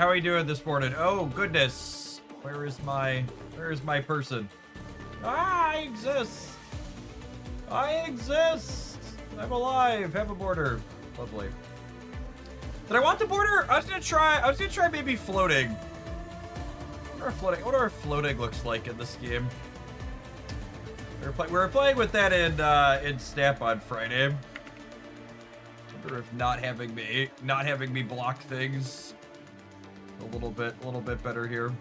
How are you doing this morning? Oh goodness. Where is my person? Ah, I exist. I exist. I'm alive. Have a border. Lovely. Did I want the border? I was gonna try maybe floating. What our floating looks like in this game. We were playing with that in Snap on Friday. I wonder if not having me block things a little bit better here.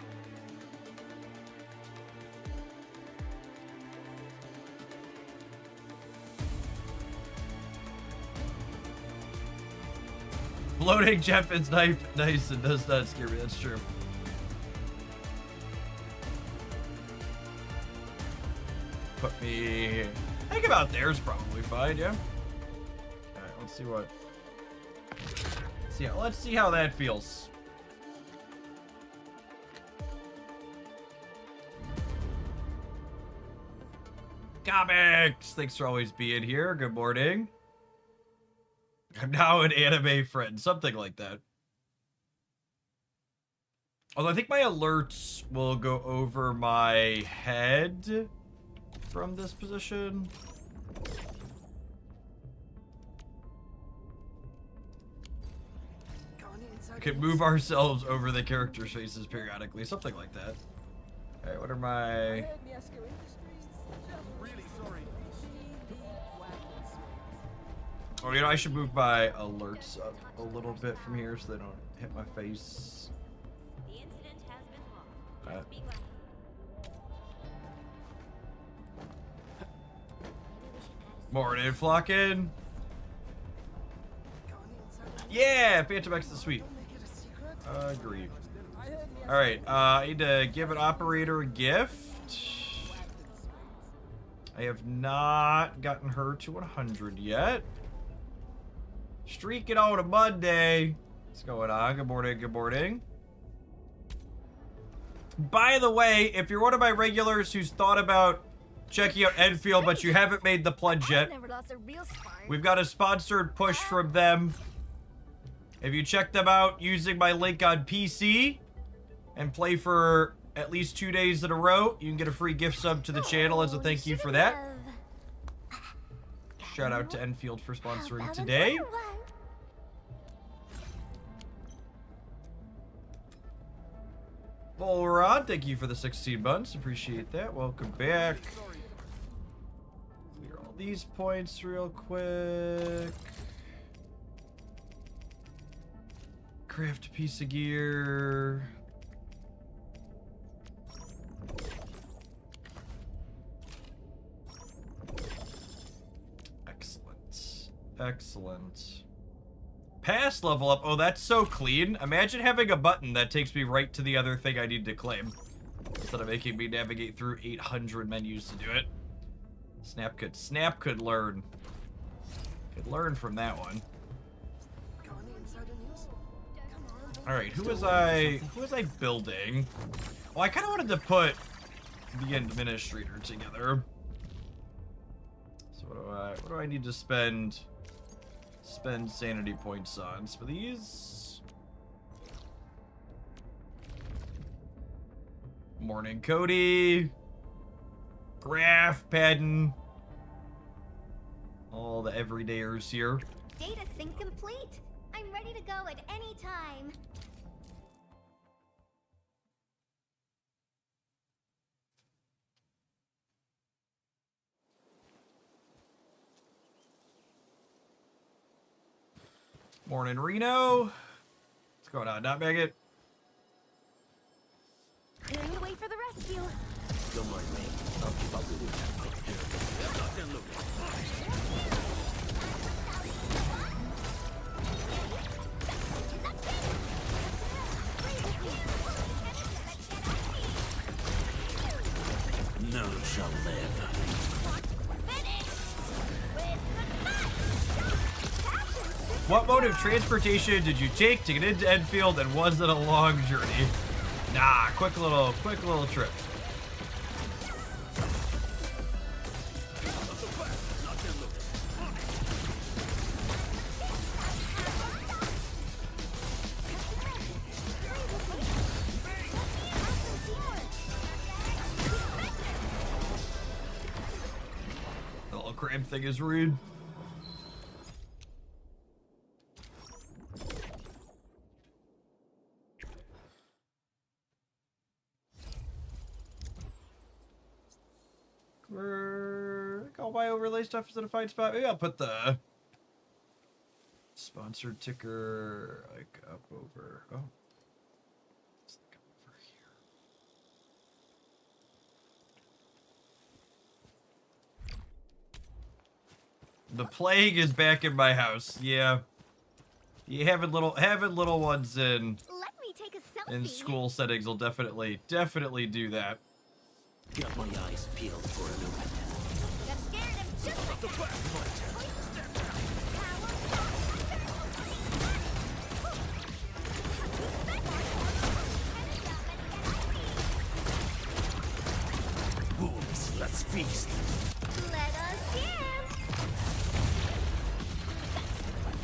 Floating Jeff is nice and does not scare me. That's true. Put me. I think about there's probably fine. Yeah. All right. Let's see what. Let's see how that feels. Comics. Thanks for always being here. Good morning. I'm now an anime friend. Something like that. Although I think my alerts will go over my head from this position. We could move ourselves over the characters' faces periodically. Something like that. Alright, what are my... Oh, you know, I should move my alerts up a little bit from here so they don't hit my face. The incident has been logged. Please be glad. Morning, flocking. Yeah, Phantom X is sweet. Agreed. Alright, I need to give an operator a gift. I have not gotten her to 100 yet. Streaking on a Monday. What's going on? Good morning, good morning. By the way, if you're one of my regulars who's thought about checking out Enfield, but you haven't made the plunge yet, we've got a sponsored push from them. If you check them out using my link on PC and play for at least 2 days in a row, you can get a free gift sub to the channel as a thank you for that. Shout out to Enfield for sponsoring today. Volrod, thank you for the 16 months. Appreciate that. Welcome back. Clear all these points real quick. Craft a piece of gear. Excellent. Excellent. Pass level up. Oh, that's so clean. Imagine having a button that takes me right to the other thing I need to claim, instead of making me navigate through 800 menus to do it. Snap could learn. Could learn from that one. All right, who was I building? Well, I kind of wanted to put the administrator together. So what do I need to spend sanity points on? So these. Morning, Cody. Graph, Padden. All the everydayers here. Data sync complete. I'm ready to go at any time. Morning, Reno. What's going on, Not Maggot? Clearing the way for the rescue. Don't mind me. I'll keep up with you. Lock and look. None shall live. What mode of transportation did you take to get into Enfield, and was it a long journey? Nah, quick little trip. little crab thing is rude. All my overlay stuff is in a fine spot. Maybe I'll put the sponsored ticker like up over. Oh, let's look up over here. The plague is back in my house. Yeah, you having little ones in Let me take a selfie. in school settings will definitely do that. Got my eyes peeled for a look. Got scared of just like that. Wolves, let's feast. Let us dance.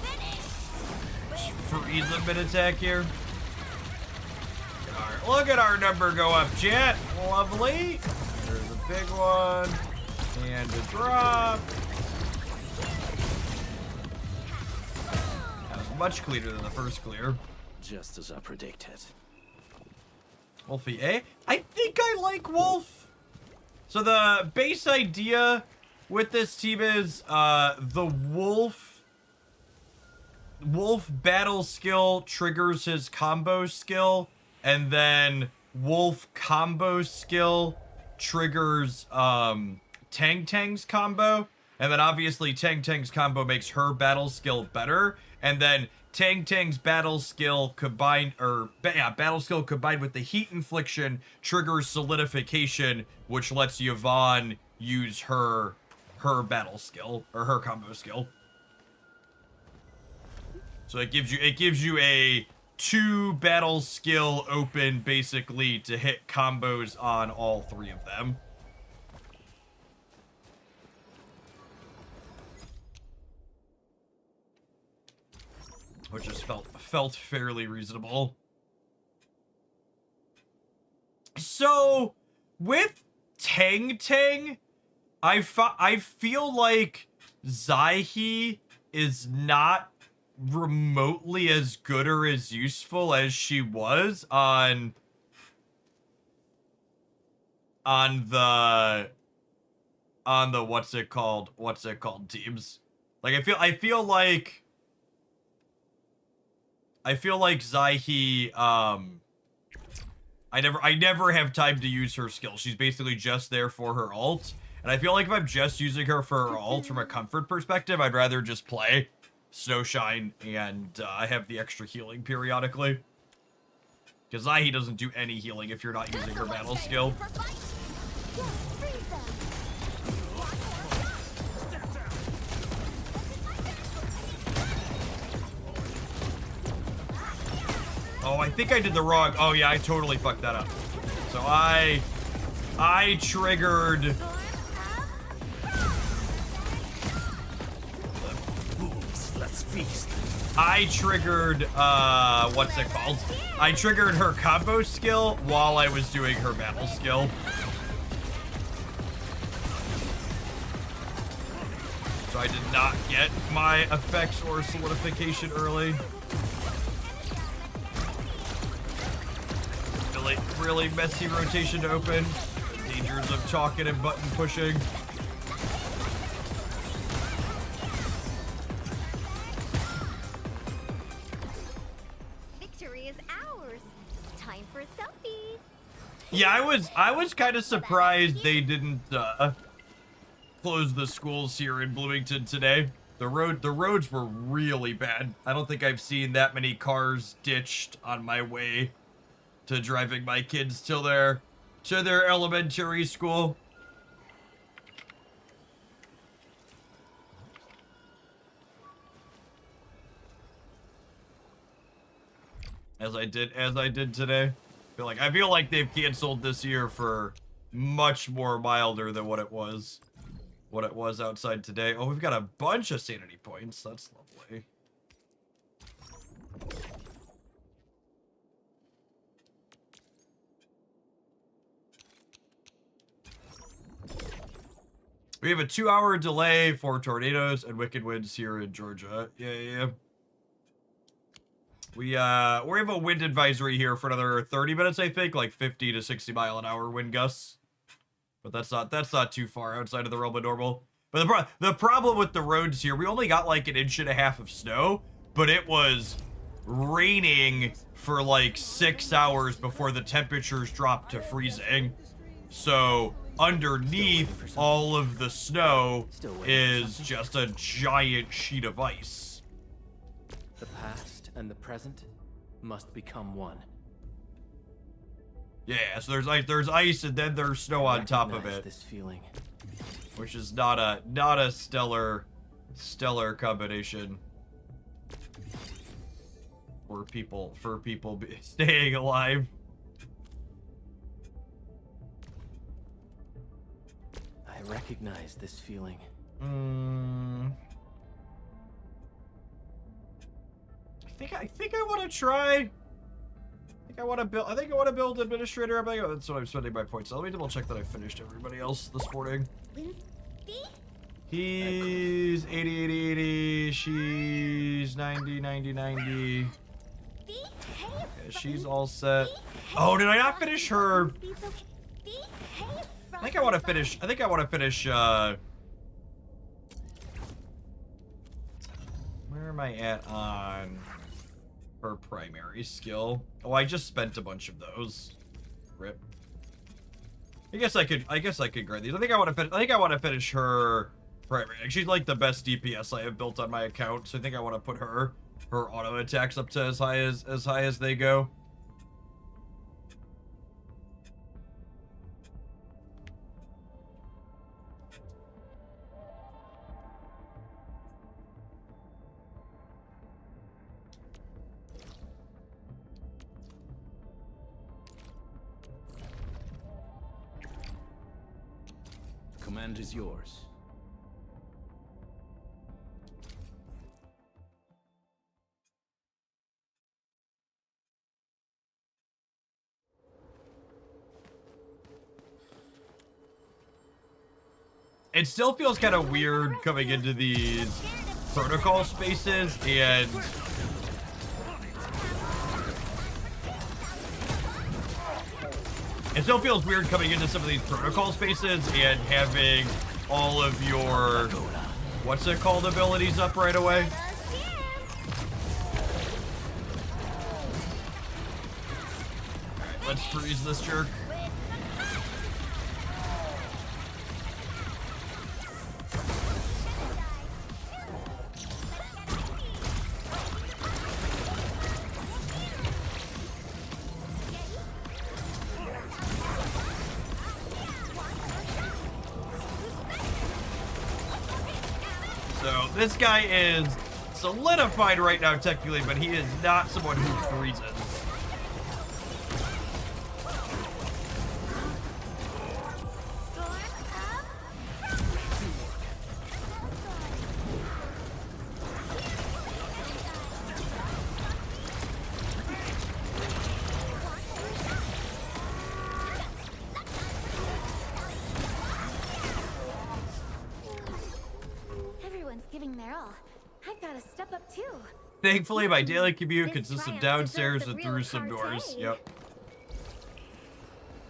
Finish. Freeze a bit attack here. Look at our number go up, chat. Lovely. There's a big one. And a drop. That was much cleaner than the first clear. Just as I predicted. Wolfie, eh? I think I like Wolf. So the base idea with this team is the Wolf battle skill triggers his combo skill, and then Wolf combo skill triggers Tang's combo, and then obviously Tang's combo makes her battle skill better, and then Tang's battle skill combined with the heat infliction triggers solidification, which lets Yvonne use her battle skill or her combo skill. So it gives you a 2 battle skill open basically to hit combos on all 3 of them. Which just felt fairly reasonable. So with Tang, I feel like Zaihi is not remotely as good or as useful as she was on the what's it called teams. Like I feel like Zaihi I never have time to use her skill. She's basically just there for her ult. And I feel like if I'm just using her for her ult from a comfort perspective, I'd rather just play Snowshine and have the extra healing periodically. Because Zaihi doesn't do any healing if you're not using her battle skill. Oh, I think I did the wrong. Oh yeah, I totally fucked that up. So I triggered. Let's feast. I triggered, what's it called? I triggered her combo skill while I was doing her battle skill. So I did not get my effects or solidification early. Really messy rotation to open. Dangers of talking and button pushing. Victory is ours. Time for a selfie. Yeah, I was kind of surprised they didn't close the schools here in Bloomington today. The roads were really bad. I don't think I've seen that many cars ditched on my way to driving my kids to their elementary school. As I did today. I feel like they've canceled this year for much more milder than what it was outside today. Oh, we've got a bunch of sanity points. That's lovely. We have a 2-hour delay for tornadoes and wicked winds here in Georgia. Yeah. We have a wind advisory here for another 30 minutes, I think, like 50 to 60 mile an hour wind gusts. But that's not too far outside of the realm of normal. But the problem with the roads here, we only got like 1.5 inches of snow, but it was raining for like 6 hours before the temperatures dropped to freezing. So underneath all of the snow is just a giant sheet of ice. The past and the present must become one. Yeah, so there's ice and then there's snow on top of it. This feeling, which is not a stellar combination for people staying alive. I recognize this feeling. I think I want to try. I want to build administrator. That's what I'm spending my points on. Let me double check that I finished everybody else this morning. He's 80, 80, 80. She's 90, 90, 90. Okay, she's all set. Oh, did I not finish her? I think I want to finish. Where am I at on her primary skill? Oh, I just spent a bunch of those. Rip. I guess I could grade these. I think I want to finish her primary. She's like the best DPS I have built on my account, so I think I want to put her auto attacks up to as high as they go. Command is yours. It still feels kind of weird coming into these protocol spaces and it still feels weird coming into some of these protocol spaces and having all of your, what's it called, abilities up right away. Alright, let's freeze this jerk. So this guy is solidified right now technically, but he is not someone who freezes. Giving their all. I've got to step up too. Thankfully, my daily commute consists of downstairs and through some doors. Yep.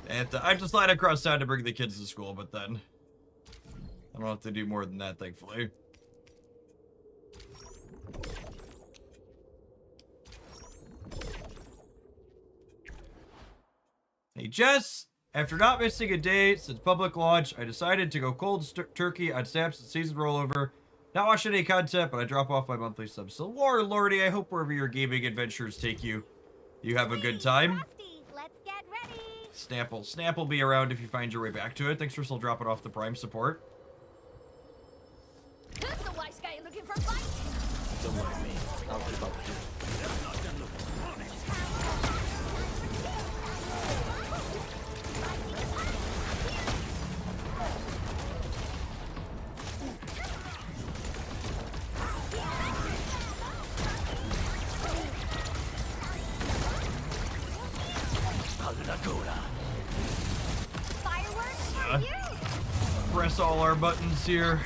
And I have to slide across town to bring the kids to school, but then I don't have to do more than that, thankfully. Hey, Jess! After not missing a day since public launch, I decided to go cold turkey on Snap's season rollover. Not watch any content, but I drop off my monthly subs. So, Lordy, I hope wherever your gaming adventures take you, you have a good time. Let's get ready. Snap will be around if you find your way back to it. Thanks for still dropping off the Prime support. Who's the wise guy looking for fight? Don't mind me. I'll keep up with you. press all our buttons here.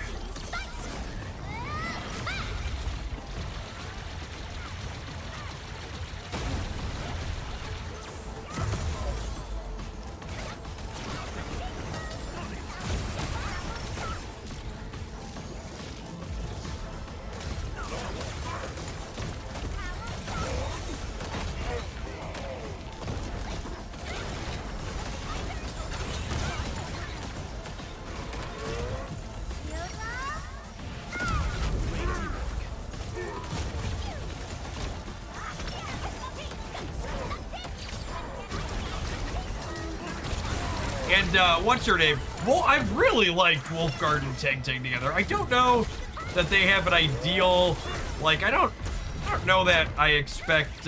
And what's her name? Well, I've really liked Wolfguard and Tang together. I don't know that they have an ideal, like, I don't know that I expect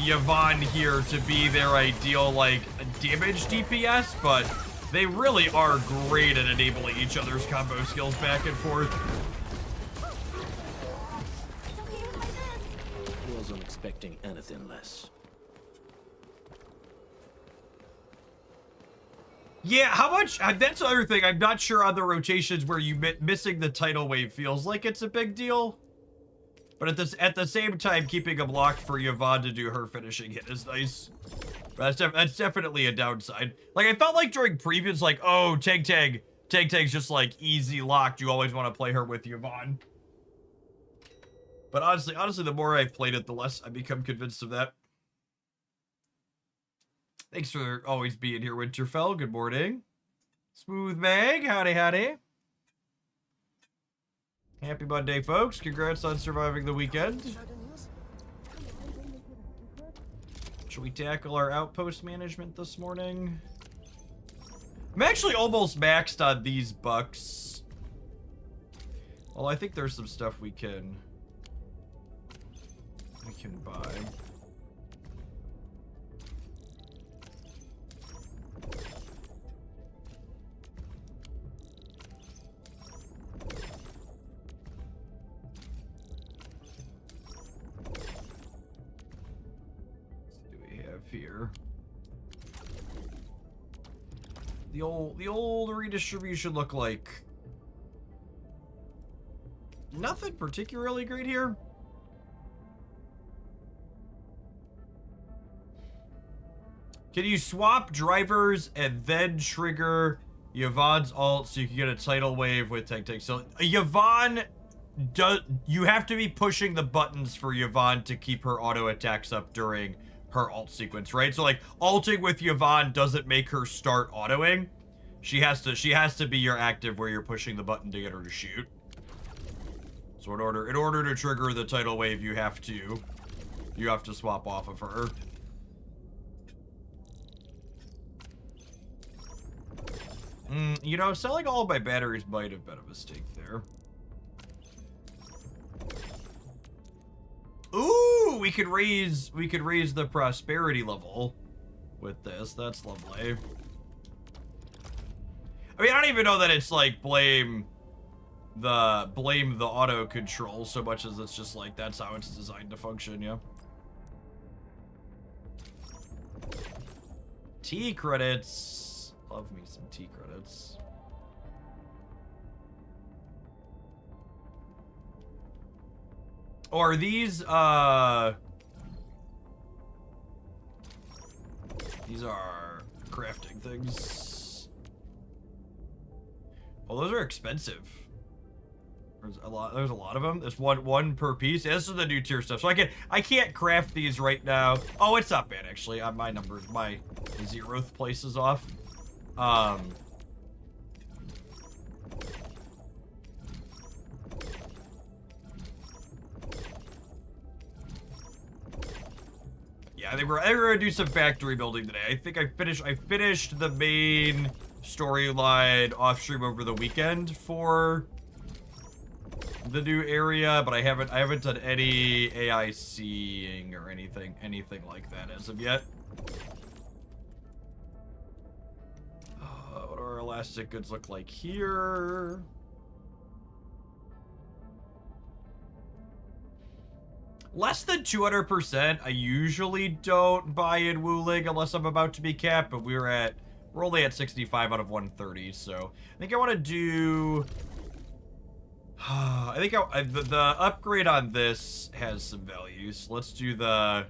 Yvonne here to be their ideal, like, damage DPS, but they really are great at enabling each other's combo skills back and forth. Wasn't expecting anything less. Yeah, how much? That's the other thing. I'm not sure on the rotations where you missing the tidal wave feels like it's a big deal. But at the same time, keeping them locked for Yvonne to do her finishing hit is nice. But that's definitely a downside. Like, I felt like during previews, like, oh, Tag's just, like, easy locked. You always want to play her with Yvonne. But honestly, the more I've played it, the less I become convinced of that. Thanks for always being here, Winterfell. Good morning. Smooth Mag, howdy, howdy. Happy Monday, folks. Congrats on surviving the weekend. Should we tackle our outpost management this morning? I'm actually almost maxed on these bucks. Well, I think there's some stuff we can buy. Here. The old redistribution look like nothing particularly great here. Can you swap drivers and then trigger Yvonne's ult so you can get a tidal wave with Tag? So Yvonne you have to be pushing the buttons for Yvonne to keep her auto attacks up during her ult sequence, right? So like ulting with Yvonne doesn't make her start autoing. She has to be your active where you're pushing the button to get her to shoot. So in order to trigger the tidal wave, you have to swap off of her. You know, selling all of my batteries might have been a mistake there. Ooh, we could raise the prosperity level with this. That's lovely. I mean, I don't even know that it's like blame the auto control so much as it's just like that's how it's designed to function, yeah. T credits. Love me some T credits. Or these are crafting things. Oh, those are expensive. There's a lot of them. There's one per piece. Yeah, this is the new tier stuff. So I can't craft these right now. Oh, it's not bad actually. My numbers, my 0th place is off. Yeah, I think we're gonna do some factory building today. I think I finished the main storyline off stream over the weekend for the new area, but I haven't done any AICing or anything like that as of yet. What do our elastic goods look like here? Less than 200%. I usually don't buy in Wuling unless I'm about to be capped, but we're at We're only at 65 out of 130, so I think I want to do... I think the upgrade on this has some value, so let's do the...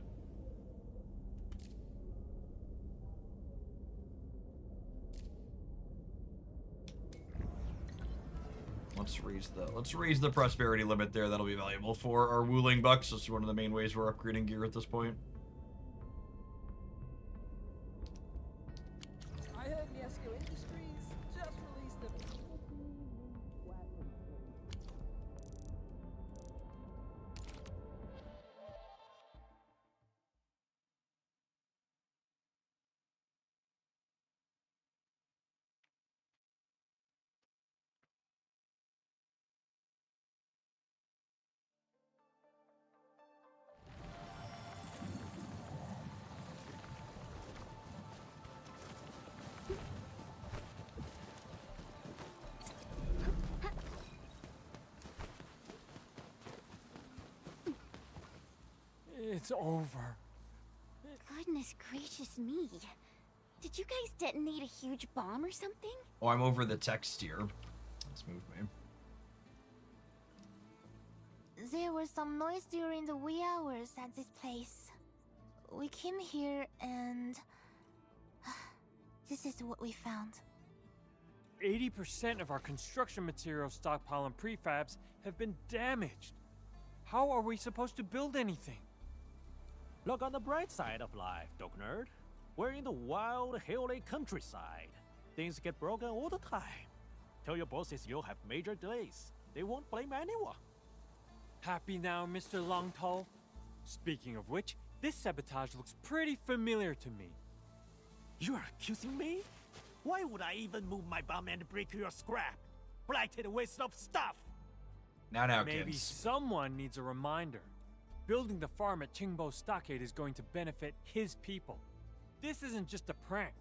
Let's raise the prosperity limit there. That'll be valuable for our Wuling bucks. This is one of the main ways we're upgrading gear at this point. I heard Miesco Industries just released a It's over. Goodness gracious me. Did you guys detonate a huge bomb or something? Oh, I'm over the text here. Let's move me. There was some noise during the wee hours at this place. We came here and... this is what we found. 80% of our construction material stockpile and prefabs have been damaged. How are we supposed to build anything? Look on the bright side of life, Dog Nerd. We're in the wild, hilly countryside. Things get broken all the time. Tell your bosses you'll have major delays. They won't blame anyone. Happy now, Mr. Longtall? Speaking of which, this sabotage looks pretty familiar to me. You're accusing me? Why would I even move my bomb and break your scrap? Blighted waste of stuff! Now, Maybe kids. someone needs a reminder. Building the farm at Qingbo Stockade is going to benefit his people. This isn't just a prank.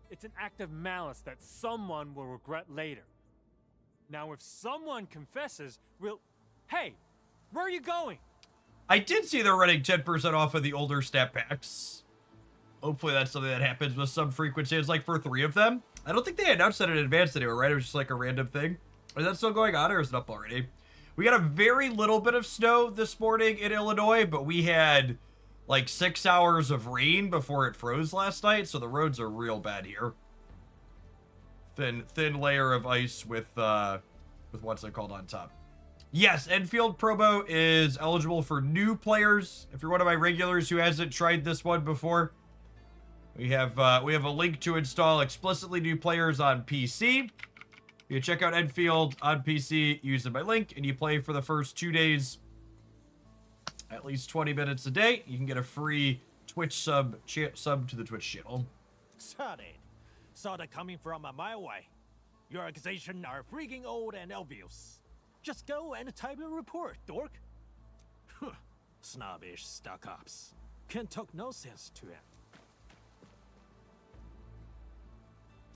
It's an act of malice that someone will regret later. Now, if someone confesses, we'll... Hey! Where are you going? I did see they're running 10% off of the older stat packs. Hopefully that's something that happens with some frequency. It's like for 3 of them. I don't think they announced that in advance anywhere, right? It was just like a random thing. Is that still going on or is it up already? We got a very little bit of snow this morning in Illinois, but we had like 6 hours of rain before it froze last night, so the roads are real bad here. Thin layer of ice with what's it called on top. Yes, Enfield Probo is eligible for new players. If you're one of my regulars who hasn't tried this one before, we have a link to install explicitly new players on PC. You check out Enfield on PC using my link, and you play for the first 2 days, at least 20 minutes a day. You can get a free Twitch sub to the Twitch channel. Solid. Saw that coming from a mile away. Your accusations are freaking old and obvious. Just go and type a report, dork. Snobbish stuck-ups. Can't talk no sense to him.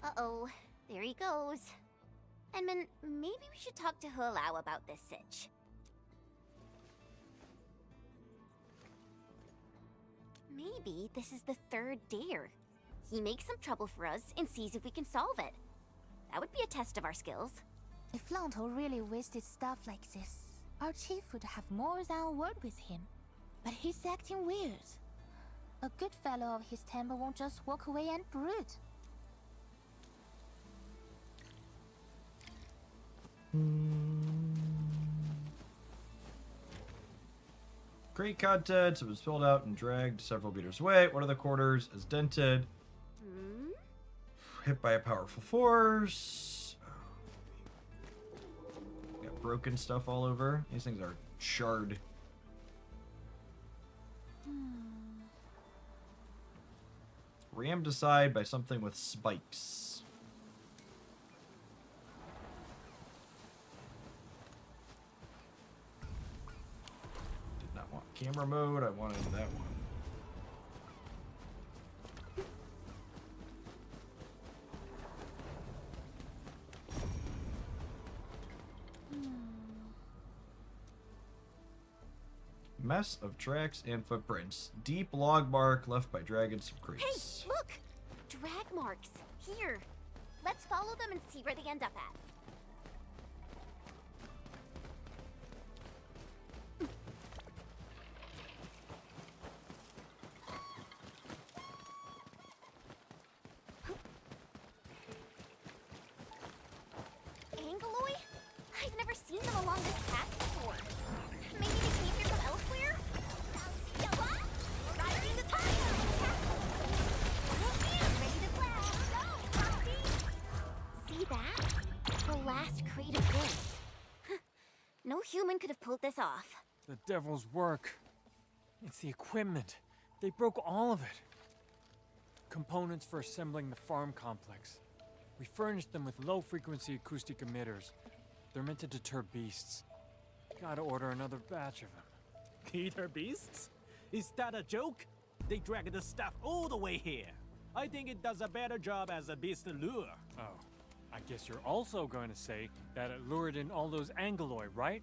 Uh-oh, there he goes. Edmund, maybe we should talk to Hulao about this sitch. Maybe this is the 3rd dare. He makes some trouble for us and sees if we can solve it. That would be a test of our skills. If Lanto really wasted stuff like this, our chief would have more than a word with him. But he's acting weird. A good fellow of his temper won't just walk away and brood. Great content. It was spilled out and dragged several meters away. One of the quarters is dented. Hit by a powerful force. Got broken stuff all over. These things are charred. Rammed aside by something with spikes. Camera mode, I wanted that one. Mess of tracks and footprints. Deep log mark left by dragons of Hey, crates. look! Drag marks. Here, let's follow them and see where they end up at. Angaloy? I've never seen them along this path before. Maybe they came here from elsewhere? Riding the tire! Ready to blast! Go, see that? The last crate of goods. No human could have pulled this off. The devil's work. It's the equipment. They broke all of it. Components for assembling the farm complex. We furnished them with low-frequency acoustic emitters. They're meant to deter beasts. Gotta order another batch of them. Peter beasts? Is that a joke? They dragged the stuff all the way here. I think it does a better job as a beast lure. Oh, I guess you're also going to say that it lured in all those Angaloy, right?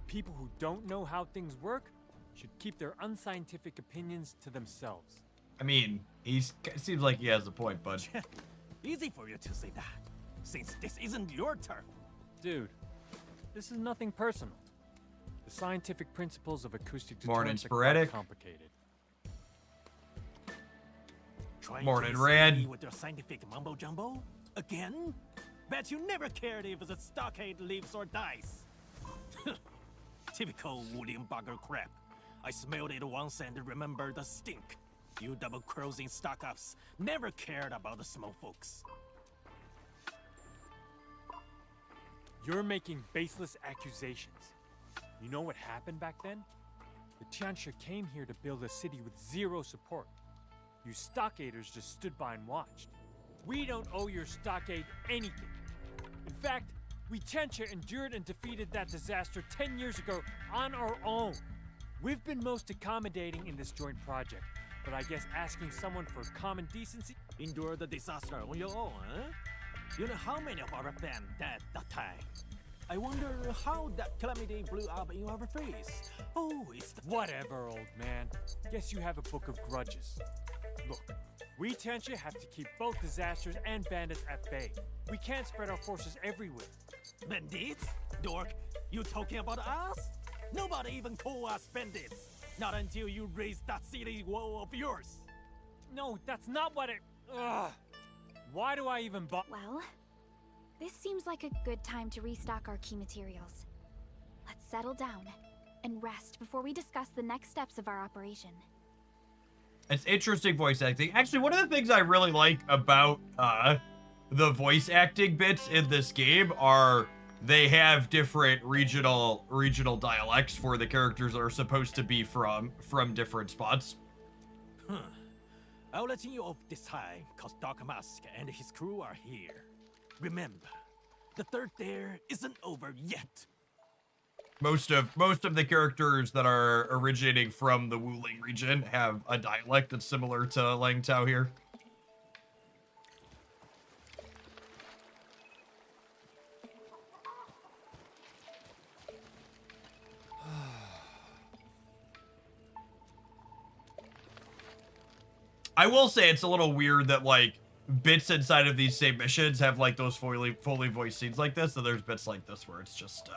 People who don't know how things work should keep their unscientific opinions to themselves. I mean, seems like he has a point, bud. Easy for you to say that, since this isn't your turf. Dude, this is nothing personal. The scientific principles of acoustic Morning, deterrence are quite sporadic. complicated. Trying Morning, to Red. insult me with your scientific mumbo jumbo? Again? Bet you never cared if the stockade lives or dies. Typical William Bugger crap. I smelled it once and remember the stink. You double-crossing stock-ups never cared about the small folks. You're making baseless accusations. You know what happened back then? The Tianxia came here to build a city with zero support. You stockaders just stood by and watched. We don't owe your stockade anything. In fact, we Tianxia endured and defeated that disaster 10 years ago on our own. We've been most accommodating in this joint project, but I guess asking someone for common decency... Endure the disaster on your own, huh? You know how many of our fam died that time? I wonder how that calamity blew up in our face. Oh, it's the... Whatever, old man. Guess you have a book of grudges. Look, we Tianxia have to keep both disasters and bandits at bay. We can't spread our forces everywhere. Bandits? Dork, you talking about us? Nobody even call us bandits. Not until you raise that silly wall of yours. No, that's not what it... Ugh. Why do I even Well, this seems like a good time to restock our key materials. Let's settle down and rest before we discuss the next steps of our operation. It's interesting voice acting. Actually, one of the things I really like about the voice acting bits in this game are they have different regional dialects for the characters that are supposed to be from different spots. I'll let you off this time, cause Dark Mask and his crew are here. Remember, the third dare isn't over yet. Most of the characters that are originating from the Wuling region have a dialect that's similar to Lang Tao here. I will say it's a little weird that like bits inside of these same missions have like those fully voiced scenes like this, so there's bits like this where it's just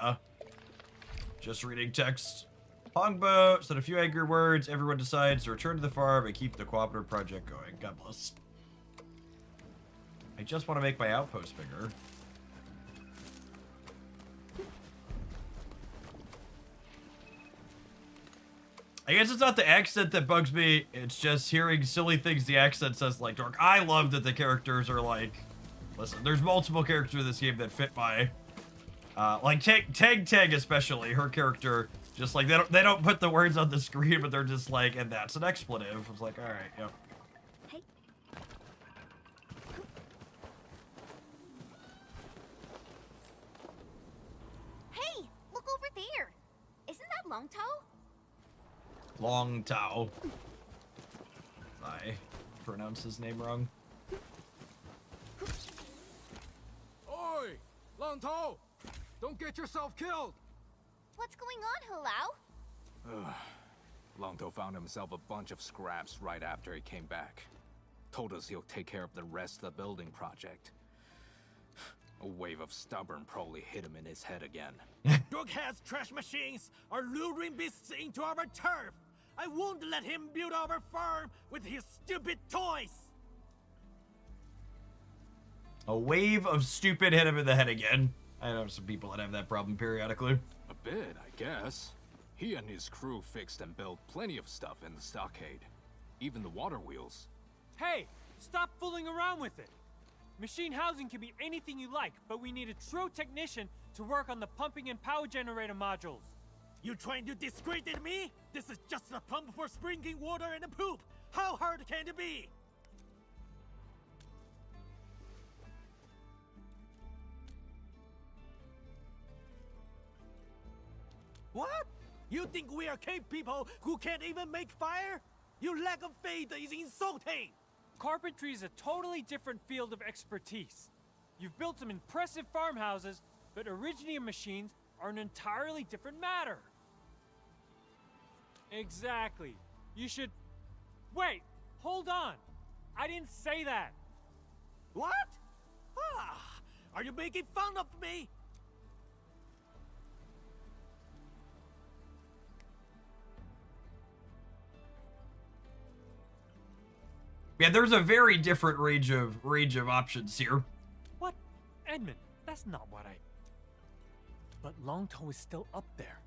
reading text. Hongbo said a few angry words. Everyone decides to return to the farm and keep the cooperative project going. God bless. I just want to make my outpost bigger. I guess it's not the accent that bugs me. It's just hearing silly things the accent says like Dork. I love that the characters are like, listen, there's multiple characters in this game that fit my, like Tag especially, her character, just like they don't put the words on the screen, but they're just like, and that's an expletive. It's like, all right, yep. Hey. Hey, look over there. Isn't that Long Tao? Long Tao. I pronounce his name wrong. Oi! Long Tao! Don't get yourself killed! What's going on, Hulao? Long Tao found himself a bunch of scraps right after he came back. Told us he'll take care of the rest of the building project. A wave of stubborn probably hit him in his head again. Dorkhead's trash machines are luring beasts into our turf. I won't let him build our farm with his stupid toys. A wave of stupid hit him in the head again. I know some people that have that problem periodically. A bit, I guess. He and his crew fixed and built plenty of stuff in the stockade. Even the water wheels. Hey, stop fooling around with it. Machine housing can be anything you like, but we need a true technician to work on the pumping and power generator modules. You trying to discredit me? This is just a pump for sprinkling water and a poop. How hard can it be? What? You think we are cave people who can't even make fire? Your lack of faith is insulting! Carpentry is a totally different field of expertise. You've built some impressive farmhouses, but originium machines are an entirely different matter. Exactly. You should... Wait! Hold on! I didn't say that! What? Ah! Are you making fun of me? Yeah, there's a very different range of options here. What? Edmund, that's not what I... But Longtoe is still up there.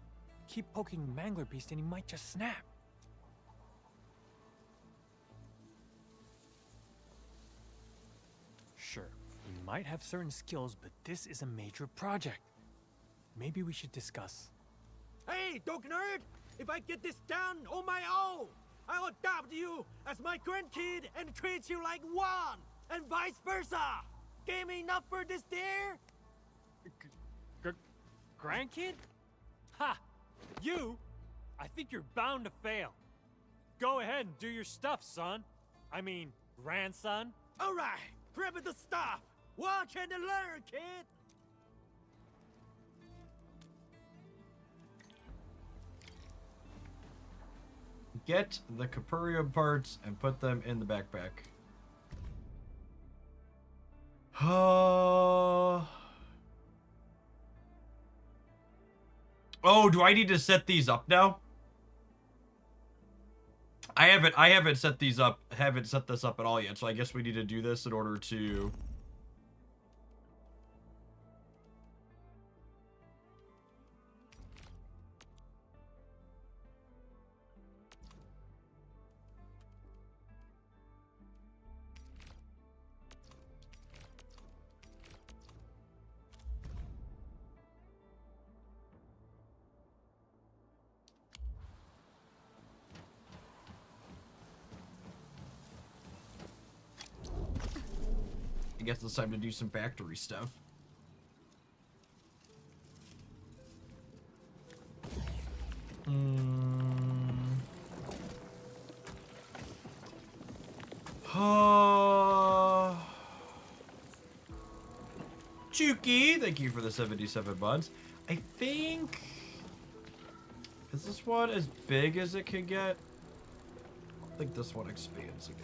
Keep poking Mangler Beast and he might just snap. Sure, he might have certain skills, but this is a major project. Maybe we should discuss. Hey, dog nerd! If I get this done on my own, I'll adopt you as my grandkid and treat you like one, and vice versa. Gave me enough for this dare? Grandkid? Ha! You? I think you're bound to fail. Go ahead and do your stuff, son. I mean, grandson. All right, prep the stuff. Watch and learn, kid. Get the Capurium parts and put them in the backpack. Oh, do I need to set these up now? I haven't set these up, haven't set this up at all yet, so I guess we need to do this in order to... I guess it's time to do some factory stuff. Chuki, thank you for the 77 buds. I think... Is this one as big as it can get? I don't think this one expands again.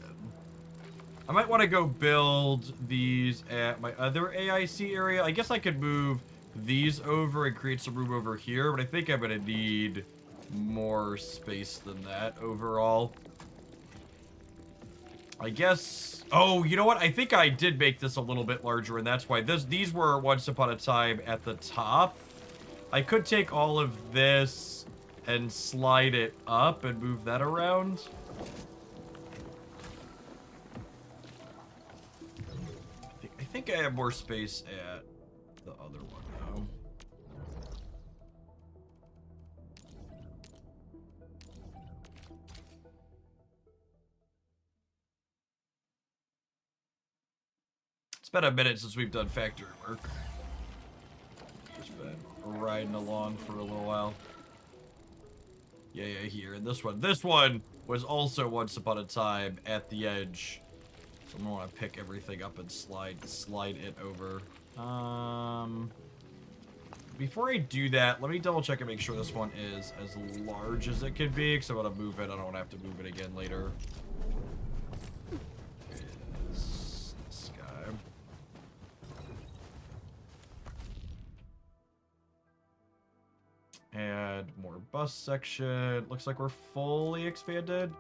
I might want to go build these at my other AIC area. I guess I could move these over and create some room over here, but I think I'm going to need more space than that overall. I guess... Oh, you know what? I think I did make this a little bit larger, and that's why these were once upon a time at the top. I could take all of this and slide it up and move that around. I think I have more space at the other one now. It's been a minute since we've done factory work. Just been riding along for a little while. Yeah, here. And this one was also once upon a time at the edge. So I'm gonna want to pick everything up and slide it over. Before I do that, let me double check and make sure this one is as large as it could be, because I want to move it. I don't want to have to move it again later. add more bus section. Looks like we're fully expanded.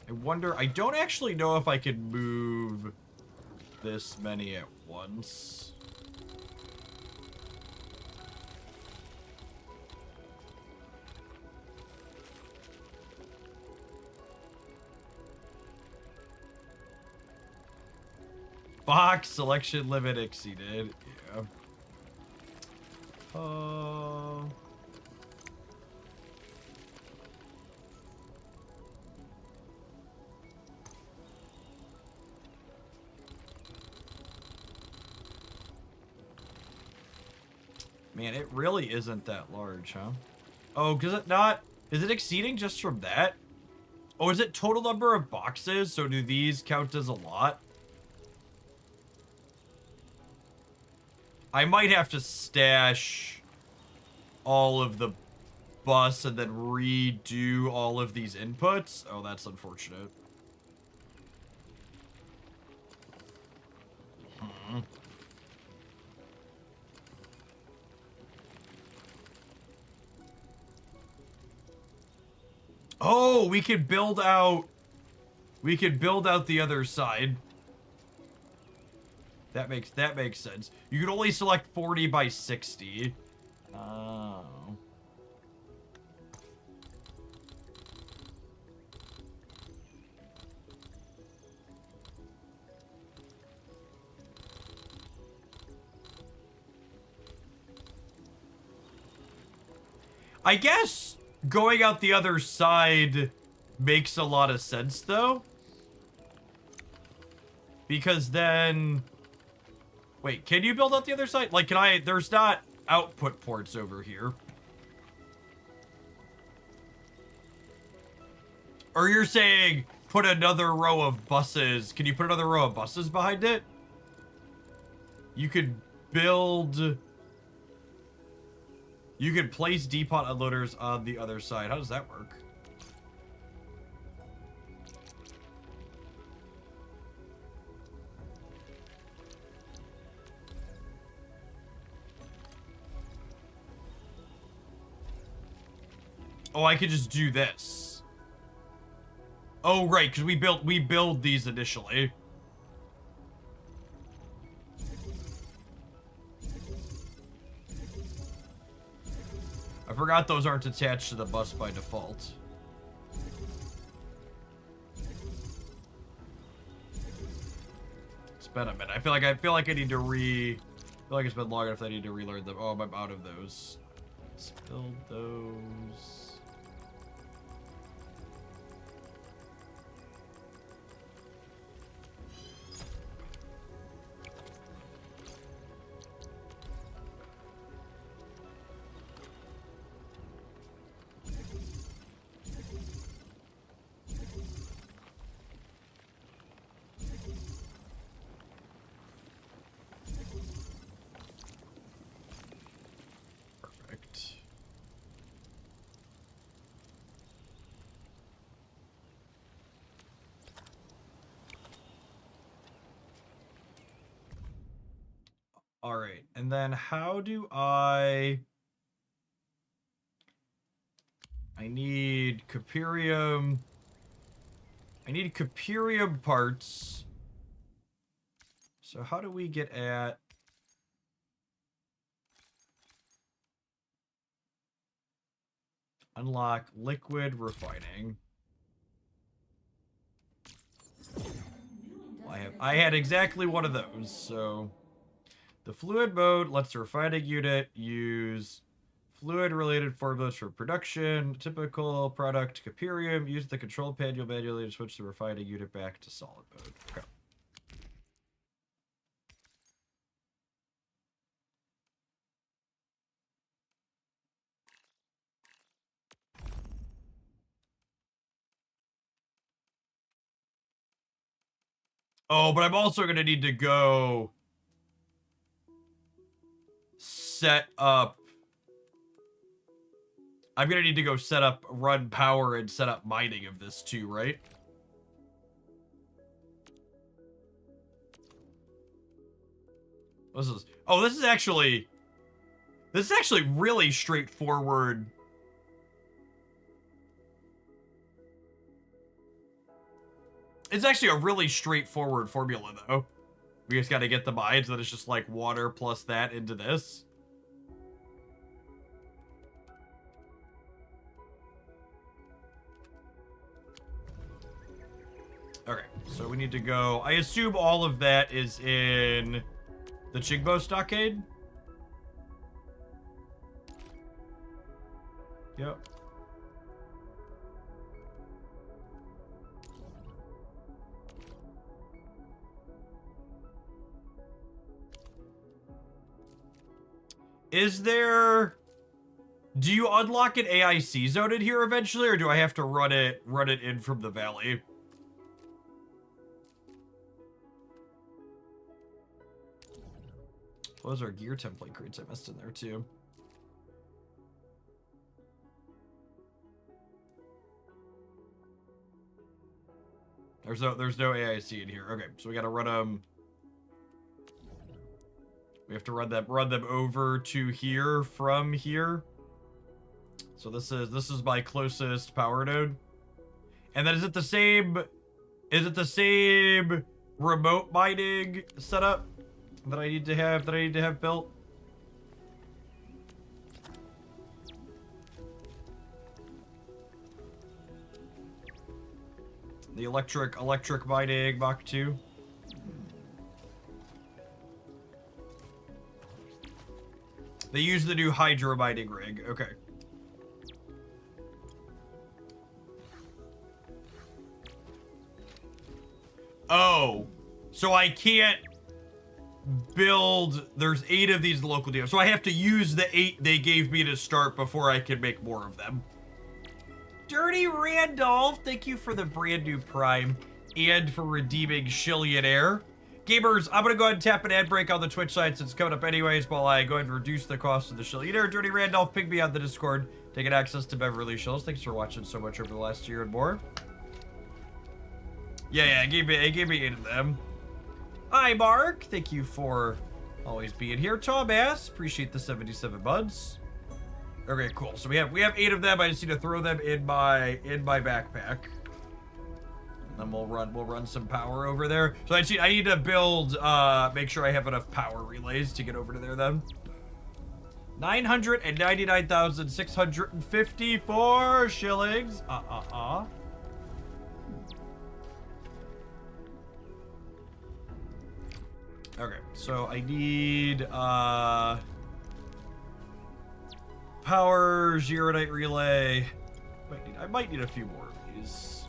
I wonder, I don't actually know if I can move this many at once. Box selection limit exceeded. Yeah. Man, it really isn't that large, huh? Oh, is it not? Is it exceeding just from that? Oh, is it total number of boxes? So do these count as a lot? I might have to stash all of the bus and then redo all of these inputs. Oh, that's unfortunate. Oh, we could build out the other side. That makes sense. You can only select 40 by 60. Oh. I guess going out the other side makes a lot of sense, though. Because then... Wait, can you build out the other side? Like, can I... There's not output ports over here. Or you're saying put another row of buses. Can you put another row of buses behind it? You could build... You could place depot unloaders on the other side. How does that work? Oh, I could just do this. Oh, right, because we build these initially. I forgot those aren't attached to the bus by default. It's been a minute. I feel like I need to I feel like it's been long enough that I need to relearn them. Oh, I'm out of those. Let's build those. All right, and then how do I need Cooperium. I need Cooperium parts. So how do we get at... Unlock liquid refining. I had exactly one of those, so... The fluid mode lets the refining unit use fluid-related formulas for production. Typical product Cooperium. Use the control panel manually to switch the refining unit back to solid mode. Okay. Oh, but I'm also going to need to go set up I'm gonna need to go run power and set up mining of this too, right? This is actually really straightforward. It's actually a really straightforward formula, though. We just gotta get the mines, then it's just like water plus that into this. Okay, so we need to go. I assume all of that is in the Chingbo stockade. Yep. Is there... Do you unlock an AIC zone in here eventually, or do I have to run it in from the valley? Well, those are gear template crates I missed in there too. There's no AIC in here. Okay, so we gotta run them. We have to run them over to here from here. So this is my closest power node. And then is it the same remote mining setup that I need to have built? The electric mining Mach 2. They use the new hydro mining rig. Okay. Oh, so I can't build. There's 8 of these local deals, so I have to use the 8 they gave me to start before I can make more of them. Dirty Randolph, thank you for the brand new Prime and for redeeming Shillionaire. Gamers, I'm going to go ahead and tap an ad break on the Twitch side since it's coming up anyways while I go ahead and reduce the cost of the Shillionaire. Dirty Randolph, ping me on the Discord to get access to Beverly Shills. Thanks for watching so much over the last year and more. Yeah, it gave me 8 of them. Hi, Mark. Thank you for always being here. Tom Ass, appreciate the 77 buds. Okay, cool. So we have 8 of them. I just need to throw them in my backpack. And then we'll run some power over there. So I need to build make sure I have enough power relays to get over to there then. 999,654 shillings. Okay, so I need power Gironite relay. I might need a few more of these.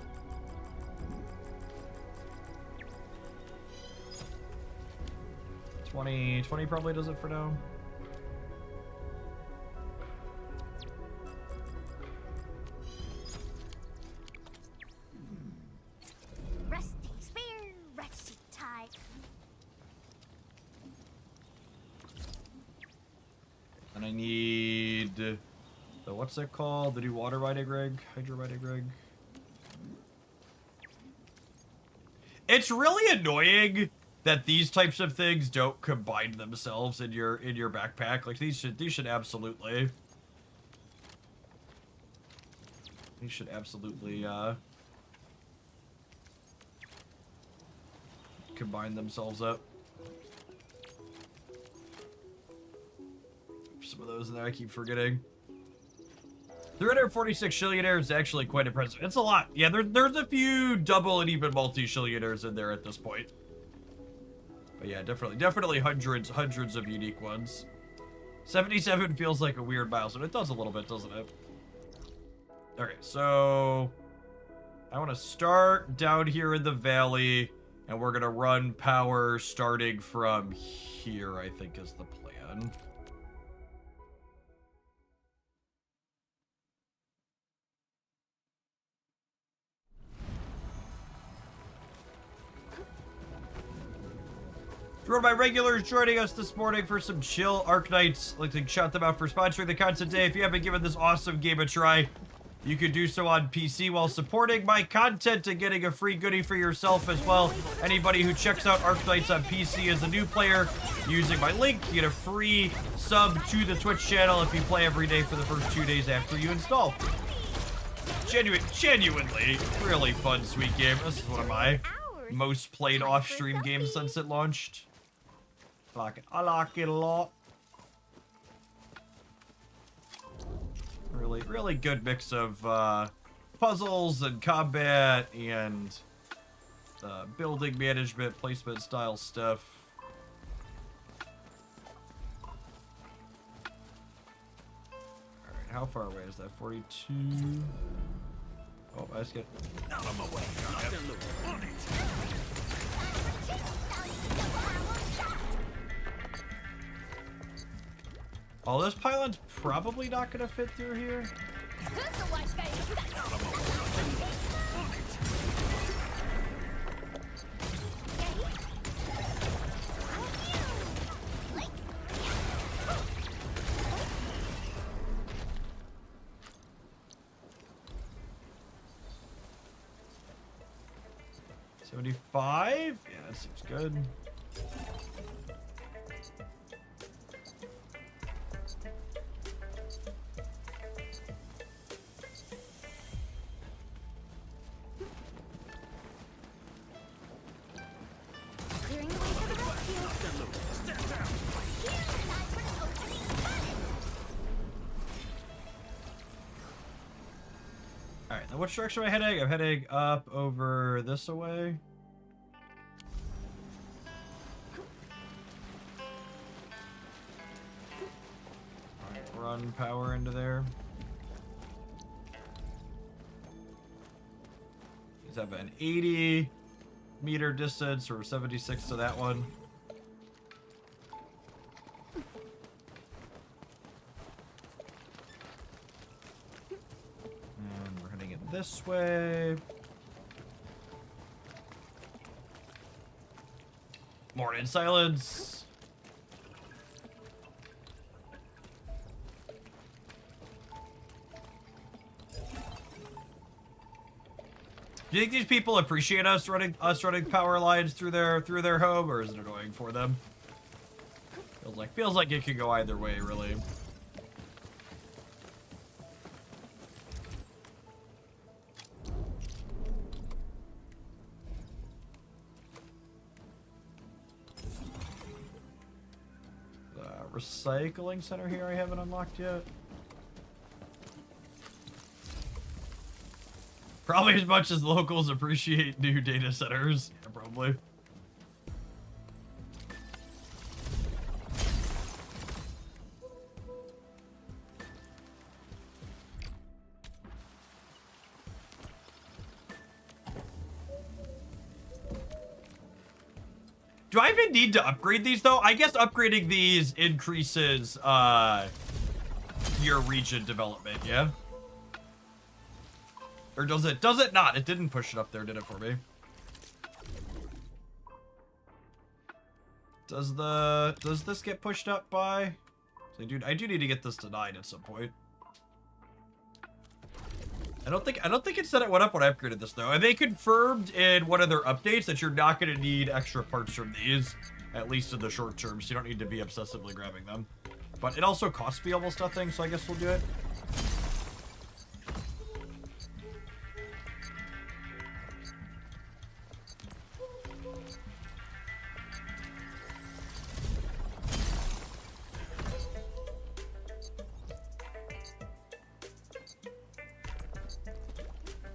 20 probably does it for now. Rusty spear, rusty tie. And I need the what's that called? The new water riding rig, hydro riding rig. It's really annoying that these types of things don't combine themselves in your backpack. Like these should absolutely combine themselves up. Some of those in there I keep forgetting. 346 Shillionaires is actually quite impressive. It's a lot. Yeah, there's a few double and even multi-Shillionaires in there at this point. But yeah, definitely hundreds of unique ones. 77 feels like a weird milestone. It does a little bit, doesn't it? Okay, so I want to start down here in the valley, and we're gonna run power starting from here, I think is the plan. For one of my regulars joining us this morning for some chill Arknights, I'd like to shout them out for sponsoring the content today. If you haven't given this awesome game a try, you can do so on PC while supporting my content and getting a free goodie for yourself as well. Anybody who checks out Arknights on PC as a new player, using my link, you get a free sub to the Twitch channel if you play every day for the first 2 days after you install. Genuinely, really fun, sweet game. This is one of my most played off-stream games since it launched. I like it a lot. Really good mix of puzzles and combat and building management, placement style stuff. Alright, how far away is that? 42? Oh, I just get out of my way. Oh, this pylon's probably not gonna fit through here. $75? Yeah, that seems good. Alright, now which direction am I heading? I'm heading up over this way. Alright, run power into there. These have an 80 meter distance or 76 to that one. This way. Morning silence. Do you think these people appreciate us running power lines through their home, or is it annoying for them? Feels like it could go either way, really. Recycling center here I haven't unlocked yet. Probably as much as locals appreciate new data centers. Yeah, probably. Do I even need to upgrade these, though? I guess upgrading these increases your region development, yeah? Or does it? Does it not? It didn't push it up there, did it, for me? Does this get pushed up by? So I do need to get this to 9 at some point. I don't think it said it went up when I upgraded this, though. And they confirmed in one of their updates that you're not going to need extra parts from these, at least in the short term, so you don't need to be obsessively grabbing them. But it also costs me almost nothing, so I guess we'll do it.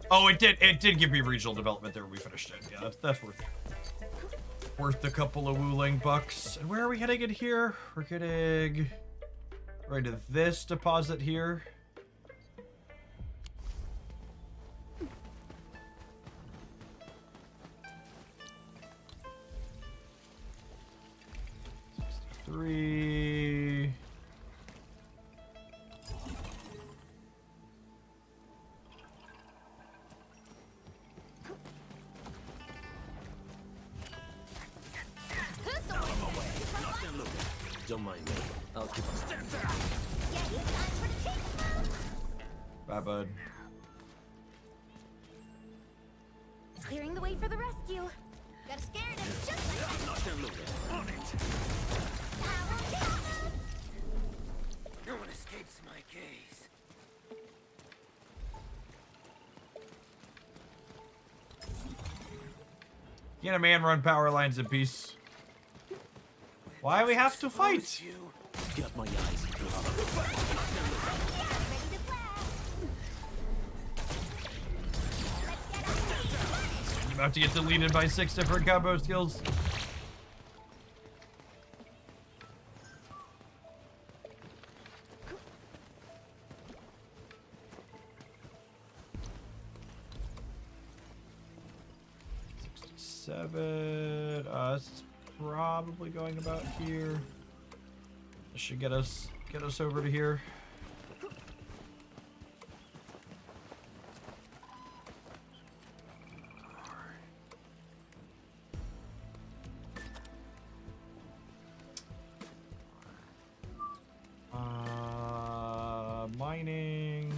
Oh, it did give me regional development there when we finished it. Yeah, that's worth a couple of wooling bucks. And where are we heading in here? We're getting right to this deposit here. $63. Don't mind me. I'll keep on. Bye, bud. Clearing the way for the rescue. Gotta scare him just like that. Not them looking. On it. No one escapes my gaze. Can a man run power lines in peace? Why we have to fight? Got my eyes closed. I'm about to get deleted by 6 different combo skills. This is probably going about here. This should get us over to here. Mining.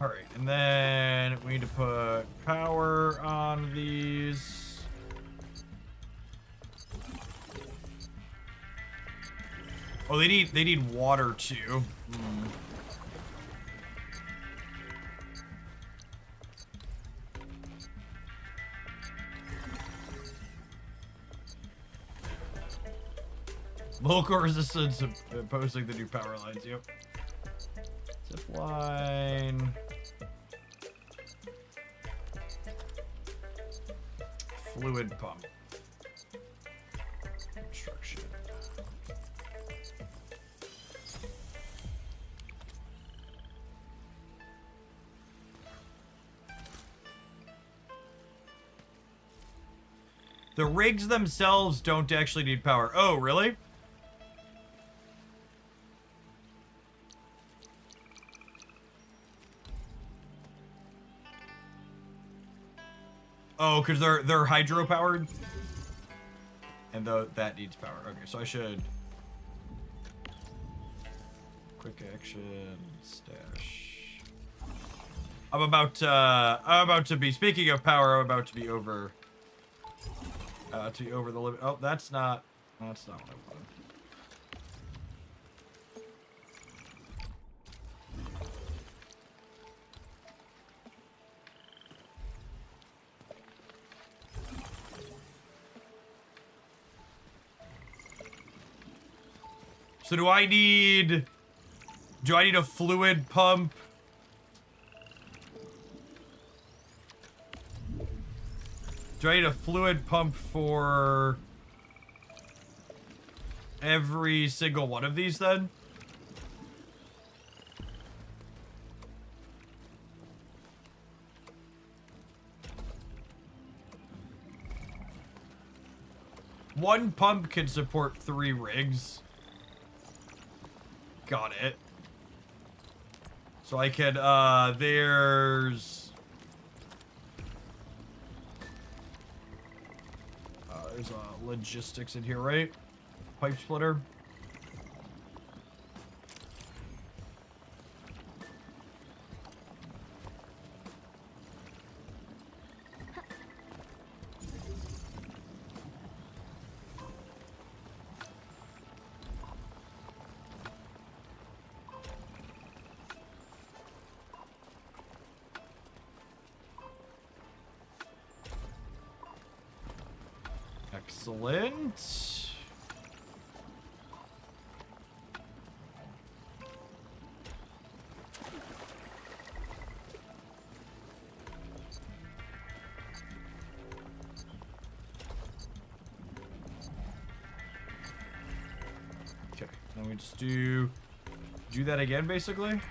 Alright, and then we need to put power on these. Oh, they need water too. Local resistance opposing the new power lines, yep. Zip line. Fluid pump. Construction. The rigs themselves don't actually need power. Oh, really? Oh, because they're hydro powered, and that needs power. Okay, so I should quick action stash. I'm about to be, speaking of power, I'm about to be over the limit. Oh, that's not what I wanted. So do I need a fluid pump? Do I need a fluid pump for every single one of these then? One pump can support 3 rigs. Got it. So I can, there's logistics in here, right? Pipe splitter. Excellent. And we just do that again, basically.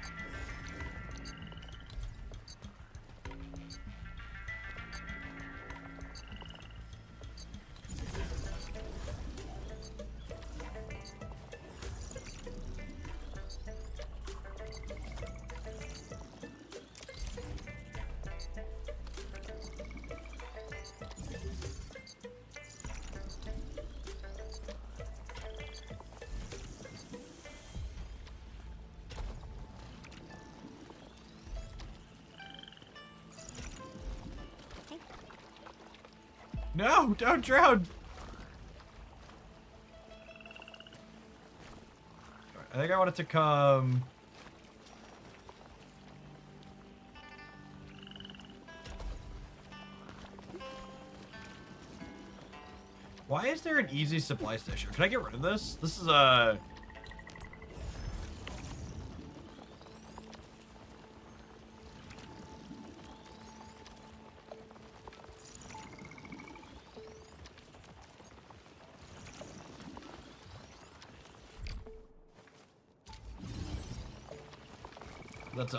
No, don't drown. I think I want it to come. Why is there an easy supply station? Can I get rid of this? This is a...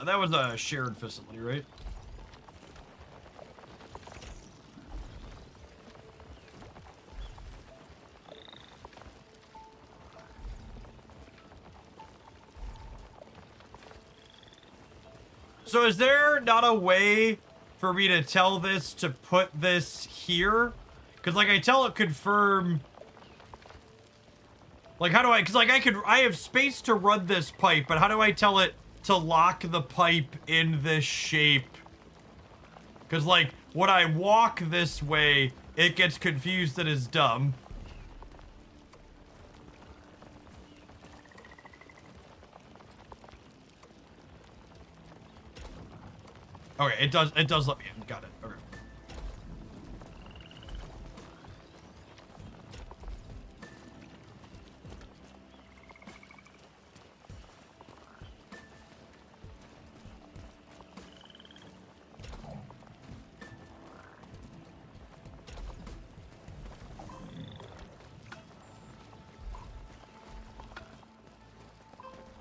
that was a shared facility, right? So is there not a way for me to tell this to put this here? Because like I tell it confirm. Like how do I, because like I have space to run this pipe, but how do I tell it to lock the pipe in this shape? Because like when I walk this way, it gets confused and is dumb. Okay, it does let me in. Got it. Okay.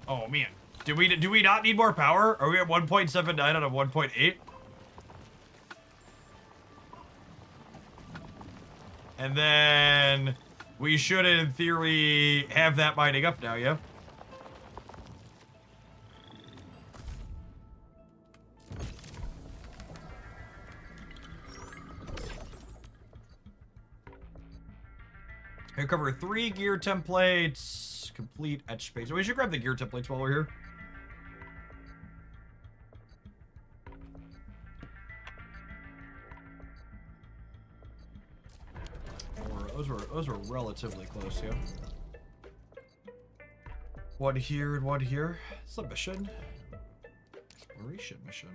Oh man, do we not need more power? Are we at 1.79 out of 1.8? And then we should, in theory, have that mining up now, yeah? Recover 3 gear templates. Complete etch space. We should grab the gear templates while we're here. Those were relatively close, yeah. One here and one here. It's a mission. Exploration mission.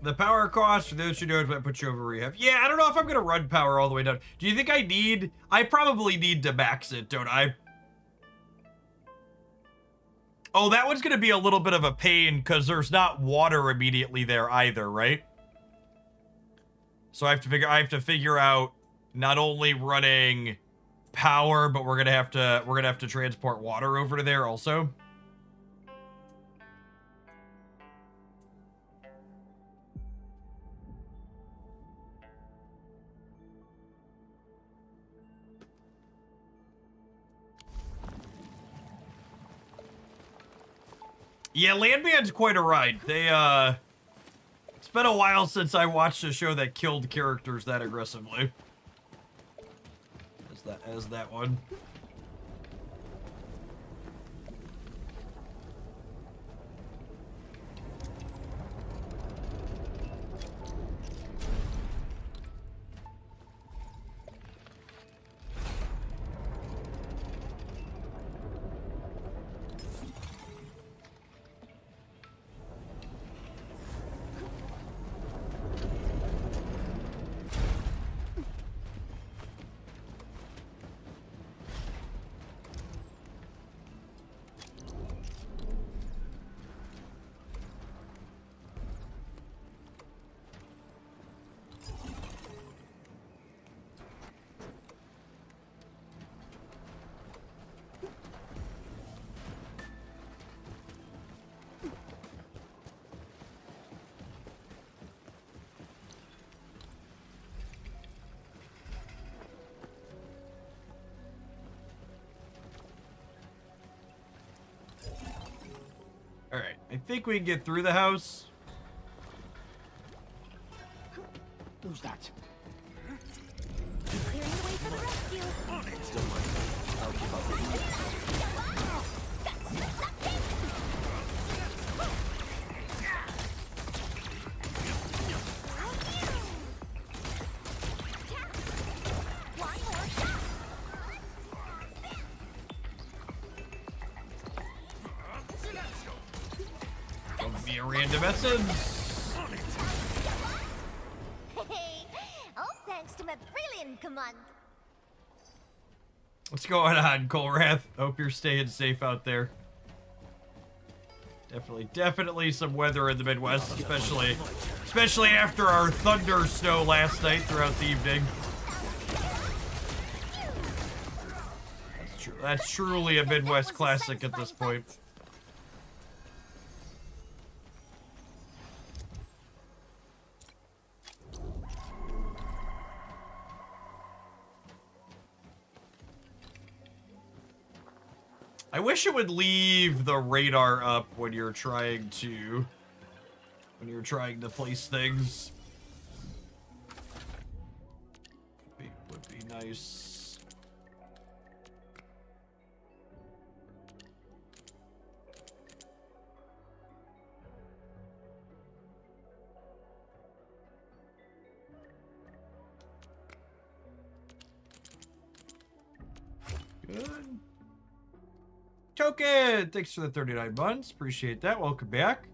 The power cost, for those who know, it might put you over rehab. Yeah, I don't know if I'm gonna run power all the way down. Do you think I probably need to max it, don't I? Oh, that one's gonna be a little bit of a pain because there's not water immediately there either, right? So I have to figure out not only running power, but we're gonna have to transport water over to there also. Yeah, Landman's quite a ride. It's been a while since I watched a show that killed characters that aggressively. As that one. I think we can get through the house. Who's that? Clearing the way for the rescue. Don't worry. I'll keep up with One more shot. Don't be a random essence. Hey, all thanks to my brilliant command. What's going on, Colrath? Hope you're staying safe out there. Definitely some weather in the Midwest, especially after our thunder snow last night throughout the evening. That's true. That's truly a Midwest classic at this point. I wish it would leave the radar up when you're trying to place things. Would be nice. Good. Token! Thanks for the 39 months. Appreciate that. Welcome back.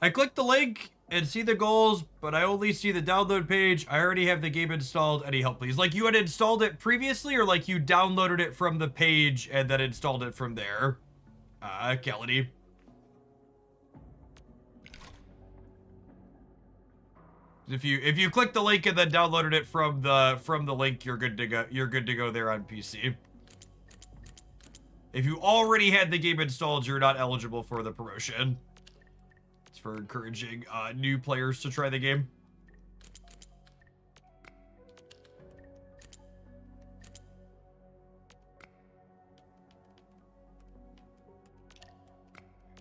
I clicked the link and see the goals, but I only see the download page. I already have the game installed. Any help, please? Like you had installed it previously, or like you downloaded it from the page and then installed it from there? Kelly. If you click the link and then downloaded it from the link, you're good to go. You're good to go there on PC. If you already had the game installed, you're not eligible for the promotion. It's for encouraging new players to try the game.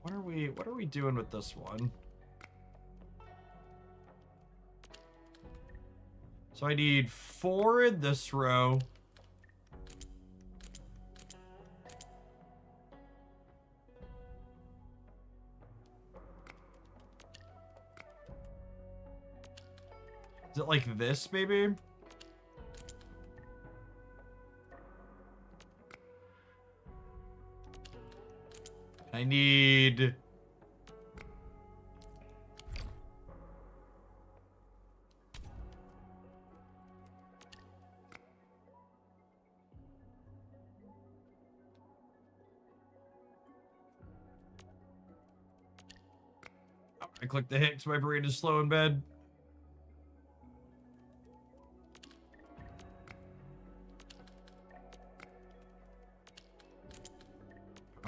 What are we doing with this one? So I need 4 in this row. Is it like this, maybe? I need... Oh, I clicked the hit because my brain is slow in bed.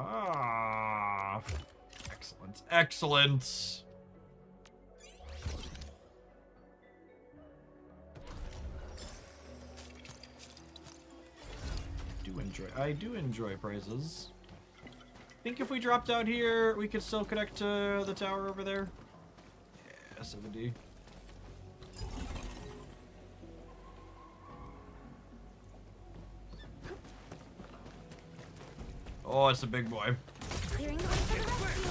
Ah, excellent, excellent. I do enjoy prizes. Think if we dropped out here, we could still connect to the tower over there. Yeah, 70. Oh, it's a big boy. Clearing the way for the rescue.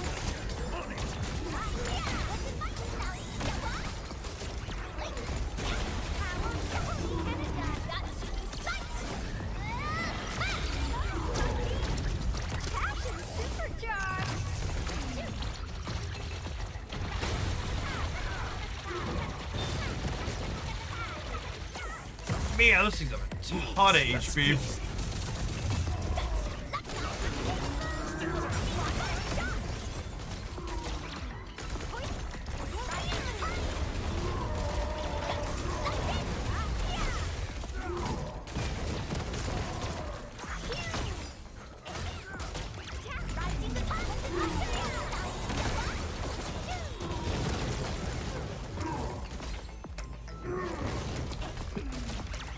Man, those things have a ton of HP.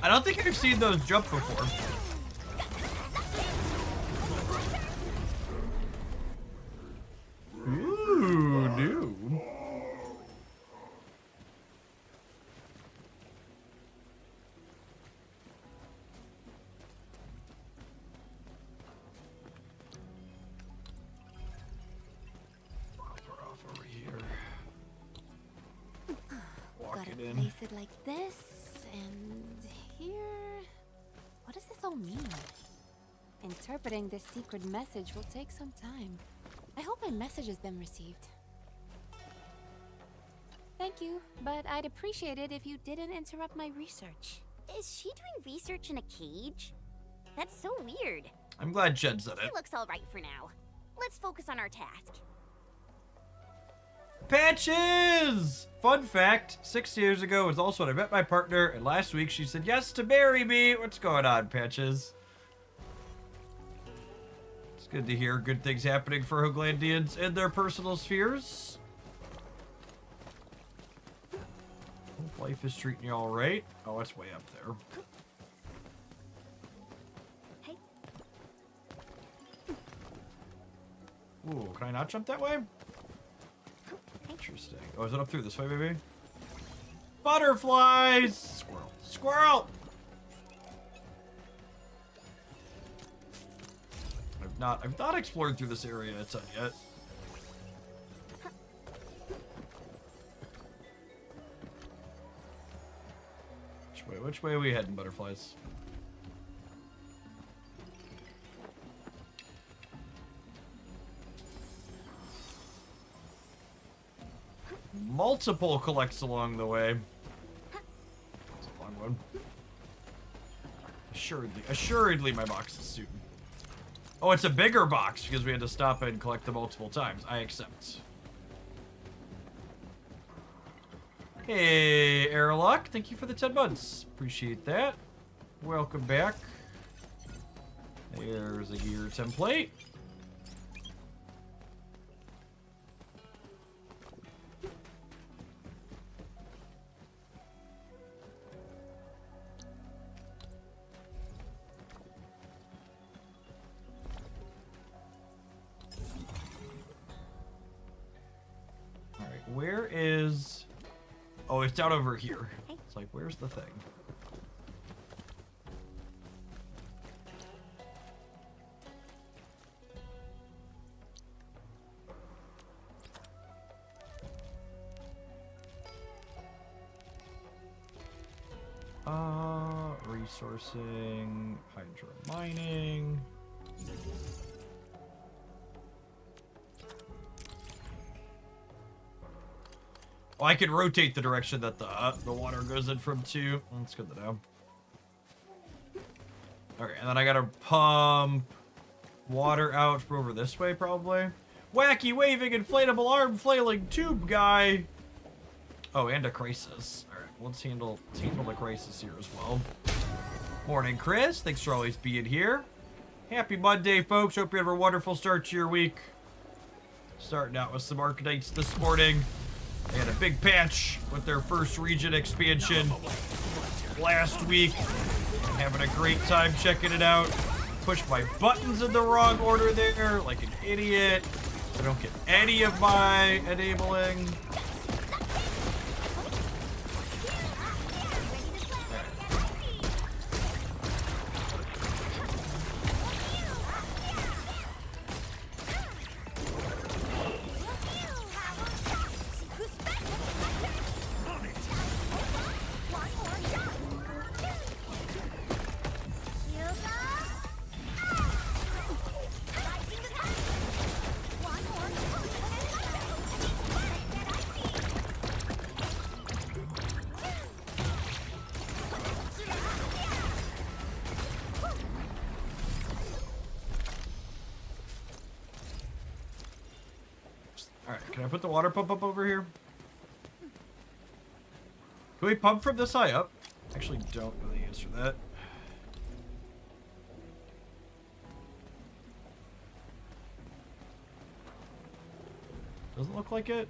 I don't think I've seen those jump before. Ooh. Guardian. Place it like this, and here... What does this all mean? Interpreting this secret message will take some time. I hope my message has been received. Thank you, but I'd appreciate it if you didn't interrupt my research. Is she doing research in a cage? That's so weird. I'm glad Jed said He it. looks all right for now. Let's focus on our task. Patches! Fun fact, 6 years ago was also when I met my partner, and last week she said yes to marry me. What's going on, Patches? It's good to hear good things happening for Hoaglandians in their personal spheres. Hope life is treating you alright. Oh, it's way up there. Hey. Ooh, can I not jump that way? Interesting. Oh, is it up through this way, maybe? Butterflies! Squirrel. Squirrel! I've not explored through this area a ton yet. Which way are we heading, butterflies? Multiple collects along the way. It's a long one. Assuredly my box is soon. Oh, it's a bigger box because we had to stop and collect them multiple times. I accept. Hey, Airlock, thank you for the 10 months. Appreciate that. Welcome back. There's a gear template. Where is... Oh, it's down over here. It's like, where's the thing? Resourcing, hydro mining. Oh, I can rotate the direction that the water goes in from too. That's good to know. Okay, and then I gotta pump water out from over this way, probably. Wacky waving inflatable arm flailing tube guy. Oh, and a crisis. All right, let's handle the crisis here as well. Morning, Chris. Thanks for always being here. Happy Monday, folks. Hope you have a wonderful start to your week. Starting out with some Arcanites this morning. They had a big patch with their first region expansion last week. Having a great time checking it out. Pushed my buttons in the wrong order there, like an idiot. I don't get any of my enabling. Can I put the water pump up over here? Can we pump from this high up? Actually, don't know the answer to that. Doesn't look like it.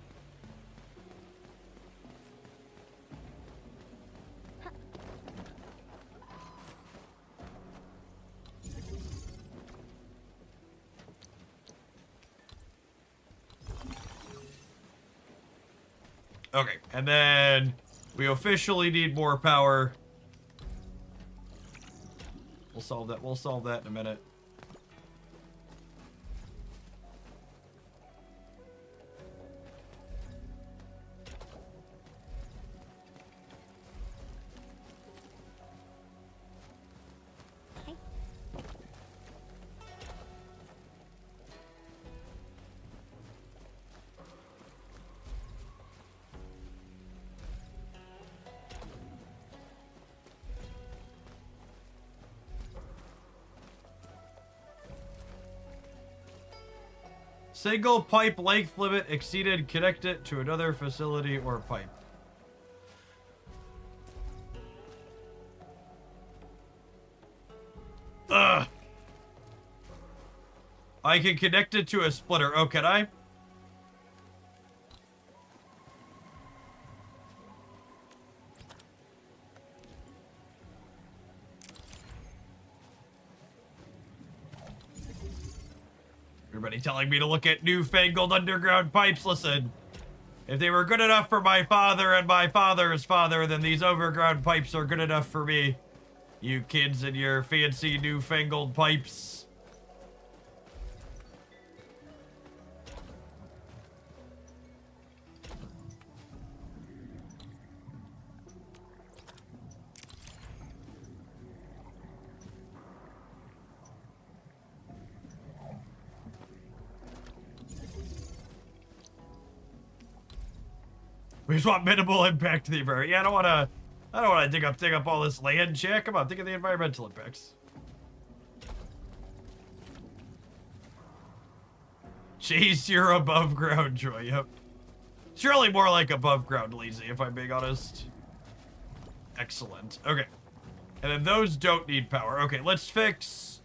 Okay, and then we officially need more power. We'll solve that. We'll solve that in a minute. Single pipe length limit exceeded. Connect it to another facility or pipe. Ugh. I can connect it to a splitter. Oh, can I? Everybody telling me to look at newfangled underground pipes. Listen, if they were good enough for my father and my father's father, then these overground pipes are good enough for me. You kids and your fancy newfangled pipes. We just want minimal impact to the environment. Yeah, I don't wanna dig up all this land, Jack. Come on, think of the environmental impacts. Jeez, you're above ground, Joy. Yep. It's really more like above ground lazy, if I'm being honest. Excellent. Okay. And then those don't need power. Okay, let's fix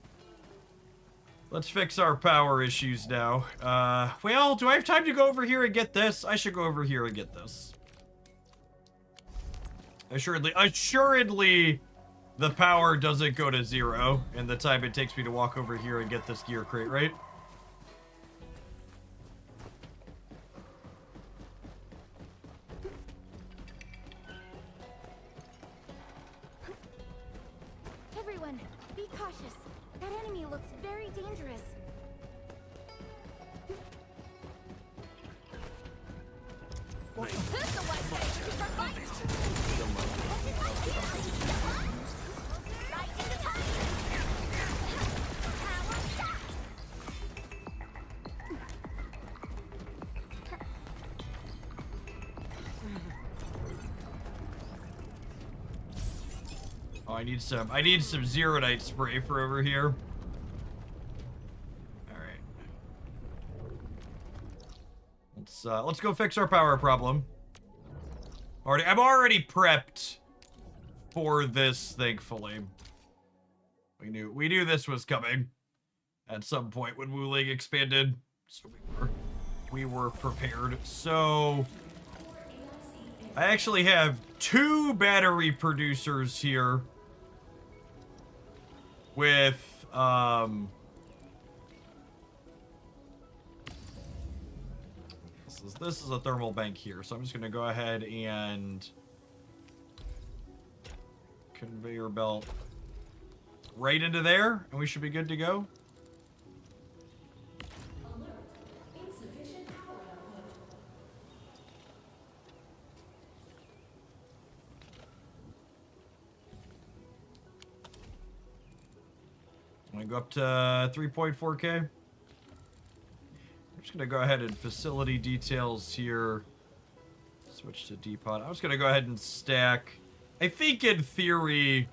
our power issues now. Well, do I have time to go over here and get this? I should go over here and get this. Assuredly, the power doesn't go to 0 in the time it takes me to walk over here and get this gear crate, right? Everyone, be cautious. That enemy looks very dangerous. Who's the one ready for fight? Right into time. Power shot. Oh, I need some Zeronite spray for over here. Let's go fix our power problem. I'm already prepped for this, thankfully. We knew this was coming at some point when Wuling expanded, so we were prepared. So I actually have 2 battery producers here with this is a thermal bank here, so I'm just gonna go ahead and conveyor belt right into there, and we should be good to go. I'm gonna go up to 3.4K. I'm just gonna go ahead and facility details here. Switch to depot. I'm just gonna go ahead and stack. I think in theory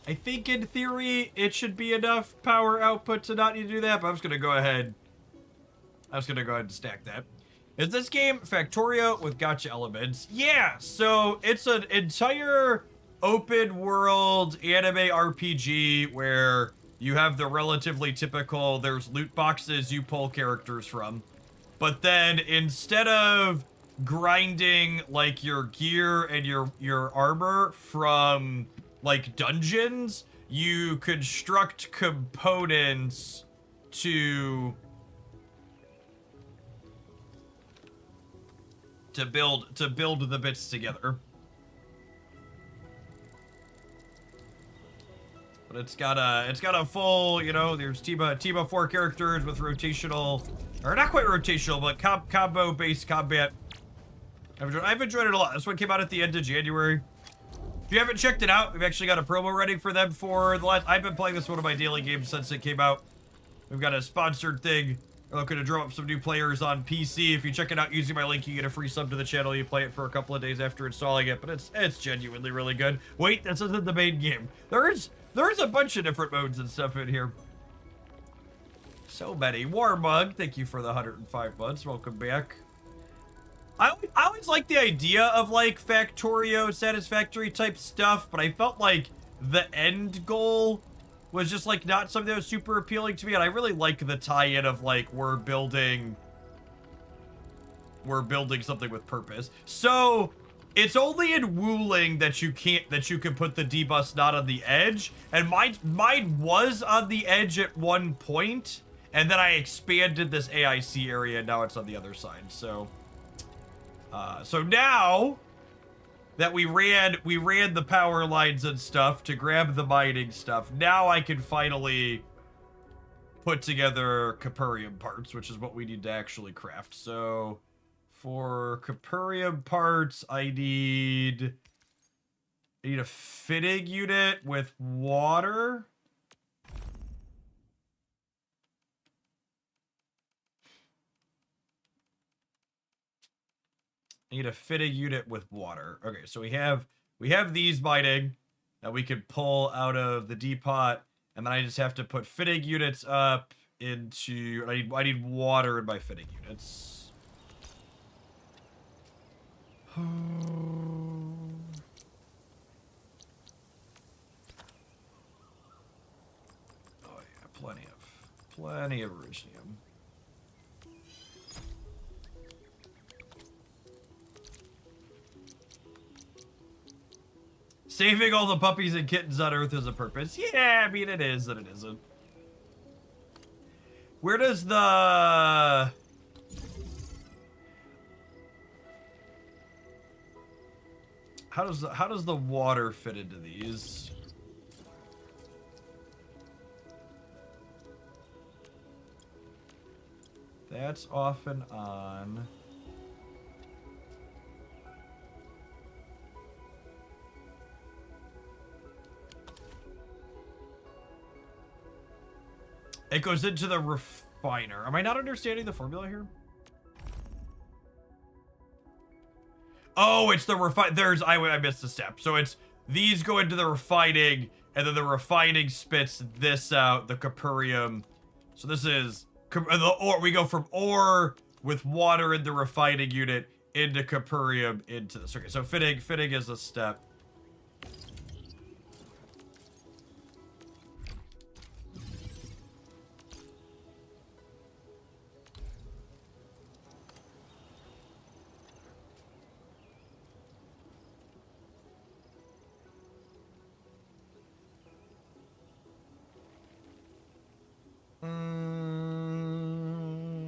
it should be enough power output to not need to do that, but I'm just gonna go ahead and stack that. Is this game Factorio with gacha elements? Yeah, so it's an entire open world anime RPG where you have the relatively typical, there's loot boxes you pull characters from. But then instead of grinding like your gear and your armor from like dungeons, you construct components to build the bits together. But it's got a full, you know, there's team of 4 characters with rotational, or not quite rotational, but combo based combat. I've enjoyed it a lot. This one came out at the end of January. If you haven't checked it out, we've actually got a promo running for them for the last. I've been playing this one of my daily games since it came out. We've got a sponsored thing. We're looking to drum up some new players on PC. If you check it out using my link, you get a free sub to the channel. You play it for a couple of days after installing it, but it's genuinely really good. Wait, this isn't the main game. There's a bunch of different modes and stuff in here. So many. Warmug, thank you for the 105 months. Welcome back. I always like the idea of like Factorio satisfactory type stuff, but I felt like the end goal was just like not something that was super appealing to me, and I really like the tie-in of like we're building something with purpose. So it's only in Wuling that you can put the debus not on the edge, and mine was on the edge at one point, and then I expanded this AIC area, and now it's on the other side. So now that we ran the power lines and stuff to grab the mining stuff, now I can finally put together Capurium parts, which is what we need to actually craft. So for Capurium parts, I need a fitting unit with water. Need a fitting unit with water. Okay, so we have these mining that we could pull out of the depot, and then I just have to put fitting units up into. I need water in my fitting units. Oh yeah, plenty of Originium. Saving all the puppies and kittens on Earth is a purpose. Yeah, I mean, it is and it isn't. Where does the... How does the water fit into these? That's off and on. It goes into the refiner. Am I not understanding the formula here? Oh, it's the refine. I missed a step. So it's these go into the refining, and then the refining spits this out, the Capurium. So this is the ore. We go from ore with water in the refining unit into Capurium into this. Okay, so fitting is a step.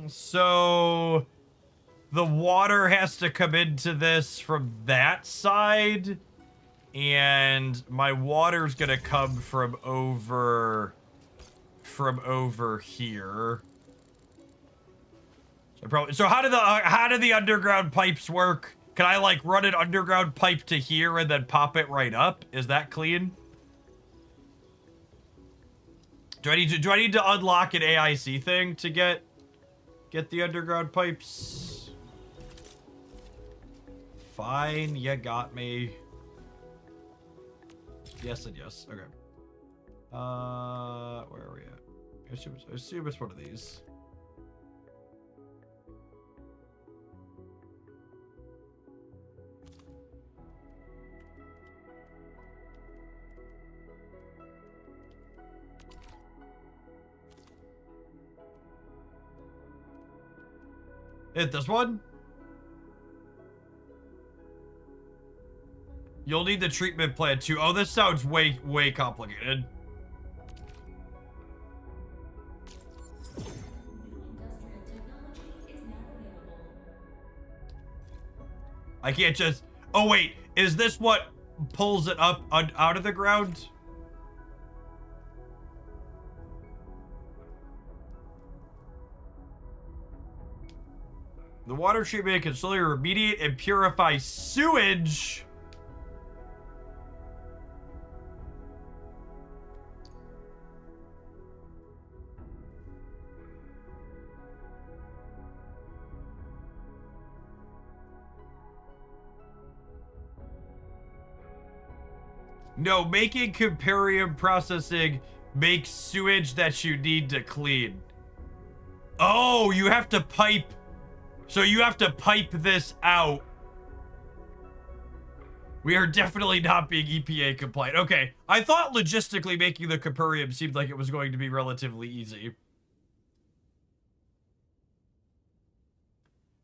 So the water has to come into this from that side, and my water's gonna come from over here. So how do the underground pipes work? Can I like run an underground pipe to here and then pop it right up? Is that clean? Do I need to unlock an AIC thing to get the underground pipes? Fine, you got me. Yes and yes. Okay. Where are we at? I assume it's one of these. This one? You'll need the treatment plant too. Oh, this sounds way complicated. I can't just... Oh, wait. Is this what pulls it up out of the ground? The water treatment can slowly remediate and purify sewage. No, making Capurium processing makes sewage that you need to clean. Oh, you have to pipe. So you have to pipe this out. We are definitely not being EPA compliant. Okay, I thought logistically making the Capurium seemed like it was going to be relatively easy.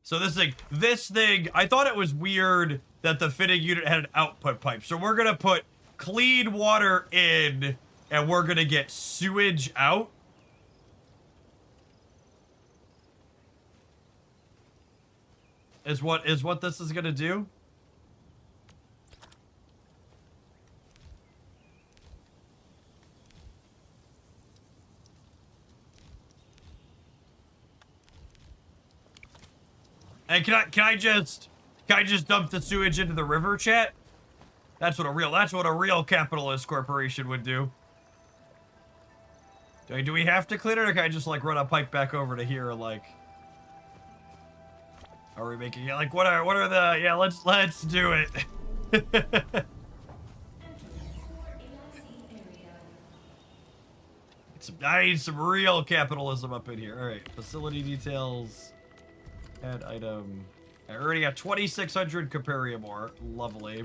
So this thing, I thought it was weird that the fitting unit had an output pipe. So we're gonna put clean water in, and we're gonna get sewage out. Is what this is gonna do? And can I just dump the sewage into the river, chat? That's what a real capitalist corporation would do. Do we have to clean it, or can I just like run a pipe back over to here, like? Are we making it like what are the yeah? Let's do it. I need some real capitalism up in here. All right, facility details. Add item. I already got 2,600 Capurium ore. Lovely.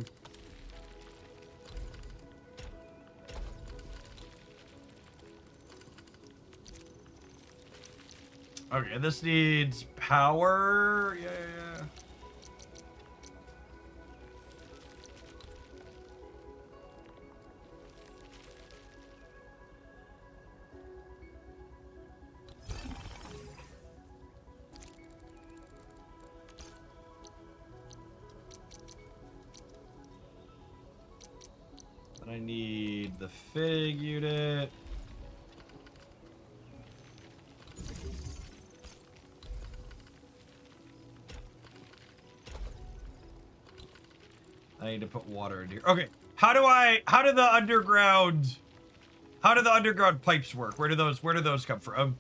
Okay, this needs power. Yeah. Then I need the fig unit. I need to put water in here. Okay, how do the underground pipes work? Where do those come from?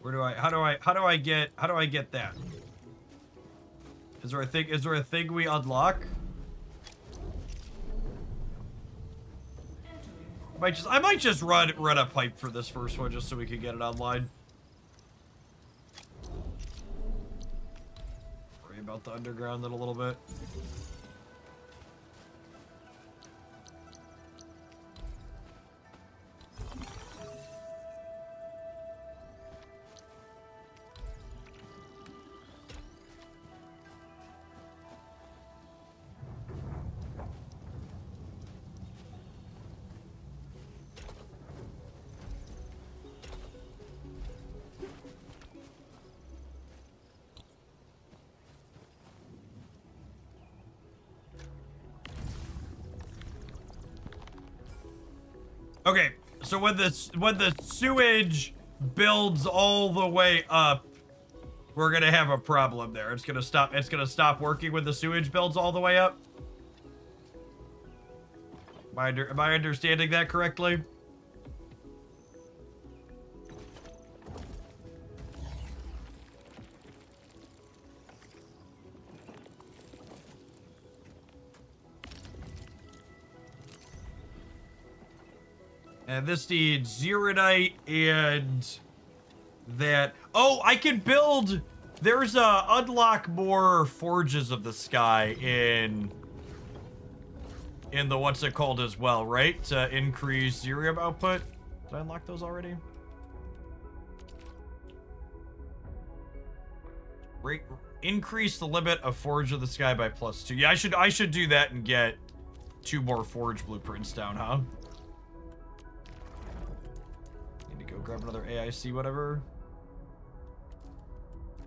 How do I get that? Is there a thing we unlock? I might just run a pipe for this first one just so we can get it online. Worry about the underground then a little bit. Okay, so when the sewage builds all the way up, we're gonna have a problem there. It's gonna stop working when the sewage builds all the way up. Am I understanding that correctly? And this needs Zeronite and that. Oh, I can build. There's unlock more forges of the sky in the what's it called as well, right? To increase Zerium output. Did I unlock those already? Increase the limit of Forge of the Sky by +2. Yeah, I should do that and get 2 more Forge blueprints down, huh? Need to go grab another AIC, whatever.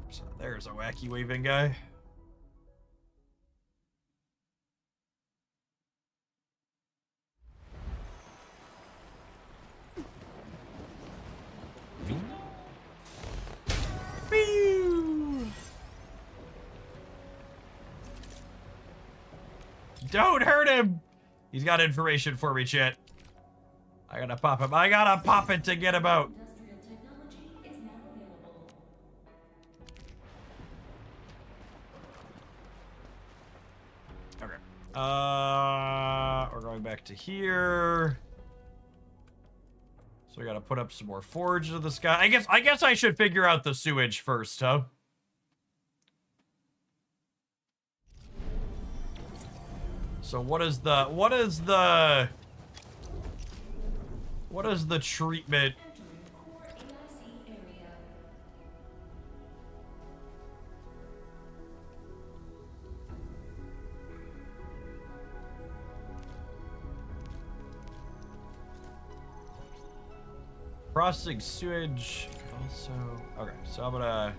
So there's a wacky waving guy. Don't hurt him! He's got information for me, chat. I gotta pop him. I gotta pop it to get him out. Okay. We're drawing back to here. So I gotta put up some more forge to the sky. I guess I should figure out the sewage first, huh? So what is the treatment? Processing sewage also. Okay, so I'm gonna.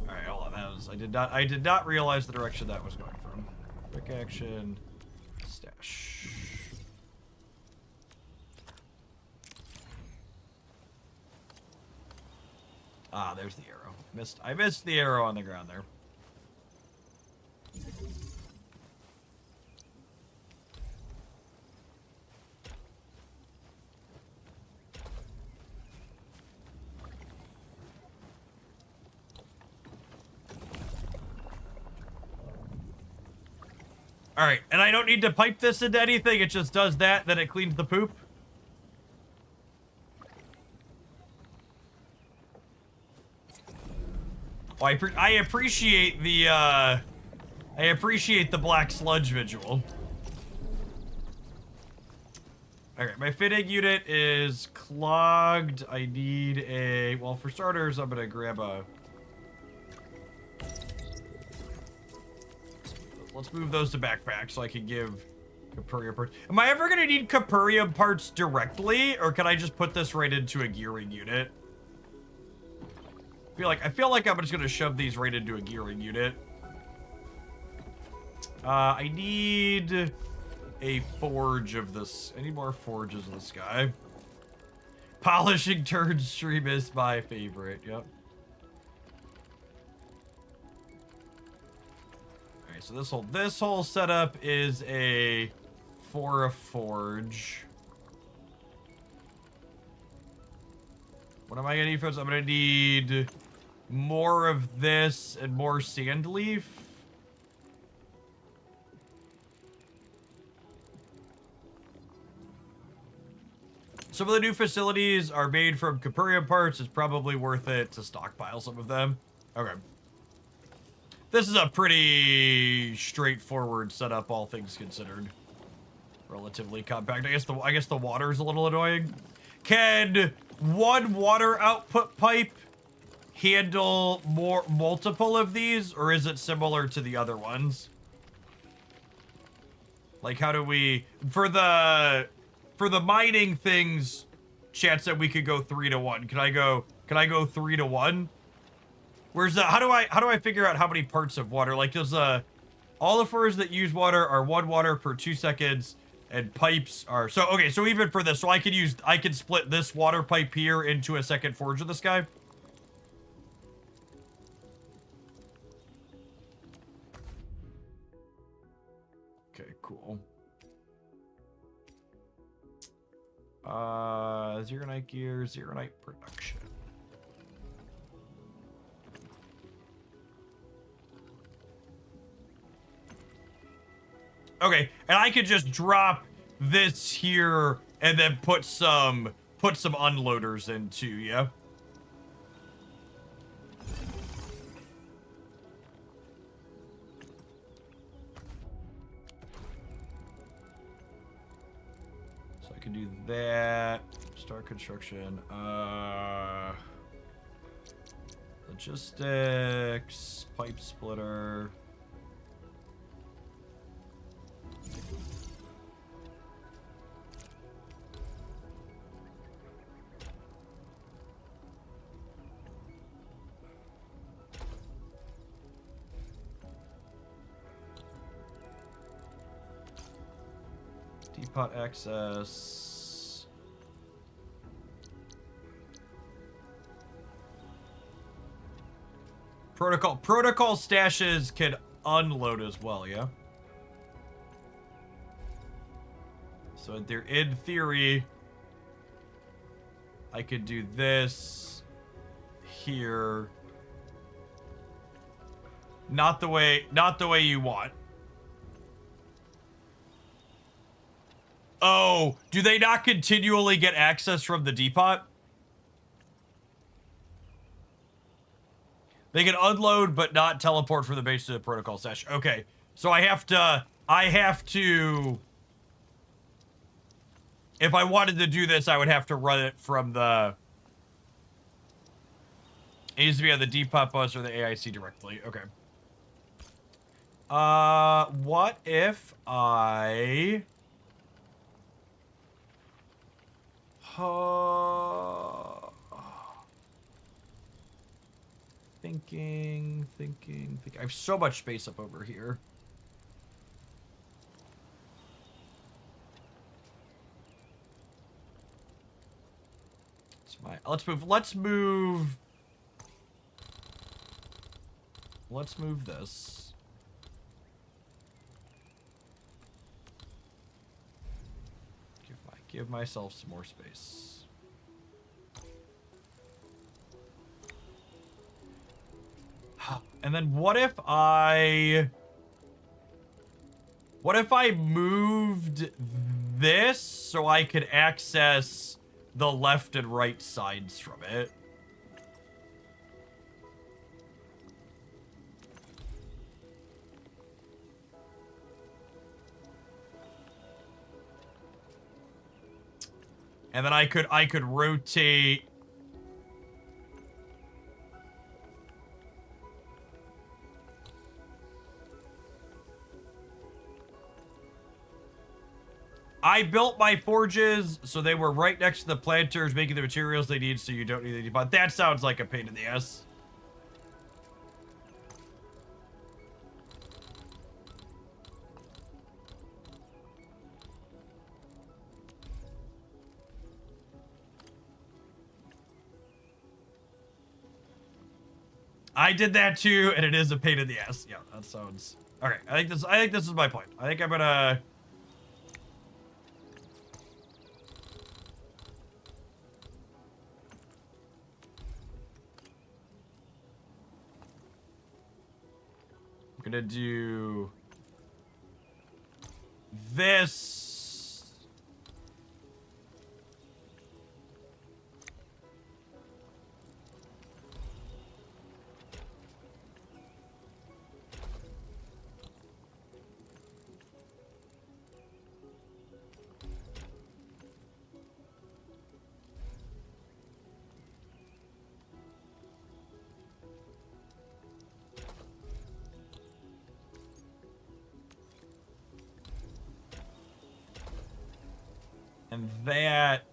Alright, hold on. That was I did not realize the direction that was going from. Quick action. Stash. Ah, there's the arrow. I missed the arrow on the ground there. Alright, and I don't need to pipe this into anything, it just does that, then it cleans the poop. Oh, I appreciate the, black sludge visual. Alright, my fitting unit is clogged. I need a... Well, for starters, I'm gonna grab a... Let's move those to backpack so I can give Capurium parts. Am I ever gonna need Capurium parts directly, or can I just put this right into a gearing unit? I feel like I'm just gonna shove these right into a gearing unit. I need a forge of this. I need more forges of the sky. Polishing turd stream is my favorite. Yep. Alright, so this whole setup is for a forge. What am I gonna need for this? I'm gonna need more of this and more sand leaf. Some of the new facilities are made from Capurium parts. It's probably worth it to stockpile some of them. Okay. This is a pretty straightforward setup, all things considered. Relatively compact. I guess the water's a little annoying. Can one water output pipe handle multiple of these, or is it similar to the other ones? Like, how do we for the mining things? Chat said we could go 3-to-1. Can I go 3-to-1? Where's the how do I figure out how many parts of water? Like, does all the furs that use water are 1 water per 2 seconds, and pipes are so okay. So even for this, so I can split this water pipe here into a second forge of the sky. Okay, cool. Zero night gear, zero night production. Okay, and I could just drop this here and then put some unloaders in too, yeah? So I can do that. Start construction. Logistics, pipe splitter. Depot access. Protocol stashes can unload as well, yeah? So in theory, I could do this here. Not the way you want. Oh, do they not continually get access from the depot? They can unload but not teleport from the base to the protocol session. Okay, so I have to, if I wanted to do this, I would have to run it from the, it needs to be on the depot bus or the AIC directly. Okay. What if I... Thinking. I have so much space up over here. It's my, let's move this. Give myself some more space. And then what if I moved this so I could access the left and right sides from it? And then I could rotate. I built my forges so they were right next to the planters, making the materials they need so you don't need any. But that sounds like a pain in the ass. I did that too, and it is a pain in the ass. Yeah, that sounds okay. I think this is my point. I think I'm gonna do this. And that.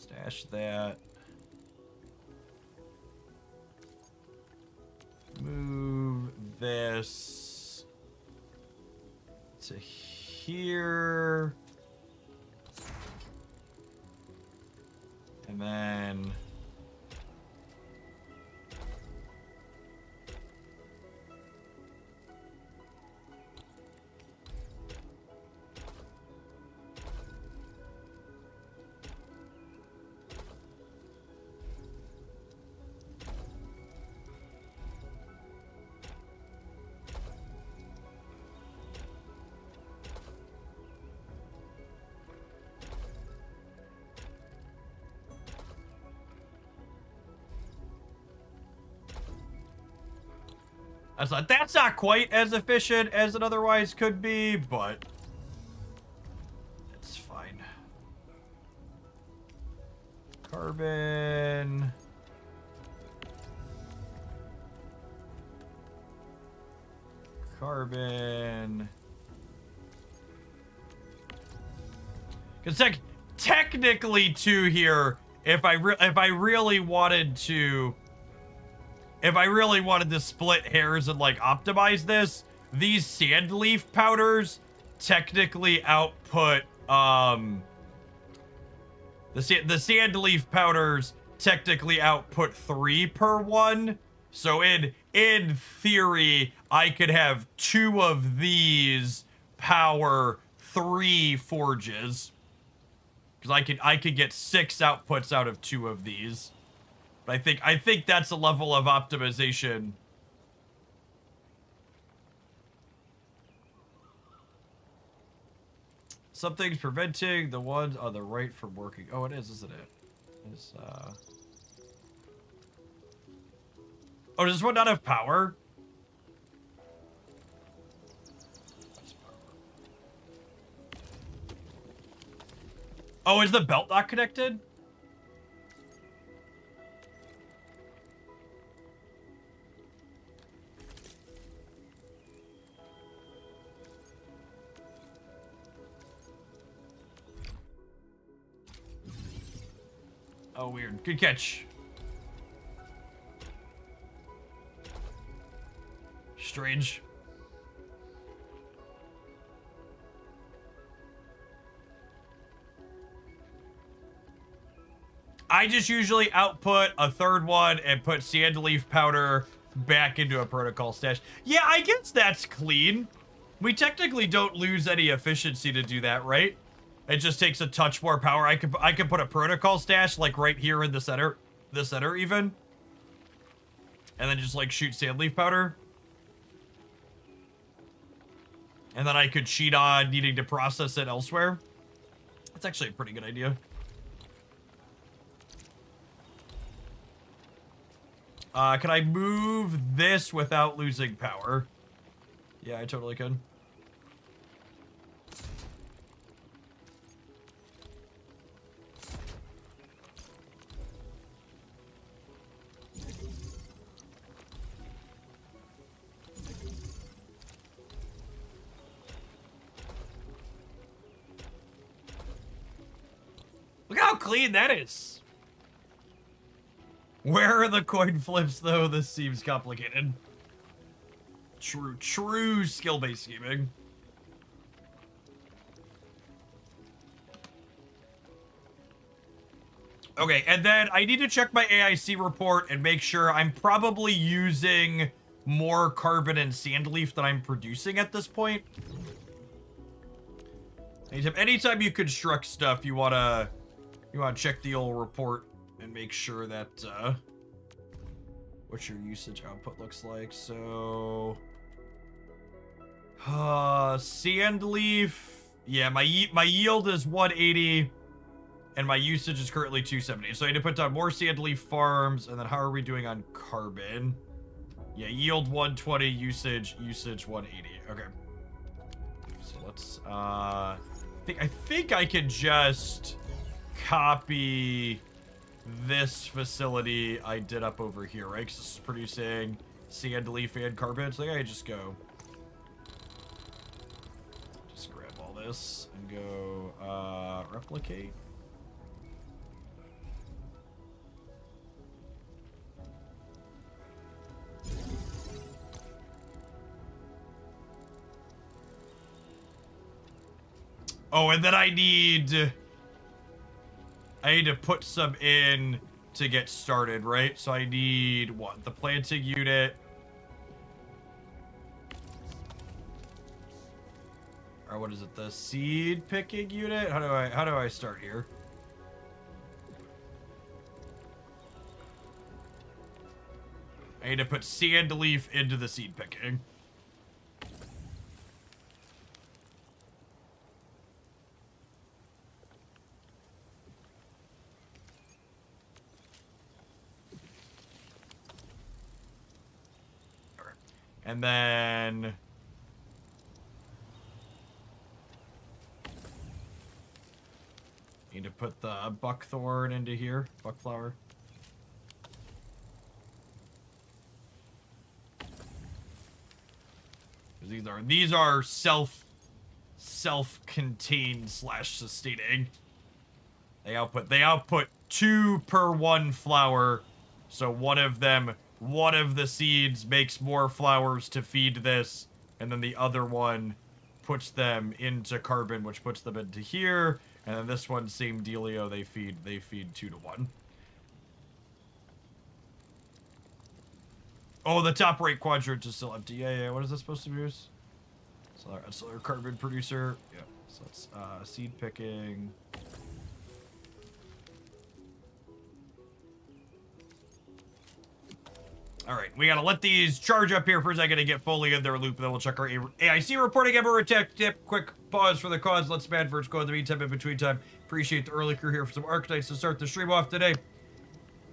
Stash that. Move this to here. And then I was like, that's not quite as efficient as it otherwise could be, but it's fine. Carbon. Carbon. Because technically, too, here, if I really wanted to split hairs and like optimize this, these sand leaf powders technically output the sand leaf powders technically output 3 per 1. So in theory, I could have 2 of these power 3 forges. Because I could get 6 outputs out of 2 of these. But I think that's a level of optimization. Something's preventing the ones on the right from working. Oh, it is, isn't it? It's, Oh, does this one not have power? Oh, is the belt not connected? Oh, weird. Good catch. Strange. I just usually output a third one and put sand leaf powder back into a protocol stash. Yeah, I guess that's clean. We technically don't lose any efficiency to do that, right? It just takes a touch more power. I could put a protocol stash like right here in the center even. And then just like shoot sand leaf powder. And then I could cheat on needing to process it elsewhere. That's actually a pretty good idea. Can I move this without losing power? Yeah, I totally could. Look how clean that is. Where are the coin flips, though? This seems complicated. True skill-based scheming. Okay, and then I need to check my AIC report and make sure I'm probably using more carbon and sand leaf than I'm producing at this point. Anytime you construct stuff, you wanna check the old report and make sure that what your usage output looks like. So sand leaf, yeah, my yield is 180 and my usage is currently 270. So I need to put down more sand leaf farms. And then how are we doing on carbon? Yeah, yield 120, usage 180. Okay, so let's I think I could just copy this facility I did up over here, right? Because this is producing sand leaf and carbon. So I just go, just grab all this and go replicate. Oh, and then I need to put some in to get started, right? So I need what? The planting unit. Or what is it? The seed picking unit? How do I start here? I need to put sand leaf into the seed picking. And then need to put the buckthorn into here, buckflower. These are self-contained / sustaining. They output 2 per 1 flower. So one of the seeds makes more flowers to feed this, and then the other one puts them into carbon, which puts them into here, and then this one, same dealio, they feed 2 to 1. Oh, the top right quadrant is still empty. Yeah, what is this supposed to use? Solar carbon producer. Yeah, so it's seed picking. All right, we gotta let these charge up here for a second to get fully in their loop, then we'll check our AIC reporting. Ever attack tip. Quick pause for the cause. Let's Mad Verge go in the meantime, in between time. Appreciate the early crew here for some Archetypes to start the stream off today. If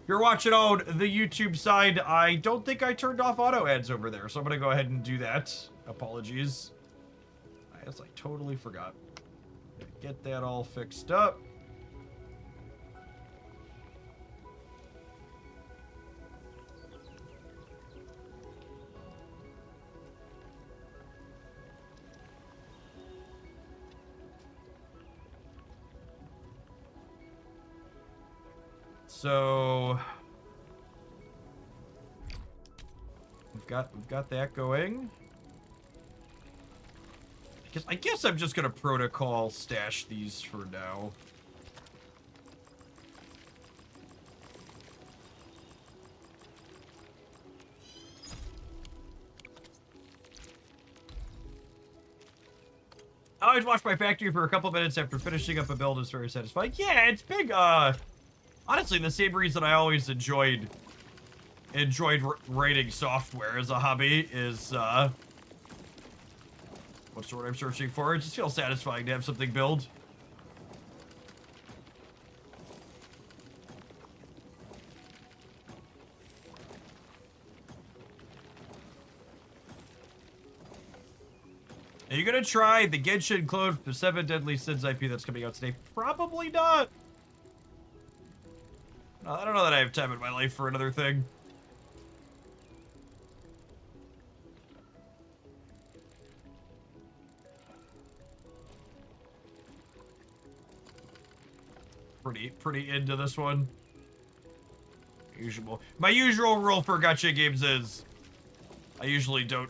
you're watching on the YouTube side, I don't think I turned off auto ads over there, so I'm gonna go ahead and do that. Apologies. I guess I totally forgot. Get that all fixed up. So we've got that going. I guess I'm just gonna protocol stash these for now. I always watch my factory for a couple minutes after finishing up a build. It's very satisfying. Yeah, it's big. Honestly, the same reason I always enjoyed writing software as a hobby is, what's the word I'm searching for? It just feels satisfying to have something build. Are you gonna try the Genshin clone for the 7 Deadly Sins IP that's coming out today? Probably not. I don't know that I have time in my life for another thing. Pretty into this one. My usual rule for gacha games is I usually don't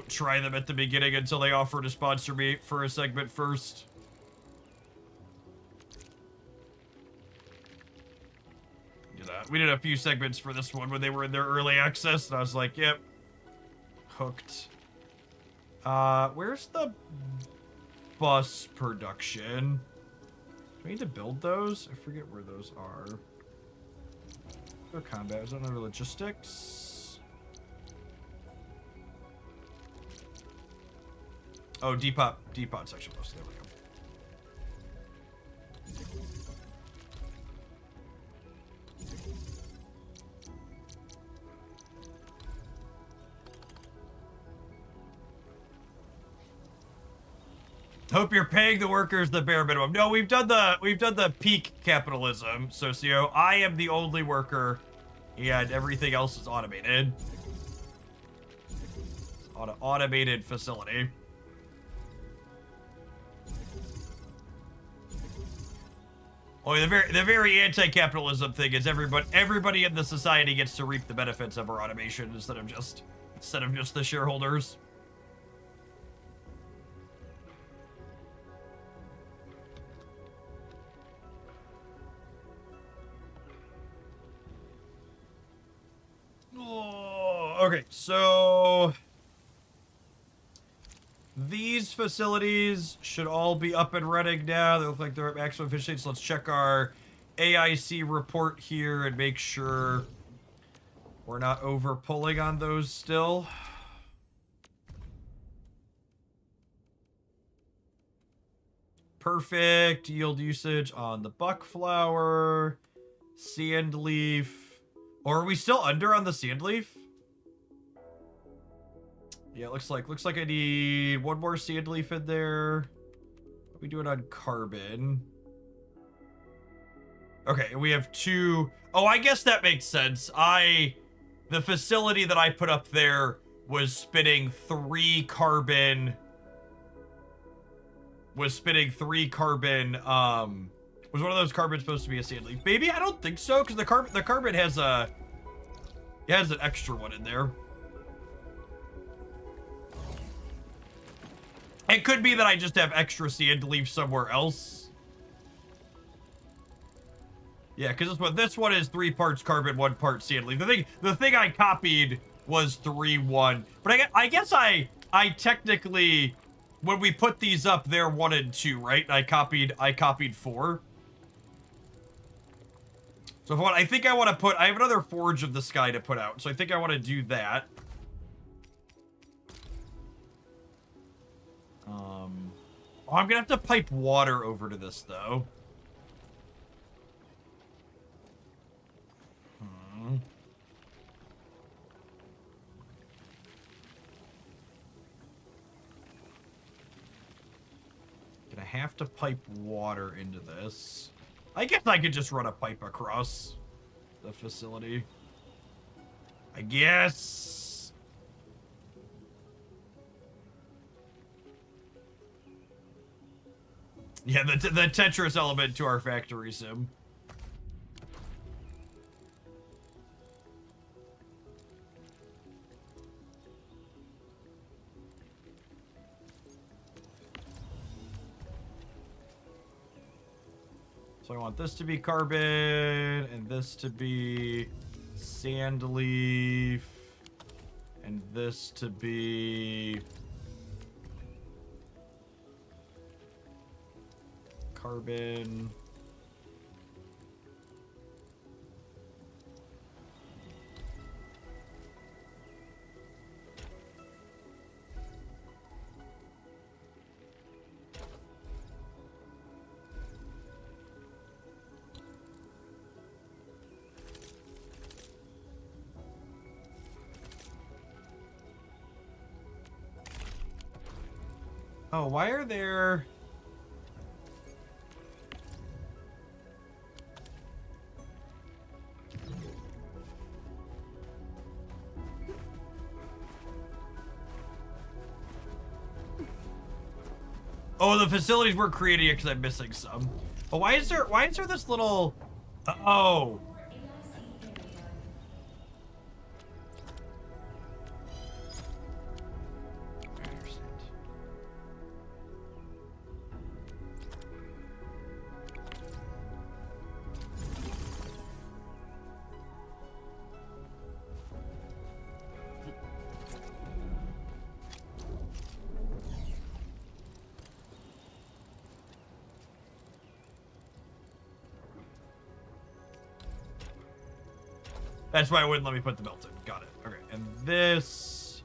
try them at the beginning until they offer to sponsor me for a segment first. We did a few segments for this one when they were in their early access, and I was like, yep. Hooked. Where's the bus production? Do we need to build those? I forget where those are. They're combat. Is that under logistics? Oh, depot section bus. There we go. Hope you're paying the workers the bare minimum. No, we've done the peak capitalism, Socio. I am the only worker, and everything else is automated. Automated facility. Oh, the very anti-capitalism thing is everybody in the society gets to reap the benefits of our automation instead of just the shareholders. Okay, so these facilities should all be up and running now. They look like they're at maximum efficiency. So let's check our AIC report here and make sure we're not over pulling on those still. Perfect yield usage on the buckflower, sand leaf. Or are we still under on the sand leaf? Yeah, looks like I need one more sand leaf in there. What are we doing on carbon? Okay, we have 2. Oh, I guess that makes sense. The facility that I put up there was spitting 3 carbon. Was one of those carbon supposed to be a sand leaf? Maybe, I don't think so, because the carbon has an extra one in there. It could be that I just have extra sand leaf somewhere else. Yeah, because this one is 3 parts carbon, 1 part sand leaf. The thing I copied was 3-1. But I guess I technically, when we put these up, they're 1 and 2, right? I copied 4. So if I think I want to put, I have another Forge of the Sky to put out, so I think I want to do that. Oh, I'm gonna have to pipe water over to this though. Gonna have to pipe water into this. I guess I could just run a pipe across the facility. I guess. Yeah, the Tetris element to our factory sim. So I want this to be carbon, and this to be sand leaf, and this to be carbon. Oh, why are there... Oh, the facilities we're creating it because I'm missing some. But why is there this little... Oh. That's why it wouldn't let me put the belt in. Got it. Okay, and this...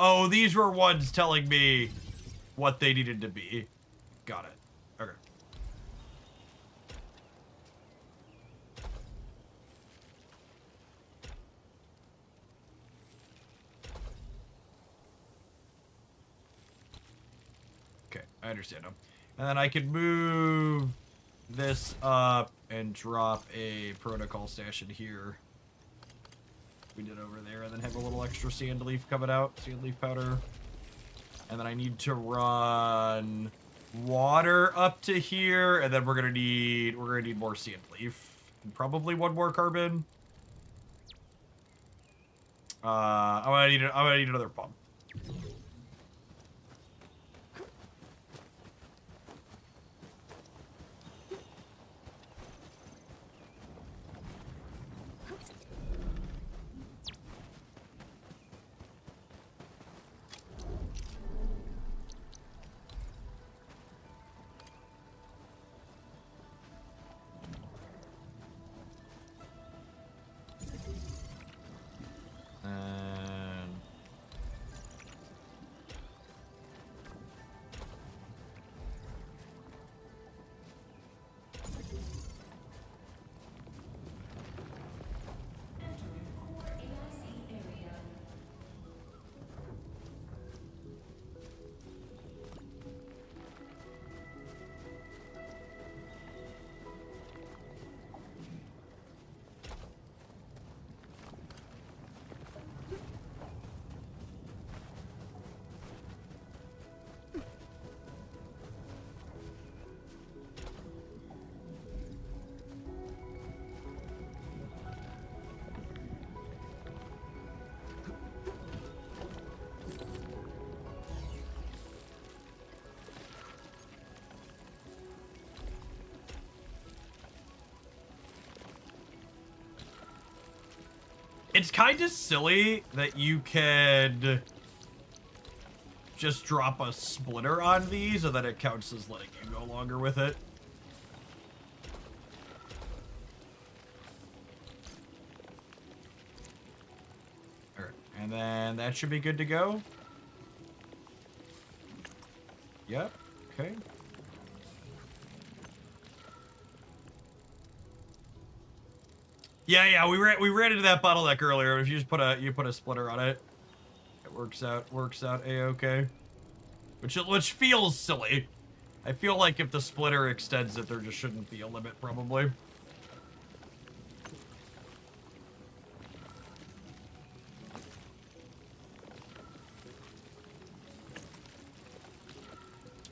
Oh, these were ones telling me what they needed to be. Got it. Okay. Okay, I understand now. And then I could move this up and drop a protocol stash in here. We did over there, and then have a little extra sand leaf coming out, sand leaf powder. And then I need to run water up to here, and then we're gonna need more sand leaf. And probably one more carbon. I'm gonna need another pump. It's kind of silly that you can just drop a splitter on these, and then it counts as letting you go longer with it. Alright, and then that should be good to go. Yep, okay. Yeah, we ran into that bottleneck earlier. If you just put a splitter on it, it works out a-okay. Which feels silly. I feel like if the splitter extends it, there just shouldn't be a limit, probably.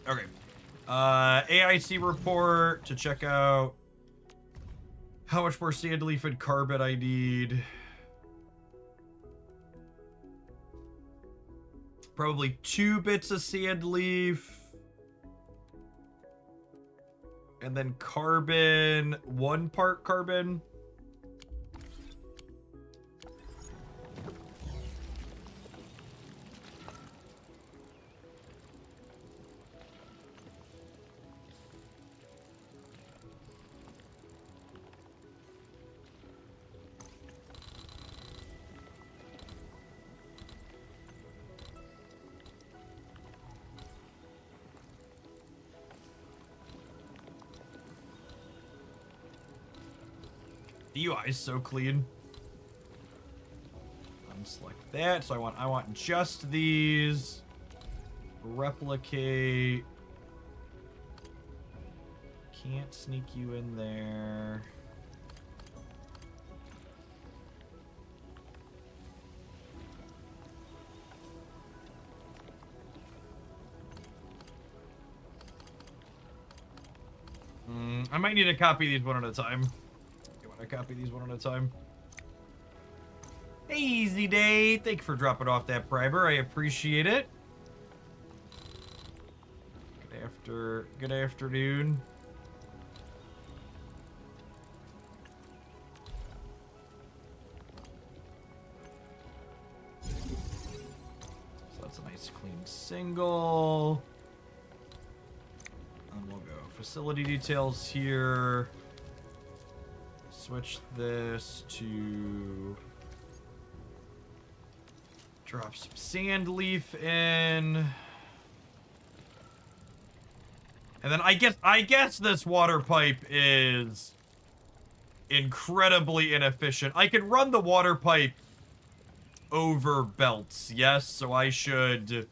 Okay. AIC report to check out how much more sand leaf and carbon I need. Probably 2 bits of sand leaf. And then carbon, 1 part carbon. The UI is so clean. Unselect that. So I want just these. Replicate. Can't sneak you in there. I might need to copy these one at a time. I copy these one at a time. Hey, Easy Day. Thank you for dropping off that primer. I appreciate it. Good afternoon. So that's a nice clean single. And we'll go facility details here. Switch this to drop some sand leaf in. And then I guess this water pipe is incredibly inefficient. I could run the water pipe over belts, yes, so I should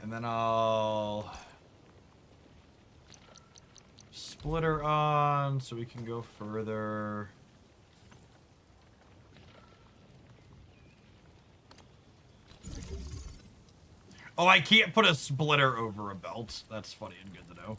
and then I'll splitter on so we can go further. Oh, I can't put a splitter over a belt. That's funny and good to know.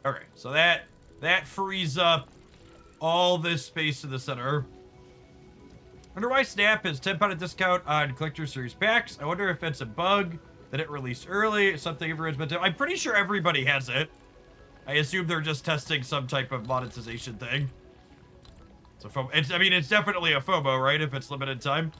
Okay, so that frees up all this space in the center. I wonder why Snap has 10% discount on Collector Series packs. I wonder if it's a bug that it released early, something everyone's been doing. I'm pretty sure everybody has it. I assume they're just testing some type of monetization thing. So I mean, it's definitely a FOMO, right? If it's limited time.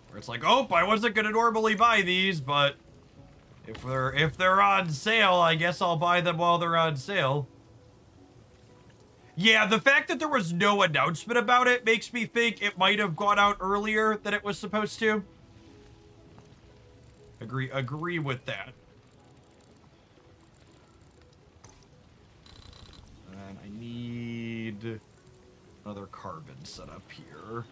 Where it's like, oh, I wasn't gonna normally buy these, but If they're on sale, I guess I'll buy them while they're on sale. Yeah, the fact that there was no announcement about it makes me think it might have gone out earlier than it was supposed to. Agree with that. And I need another carbon set up here.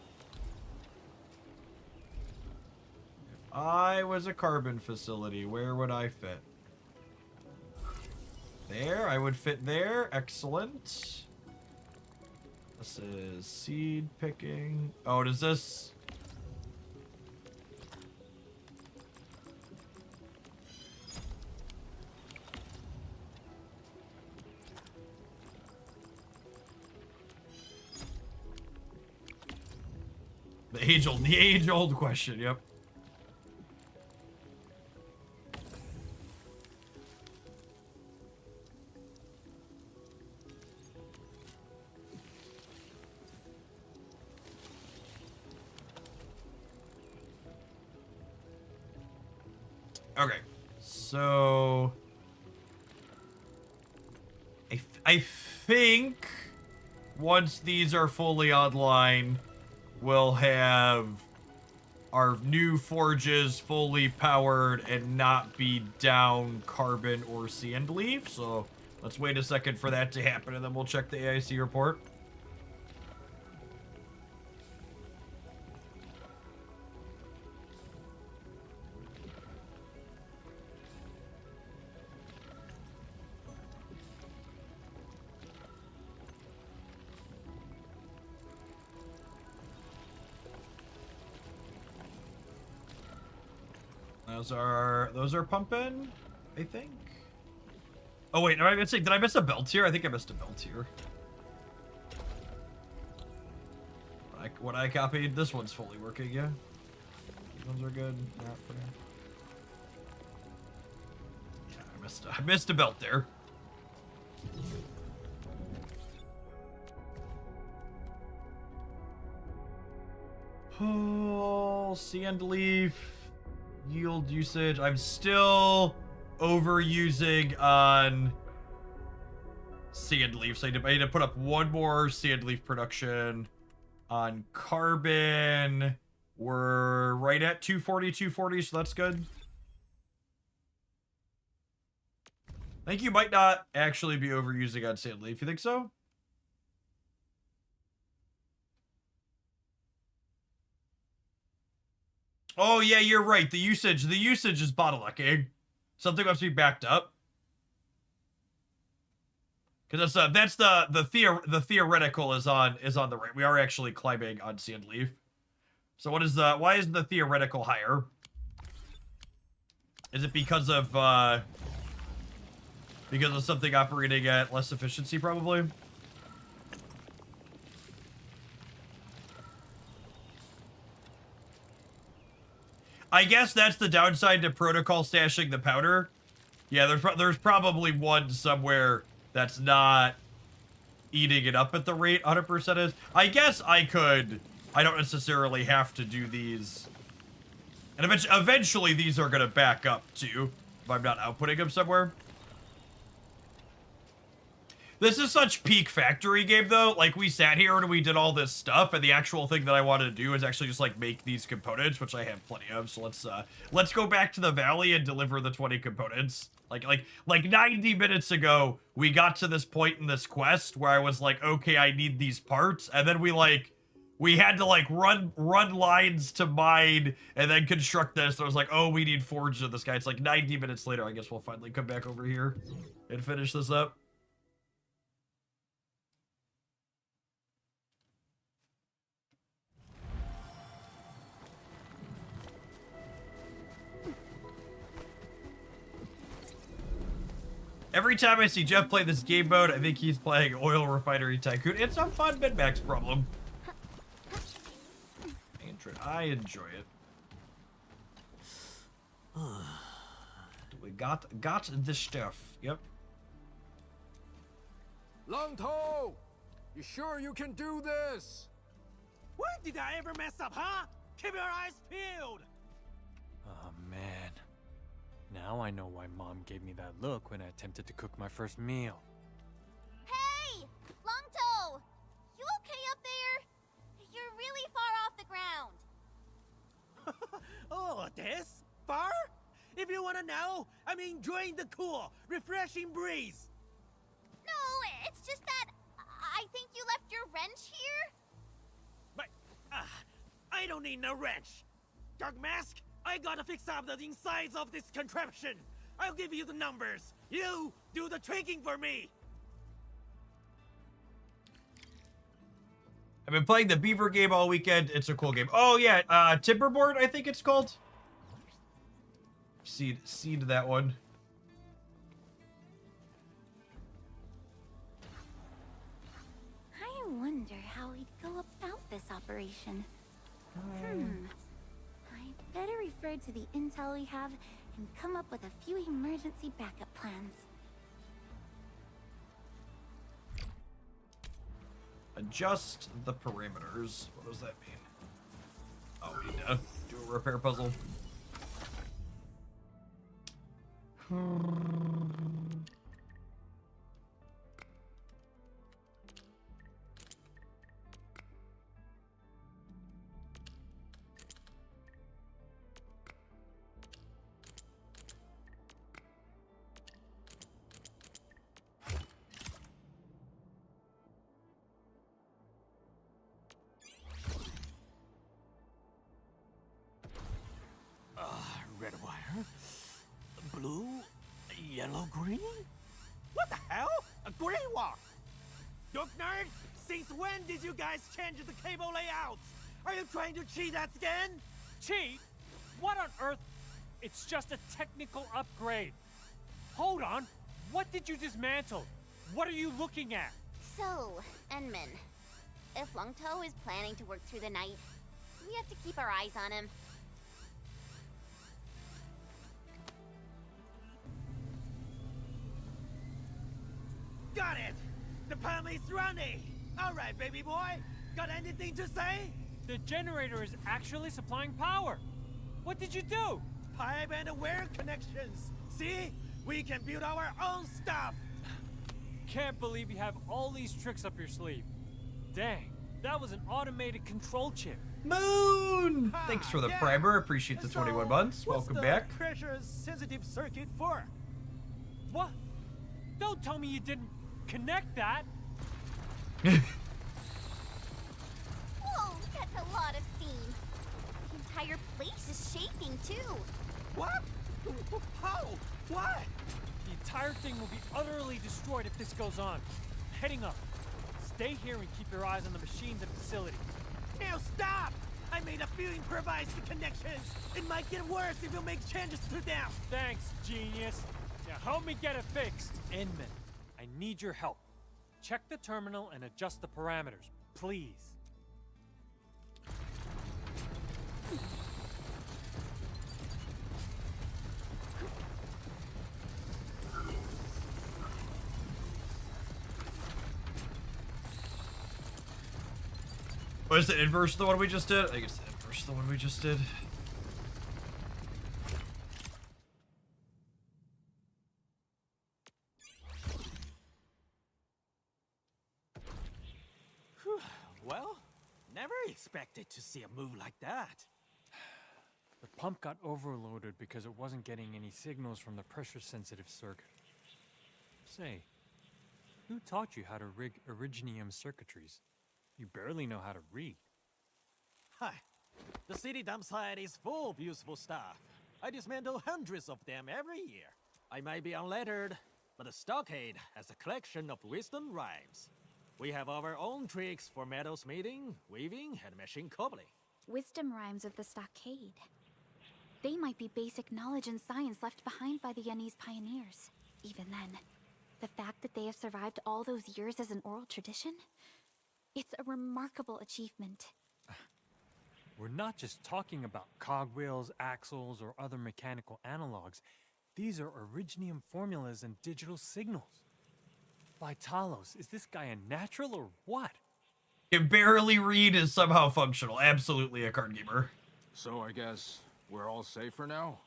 If I was a carbon facility, where would I fit? There, I would fit there. Excellent. This is seed picking. Oh, does this... The age-old question, yep. Okay, so I think once these are fully online, we'll have our new forges fully powered and not be down carbon or sand leaf. So let's wait a second for that to happen, and then we'll check the AIC report. Those are pumping, I think. Oh wait, did I miss a belt here? I think I missed a belt here. What I copied, this one's fully working, yeah. These ones are good. Yeah, I missed a belt there. Oh, sand leaf. Yield usage. I'm still overusing on sand leaf. So I need to put up one more sand leaf production. On carbon, we're right at 240, so that's good. I think you might not actually be overusing on sand leaf. You think so? Oh yeah, you're right. The usage is bottlenecking. Something must be backed up. Because that's the theoretical is on the right. We are actually climbing on sand leaf. So what is why isn't the theoretical higher? Is it because of something operating at less efficiency probably? I guess that's the downside to protocol stashing the powder. Yeah, there's probably one somewhere that's not eating it up at the rate 100% is. I guess I don't necessarily have to do these. And eventually these are going to back up too, if I'm not outputting them somewhere. This is such peak factory game though. Like we sat here and we did all this stuff, and the actual thing that I wanted to do is actually just like make these components, which I have plenty of. So let's go back to the valley and deliver the 20 components. Like 90 minutes ago, we got to this point in this quest where I was like, okay, I need these parts, and then we had to like run lines to mine and then construct this. So I was like, oh, we need forge of this guy. It's like 90 minutes later. I guess we'll finally come back over here and finish this up. Every time I see Jeff play this game mode, I think he's playing Oil Refinery Tycoon. It's a fun min-max problem. I enjoy it. We got the stuff. Yep. Long Toe! You sure you can do this? When did I ever mess up, huh? Keep your eyes peeled! Oh man. Now I know why Mom gave me that look when I attempted to cook my first meal. Hey! Longtoe! You okay up there? You're really far off the ground. Oh, this? Far? If you wanna know, I'm enjoying the cool, refreshing breeze. No, it's just that I think you left your wrench here. But, I don't need no wrench. Dark Mask, I gotta fix up the insides of this contraption. I'll give you the numbers. You do the tricking for me. I've been playing the Beaver game all weekend. It's a cool game. Oh yeah, Timberboard, I think it's called. Seed that one. I wonder how we'd go about this operation. I better refer to the intel we have and come up with a few emergency backup plans. Adjust the parameters. What does that mean? Oh, we need to do a repair puzzle. Red wire, blue, yellow, green? What the hell? A green one? Duck Nerd, since when did you guys change the cable layouts? Are you trying to cheat us again? Cheat? What on earth? It's just a technical upgrade. Hold on. What did you dismantle? What are you looking at? So, Enman, if Longtoe is planning to work through the night, we have to keep our eyes on him. Got it! The pump is running! Alright, baby boy! Got anything to say? The generator is actually supplying power. What did you do? Pipe and wire connections! See? We can build our own stuff! Can't believe you have all these tricks up your sleeve. Dang, that was an automated control chip. Moon! Thanks for the primer. Appreciate the 21 months. Welcome back. What's the pressure-sensitive circuit for? What? Don't tell me you didn't connect that. Whoa, that's a lot of steam. The entire place is shaking, too. What? How? What? The entire thing will be utterly destroyed if this goes on. Heading up. Stay here and keep your eyes on the machines and facilities. Now stop! I made a few improvised connections. It might get worse if you make changes to them. Thanks, genius. Now help me get it fixed. Inman, I need your help. Check the terminal and adjust the parameters, please. What is the inverse of the one we just did? I guess the inverse of the one we just did. Well, never expected to see a move like that. The pump got overloaded because it wasn't getting any signals from the pressure-sensitive circuit. Say, who taught you how to rig originium circuitries? You barely know how to read. Hi. The city dump site is full of useful stuff. I dismantle hundreds of them every year. I might be unlettered, but the stockade has a collection of wisdom rhymes. We have our own tricks for metal smithing, weaving, and machine cobbling. Wisdom rhymes of the stockade. They might be basic knowledge and science left behind by the Yenese pioneers. Even then, the fact that they have survived all those years as an oral tradition, it's a remarkable achievement. We're not just talking about cogwheels, axles, or other mechanical analogs. These are originium formulas and digital signals. Vitalos, is this guy a natural or what? Can barely read is somehow functional. Absolutely a card gamer. So I guess we're all safe for now?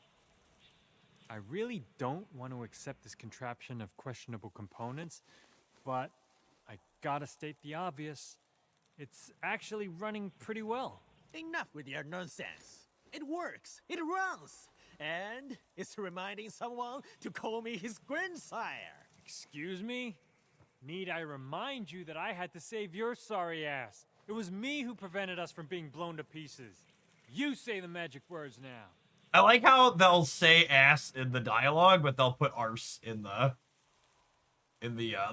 I really don't want to accept this contraption of questionable components, but I gotta state the obvious. It's actually running pretty well. Enough with your nonsense. It works. It runs. And it's reminding someone to call me his grandsire. Excuse me? Need I remind you that I had to save your sorry ass? It was me who prevented us from being blown to pieces. You say the magic words now. I like how they'll say ass in the dialogue, but they'll put arse in the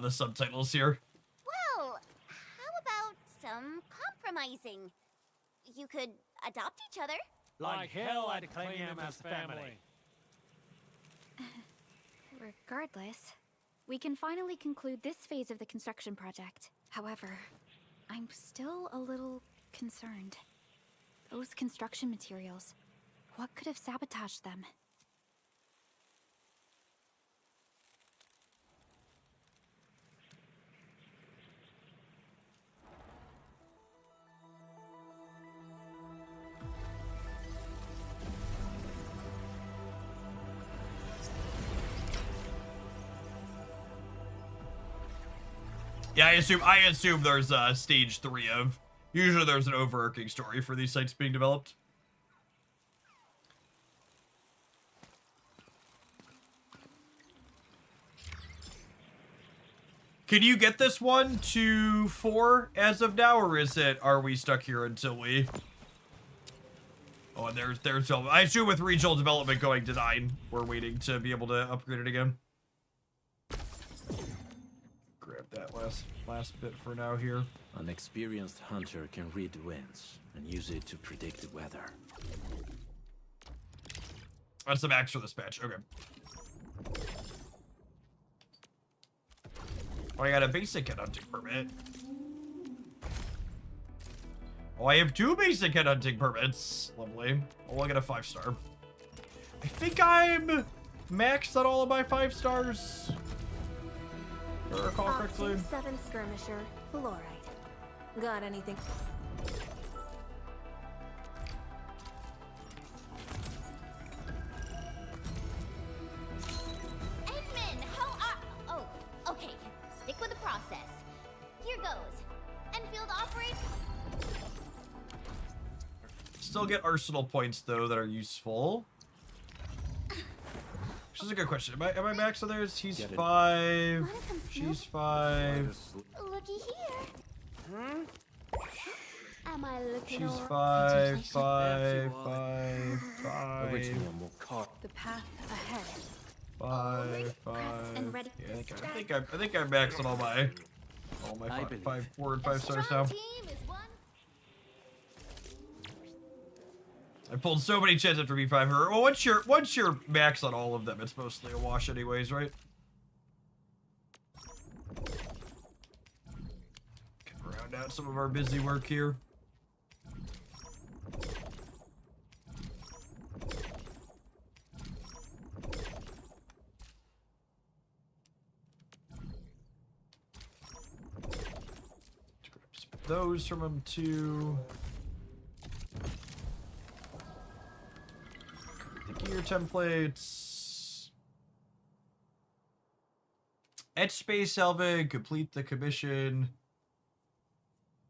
subtitles here. Well, how about some compromising? You could adopt each other. Like hell, I'd claim them as family. Regardless, we can finally conclude this phase of the construction project. However, I'm still a little concerned. Those construction materials, what could have sabotaged them? Yeah, I assume there's stage 3 of. Usually there's an overarching story for these sites being developed. Can you get this one to 4 as of now, or are we stuck here until we... Oh, and there's I assume with regional development going to 9, we're waiting to be able to upgrade it again. Grab that last bit for now here. An experienced hunter can read the winds and use it to predict the weather. That's the max for this patch. Okay. Oh, I got a basic head hunting permit. Oh, I have 2 basic head hunting permits. Lovely. Oh, I got a 5-star. I think I'm maxed on all of my 5 stars. If I recall correctly. 7 skirmisher, fluorite. Got anything? Edmund, how are... Oh, okay. Stick with the process. Here goes. Enfield operate... Still get arsenal points, though, that are useful. Which is a good question. Am I maxed on theirs? He's 5. She's 5. Looky here. Am I looking She's alright? 5, 5, 5, 5. Originally more car. The path ahead. 5, 5. and ready Yeah, I think I'm maxed on all my 4 and 5 stars now. Team is one. I pulled so many chins after B5. Well, once you're max on all of them, it's mostly a wash anyways, right? Can round out some of our busy work here. Those from him too. The gear templates. Etch space salvage, complete the commission.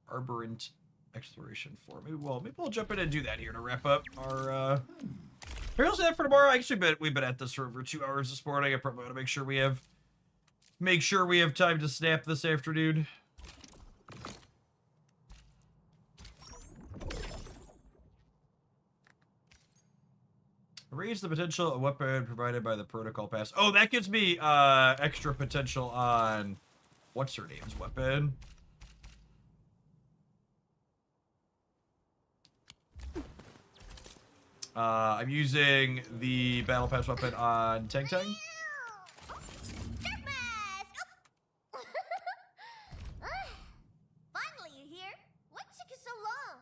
Arborant exploration 4. Maybe we'll jump in and do that here to wrap up our Here's that for tomorrow. Actually, we've been at this for over 2 hours this morning. I probably want to make sure we have time to snap this afternoon. Raise the potential weapon provided by the protocol pass. Oh, that gives me extra potential on what's her name's weapon. I'm using the battle pass weapon on Tang Tang. Finally, you here? What took you so long?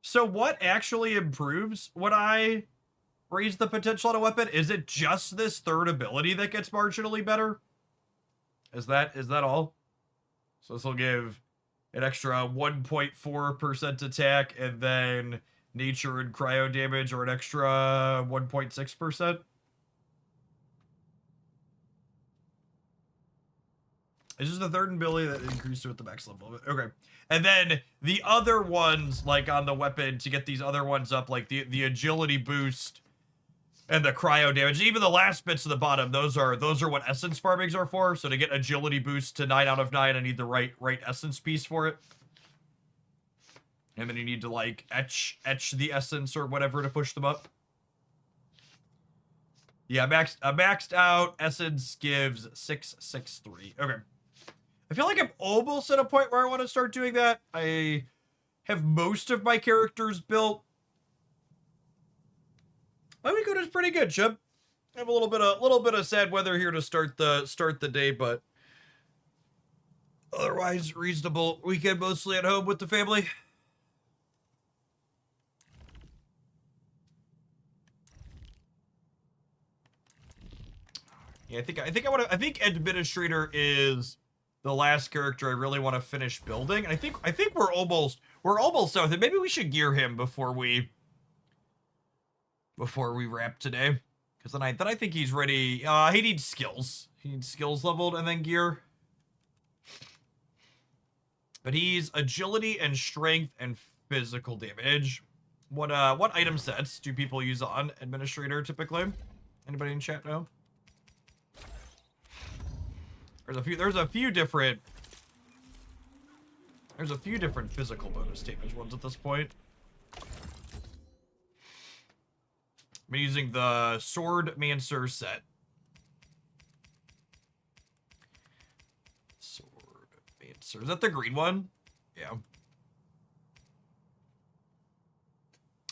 So what actually improves when I raise the potential on a weapon? Is it just this third ability that gets marginally better? Is that all? So this will give an extra 1.4% attack, and then nature and cryo damage are an extra 1.6%. This is the third ability that increased it at the max level. Okay. And then the other ones, like on the weapon, to get these other ones up, like the agility boost and the cryo damage, even the last bits at the bottom, those are what essence farmings are for. So to get agility boost to 9 out of 9, I need the right essence piece for it. And then you need to like etch the essence or whatever to push them up. Yeah, maxed out essence gives 663. Okay. I feel like I'm almost at a point where I want to start doing that. I have most of my characters built. My weekend is pretty good, Chip. I have a little bit of sad weather here to start the day, but otherwise reasonable weekend, mostly at home with the family. Yeah, I think Administrator is the last character I really want to finish building. I think we're almost done with it. Maybe we should gear him before we wrap today, because then I think he's ready. He needs skills. He needs skills leveled and then gear. But he's agility and strength and physical damage. What item sets do people use on Administrator typically? Anybody in chat know? There's a few different physical bonus damage ones at this point. I'm using the Sword Mancer set. Sword Mancer. Is that the green one? Yeah.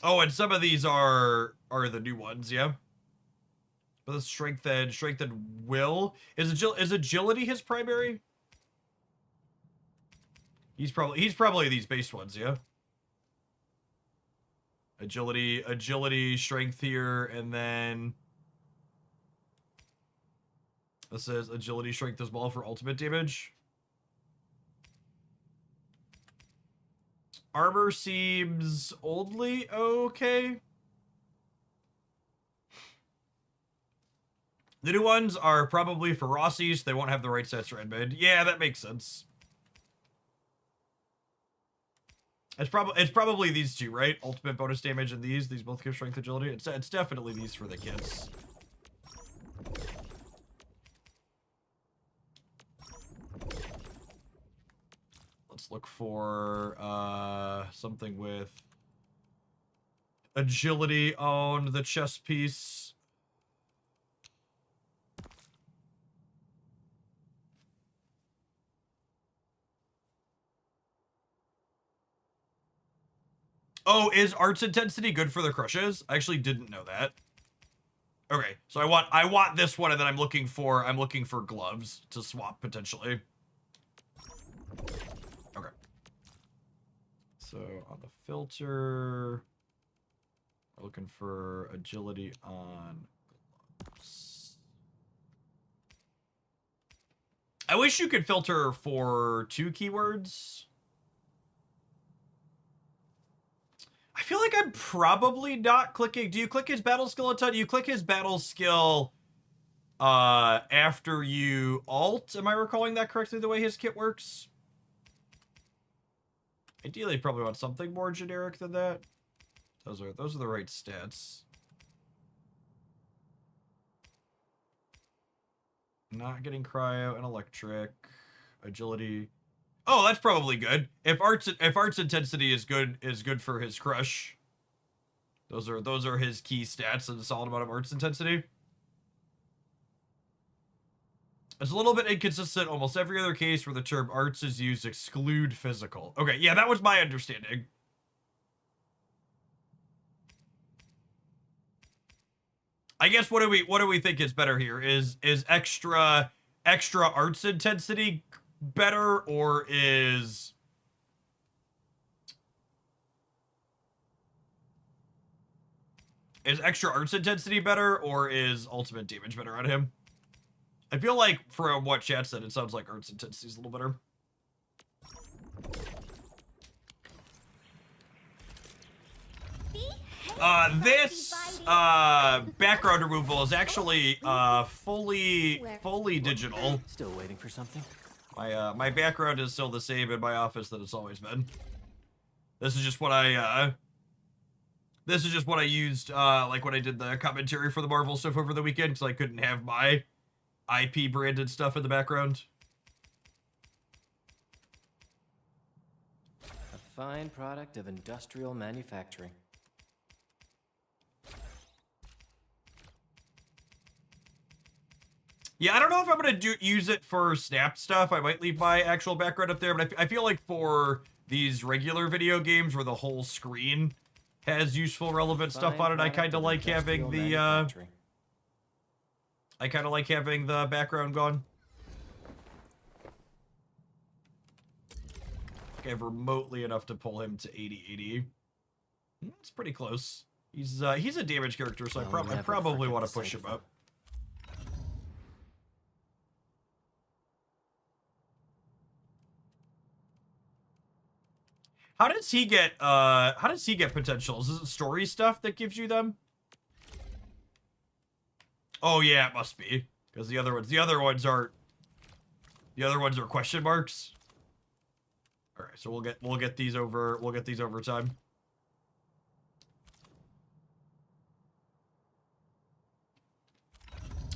Oh, and some of these are the new ones, yeah. But the strength and will. Is agility his primary? He's probably these base ones, yeah. Agility, strength here, and then this says agility, strength as well for ultimate damage. Armor seems oldly okay. The new ones are probably for Rossi, so they won't have the right sets for Edmund. Yeah, that makes sense. It's probably these two, right? Ultimate bonus damage and these both give strength agility. It's definitely these for the kids. Let's look for something with agility on the chest piece. Oh, is arts intensity good for the crushes? I actually didn't know that. Okay, so I want this one, and then I'm looking for gloves to swap potentially. Okay. So on the filter, we're looking for agility on gloves. I wish you could filter for 2 keywords. I feel like I'm probably not clicking. Do you click his battle skill a ton? You click his battle skill after you alt. Am I recalling that correctly, the way his kit works? Ideally, you probably want something more generic than that. Those are the right stats. Not getting cryo and electric. Agility. Oh, that's probably good. If arts intensity is good for his crush. Those are his key stats and a solid amount of arts intensity. It's a little bit inconsistent. Almost every other case where the term arts is used exclude physical. Okay, yeah, that was my understanding. I guess what do we think is better here? Is extra arts intensity better, or is extra arts intensity better, or is ultimate damage better on him? I feel like from what chat said, it sounds like arts intensity is a little better. The This background removal is actually fully digital. Still waiting for something? My background is still the same in my office that it's always been. This is just what I used like when I did the commentary for the Marvel stuff over the weekend, because I couldn't have my IP branded stuff in the background. A fine product of industrial manufacturing. Yeah, I don't know if I'm gonna use it for Snap stuff. I might leave my actual background up there, but I feel like for these regular video games where the whole screen has useful, relevant stuff on it, I kind of like having the background gone. I think I have remotely enough to pull him to 80-80. It's pretty close. He's a damage character, so I probably want to push him up. How does he get potentials? Is it story stuff that gives you them? Oh yeah, it must be. Because the other ones are question marks. Alright, so we'll get these over time.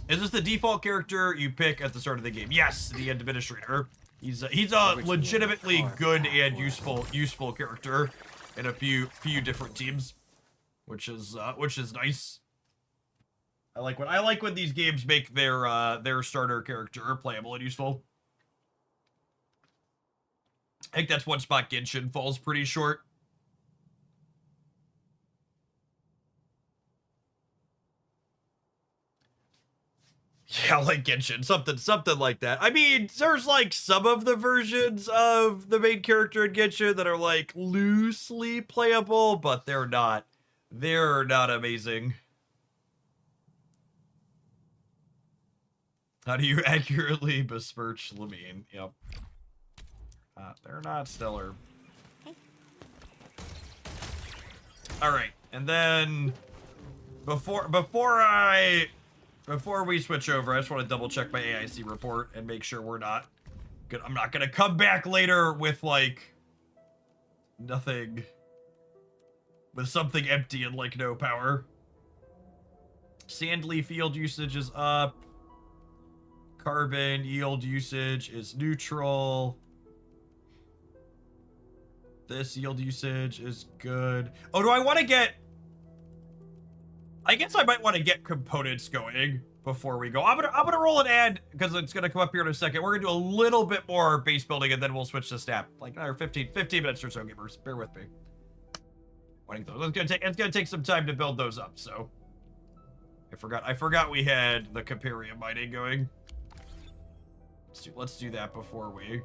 Is this the default character you pick at the start of the game? Yes, the administrator. He's a legitimately good and useful character in a few different teams, which is nice. I like when these games make their starter character playable and useful. I think that's one spot Genshin falls pretty short. Yeah, like Genshin, something like that. I mean, there's like some of the versions of the main character in Genshin that are like loosely playable, but they're not amazing. How do you accurately besmirch Lamine? Yep. They're not stellar. All right, and then before we switch over, I just want to double check my AIC report and make sure we're not I'm not gonna come back later with like nothing, with something empty and like no power. Sandly field usage is up. Carbon yield usage is neutral. This yield usage is good. Oh, do I want to get... I guess I might want to get components going before we go. I'm gonna roll an ad because it's gonna come up here in a second. We're gonna do a little bit more base building and then we'll switch to Snap. Like another 15 minutes or so, gamers. Bear with me. It's gonna take some time to build those up, so. I forgot we had the Comparium mining going. Let's do that before we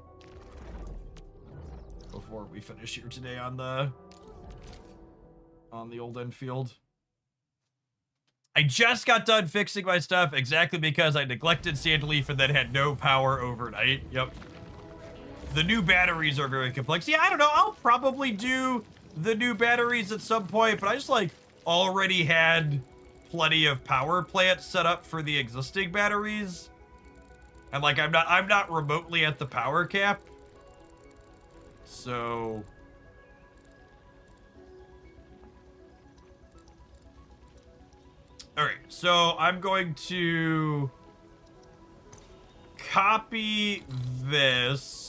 finish here today on the old Enfield. I just got done fixing my stuff exactly because I neglected Sandleaf and then had no power overnight. Yep. The new batteries are very complex. Yeah, I don't know. I'll probably do the new batteries at some point, but I just like already had plenty of power plants set up for the existing batteries. And like I'm not remotely at the power cap. So all right, so I'm going to copy this.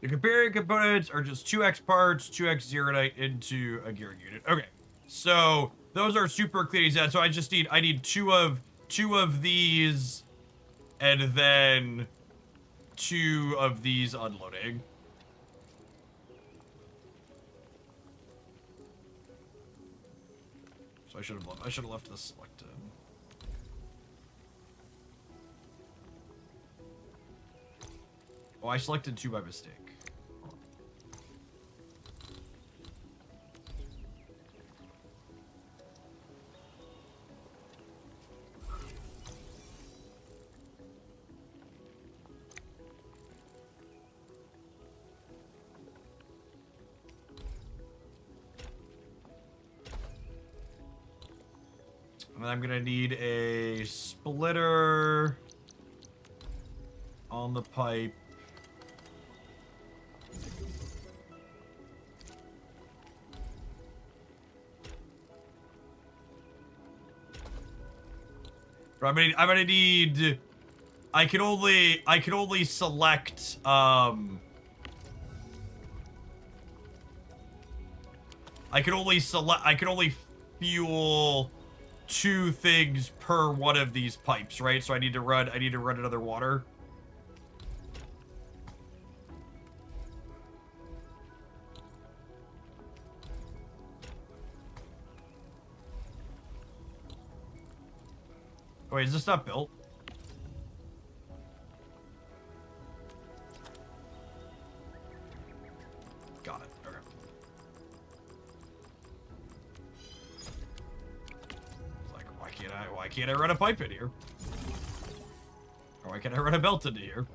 The Comparium components are just 2x parts, 2x zeronite into a gearing unit. Okay, so those are super clean. So I need two of these, and then 2 of these unloading. So I should have left this selected. Oh, I selected 2 by mistake. And I'm gonna need a splitter on the pipe. But I'm gonna need. I can only select I can only fuel 2 things per one of these pipes, right? So I need to run another water. Wait, is this not built? Got it. Okay. It's like, why can't I run a pipe in here? Or why can't I run a belt into here?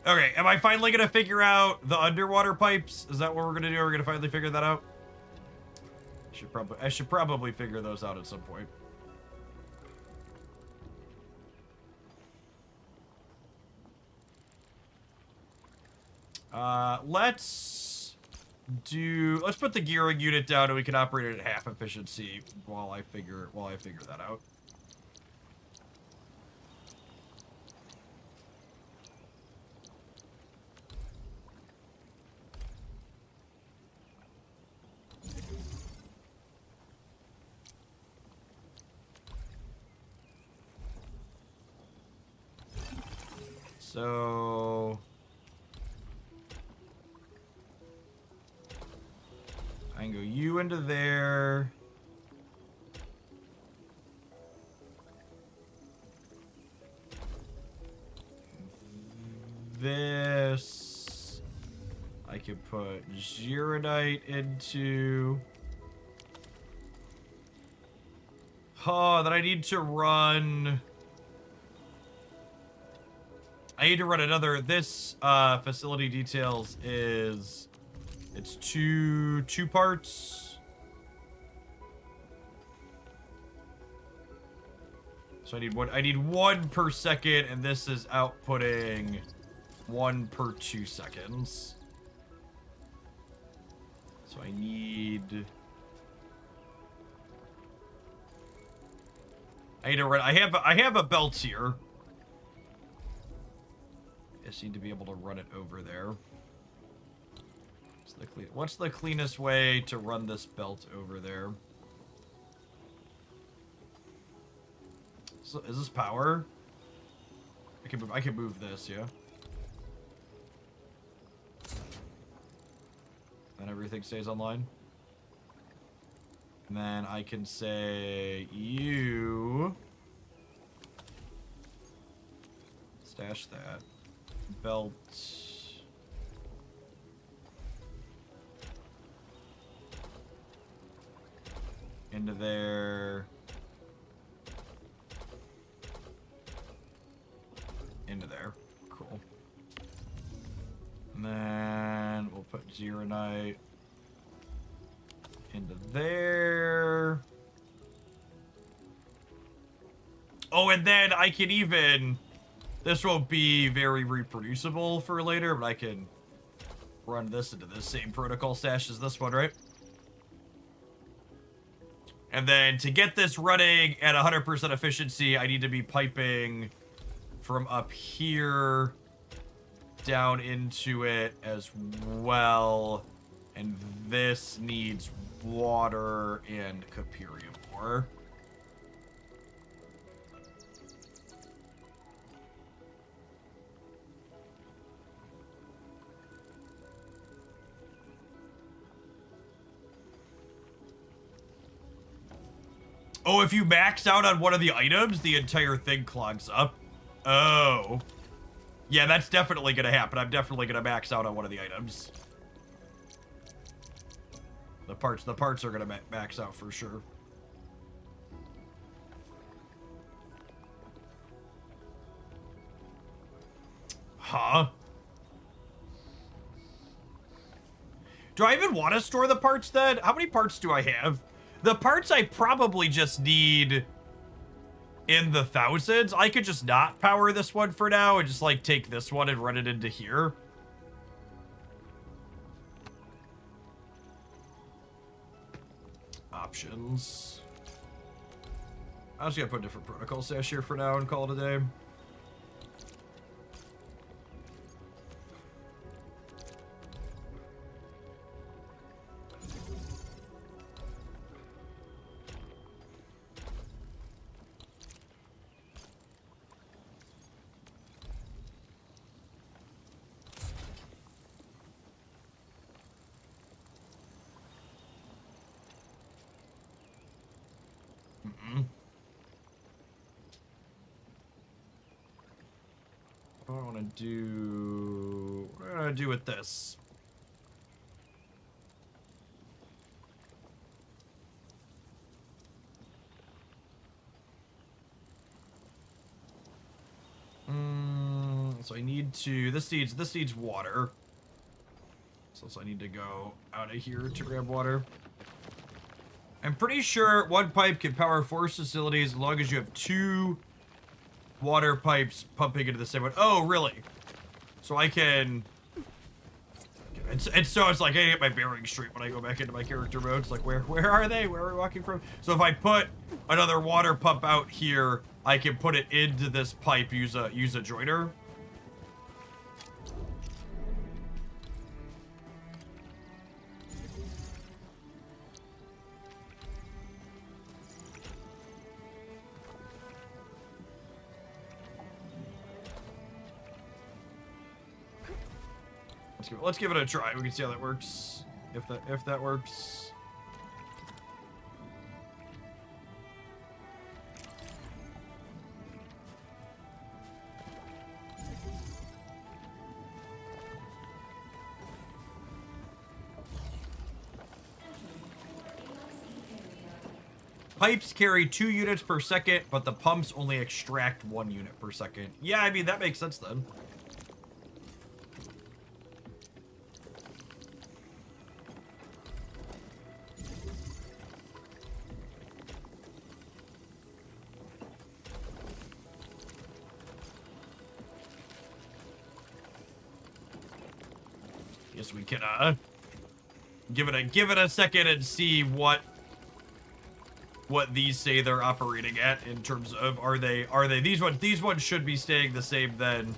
Okay, am I finally gonna figure out the underwater pipes? Is that what we're gonna do? Are we gonna finally figure that out? I should probably figure those out at some point. Let's put the gearing unit down and we can operate it at half efficiency while I figure that out. So I can go you into there. This I could put Girodite into. Oh, then I need to run another. This facility details is it's two parts. So I need 1 per second, and this is outputting 1 per 2 seconds. So I need to run. I have a belt here. I just need to be able to run it over there. What's the cleanest way to run this belt over there? So, is this power? I can move this, yeah. And everything stays online. And then I can say you stash that. Belt into there, into there. Cool. And then we'll put Zeronite into there. Oh, and then I can even. This won't be very reproducible for later, but I can run this into the same protocol stash as this one, right? And then to get this running at 100% efficiency, I need to be piping from up here down into it as well. And this needs water and Caperium ore. Oh, if you max out on one of the items, the entire thing clogs up. Oh. Yeah, that's definitely gonna happen. I'm definitely gonna max out on one of the items. The parts are gonna max out for sure. Huh? Do I even want to store the parts then? How many parts do I have? The parts I probably just need in the thousands. I could just not power this one for now and just like take this one and run it into here. Options. I'm just gonna put a different protocol stash here for now and call it a day. What do I want to do? What do I want to do with this? So I need to. This needs water. So I need to go out of here to grab water. I'm pretty sure one pipe can power 4 facilities as long as you have 2 water pipes pumping into the same one. Oh, really? So I can... And so it's like I get my bearing straight when I go back into my character mode. It's like, where are they? Where are we walking from? So if I put another water pump out here, I can put it into this pipe, use a joiner. Let's give it a try. We can see how that works. If that works. Pipes carry 2 units per second, but the pumps only extract 1 unit per second. Yeah, I mean, that makes sense then. Guess we can give it a second and see what these say they're operating at in terms of are they these ones should be staying the same then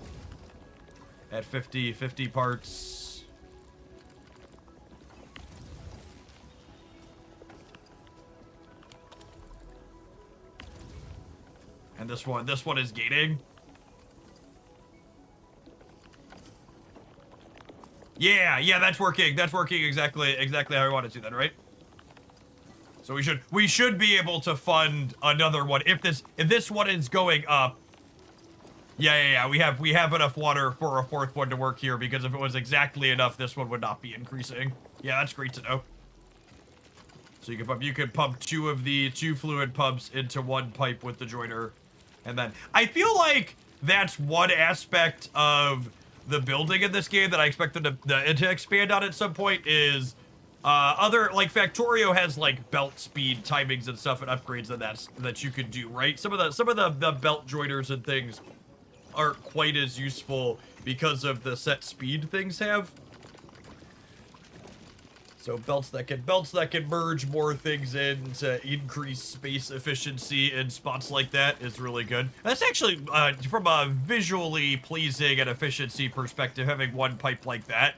at 50 parts. And this one is gating. Yeah, that's working. That's working exactly how I want it to then, right? So we should be able to fund another one if this one is going up. Yeah. We have enough water for a 4th one to work here, because if it was exactly enough, this one would not be increasing. Yeah, that's great to know. So you could pump 2 fluid pumps into 1 pipe with the joiner, and then I feel like that's one aspect of the building in this game that I expect them to expand on at some point is other, like, Factorio has like belt speed timings and stuff and upgrades that you could do, right? Some of the belt joiners and things aren't quite as useful because of the set speed things have. So belts that can merge more things in to increase space efficiency in spots like that is really good. That's actually, from a visually pleasing and efficiency perspective, having 1 pipe like that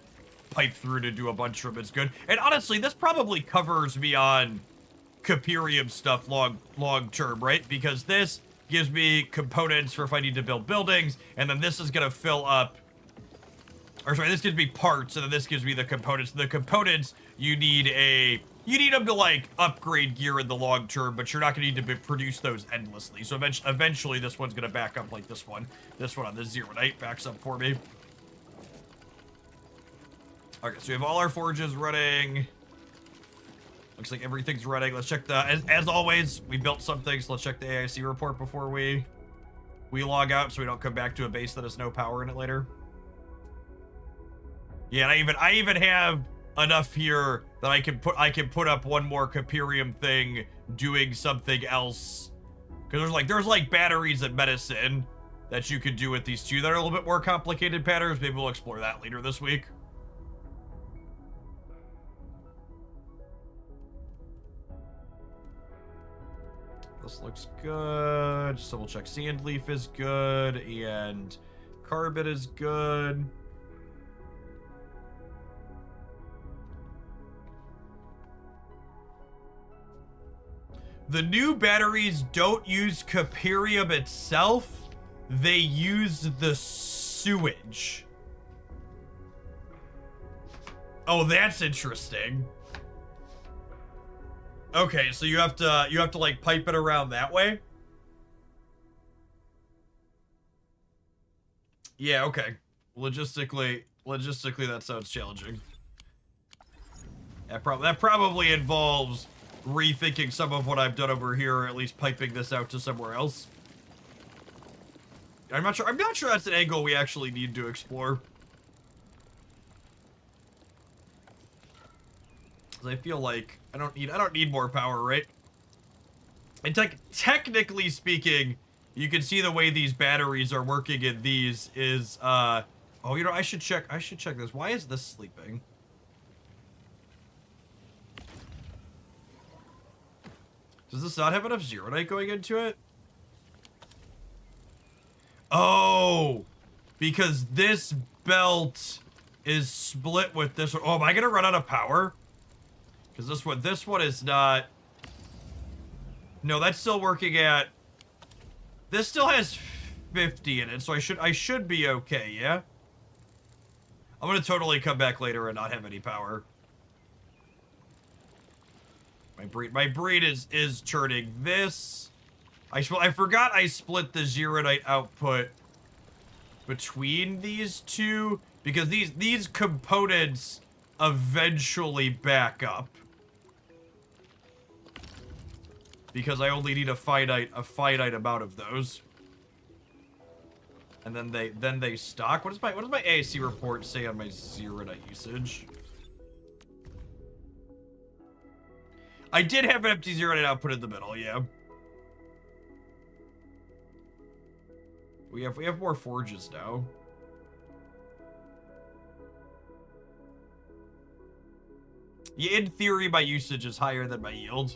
pipe through to do a bunch of them is good. And honestly, this probably covers me on Cooperium stuff long term, right? Because this gives me components for if I need to build buildings, and then this is gonna fill up. Or sorry, this gives me parts, and then this gives me the components. The components, you need you need them to, like, upgrade gear in the long term, but you're not going to need to produce those endlessly. So eventually this one's going to back up like this one. This one on the Zeronite backs up for me. Okay, so we have all our forges running. Looks like everything's running. Let's check the, as always, we built something, so let's check the AIC report before we log out so we don't come back to a base that has no power in it later. Yeah, and I even have enough here that I can put up one more Cooperium thing doing something else. Because there's like batteries and medicine that you could do with these two that are a little bit more complicated patterns. Maybe we'll explore that later this week. This looks good. Just double check Sandleaf is good and Carbon is good. The new batteries don't use Cooperium itself. They use the sewage. Oh, that's interesting. Okay, so you have to like pipe it around that way? Yeah, okay. Logistically that sounds challenging. That probably involves rethinking some of what I've done over here, or at least piping this out to somewhere else. I'm not sure that's an angle we actually need to explore. I feel like I don't need more power, right? And technically speaking, you can see the way these batteries are working in these is oh, you know, I should check this. Why is this sleeping? Does this not have enough Zeronite going into it? Oh, because this belt is split with this one. Oh, am I gonna run out of power? Because this one is not. No, that's still working at. This still has 50 in it, so I should be okay, yeah? I'm gonna totally come back later and not have any power. My breed is turning this. I forgot I split the Zeronite output between these two because these components eventually back up. Because I only need a finite amount of those. And then they stock. What does my AAC report say on my Zeronite usage? I did have an empty Zeronite output in the middle, yeah. We have more forges now. Yeah, in theory, my usage is higher than my yield.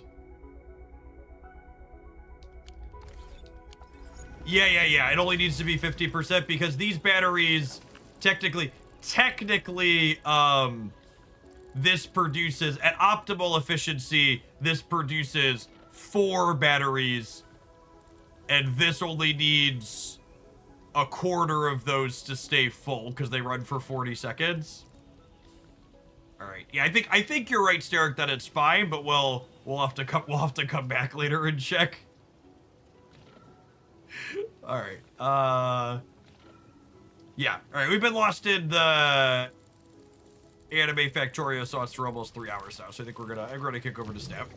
Yeah. It only needs to be 50% because these batteries, technically, this produces, at optimal efficiency, this produces 4 batteries, and this only needs a quarter of those to stay full because they run for 40 seconds. All right, yeah, I think you're right, Steric, that it's fine, but we'll have to come back later and check. All right, yeah, all right, we've been lost in the Anime Factorio sauce for almost 3 hours now, so I think I'm gonna kick over to Snap.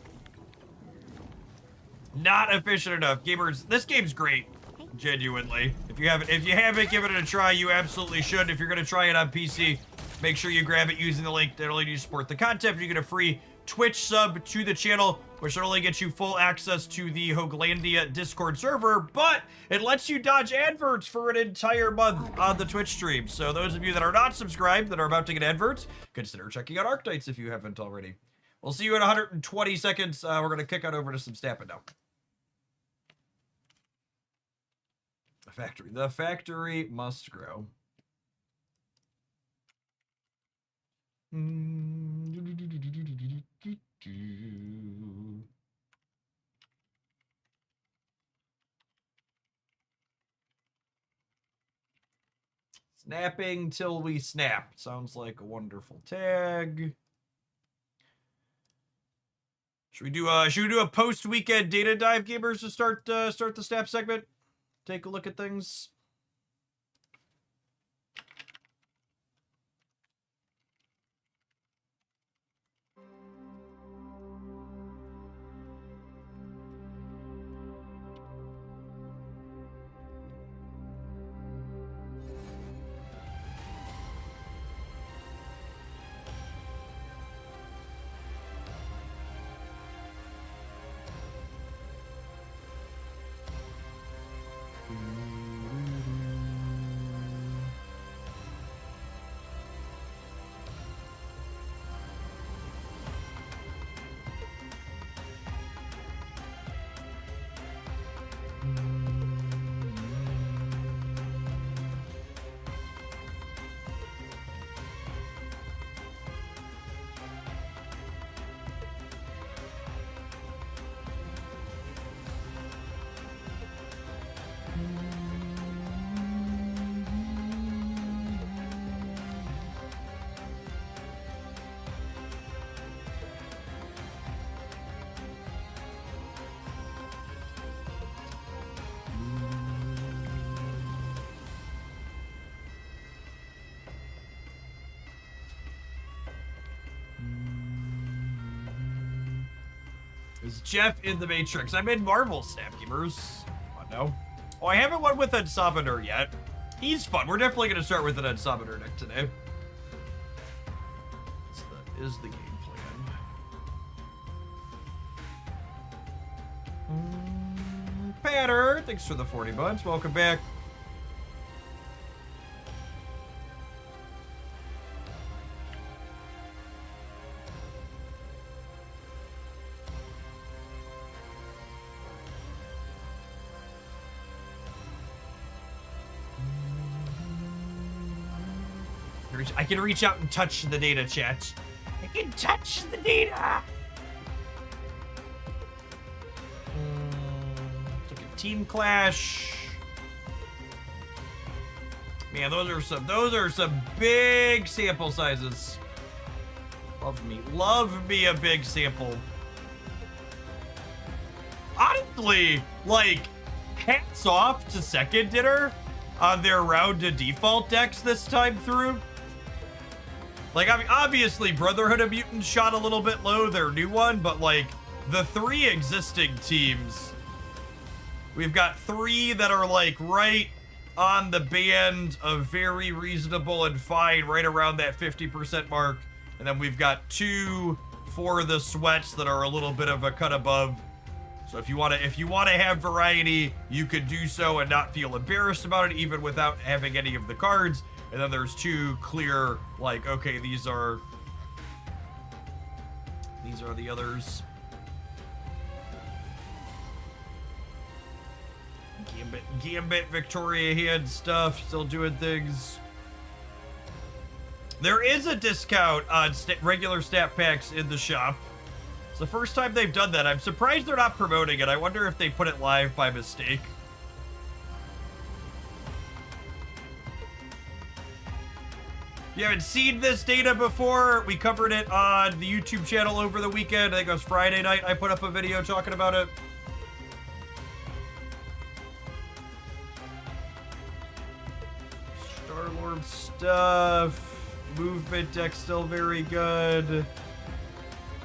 Not efficient enough, gamers. This game's great, genuinely. If you haven't given it a try, you absolutely should. If you're gonna try it on PC, make sure you grab it using the link that only you support the content. You get a free Twitch sub to the channel, which not only gets you full access to the Hoaglandia Discord server, but it lets you dodge adverts for an entire month on the Twitch stream. So those of you that are not subscribed, that are about to get adverts, consider checking out Arctites if you haven't already. We'll see you in 120 seconds. We're going to kick on over to some Stappin' now. The factory must grow. Snapping till we snap. Sounds like a wonderful tag. Should we do a post-weekend data dive, gamers, to start the snap segment? Take a look at things. Is Jeff in the Matrix? I'm in Marvel Snap, gamers. Come on now. Oh, I haven't won with Unsaboteur yet. He's fun. We're definitely going to start with an Unsaboteur deck today. That is the game plan. Patter, thanks for the 40 bucks. Welcome back. I can reach out and touch the data, chat. I can touch the data. Look at Team Clash. Man, those are some big sample sizes. Love me a big sample. Honestly, like, hats off to Second Dinner on their round to default decks this time through. Like, I mean, obviously, Brotherhood of Mutants shot a little bit low, their new one, but, like, the 3 existing teams, we've got 3 that are, like, right on the band of very reasonable and fine, right around that 50% mark, and then we've got 2 for the sweats that are a little bit of a cut above. So if you want to have variety, you could do so and not feel embarrassed about it, even without having any of the cards. And then there's 2 clear, like, okay, these are the others. Gambit, Victoria hand stuff, still doing things. There is a discount on regular stat packs in the shop. It's the first time they've done that. I'm surprised they're not promoting it. I wonder if they put it live by mistake. If you haven't seen this data before, we covered it on the YouTube channel over the weekend. I think it was Friday night. I put up a video talking about it. Star-Lord stuff. Movement deck still very good.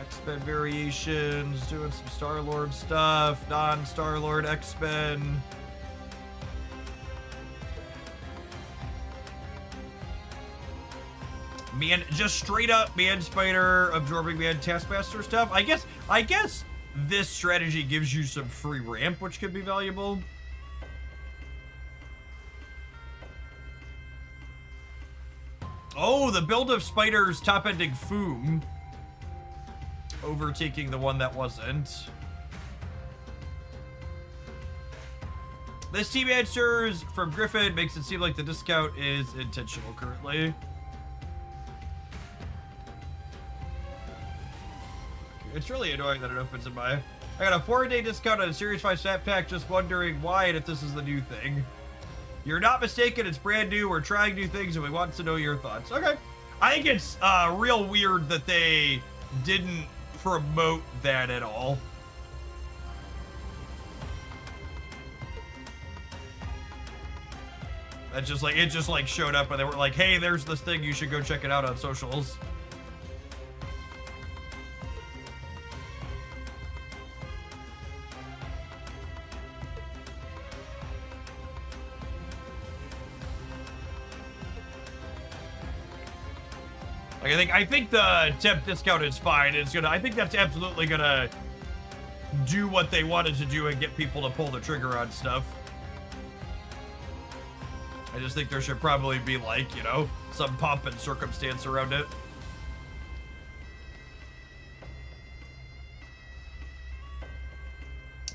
X-Men variations. Doing some Star-Lord stuff. Non-Star-Lord X-Men. Man, just straight up Man Spider, absorbing Man Taskmaster stuff. I guess this strategy gives you some free ramp, which could be valuable. Oh, the build of Spider's top-ending Foom, overtaking the one that wasn't. This team answers from Griffin makes it seem like the discount is intentional currently. It's really annoying that it opens in my... I got a 4-day discount on a Series 5 Snap Pack, just wondering why and if this is the new thing. You're not mistaken, it's brand new, we're trying new things, and we want to know your thoughts. Okay. I think it's real weird that they didn't promote that at all. That just like, it just like showed up and they were like, hey, there's this thing, you should go check it out on socials. Like, I think the temp discount is fine. It's gonna, I think that's absolutely gonna do what they wanted to do and get people to pull the trigger on stuff. I just think there should probably be, like, you know, some pomp and circumstance around it.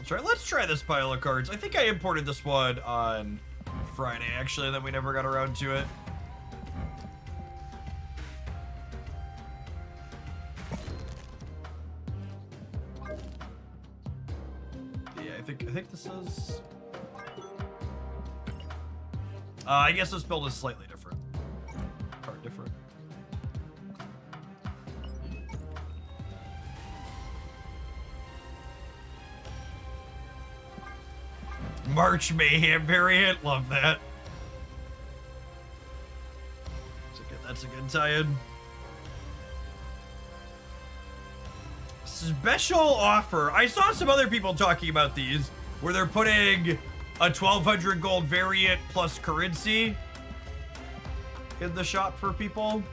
Let's try this pile of cards. I think I imported this one on Friday, actually, and then we never got around to it. Yeah, I think this is... I guess this build is slightly different. Card different. March Mayhem variant, love that. That's a good tie-in. Special offer. I saw some other people talking about these, where they're putting a 1200 gold variant plus currency in the shop for people.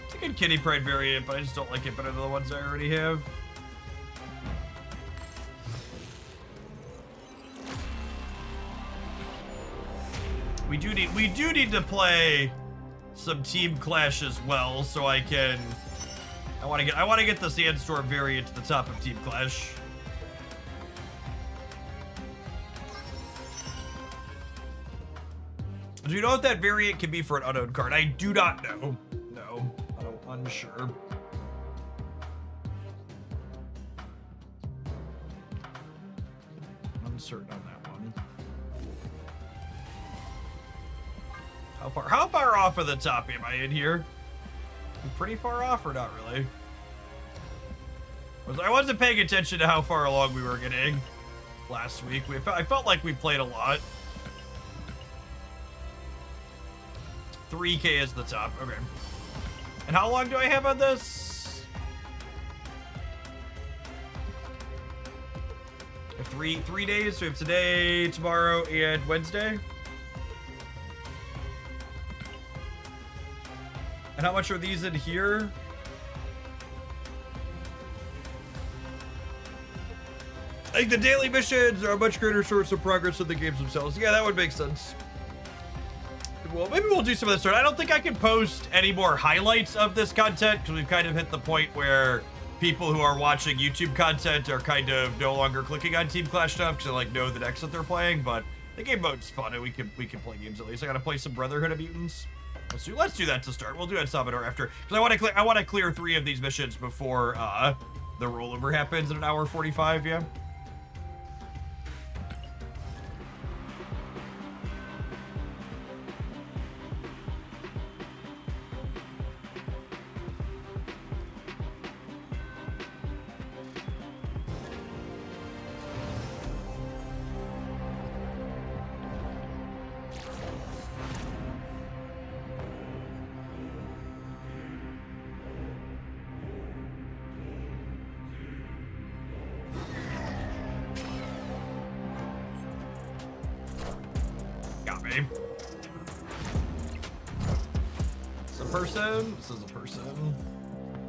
It's a good Kitty Pride variant, but I just don't like it better than the ones I already have. We do need to play some Team Clash as well, so I can. I want to get the Sandstorm variant to the top of Team Clash. Do you know what that variant can be for an unknown card? I do not know. No, I'm unsure. Uncertain on that one. How far off of the top am I in here? I'm pretty far off or not really? I wasn't paying attention to how far along we were getting last week. I felt like we played a lot. 3K is the top. Okay. And how long do I have on this? I have three days. So we have today, tomorrow, and Wednesday. And how much are these in here? I think the daily missions are a much greater source of progress than the games themselves. Yeah, that would make sense. Well, maybe we'll do some of this. I don't think I can post any more highlights of this content because we've kind of hit the point where people who are watching YouTube content are kind of no longer clicking on Team Clash stuff because they like know the decks that they're playing. But the game mode's fun and we can play games at least. I gotta play some Brotherhood of Mutants. Let's do that to start. We'll do that Salvador after because I want to clear 3 of these missions before the rollover happens in an hour 45. Yeah. This is a person.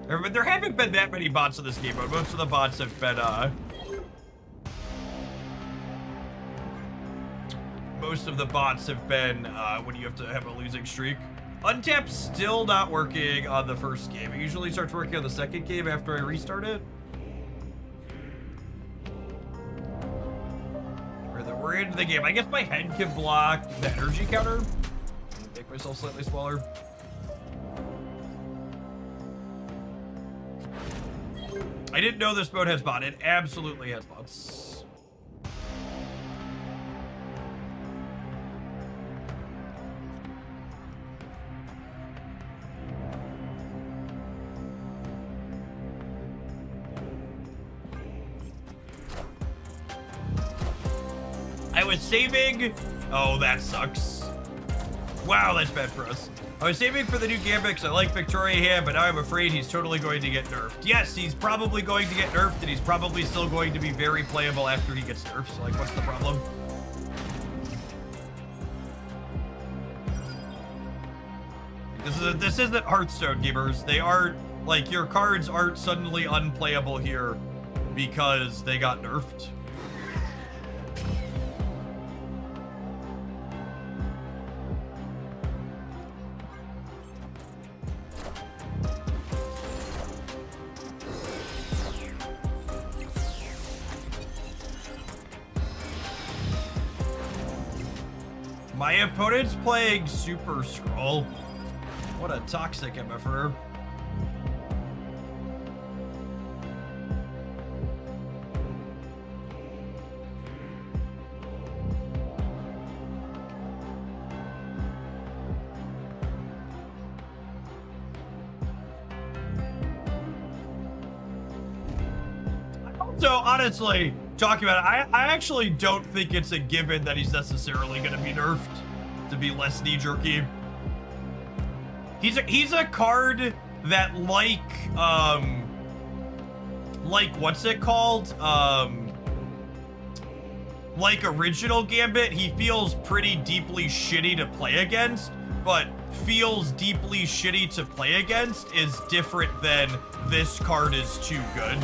There haven't been that many bots in this game, but most of the bots have been, when you have to have a losing streak. Untap's still not working on the first game. It usually starts working on the second game after I restart it. We're into the game. I guess my head can block the energy counter. Make myself slightly smaller. I didn't know this mode has bots. It absolutely has bots. was saving. Oh, that sucks. Wow, that's bad for us. I was saving for the new Gambit because I like Victoria here, but now I'm afraid he's totally going to get nerfed. Yes, he's probably going to get nerfed, and he's probably still going to be very playable after he gets nerfed. So, like, what's the problem? This isn't Hearthstone, gamers. They aren't, like, your cards aren't suddenly unplayable here because they got nerfed. My opponent's playing Super Scroll. What a toxic MFR. So honestly, talking about it, I actually don't think it's a given that he's necessarily going to be nerfed to be less knee-jerky. He's a card that like what's it called? Like original Gambit, he feels pretty deeply shitty to play against, but feels deeply shitty to play against is different than this card is too good.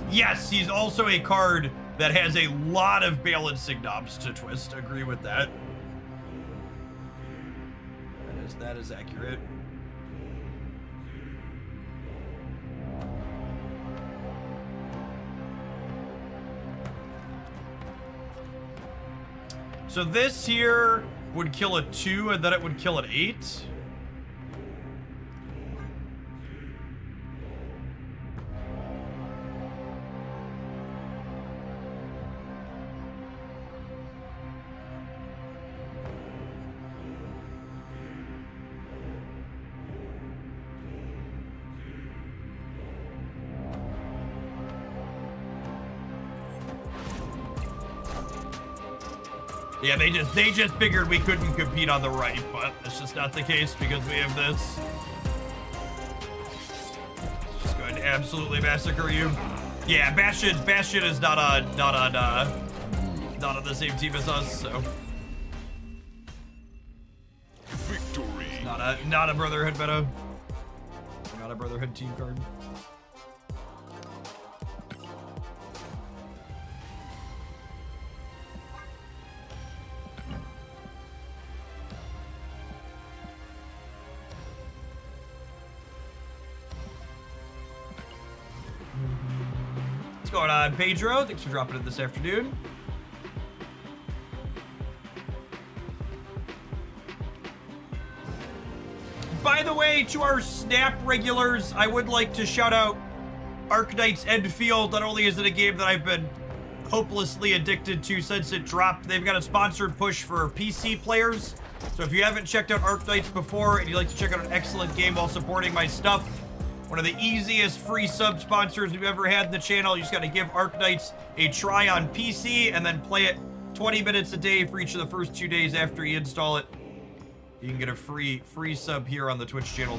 Yes, he's also a card that has a lot of balancing knobs to twist. Agree with that. That is accurate. So this here would kill a 2 and then it would kill an 8. Yeah, they just figured we couldn't compete on the right, but that's just not the case because we have this. It's just going to absolutely massacre you. Yeah, Bastion is not on the same team as us, so. Victory. It's not a Brotherhood meta. Not a Brotherhood team card. What's going on, Pedro? Thanks for dropping it this afternoon. By the way, to our Snap regulars, I would like to shout out Arknight's Enfield. Not only is it a game that I've been hopelessly addicted to since it dropped, they've got a sponsored push for PC players. So if you haven't checked out Arknights before and you'd like to check out an excellent game while supporting my stuff, one of the easiest free sub sponsors we've ever had in the channel. You just got to give Arknights a try on PC and then play it 20 minutes a day for each of the first 2 days after you install it. You can get a free sub here on the Twitch channel.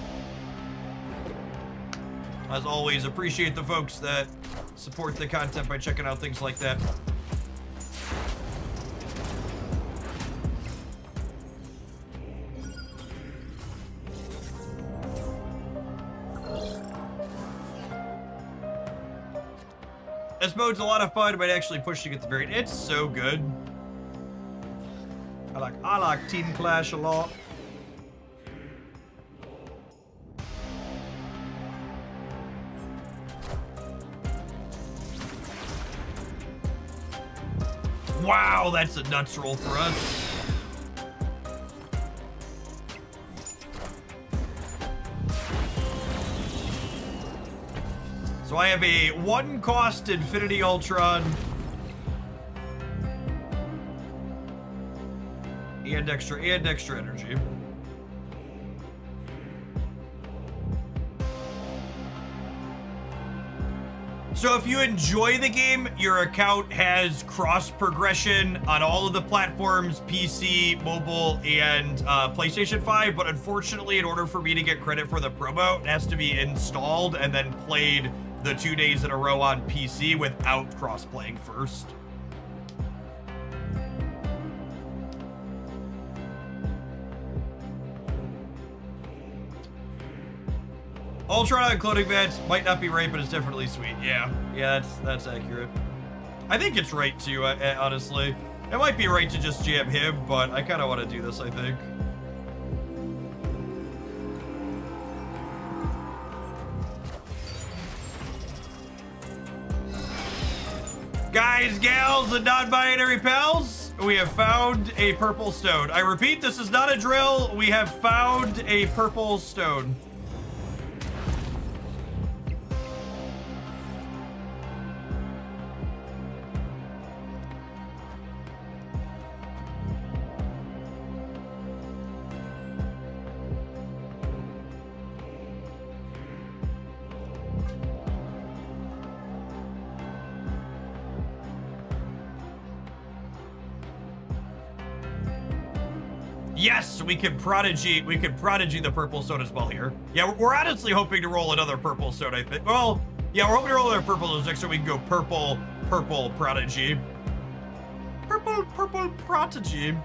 As always, appreciate the folks that support the content by checking out things like that. This mode's a lot of fun, but actually pushing at the very end. It's so good. I like Team Clash a lot. Wow, that's a nuts roll for us. So I have a 1-cost Infinity Ultron. And extra energy. So if you enjoy the game, your account has cross progression on all of the platforms, PC, mobile, and PlayStation 5. But unfortunately, in order for me to get credit for the promo, it has to be installed and then played the 2 days in a row on PC without cross-playing first. Ultron clothing vents might not be right, but it's definitely sweet. Yeah, that's accurate. I think it's right too, honestly. It might be right to just jam him, but I kind of want to do this, I think. Guys, gals, and non-binary pals, we have found a purple stone. I repeat, this is not a drill. We have found a purple stone. Yes, we can prodigy the purple stone as well here. Yeah, we're honestly hoping to roll another purple stone, I think. Well, yeah, we're hoping to roll another purple stone next so we can go purple prodigy. Purple prodigy.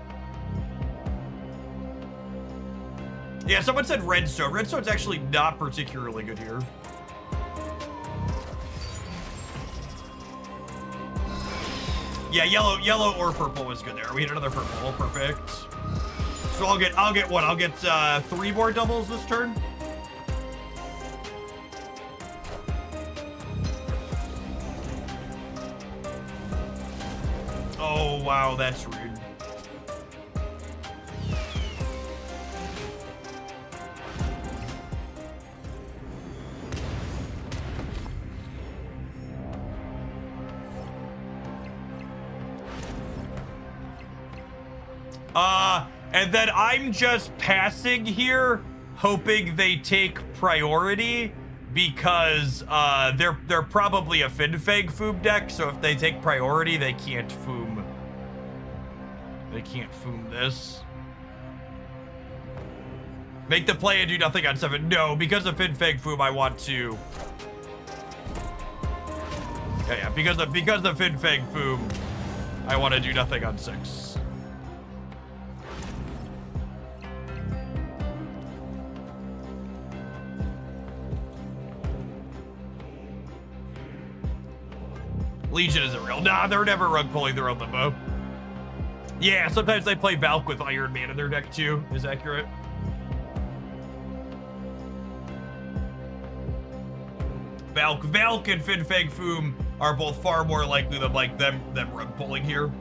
Yeah, someone said redstone. Redstone's actually not particularly good here. Yeah, yellow or purple was good there. We hit another purple, perfect. So I'll get what? I'll get 3 more doubles this turn. Oh wow, that's rude. And then I'm just passing here, hoping they take priority because they're probably a Finfeg Foom deck. So if they take priority, they can't Foom. They can't Foom this. Make the play and do nothing on 7. No, because of Finfeg Foom, I want to. Yeah, because of Finfeg Foom, I want to do nothing on 6. Legion isn't real. Nah, they're never rug pulling their own limbo. Yeah, sometimes they play Valk with Iron Man in their deck too, is accurate. Valk and Finfeg Foom are both far more likely than like them rug pulling here.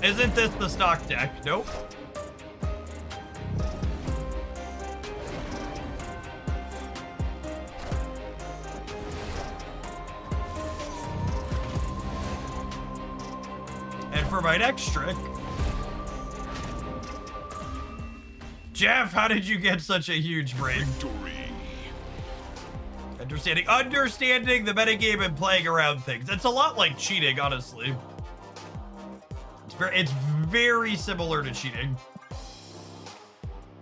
Isn't this the stock deck? Nope. And for my next trick, Jeff, how did you get such a huge break? Understanding the metagame and playing around things. It's a lot like cheating, honestly. It's very similar to cheating.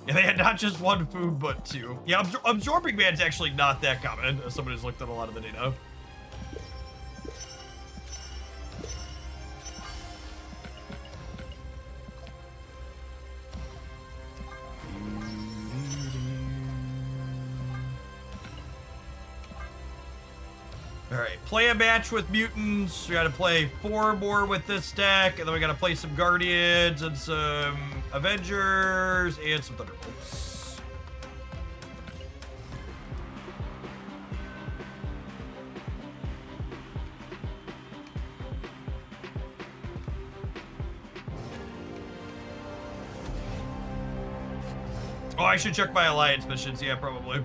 Yeah, they had not just 1 food, but 2. Yeah, Absorbing Man's actually not that common, as someone who's looked at a lot of the data. Alright, play a match with mutants. We gotta play 4 more with this deck, and then we gotta play some Guardians and some Avengers and some Thunderbolts. Oh, I should check my alliance missions. Yeah, probably.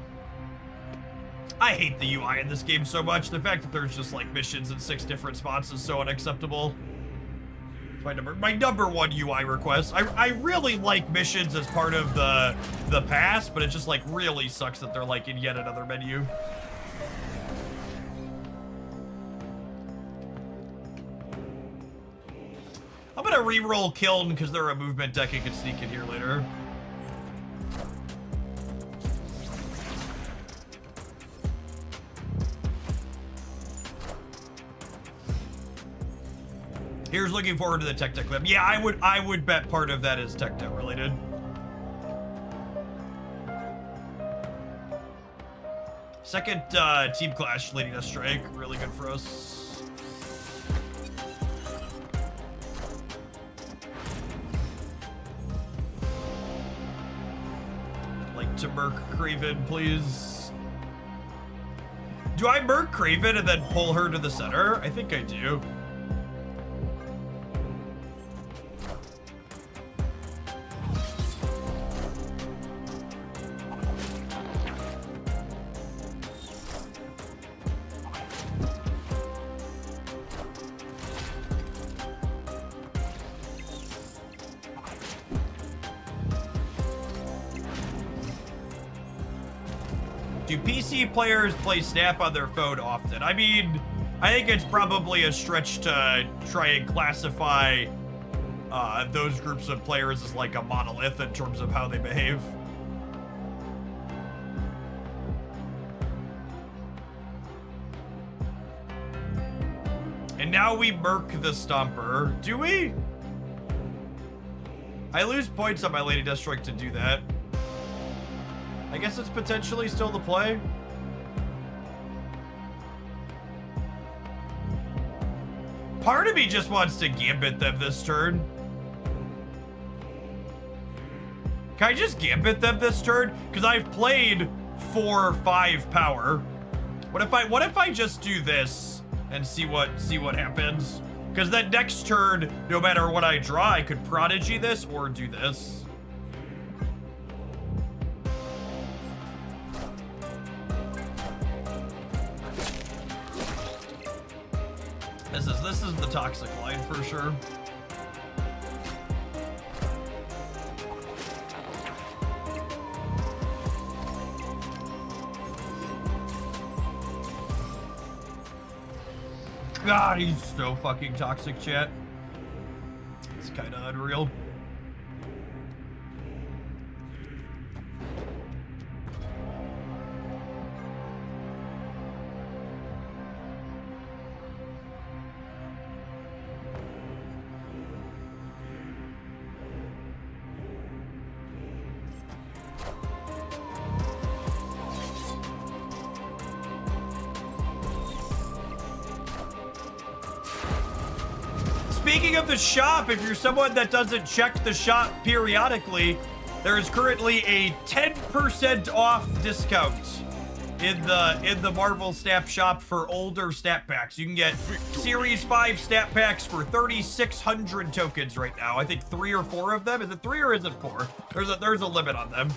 I hate the UI in this game so much. The fact that there's just like missions in 6 different spots is so unacceptable. It's my number one UI request. I really like missions as part of the pass, but it just like really sucks that they're like in yet another menu. I'm gonna re-roll Kiln because they're a movement deck and can sneak in here later. Here's looking forward to the Tech clip. Yeah, I would bet part of that is Tech related. Second team clash leading us strike, really good for us. Like to Merc Craven, please. Do I Merc Craven and then pull her to the center? I think I do. Do PC players play Snap on their phone often? I mean, I think it's probably a stretch to try and classify those groups of players as like a monolith in terms of how they behave. And now we Merc the Stomper. Do we? I lose points on my Lady Deathstrike to do that. I guess it's potentially still the play. Part of me just wants to Gambit them this turn. Can I just Gambit them this turn? Because I've played 4/5 power. What if I just do this and see what happens? Because then next turn, no matter what I draw, I could Prodigy this or do this. This is the toxic line for sure. God, he's so fucking toxic, chat. It's kind of unreal. Speaking of the shop, if you're someone that doesn't check the shop periodically, there is currently a 10% off discount in the Marvel Snap shop for older stat packs. You can get Series 5 stat packs for 3,600 tokens right now. I think 3 or 4 of them. Is it 3 or is it 4? There's a limit on them.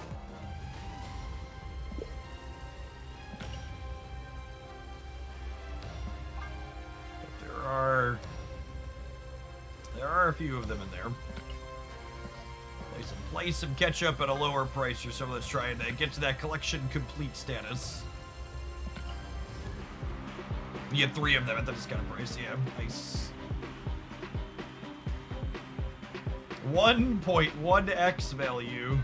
There are a few of them in there. Play some catch up at a lower price for someone that's trying to get to that collection complete status. You get 3 of them at the discount price, yeah, nice. 1.1x value.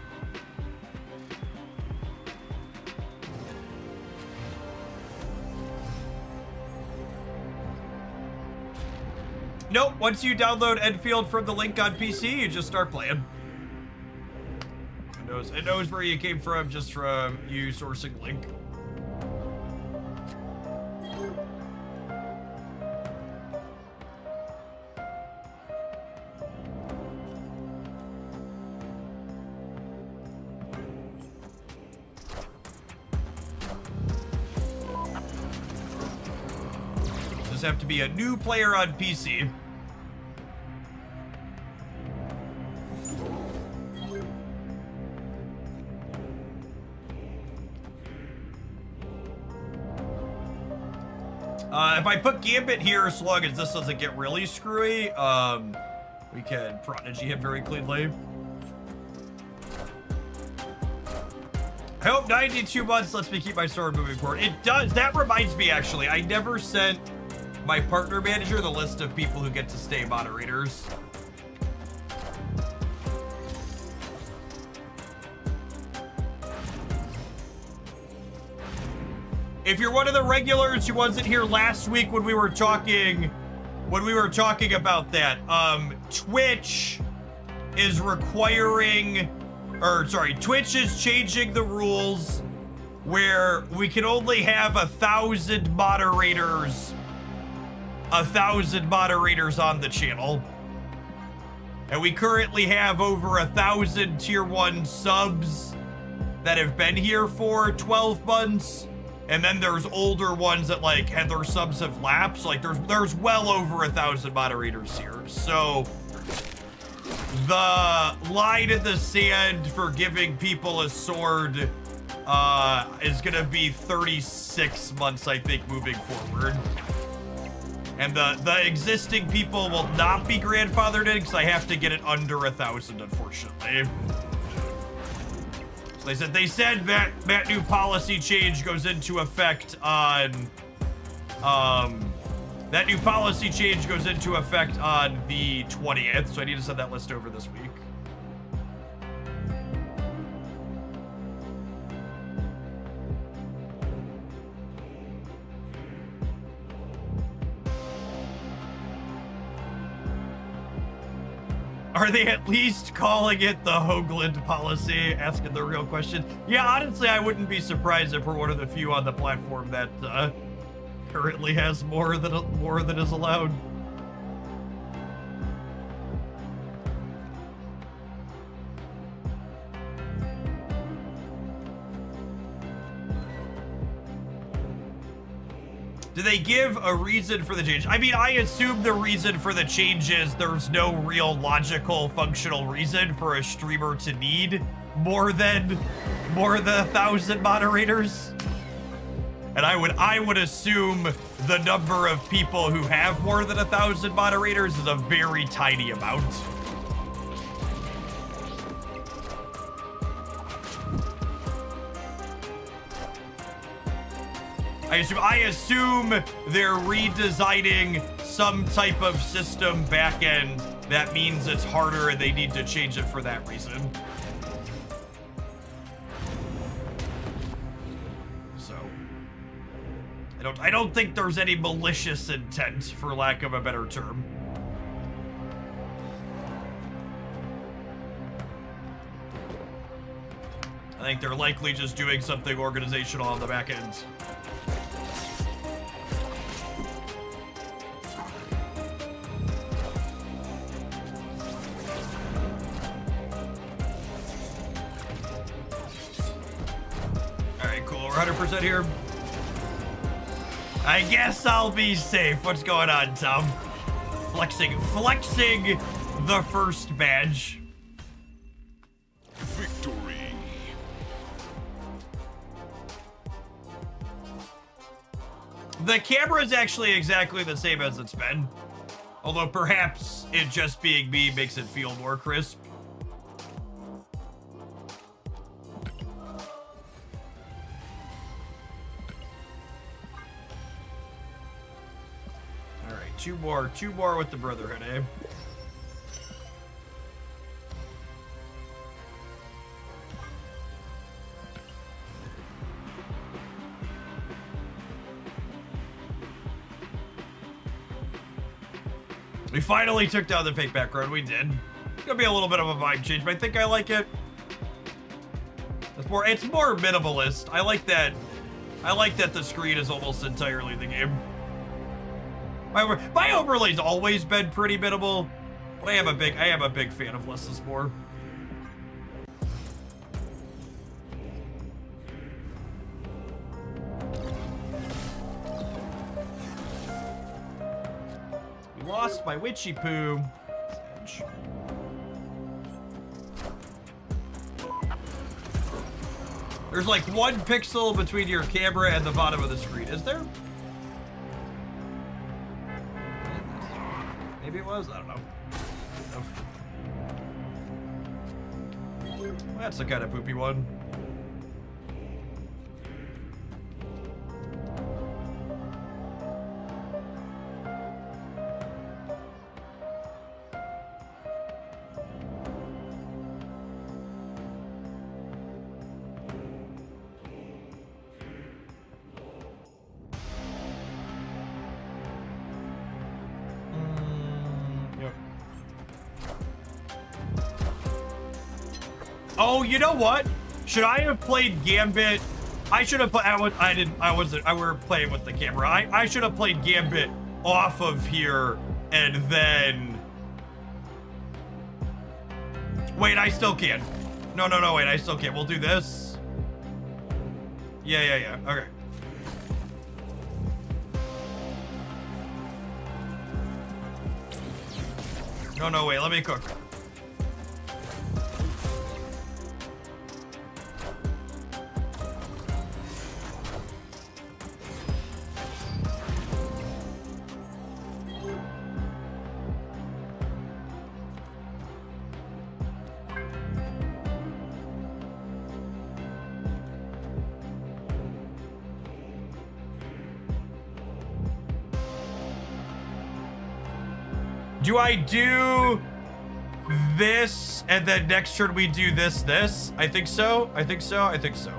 Nope, once you download Enfield from the link on PC, you just start playing. It knows where you came from just from you sourcing link. Just have to be a new player on PC. If I put Gambit here, as long as this doesn't get really screwy, we can Prodigy him very cleanly. I hope 92 months lets me keep my sword moving forward. It does. That reminds me, actually, I never sent my partner manager the list of people who get to stay moderators. If you're one of the regulars who wasn't here last week when we were talking about that, Twitch is requiring, or sorry, Twitch is changing the rules where we can only have 1,000 moderators on the channel. And we currently have over 1,000 tier 1 subs that have been here for 12 months. And then there's older ones that like had their subs have lapsed. Like there's well over 1,000 moderators here. So the line in the sand for giving people a sword is gonna be 36 months, I think, moving forward. And the existing people will not be grandfathered in because I have to get it under 1,000, unfortunately. So they said that new policy change goes into effect on that new policy change goes into effect on the 20th. So I need to send that list over this week. Are they at least calling it the Hoagland policy? Asking the real question. Yeah, honestly, I wouldn't be surprised if we're one of the few on the platform that currently has more than is allowed. Do they give a reason for the change? I mean, I assume the reason for the change is there's no real logical, functional reason for a streamer to need more than 1,000 moderators. And I would assume the number of people who have more than 1,000 moderators is a very tiny amount. I assume they're redesigning some type of system backend that means it's harder and they need to change it for that reason. So I don't think there's any malicious intent, for lack of a better term. I think they're likely just doing something organizational on the back end. Alright, cool. We're 100% here. I guess I'll be safe. What's going on, Tom? Flexing the first badge. Victory. The camera is actually exactly the same as it's been. Although perhaps it just being me makes it feel more crisp. Alright, two more with the Brotherhood, eh? We finally took down the fake background. We did. It's gonna be a little bit of a vibe change, but I think I like it. It's more minimalist. I like that the screen is almost entirely the game. My overlay's always been pretty minimal, but I am a big fan of less is more. Lost my witchy poo. There's like 1 pixel between your camera and the bottom of the screen, is there? maybe it was? I don't know. That's the kind of poopy one. Oh, you know what? Should I have played Gambit? I should have. I wasn't. I were playing with the camera. I should have played Gambit off of here and then. Wait, I still can. No. Wait, I still can. We'll do this. Yeah. Okay. No. Wait. Let me cook. Do I do this and then next turn we do this? I think so.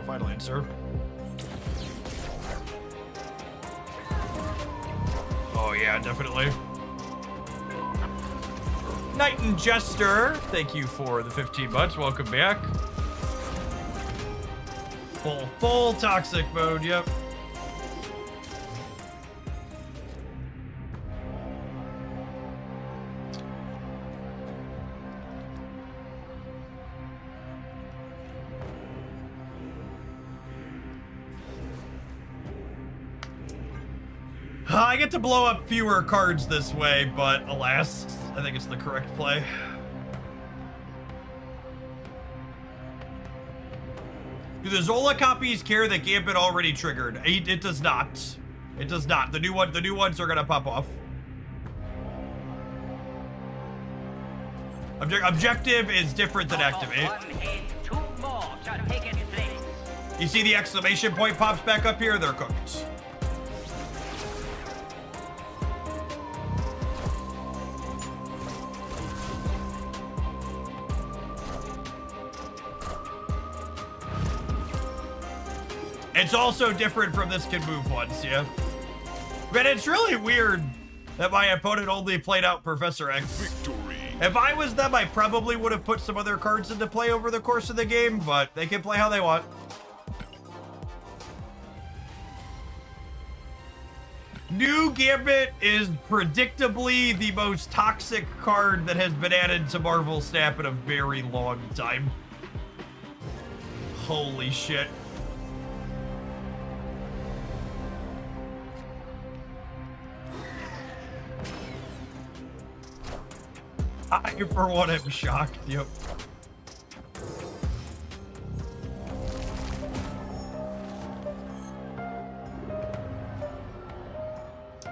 Final answer. Oh yeah, definitely. Knight and Jester, thank you for the 15 months. Welcome back. Full toxic mode, yep. I get to blow up fewer cards this way, but alas, I think it's the correct play. Do the Zola copies care that Gambit already triggered? It does not. It does not. The new ones are gonna pop off. Objective is different than activate. You see the exclamation point pops back up here? They're cooked. It's also different from this can move once, yeah. But it's really weird that my opponent only played out Professor X. Victory. If I was them, I probably would have put some other cards into play over the course of the game, but they can play how they want. New Gambit is predictably the most toxic card that has been added to Marvel Snap in a very long time. Holy shit. I, for one, am shocked. Yep.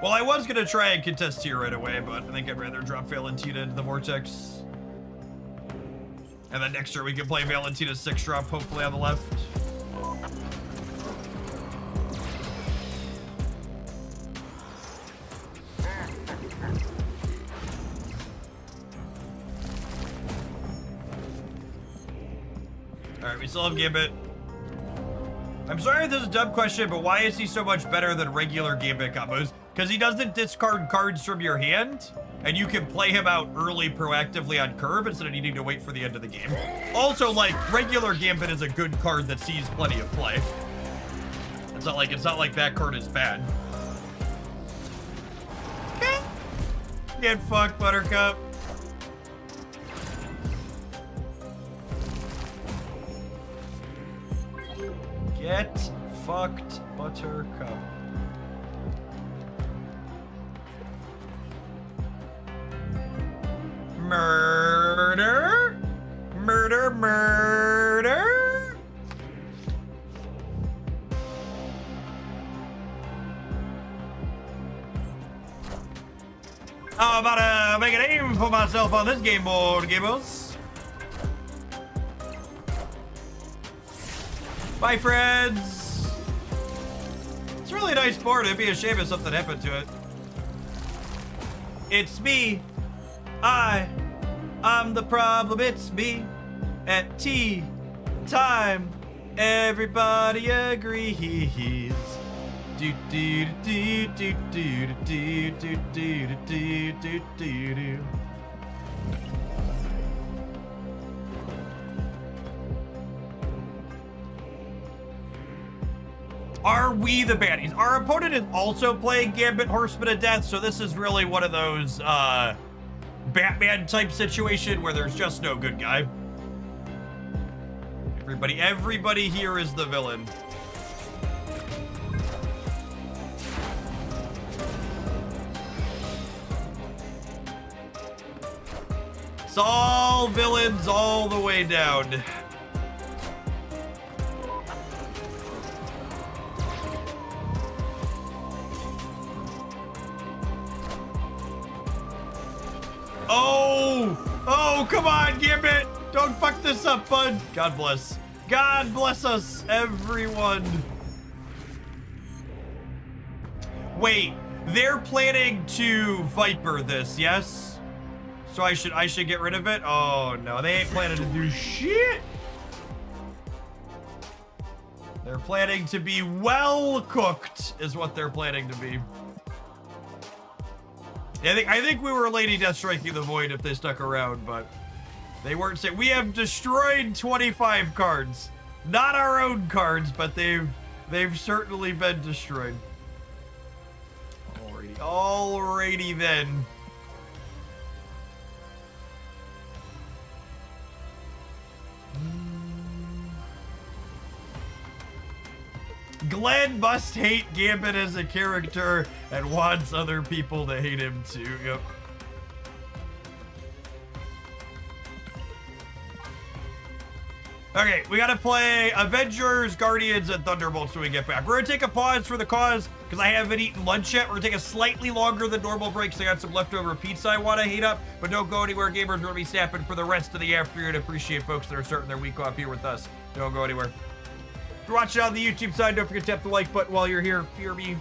Well, I was gonna try and contest here right away, but I think I'd rather drop Valentina into the Vortex. And then next turn we can play Valentina's 6-drop, hopefully on the left. Alright, we still have Gambit. I'm sorry if this is a dumb question, but why is he so much better than regular Gambit combos? Because he doesn't discard cards from your hand, and you can play him out early proactively on curve instead of needing to wait for the end of the game. Also, like, regular Gambit is a good card that sees plenty of play. It's not like that card is bad. Get fucked, Buttercup. Get fucked, Buttercup. Murder? Murder, murder? I'm about to make a name for myself on this game board, gamers. Bye, friends. It's a really nice board. It'd be a shame if something happened to it. It's me. I'm the problem. It's me. At tea time, everybody agrees. Do do do do do do do do do do do do. Are we the baddies? Our opponent is also playing Gambit Horseman of Death, so this is really one of those Batman type situation where there's just no good guy. Everybody here is the villain. It's all villains all the way down. Oh, come on, Gambit. Don't fuck this up, bud. God bless. God bless us, everyone. Wait, they're planning to Viper this, yes? So I should get rid of it? Oh no, they ain't planning to do shit. They're planning to be well cooked, is what they're planning to be. I think we were Lady Death striking the void if they stuck around, but they weren't saying. We have destroyed 25 cards. Not our own cards, but they've certainly been destroyed. Alrighty then. Glenn must hate Gambit as a character and wants other people to hate him too. Yep. Okay, we gotta play Avengers, Guardians, and Thunderbolts when we get back. We're gonna take a pause for the cause because I haven't eaten lunch yet. We're gonna take a slightly longer than normal break because I got some leftover pizza I want to heat up. But don't go anywhere, gamers. We're gonna be snapping for the rest of the afternoon. Appreciate folks that are starting their week off here with us. Don't go anywhere. If you're watching on the YouTube side, don't forget to tap the like button while you're here. Hear me.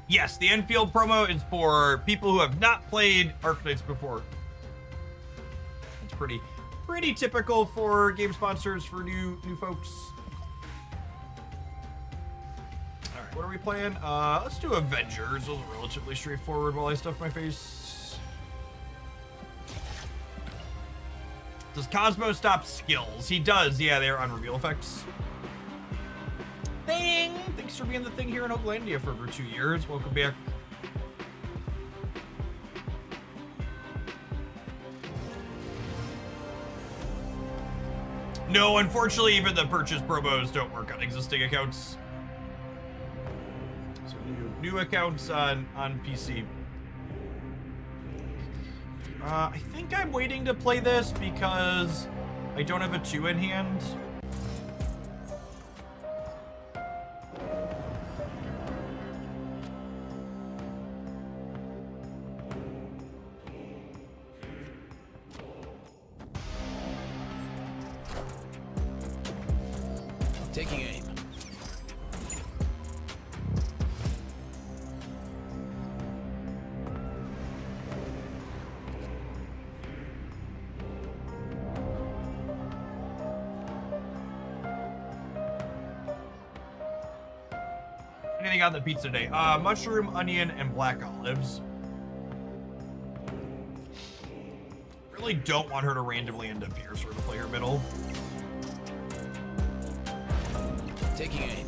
Yes, the Enfield promo is for people who have not played Arknights before. It's pretty typical for game sponsors for new folks. All right, what are we playing? Let's do Avengers. Those are relatively straightforward while I stuff my face. Does Cosmo stop skills? He does. Yeah, they are on reveal effects. Thing! Thanks for being the thing here in Oaklandia for over 2 years. Welcome back. No, unfortunately, even the purchase promos don't work on existing accounts. So new accounts on PC. I think I'm waiting to play this because I don't have a 2 in hand. Taking aim. Anything on the pizza today? Mushroom, onion, and black olives. Really don't want her to randomly end up here, so we're gonna play her middle. Taking aim.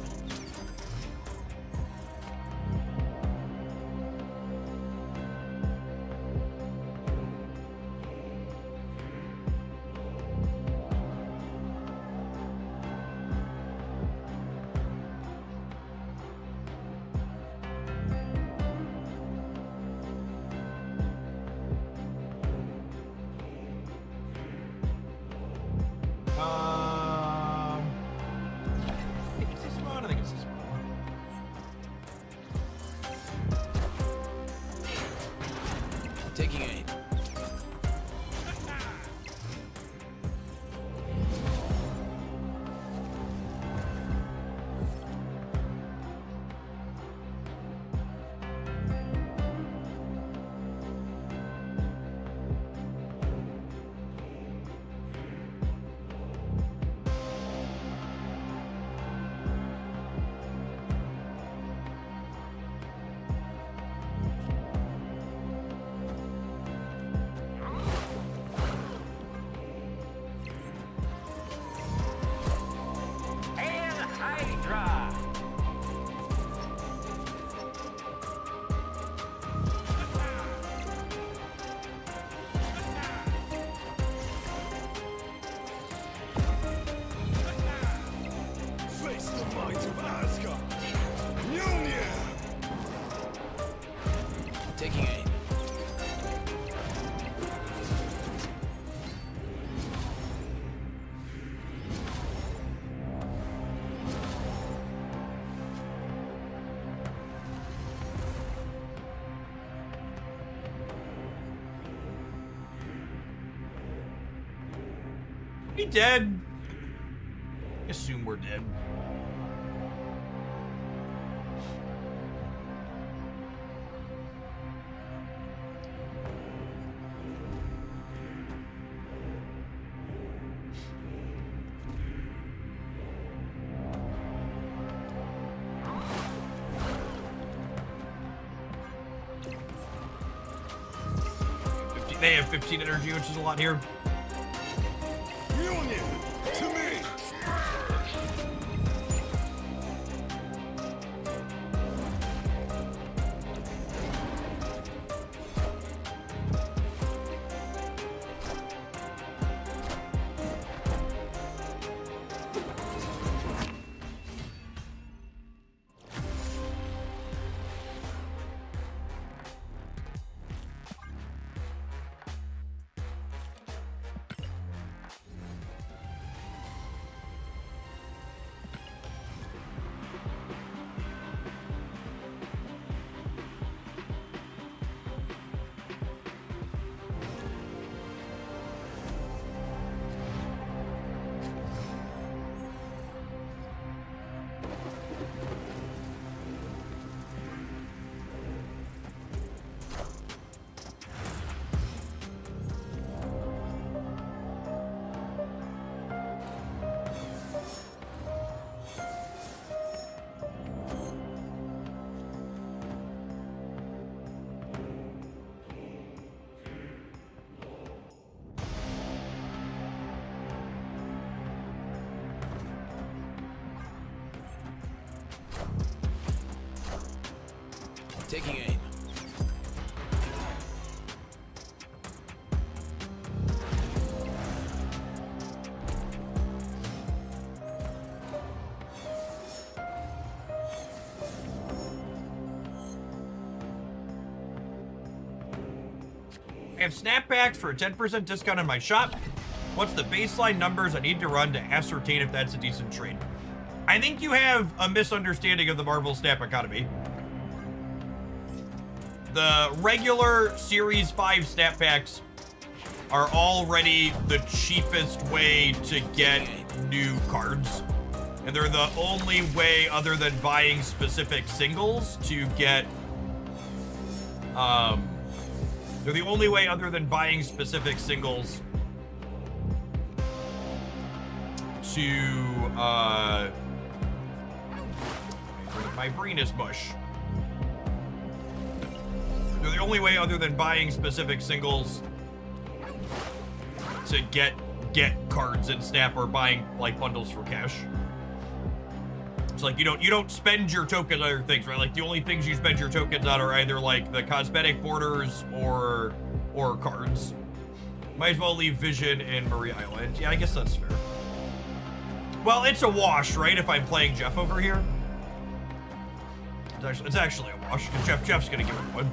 I think it's this one. I think it's this one. Taking aim. Taking aim. We dead? Assume we're dead. They have 15 energy, which is a lot here. Union to me. Taking aim. I have snapbacks for a 10% discount in my shop. What's the baseline numbers I need to run to ascertain if that's a decent trade? I think you have a misunderstanding of the Marvel Snap economy. The regular Series 5 snapbacks are already the cheapest way to get new cards. And they're the only way other than buying specific singles to get, they're the only way other than buying specific singles to, my brain is mush. They're the only way other than buying specific singles to get cards in Snap or buying like bundles for cash. It's like you don't spend your tokens on other things, right? Like the only things you spend your tokens on are either like the cosmetic borders or cards. Might as well leave Vision in Marie Island. Yeah, I guess that's fair. Well, it's a wash, right? If I'm playing Jeff over here, it's actually a wash because Jeff's gonna give it one.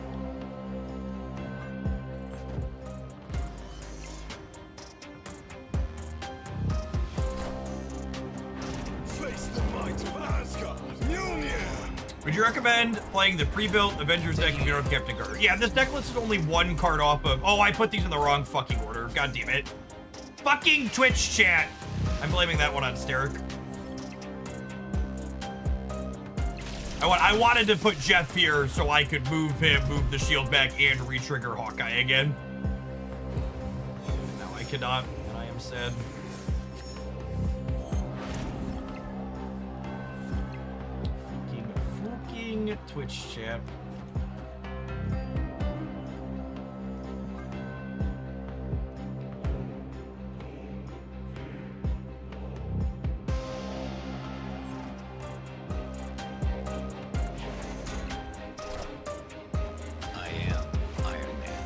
Would you recommend playing the pre-built Avengers deck if you don't have Captain Carter? Yeah, this deck list is only one card off of... Oh, I put these in the wrong fucking order. God damn it. Fucking Twitch chat. I'm blaming that one on Steric. I wanted to put Jeff here so I could move the shield back, and re-trigger Hawkeye again. Now I cannot, and I am sad. Twitch chat. I am Iron Man.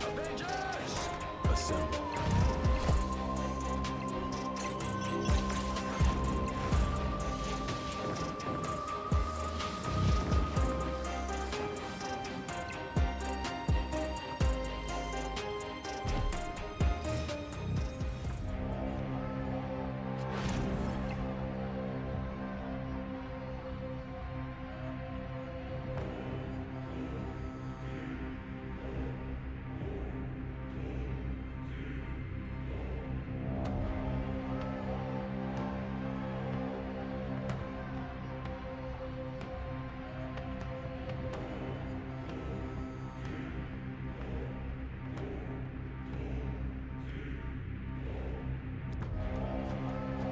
Avengers! Assemble.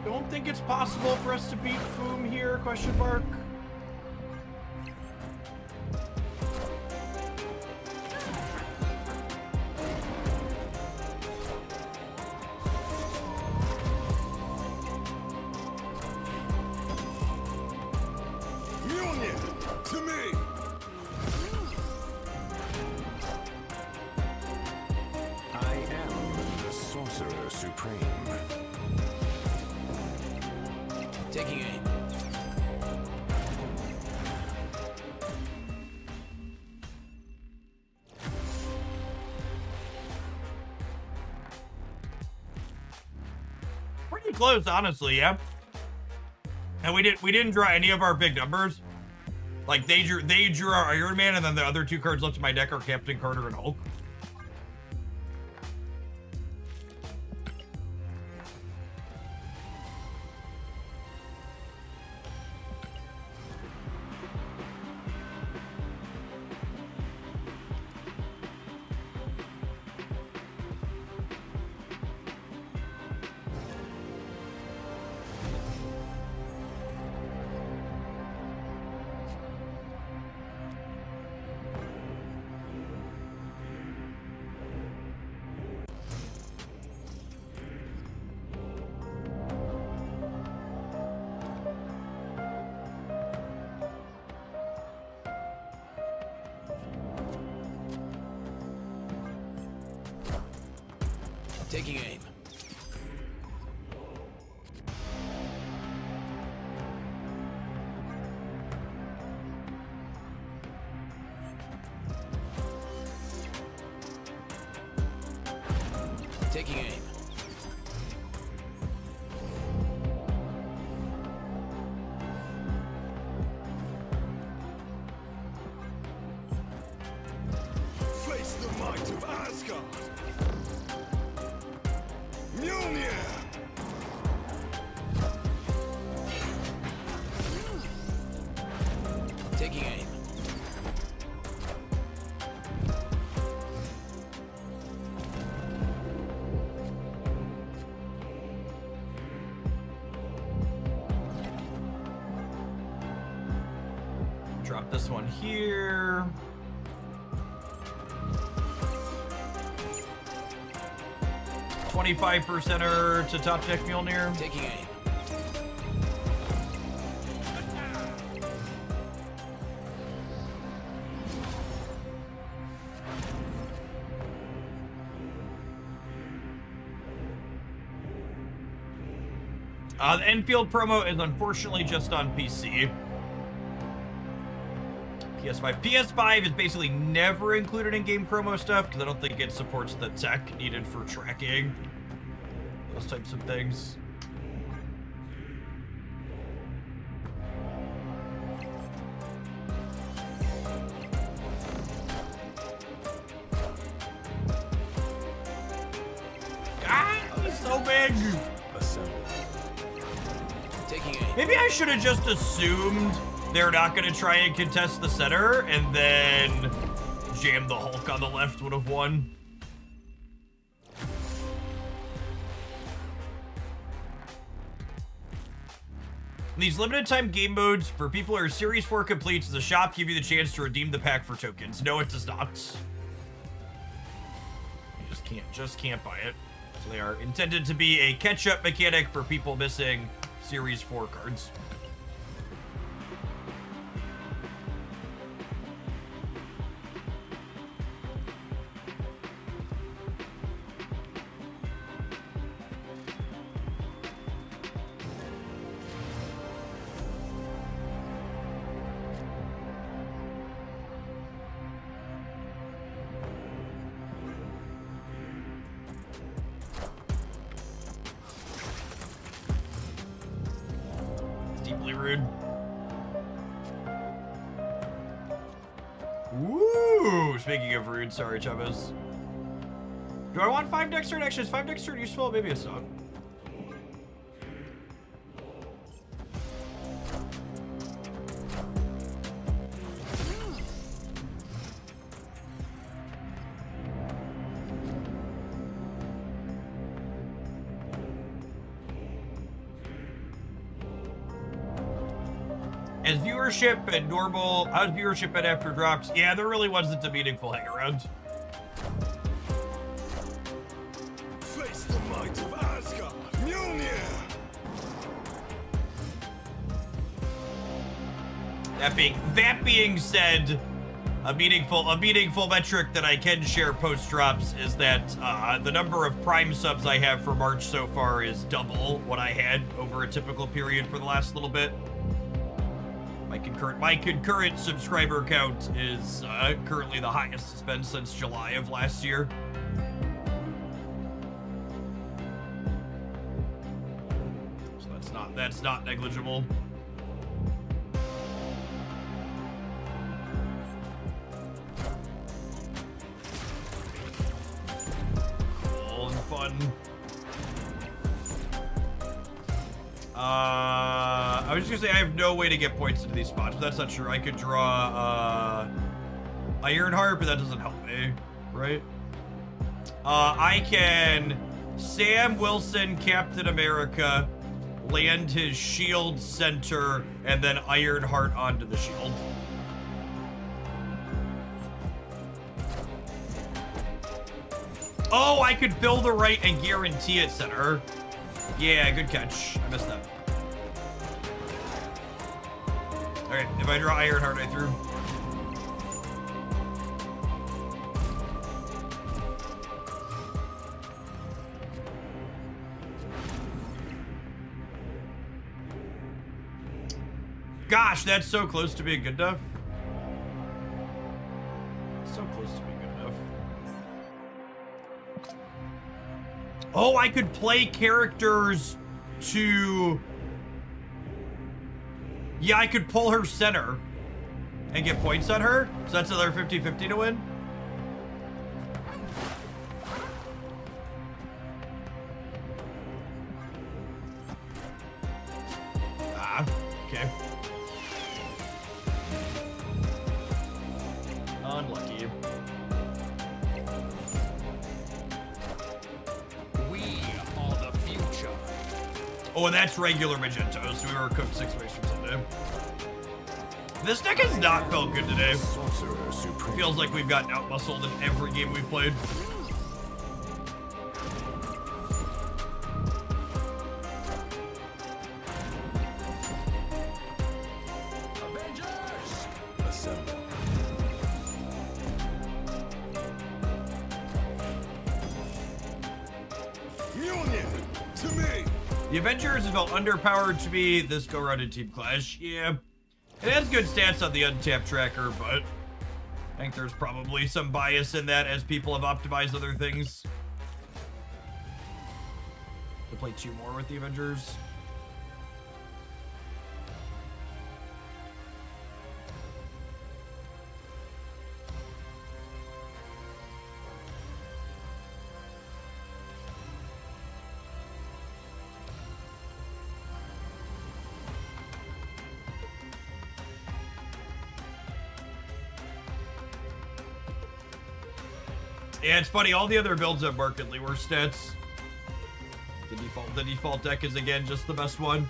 Don't think it's possible for us to beat Foom here, question mark. Mjolnir, to me! I am the Sorcerer Supreme. Taking aim. Pretty close, honestly, yeah. And we didn't draw any of our big numbers. Like they drew our Iron Man, and then the other two cards left in my deck are Captain Carter and Hulk. Taking aim. Taking aim. Face the might of Asgard. Mjolnir. Taking aim. Drop this one here. $25% to top deck Mjolnir. Taking aim. The Enfield promo is unfortunately just on PC. PS5. PS5 is basically never included in game promo stuff because I don't think it supports the tech needed for tracking those types of things. Ah, he's so big. Taking aim. Maybe I should have just assumed they're not going to try and contest the center, and then jam the Hulk on the left would have won. These limited time game modes for people who are Series 4 completes, the shop give you the chance to redeem the pack for tokens. No, it does not. You just can't buy it. So they are intended to be a catch-up mechanic for people missing Series 4 cards. Deeply rude. Ooh, speaking of rude, sorry, Chavez. Do I want 5 next turn? Actually, is 5 next turn useful? Maybe it's not. As viewership and normal, how's viewership been after drops? Yeah, there really wasn't a meaningful hang around. Face the might of Asgard. Mjolnir. That being said, a meaningful metric that I can share post drops is that the number of Prime subs I have for March so far is double what I had over a typical period for the last little bit. My concurrent subscriber count is currently the highest it's been since July of last year. So that's not negligible. Cool and fun. I was just gonna say I have no way to get points into these spots, but that's not true. I could draw Ironheart, but that doesn't help me, right? I can Sam Wilson, Captain America, land his shield center, and then Ironheart onto the shield. Oh, I could fill the right and guarantee it center. Yeah, good catch. I missed that. Alright, if I draw Ironheart, I threw. Gosh, that's so close to being good enough. So close to being good enough. Oh, I could play characters to... Yeah, I could pull her center and get points on her. So that's another 50-50 to win. Ah, okay. Unlucky. We are the future. Oh, and that's regular Magento, so we were cooked 6 ways from Sunday. This deck has not felt good today. Feels like we've gotten out-muscled in every game we've played. Avengers! Assemble. Union! To me! The Avengers has felt underpowered to me this go-round in Team Clash. Yeah. It has good stats on the untapped tracker, but I think there's probably some bias in that as people have optimized other things. To play 2 more with the Avengers. Yeah, it's funny, all the other builds have markedly worse stats. The default deck is again just the best one.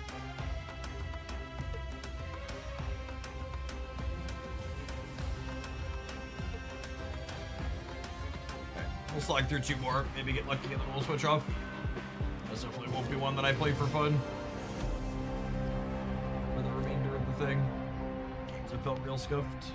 Okay, we'll slog through 2 more, maybe get lucky and then we'll switch off. This definitely won't be one that I play for fun. For the remainder of the thing. Games have felt real scuffed.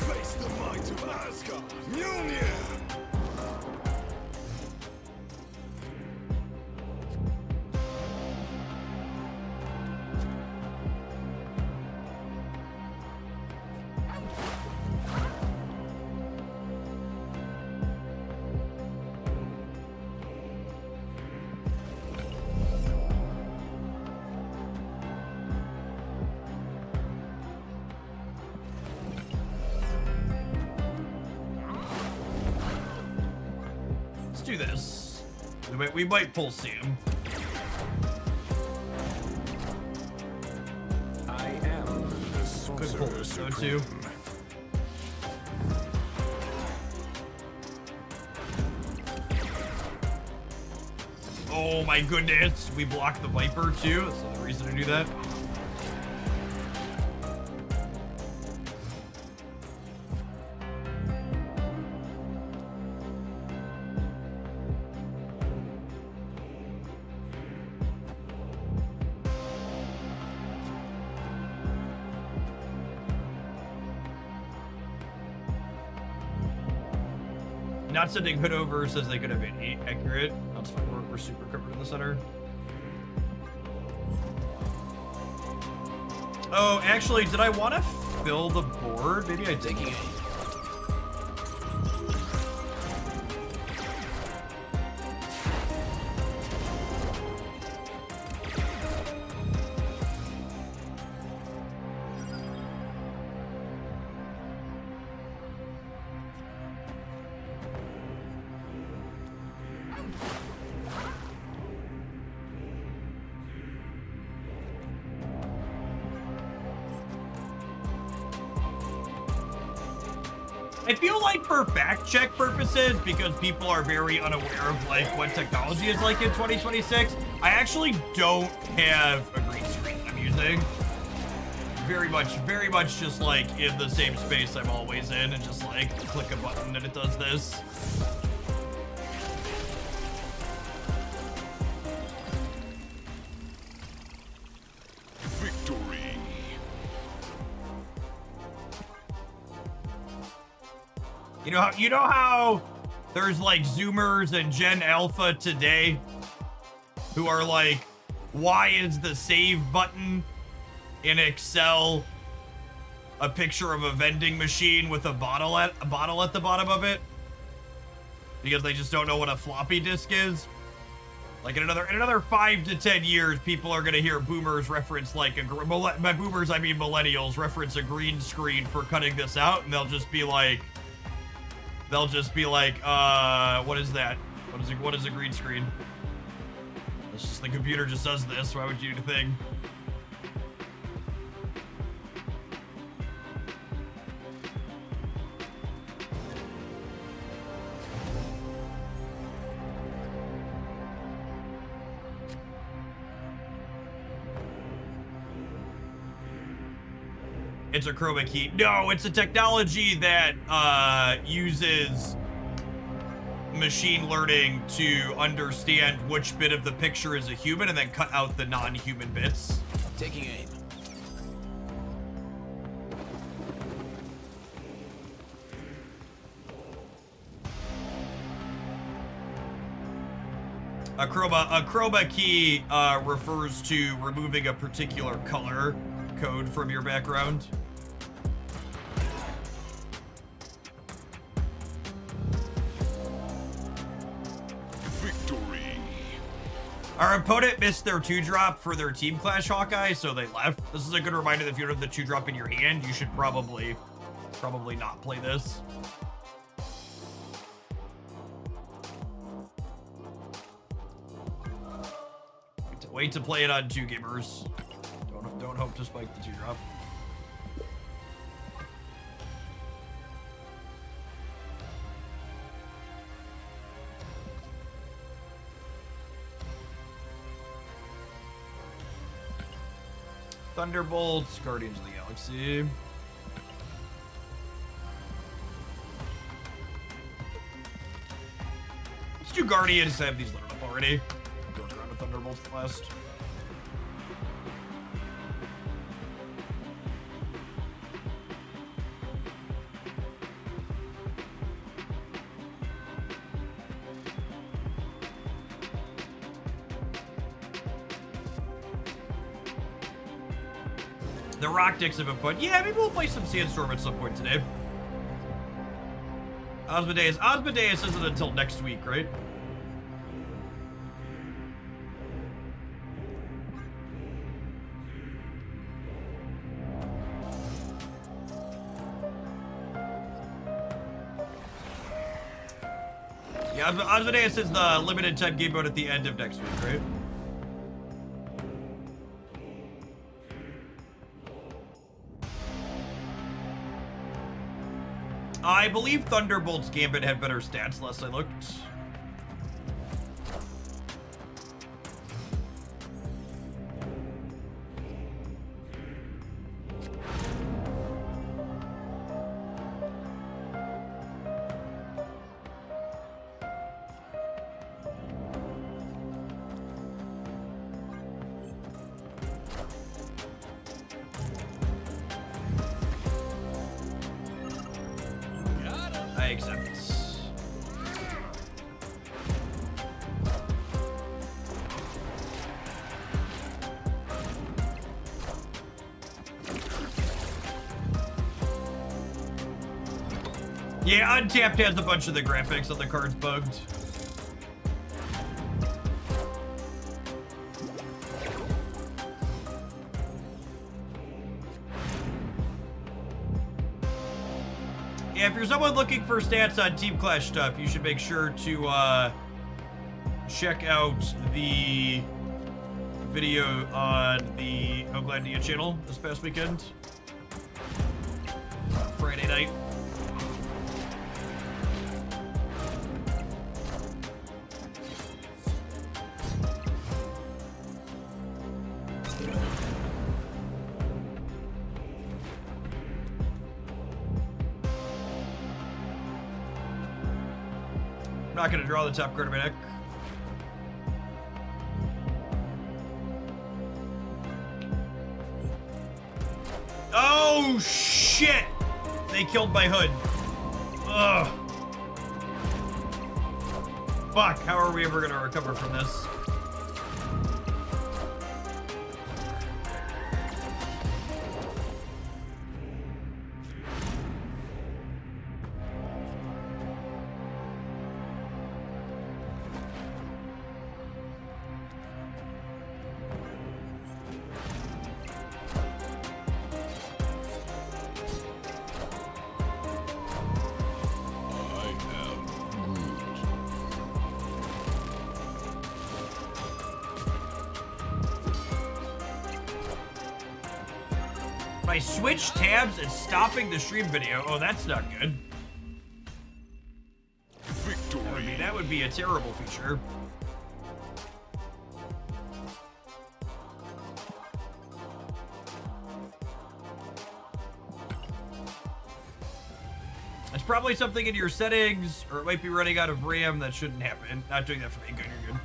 Face the might of Asgard! Mjolnir! Do this. We might pull Sam. I am the Could pull this though too. Oh my goodness, we blocked the Viper too. That's another reason to do that. Not sending Hood over says they could have been 8 accurate. That's fine. We're super covered in the center. Oh, actually, did I want to fill the board? Maybe I did. Taking aim. I feel like for fact check purposes, because people are very unaware of like what technology is like in 2026, I actually don't have a green screen I'm using. Very much just like in the same space I'm always in, and just like click a button and it does this. Victory. You know how there's like Zoomers and Gen Alpha today who are like, why is the save button in Excel a picture of a vending machine with a bottle at the bottom of it? Because they just don't know what a floppy disk is. Like in another 5 to 10 years, people are gonna hear boomers reference like by boomers I mean millennials reference a green screen for cutting this out, and they'll just be like, what is that? What is a green screen? It's just the computer just does this. Why would you do the thing? It's a chroma key. No, it's a technology that uses machine learning to understand which bit of the picture is a human and then cut out the non-human bits. Taking aim. A chroma key refers to removing a particular color code from your background. Victory. Our opponent missed their 2-drop for their Team Clash Hawkeye, so they left. This is a good reminder that if you don't have the 2-drop in your hand, you should probably not play this. Wait to play it on 2 gamers. Don't hope to spike the 2-drop. Thunderbolts, Guardians of the Galaxy. Let's do Guardians. I have these loaded up already. Work around with Thunderbolts last. The rock dicks have been fun. Yeah, maybe we'll play some Sandstorm at some point today. Osmodeus isn't until next week, right? Yeah, Osmodeus is the limited time game mode at the end of next week, right? I believe Thunderbolts Gambit had better stats last I looked. I accept. Yeah, Untapped has a bunch of the graphics on the cards bugged. Yeah, if you're someone looking for stats on Team Clash stuff, you should make sure to check out the video on the Oglandia channel this past weekend. Friday night. not gonna draw the top card of my deck. Oh shit! They killed my hood. Ugh. Fuck, how are we ever gonna recover from this? I switch tabs and stopping the stream video. Oh, that's not good. Victory. That would be a terrible feature. It's probably something in your settings, or it might be running out of RAM. That shouldn't happen. Not doing that for me. Good, you're good.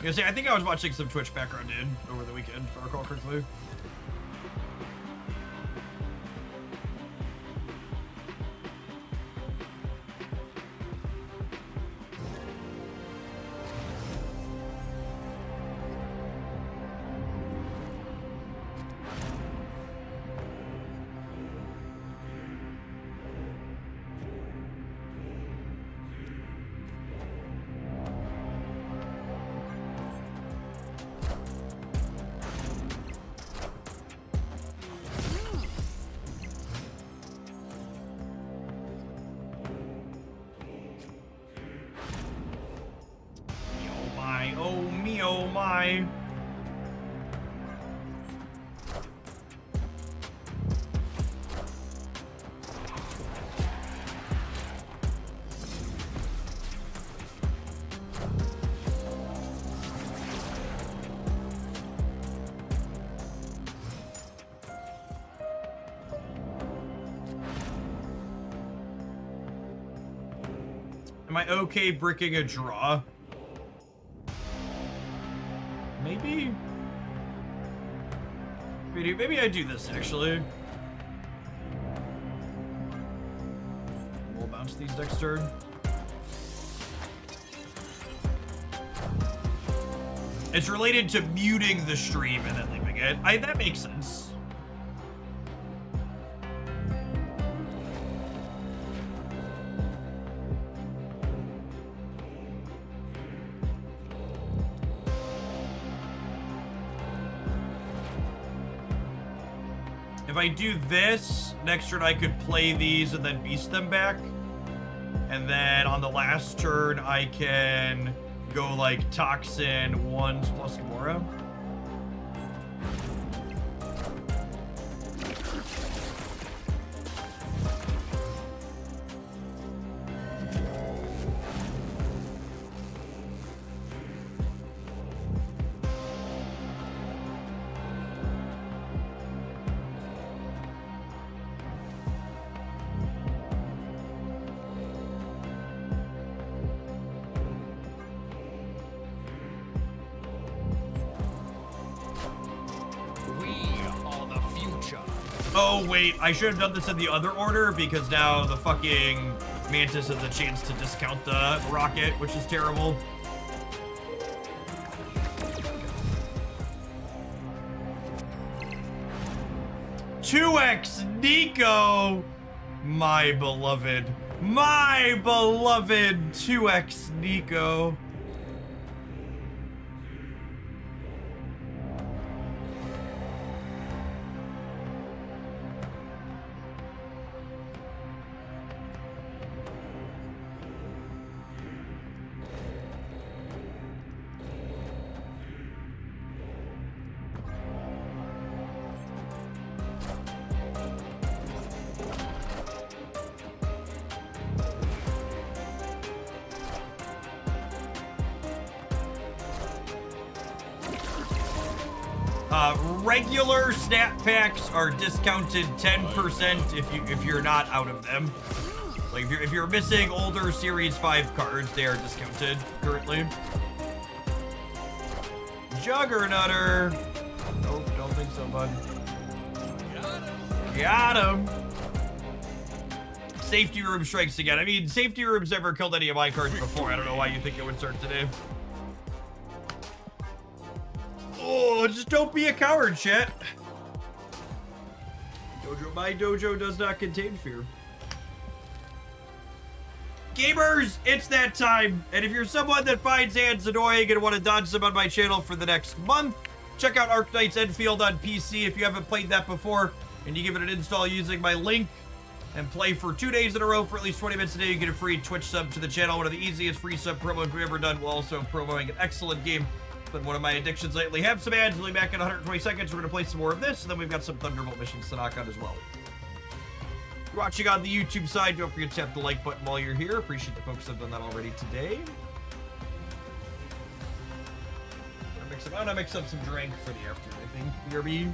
I think I was watching some Twitch background over the weekend, if I recall correctly. Oh my. Am I okay bricking a draw? Maybe? Maybe I do this, actually. We'll bounce these next turn. It's related to muting the stream and then leaving it. That makes sense. If I do this, next turn I could play these and then beast them back. And then on the last turn, I can go like Toxin 1s plus Gamora. Oh wait, I should have done this in the other order because now the fucking Mantis has a chance to discount the rocket, which is terrible. $2X Nico! My beloved 2X Nico. Regular snap packs are discounted 10% if you're not out of them. Like if you're missing older Series 5 cards, they are discounted currently. Juggernutter. Nope, don't think so, bud. Got him. Safety room strikes again. I mean, safety room's never killed any of my cards before. I don't know why you think it would start today. Oh, just don't be a coward, chat. Dojo, my dojo does not contain fear. Gamers, it's that time. And if you're someone that finds ads annoying and want to dodge them on my channel for the next month, check out Arknight's Enfield on PC if you haven't played that before, and you give it an install using my link and play for 2 days in a row for at least 20 minutes a day. You get a free Twitch sub to the channel, one of the easiest free sub promos we've ever done, while also promoting an excellent game. It's been one of my addictions lately. Have some ads, we'll be back in 120 seconds. We're going to play some more of this, and then we've got some Thunderbolt missions to knock out as well. If you're watching on the YouTube side, don't forget to tap the like button while you're here. Appreciate the folks that have done that already today. I'm gonna mix up some drink for the afternoon, I think. BRB.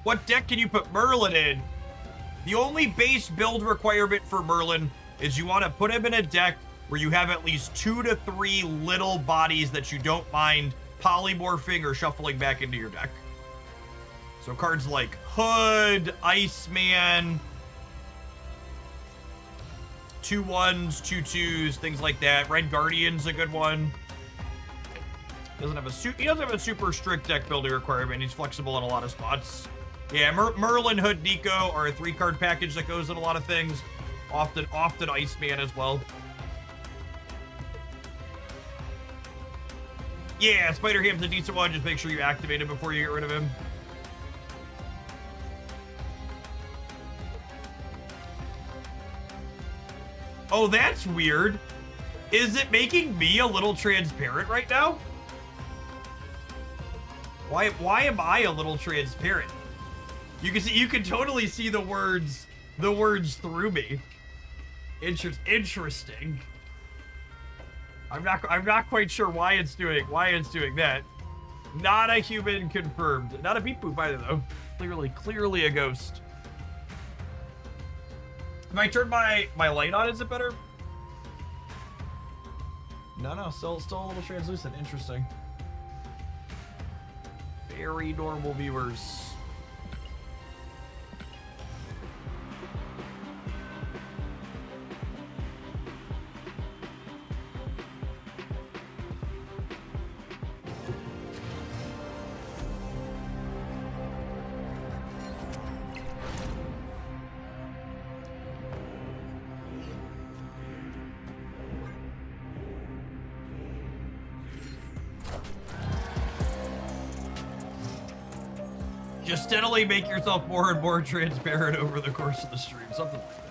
What deck can you put Merlin in? The only base build requirement for Merlin is you want to put him in a deck where you have at least 2 to 3 little bodies that you don't mind polymorphing or shuffling back into your deck. So cards like Hood, Iceman, 2/1s, 2/2s, things like that. Red Guardian's a good one. He doesn't have a super strict deck building requirement. He's flexible in a lot of spots. Yeah, Merlin, Hood, Nico are a 3-card package that goes in a lot of things. Often Iceman as well. Yeah, Spider Ham's a decent one. Just make sure you activate him before you get rid of him. Oh, that's weird. Is it making me a little transparent right now? Why am I a little transparent? You can totally see the words through me. Interesting. I'm not quite sure why it's doing that. Not a human confirmed. Not a beep boop either though. Clearly a ghost. If I turn my light on, is it better? No, still a little translucent. Interesting. Very normal viewers. Just steadily make yourself more and more transparent over the course of the stream. Something like that.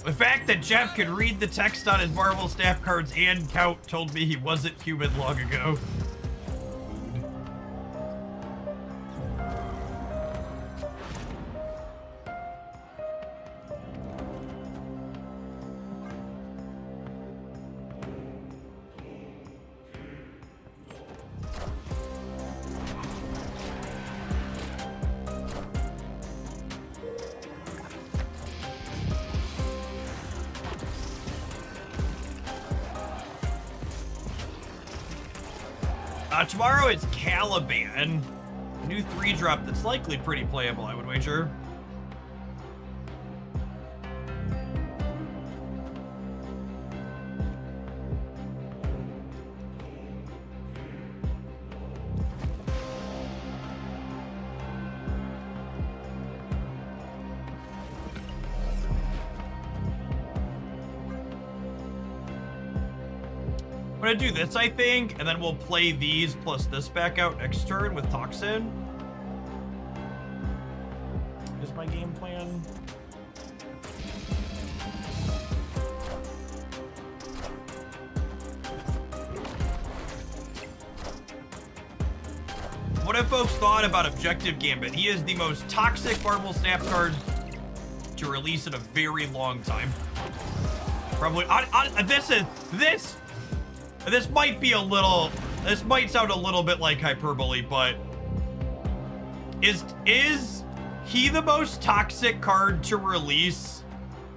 The fact that Jeff could read the text on his Marvel Snap cards and count told me he wasn't human long ago. Tomorrow it's Caliban, a new 3-drop that's likely pretty playable, I would wager. I'm gonna do this, I think, and then we'll play these plus this back out next turn with Toxin. Is my game plan? What have folks thought about Objective Gambit? He is the most toxic Marvel Snap card to release in a very long time. Probably, this might be a little, this might sound a little bit like hyperbole, but is he the most toxic card to release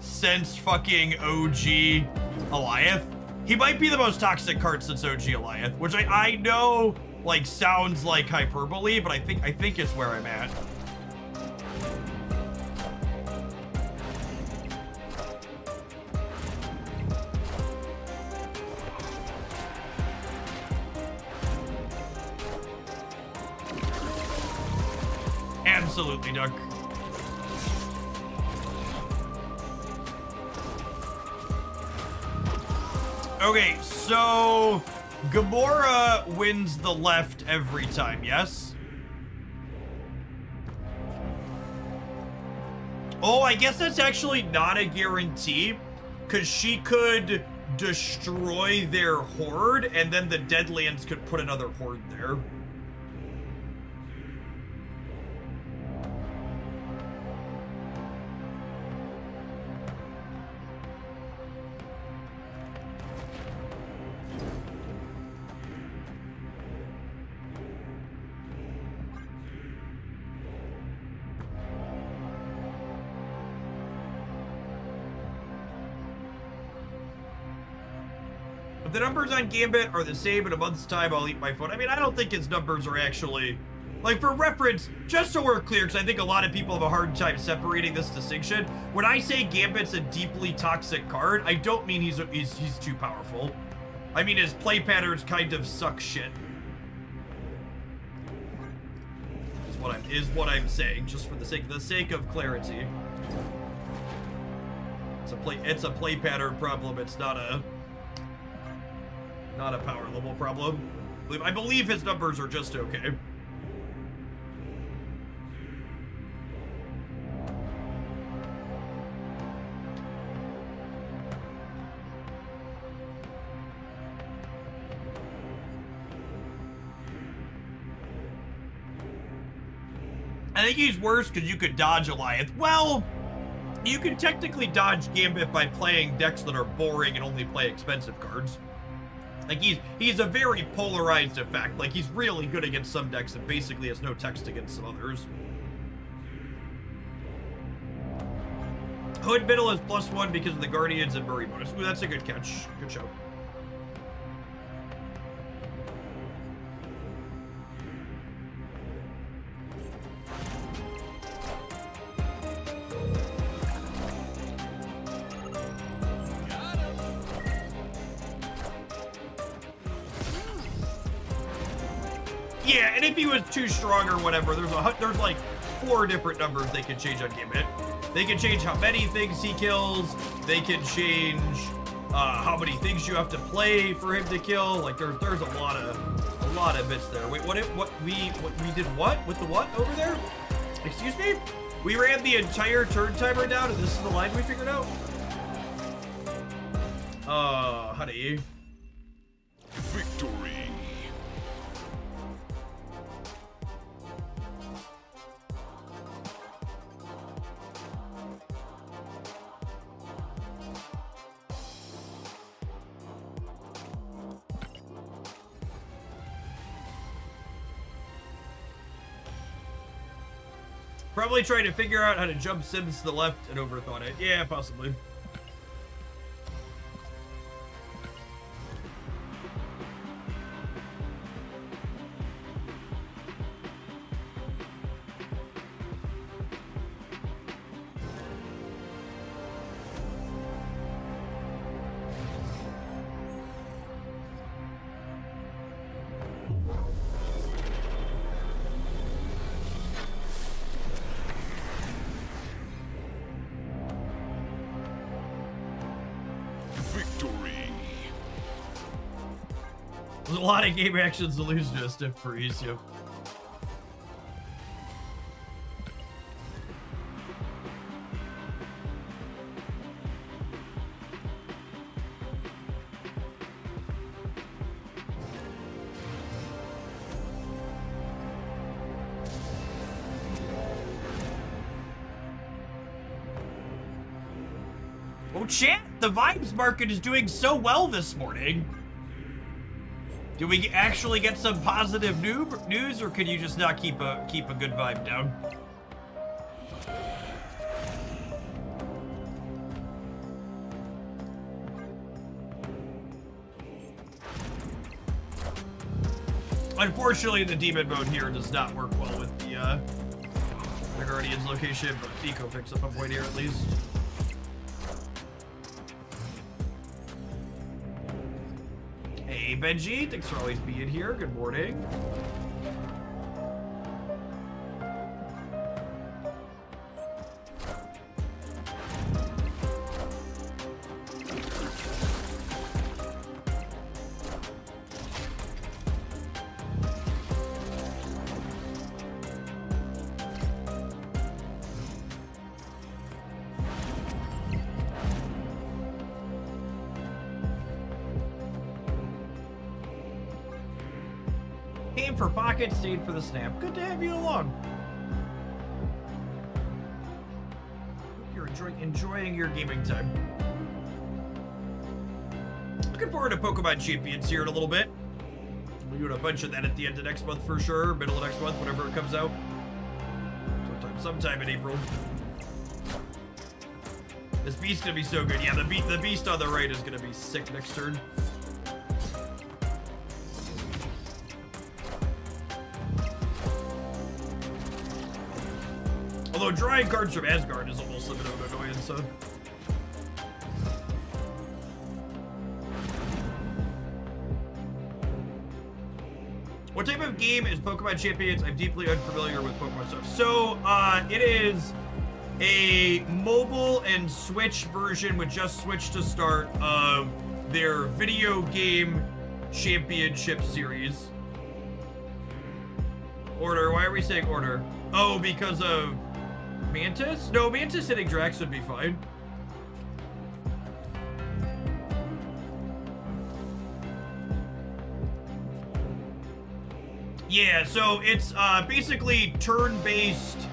since fucking OG Alioth? He might be the most toxic card since OG Alioth, which I know like sounds like hyperbole, but I think it's where I'm at. Absolutely, Duck. Okay, so Gamora wins the left every time, yes? Oh, I guess that's actually not a guarantee, because she could destroy their horde, and then the Deadlands could put another horde there. The numbers on Gambit are the same. In a month's time, I'll eat my phone. I mean, I don't think his numbers are actually, like, for reference, just so we're clear, because I think a lot of people have a hard time separating this distinction. When I say Gambit's a deeply toxic card, I don't mean he's too powerful. I mean his play patterns kind of suck shit. Is what I'm saying, just for the sake of clarity. It's a play pattern problem. It's not a power level problem. I believe his numbers are just okay. I think he's worse because you could dodge Alioth. Well, you can technically dodge Gambit by playing decks that are boring and only play expensive cards. Like, he's a very polarized effect. Like, he's really good against some decks and basically has no text against some others. Hood Middle is +1 because of the Guardians and Murray bonus. Ooh, that's a good catch. Good show. Yeah, and if he was too strong or whatever, there's like 4 different numbers they can change on Gambit. They can change how many things he kills. They can change how many things you have to play for him to kill. Like there's a lot of bits there. Wait, we did what with the what over there? Excuse me? We ran the entire turn timer down, and this is the line we figured out. Honey. Victory. Probably trying to figure out how to jump Sims to the left and overthought it. Yeah, possibly. lot of game actions to lose to a stiff breeze, yep. Oh, chat, the Vibes market is doing so well this morning. Do we actually get some positive news, or can you just not keep a good vibe down? Unfortunately, the demon mode here does not work well with the Guardian's location, but Nico picks up a point here at least. Hey Benji, thanks for always being here. Good morning. Came for pocket, stayed for the snap. Good to have you along. Hope you're enjoying your gaming time. Looking forward to Pokemon Champions here in a little bit. We're doing a bunch of that at the end of next month for sure. Middle of next month, whenever it comes out. Sometime in April. This beast's gonna be so good. Yeah, the beast on the right is gonna be sick next turn. Although drawing cards from Asgard is almost a bit of an annoyance, so. What type of game is Pokemon Champions? I'm deeply unfamiliar with Pokemon stuff. So, it is a mobile and Switch version with just Switch to start of their video game championship series. Order, why are we saying order? Oh, because of Mantis? No, Mantis hitting Drax would be fine. Yeah, so it's basically turn-based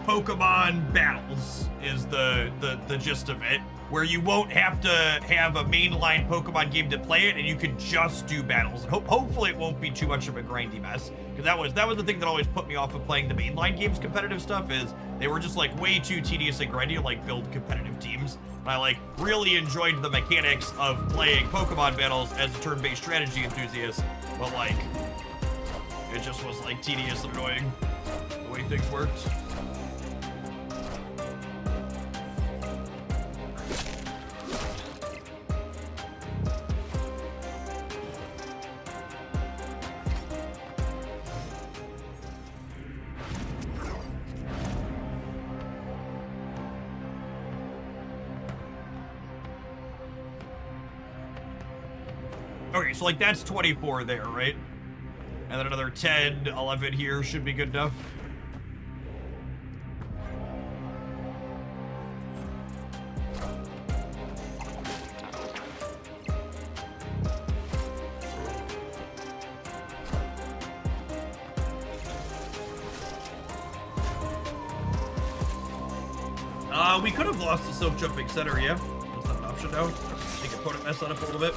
Pokemon battles is the gist of it, where you won't have to have a mainline Pokemon game to play it, and you can just do battles. And hopefully it won't be too much of a grindy mess, because that was the thing that always put me off of playing the mainline games competitive stuff, is they were just like way too tedious and grindy to like build competitive teams. And I like really enjoyed the mechanics of playing Pokemon battles as a turn-based strategy enthusiast, but like it just was like tedious and annoying the way things worked. Okay, so like that's 24 there, right? And then another 10, 11 here should be good enough. We could have lost the Silk Jumping Center, yeah? That's not an option now. Make opponent mess that up a little bit.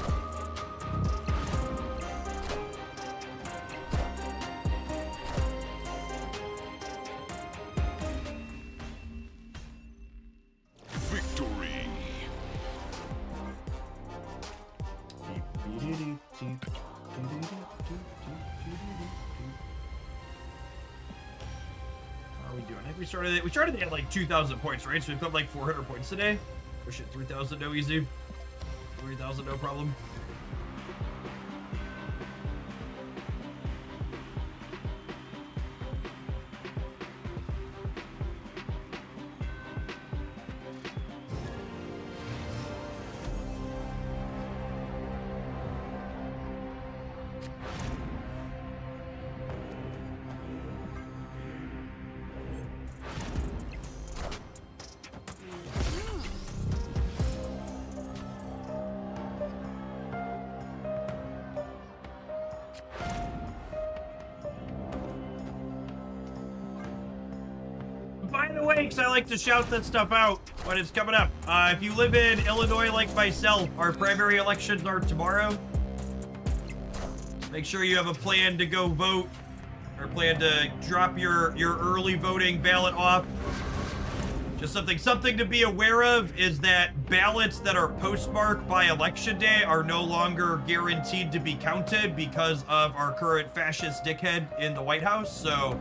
We started at like 2,000 points, right? So we've got like 400 points today. Push it 3,000, no easy. 3,000, no problem. By the way, because I like to shout that stuff out when it's coming up. If you live in Illinois like myself, our primary elections are tomorrow. Make sure you have a plan to go vote, or plan to drop your early voting ballot off. Just something to be aware of is that ballots that are postmarked by election day are no longer guaranteed to be counted because of our current fascist dickhead in the White House. So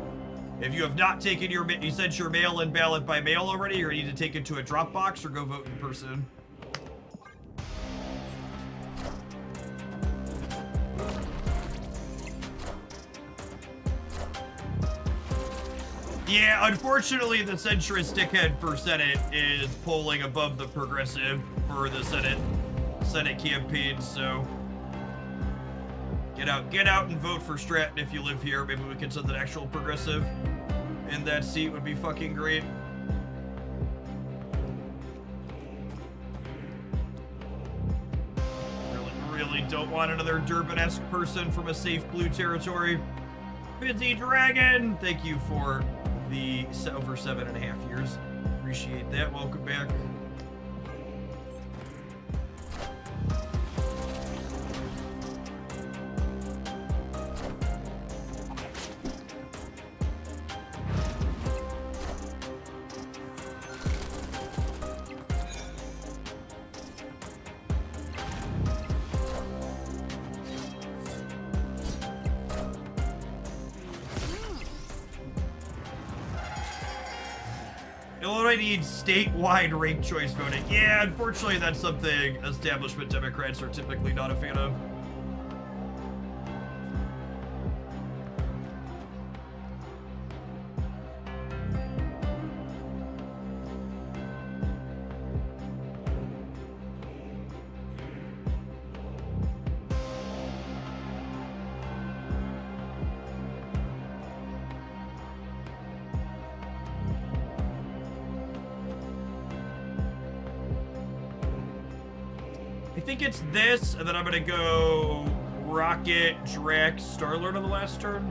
if you have not taken you sent your mail-in ballot by mail already, or you need to take it to a drop box or go vote in person. Yeah, unfortunately, the centrist dickhead for Senate is polling above the progressive for the Senate campaign, so get out and vote for Stratton if you live here. Maybe we can send an actual progressive in that seat. Would be fucking great. Really don't want another Durbin-esque person from a safe blue territory. Busy Dragon, thank you for the over 7.5 years. Appreciate that. Welcome back. Illinois needs statewide ranked choice voting. Yeah, unfortunately, that's something establishment Democrats are typically not a fan of. I think it's this, and then I'm gonna go Rocket, Drax, Star-Lord on the last turn.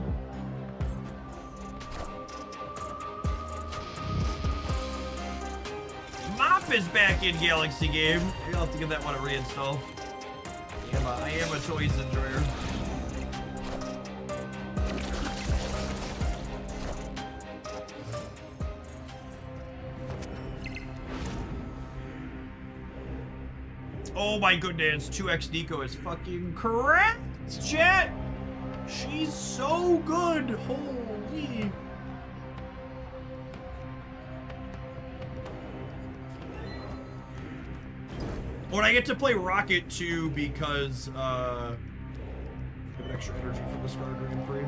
Mop is back in Galaxy game. Maybe I'll have to give that one a reinstall. I am a toys enjoyer. Oh my goodness, 2x Nico is fucking correct, chat! She's so good, holy. Well, I get to play Rocket too because, get extra energy from the Scar Grand Prix.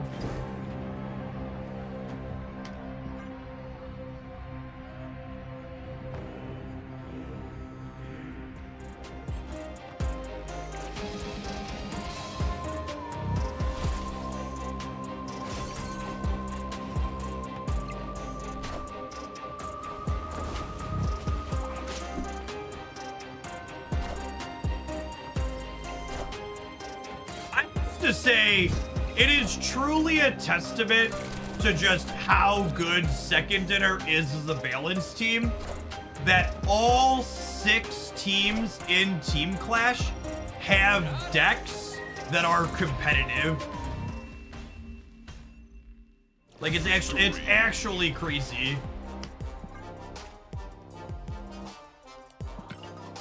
To say it is truly a testament to just how good Second Dinner is as a balance team that all 6 teams in Team Clash have decks that are competitive. Like it's actually crazy.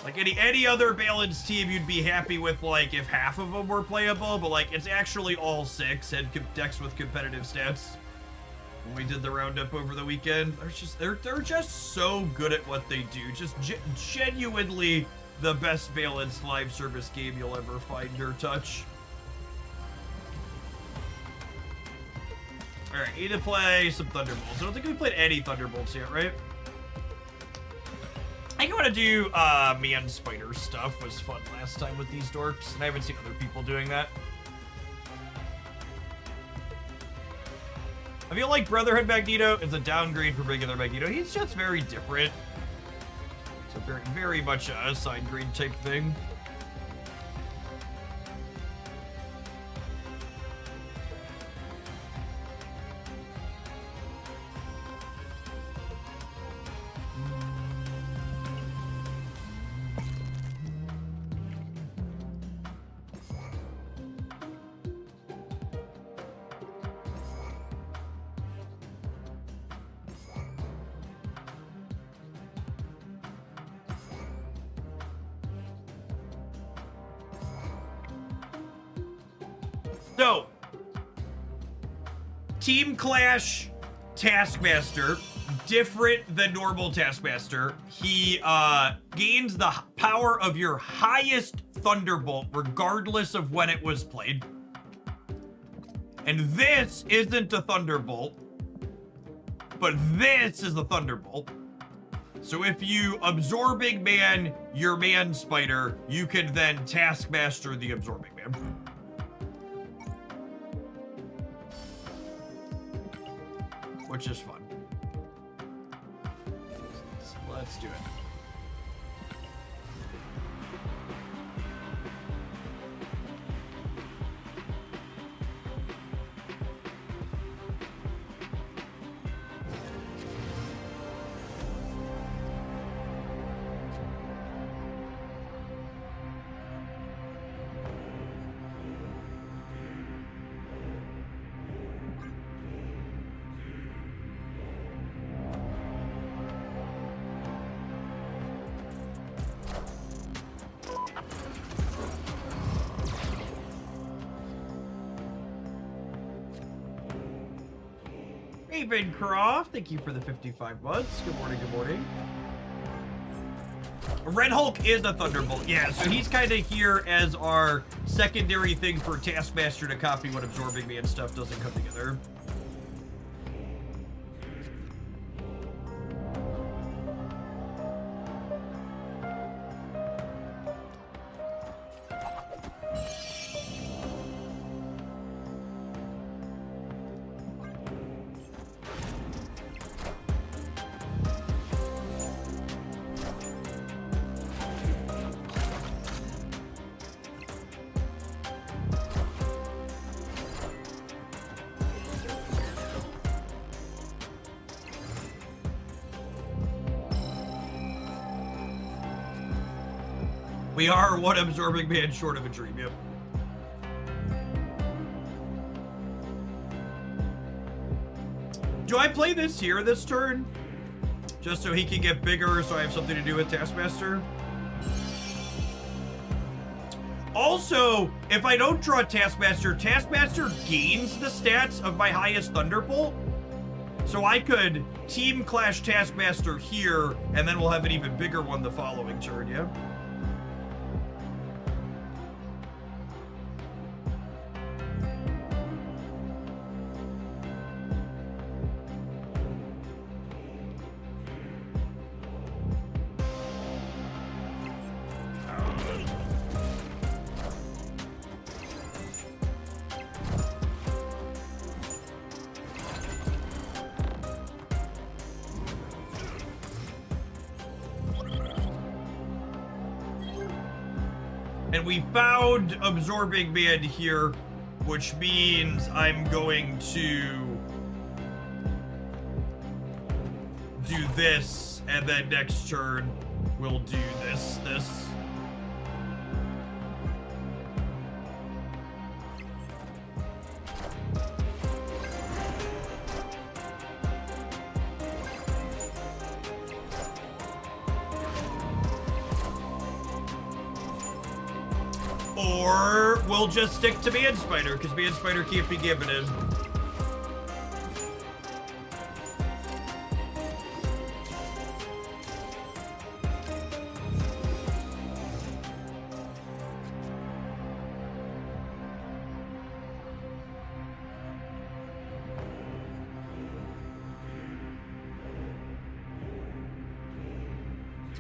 Like any other balanced team, you'd be happy with like if half of them were playable, but like it's actually all 6 had decks with competitive stats. When we did the roundup over the weekend, they're just so good at what they do. Just genuinely the best balanced live service game you'll ever find or touch. All right, need to play some Thunderbolts. I don't think we played any Thunderbolts yet, right? I think I want to do Man Spider stuff. Was fun last time with these dorks, and I haven't seen other people doing that. I feel like Brotherhood Magneto is a downgrade from regular Magneto. He's just very different. It's a very much a side grade type thing. So, Team Clash Taskmaster, different than normal Taskmaster. He gains the power of your highest Thunderbolt, regardless of when it was played. And this isn't a Thunderbolt, but this is a Thunderbolt. So if you Absorbing Man your Man Spider, you can then Taskmaster the Absorbing Man. Which is fun. So let's do it. Ravencroft, thank you for the 55 months. Good morning, good morning. Red Hulk is a Thunderbolt. Yeah, so he's kind of here as our secondary thing for Taskmaster to copy when Absorbing Man stuff doesn't come together. We are one Absorbing Man short of a dream, yep. Do I play this here this turn? Just so he can get bigger, so I have something to do with Taskmaster? Also, if I don't draw Taskmaster, Taskmaster gains the stats of my highest Thunderbolt. So I could Team Clash Taskmaster here, and then we'll have an even bigger one the following turn, yeah? And we found Absorbing Man here, which means I'm going to do this, and then next turn we'll do this. Or we'll just stick to Man Spider, because Man Spider can't be Gambited.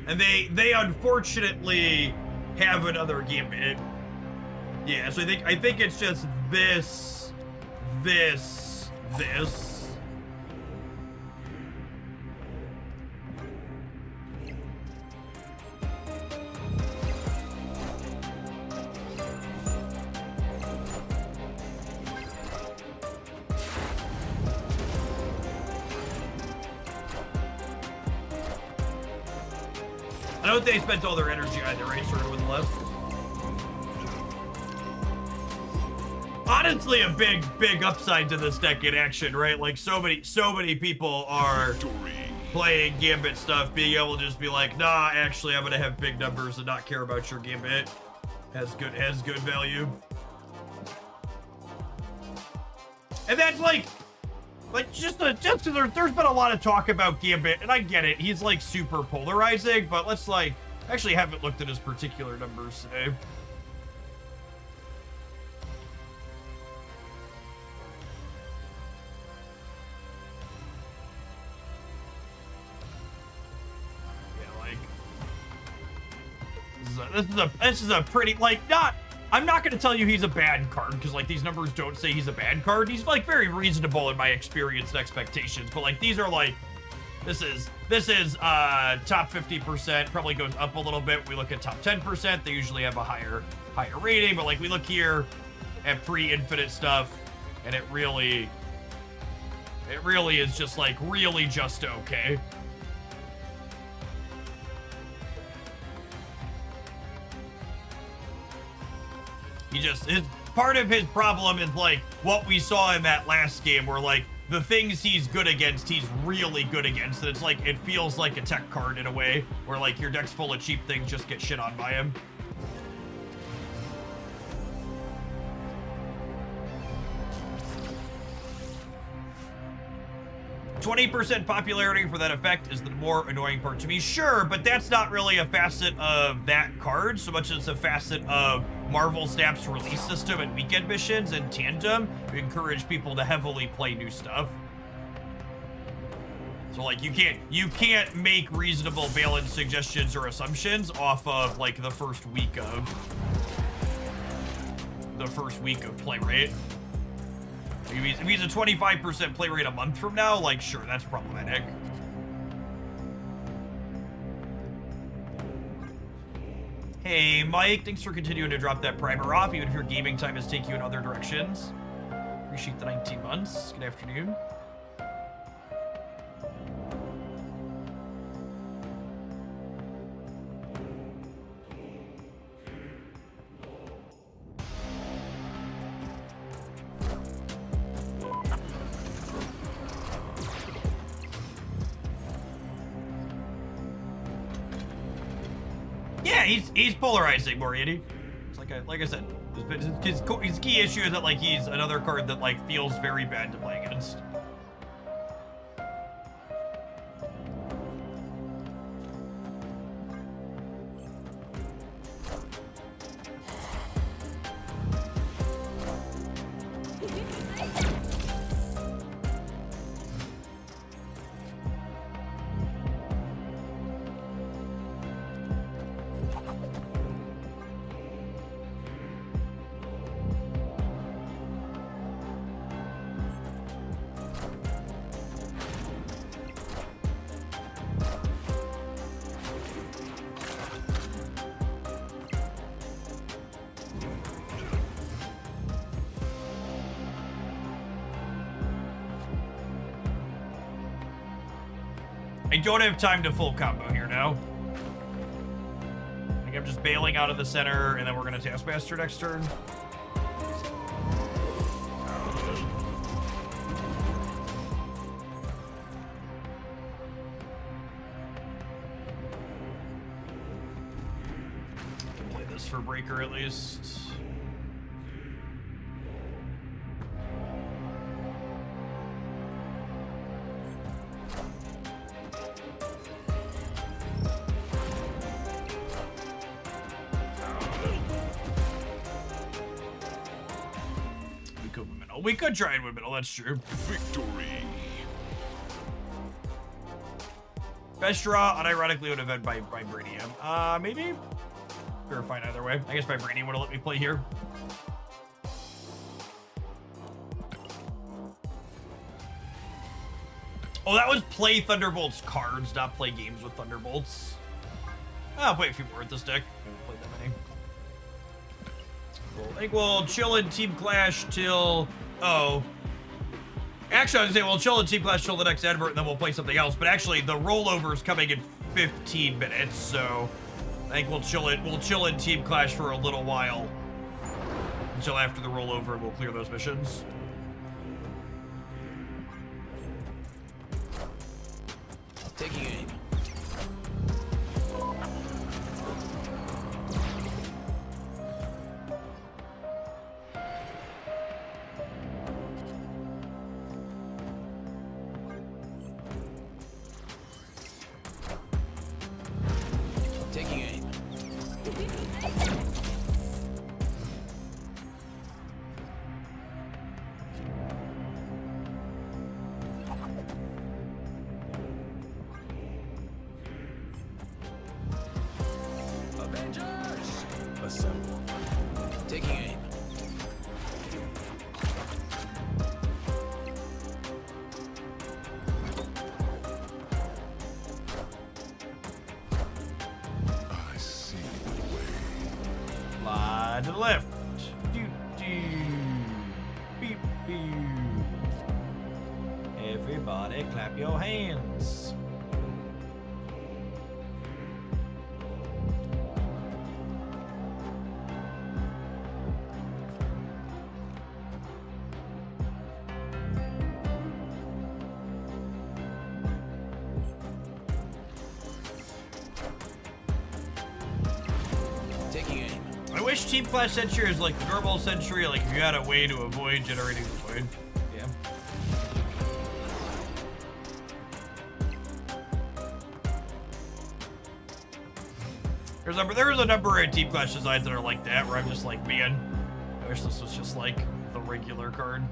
And they unfortunately have another Gambit. Yeah, so I think it's just this. I don't think they spent all their energy either, right? Sort of with the left. Honestly, a big upside to this deck in action, right? Like so many people are playing Gambit stuff, being able to just be like, nah, actually, I'm gonna have big numbers and not care about your Gambit. Has good value. And that's like just there's been a lot of talk about Gambit, and I get it. He's like super polarizing, but let's like actually haven't looked at his particular numbers today. This is a pretty, like, I'm not going to tell you he's a bad card, because, like, these numbers don't say he's a bad card. He's, like, very reasonable in my experience and expectations, but, like, these are, like, this is top 50%, probably goes up a little bit. We look at top 10%, they usually have a higher rating, but, like, we look here at pre-infinite stuff, and it really is just, like, really just okay. Part of his problem is like what we saw in that last game where like the things he's good against, he's really good against. And it's like, it feels like a tech card in a way where like your deck's full of cheap things just get shit on by him. 20% popularity for that effect is the more annoying part to me. Sure, but that's not really a facet of that card so much as a facet of Marvel Snap's release system and weekend missions and tandem to encourage people to heavily play new stuff. So like you can't make reasonable balance suggestions or assumptions off of like the first week of play rate. If he's a 25% play rate a month from now, like, sure, that's problematic. Hey, Mike, thanks for continuing to drop that primer off, even if your gaming time is taking you in other directions. Appreciate the 19 months. Good afternoon. Yeah, he's polarizing, Moriarty. It's like I said, his key issue is that like he's another card that like feels very bad to play against. I don't have time to full combo here now. I think I'm just bailing out of the center, and then we're gonna taskmaster next turn. Play this for breaker at least. We could try and win middle, that's true. Victory. Best draw, unironically, would have been by Vibranium. Maybe? We're fine either way. I guess Vibranium would have let me play here. Oh, that was play Thunderbolts cards, not play games with Thunderbolts. I'll play a few more at this deck. I haven't played that many. Cool. I think we'll chill in Team Clash till... Oh. Actually, I was going to say we'll chill in Team Clash till the next advert, and then we'll play something else. But actually, the rollover is coming in 15 minutes, so I think we'll chill in Team Clash for a little while until after the rollover, and we'll clear those missions. Taking aim. Assemble. Taking aim. I see the way. Fly to the left. Doo doo. Beep beep. Everybody clap your hands. Taking aim. I wish Team Class Sentry is like the normal Sentry, like if you had a way to avoid generating the void. Yeah. There's a number of Team Class designs that are like that, where I'm just like, man, I wish this was just like the regular card.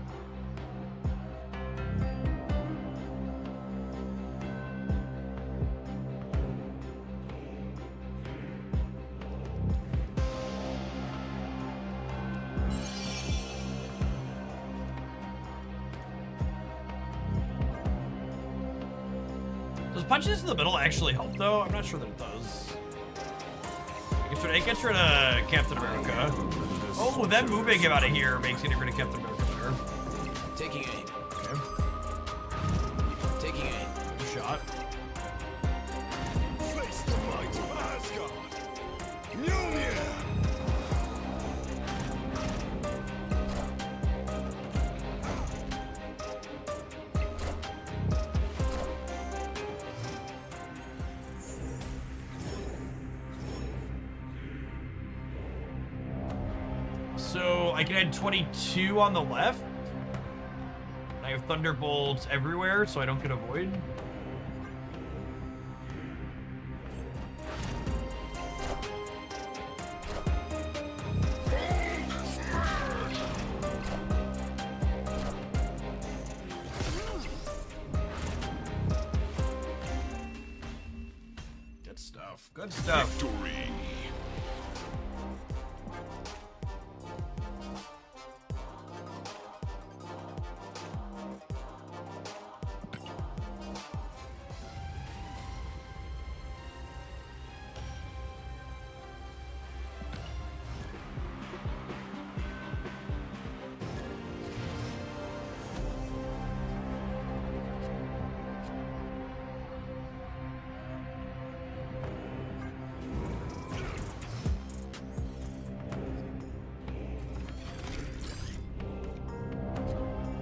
Does punches in the middle actually help though? I'm not sure that it does. It gets rid of Captain America. Oh, them moving him out of here makes getting rid of Captain America better. Taking aim. Okay. Taking aim. Shot. Face the might of Asgard. Mjolnir. So I can add 22 on the left. I have Thunderbolts everywhere, so I don't get a void. Good stuff. Good stuff. Victory.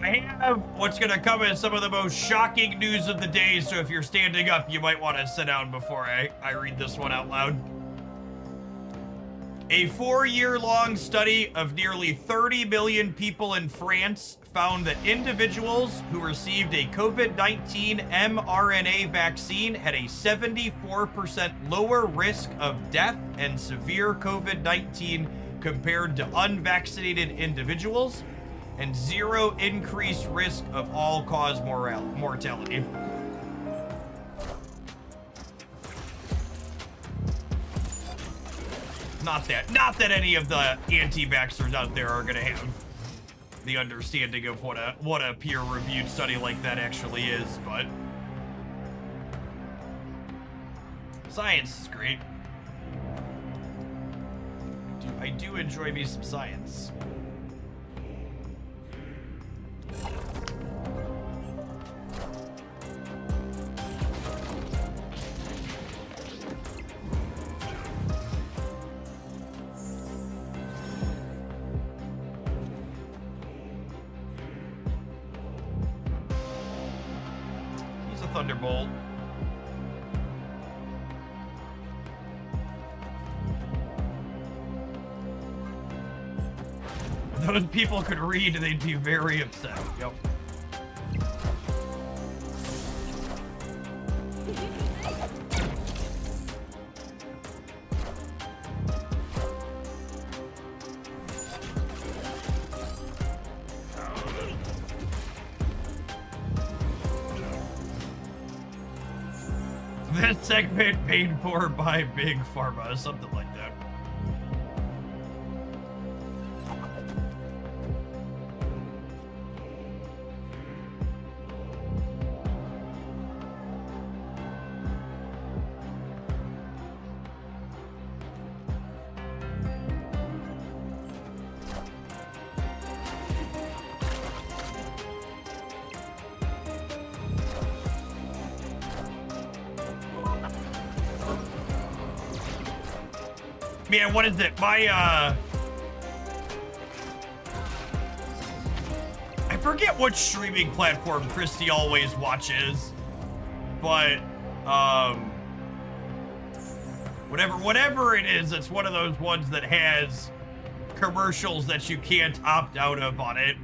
I have what's gonna come as some of the most shocking news of the day, so if you're standing up, you might want to sit down before I read this one out loud. A 4-year-long study of nearly 30 million people in France found that individuals who received a COVID-19 mRNA vaccine had a 74% lower risk of death and severe COVID-19 compared to unvaccinated individuals, and 0 increased risk of all-cause mortality. Not that any of the anti-vaxxers out there are gonna have the understanding of what a peer-reviewed study like that actually is, but science is great. I do enjoy me some science. He's a Thunderbolt. If those people could read, they'd be very upset. Yep. This segment paid for by Big Pharma, something like that. Man, what is it? My, I forget which streaming platform Christy always watches, but, whatever it is, it's one of those ones that has commercials that you can't opt out of on it.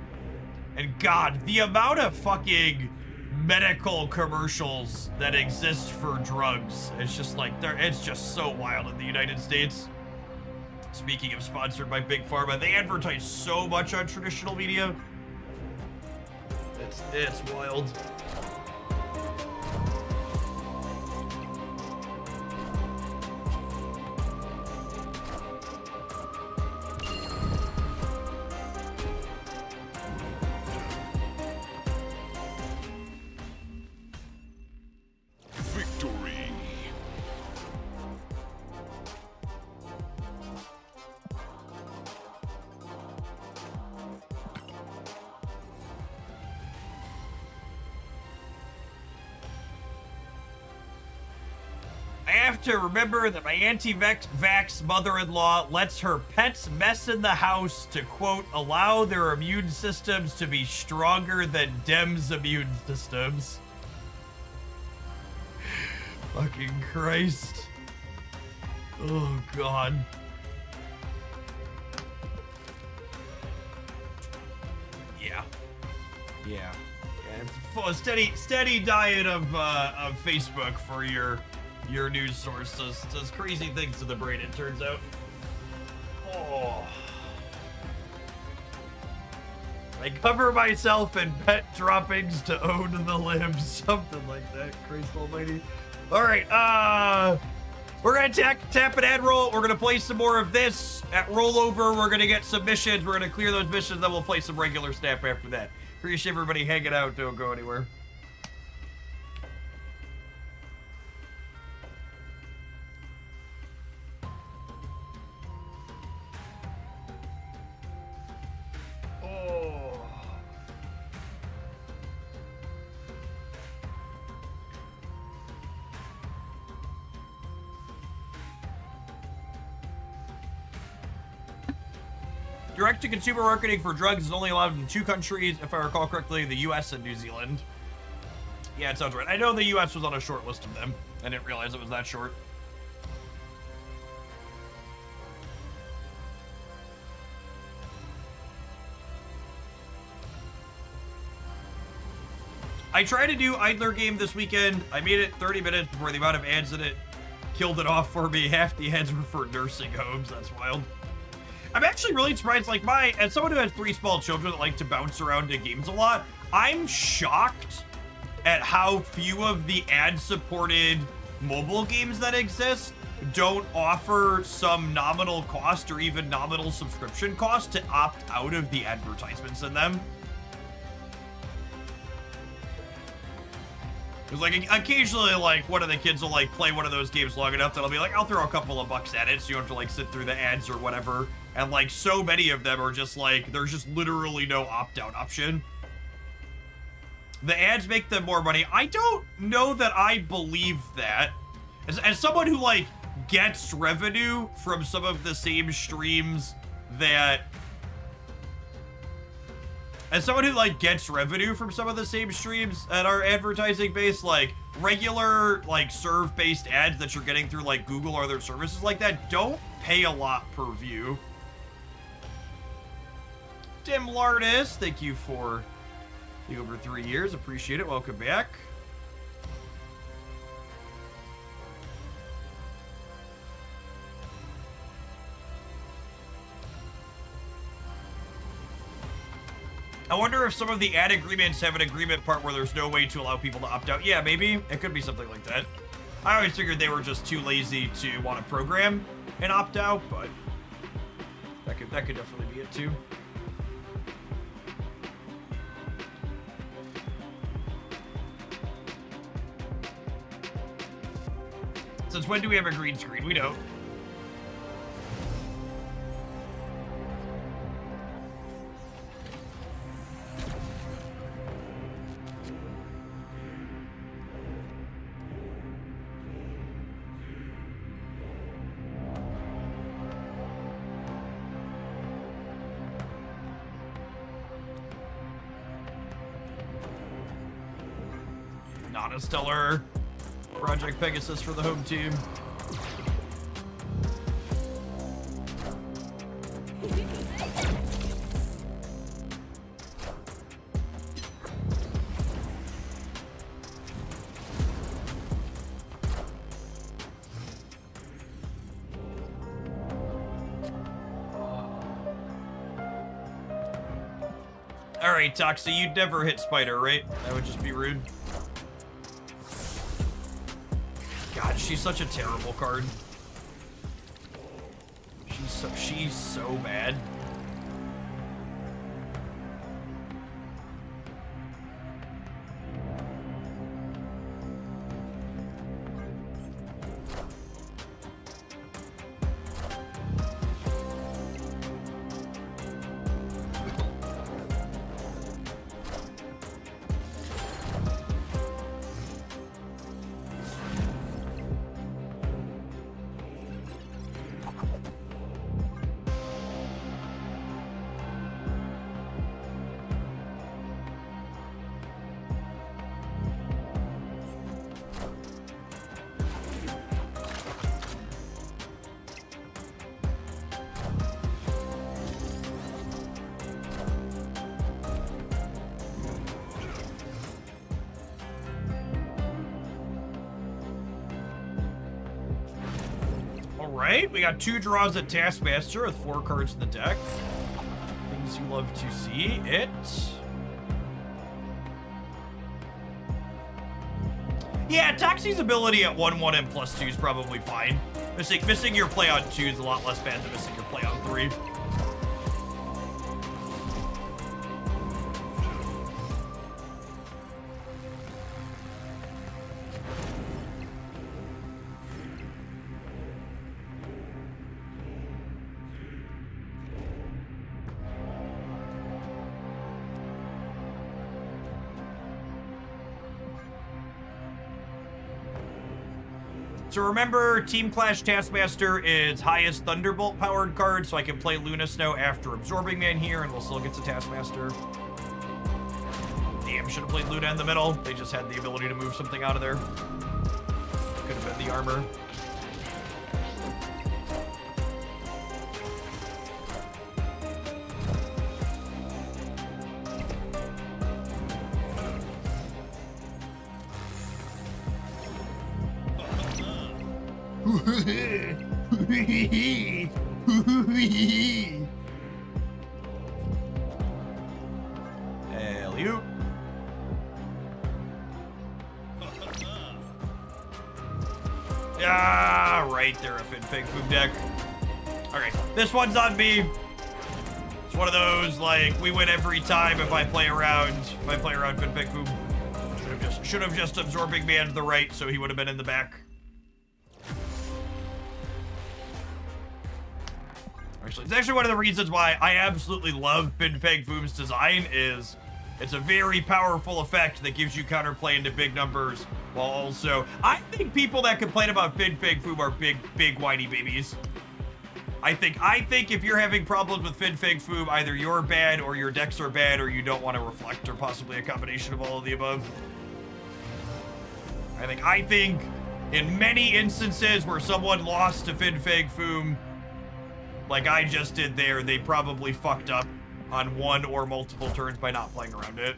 And God, the amount of fucking medical commercials that exist for drugs, it's just like, it's just so wild in the United States. Speaking of sponsored by Big Pharma, they advertise so much on traditional media. It's wild. Victory. I have to remember that my anti-vax mother-in-law lets her pets mess in the house to, quote, allow their immune systems to be stronger than Dem's immune systems. Fucking Christ. Oh, God. Yeah. Yeah. It's a steady diet of Facebook for your news source. Does crazy things to the brain, it turns out. Oh. I cover myself in pet droppings to own the limbs. Something like that. Christ almighty. All right, we're gonna tap an ad roll. We're gonna play some more of this. At rollover, we're gonna get some missions. We're gonna clear those missions, then we'll play some regular Snap after that. Appreciate everybody hanging out. Don't go anywhere. Oh. Direct-to-consumer marketing for drugs is only allowed in 2 countries, if I recall correctly, the US and New Zealand. Yeah, it sounds right. I know the US was on a short list of them. I didn't realize it was that short. I tried to do Idler game this weekend. I made it 30 minutes before the amount of ads in it killed it off for me. Half the ads were for nursing homes. That's wild. I'm actually really surprised, like as someone who has 3 small children that like to bounce around to games a lot, I'm shocked at how few of the ad-supported mobile games that exist don't offer some nominal cost or even nominal subscription cost to opt out of the advertisements in them. Because, like, occasionally, like, one of the kids will, like, play one of those games long enough that I'll be like, I'll throw a couple of bucks at it so you don't have to, like, sit through the ads or whatever. And, like, so many of them are just, like, there's just literally no opt-out option. The ads make them more money. I don't know that I believe that. As someone who, like, gets revenue from some of the same streams that... As someone who, like, gets revenue from some of the same streams that are advertising-based, like, regular, like, serve-based ads that you're getting through, like, Google or other services like that don't pay a lot per view. Dim Lardis, thank you for the over 3 years. Appreciate it. Welcome back. I wonder if some of the ad agreements have an agreement part where there's no way to allow people to opt out. Yeah, maybe. It could be something like that. I always figured they were just too lazy to want to program and opt out, but that could definitely be it too. Since when do we have a green screen? We don't. Not a stellar Project Pegasus for the home team. Alright, Toxie, you'd never hit Spider, right? That would just be rude. God, she's such a terrible card. She's so bad. Alright, we got 2 draws at Taskmaster with 4 cards in the deck. Things you love to see. Yeah, Toxie's ability at 1/1 and +2 is probably fine. Missing your play on 2 is a lot less bad than missing your play on 3. So remember, Team Clash Taskmaster is highest Thunderbolt powered card, so I can play Luna Snow after Absorbing Man here, and we'll still get to Taskmaster. Damn, should have played Luna in the middle. They just had the ability to move something out of there. Could have been the armor. Alley-oop. Ah, right there, a Finfig Foom deck. Okay, this one's on me. It's one of those, like, we win every time if I play around Finfig Foom. Should have just Absorbing Man to the right, so he would have been in the back. It's actually one of the reasons why I absolutely love Finfig Foom's design. Is it's a very powerful effect that gives you counterplay into big numbers, while also, I think people that complain about Finfig Foom are big whiny babies. I think if you're having problems with Finfig Foom, either you're bad or your decks are bad or you don't want to reflect, or possibly a combination of all of the above. I think in many instances where someone lost to Finfig Foom, like I just did there, they probably fucked up on one or multiple turns by not playing around it.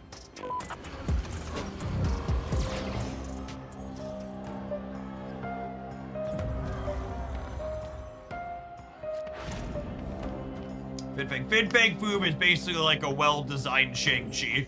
Finfig Foom is basically like a well-designed Shang-Chi.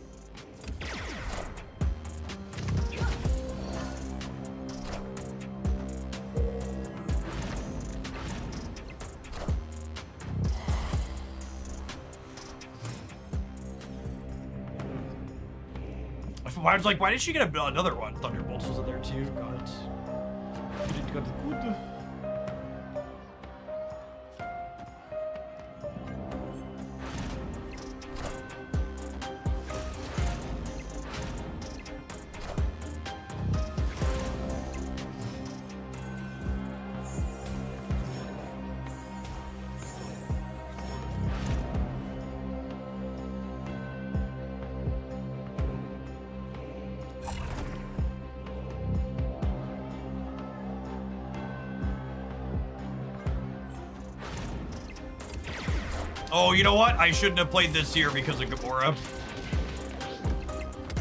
I was like, why did she get another one? Thunderbolts was in there too. Got it. Oh, you know what? I shouldn't have played this here because of Gamora.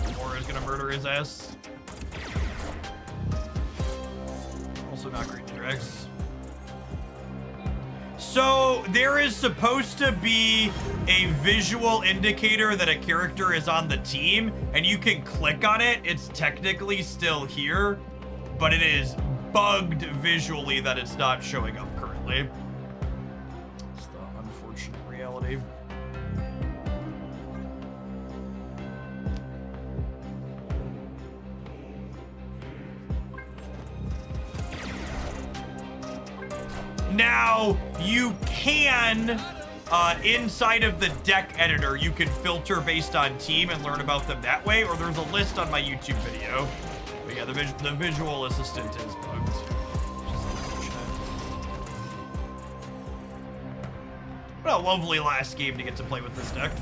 Gamora's gonna murder his ass. Also not great directs. So there is supposed to be a visual indicator that a character is on the team, and you can click on it. It's technically still here, but it is bugged visually that it's not showing up currently. It's the unfortunate reality. Now, you can, inside of the deck editor, you can filter based on team and learn about them that way, or there's a list on my YouTube video. But yeah, the visual assistant is bugged. Which is unfortunate. What a lovely last game to get to play with this deck.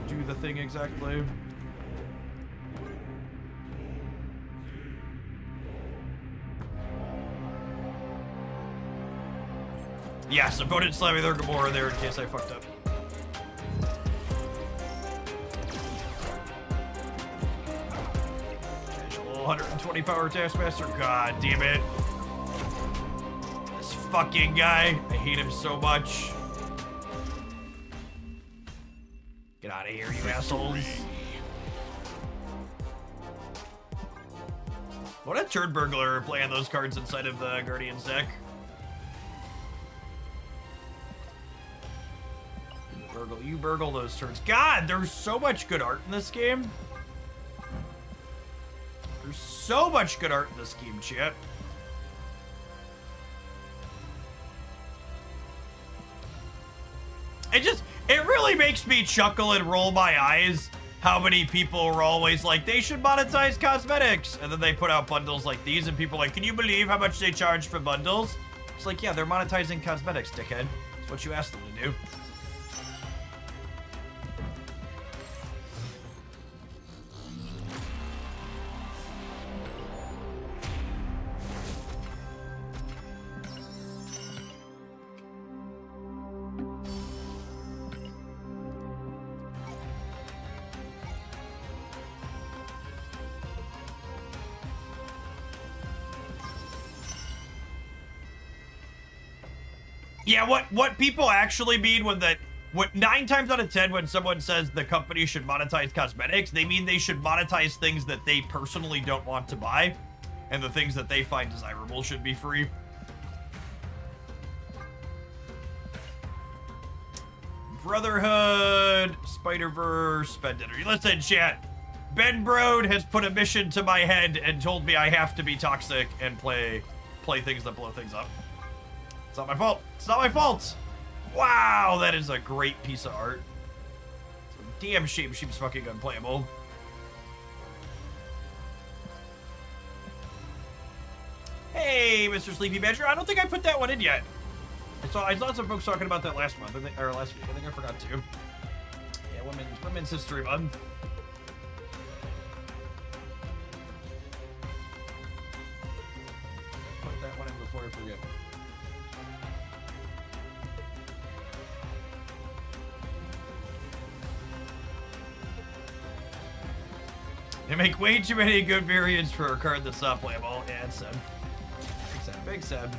Do the thing exactly. Yes, opponent slamming their Gamora there in case I fucked up. Casual 120 power taskmaster. God damn it. This fucking guy. I hate him so much. Get out of here, you assholes. What a turd burglar playing those cards inside of the Guardian's deck. You burgle those turns. God, there's so much good art in this game. There's so much good art in this game, chat. It really makes me chuckle and roll my eyes how many people are always like, they should monetize cosmetics. And then they put out bundles like these and people are like, can you believe how much they charge for bundles? It's like, yeah, they're monetizing cosmetics, dickhead. It's what you asked them to do. Yeah, what people actually mean when what 9 times out of 10 when someone says the company should monetize cosmetics, they mean they should monetize things that they personally don't want to buy, and the things that they find desirable should be free. Brotherhood, Spider-Verse, spend energy. Listen, chat. Ben Brode has put a mission to my head and told me I have to be toxic and play things that blow things up. It's not my fault. It's not my fault. Wow, that is a great piece of art. It's a damn shame she's fucking unplayable. Hey, Mr. Sleepy Badger. I don't think I put that one in yet. I saw some folks talking about that last month, or last week. I think I forgot to. Yeah, Women's History Month. Put that one in before I forget. They make way too many good variants for a card that's not playable. Yeah, it's sad. Big sad. Big sad.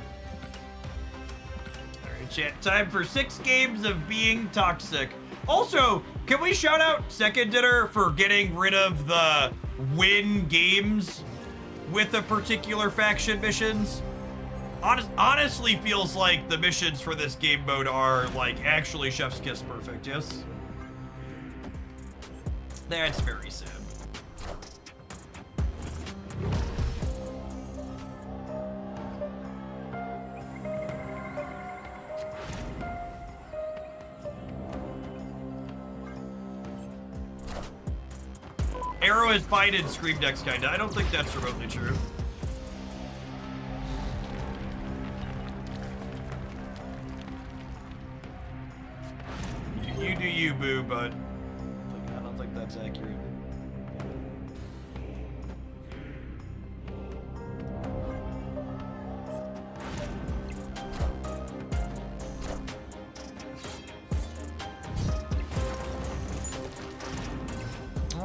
Alright, chat. Time for 6 games of being toxic. Also, can we shout out Second Dinner for getting rid of the win games with a particular faction missions? Honestly feels like the missions for this game mode are, like, actually chef's kiss perfect, yes? That's very sad. Arrow is fine in Scream decks, kinda. I don't think that's remotely true. You do you, boo, but I don't think that's accurate.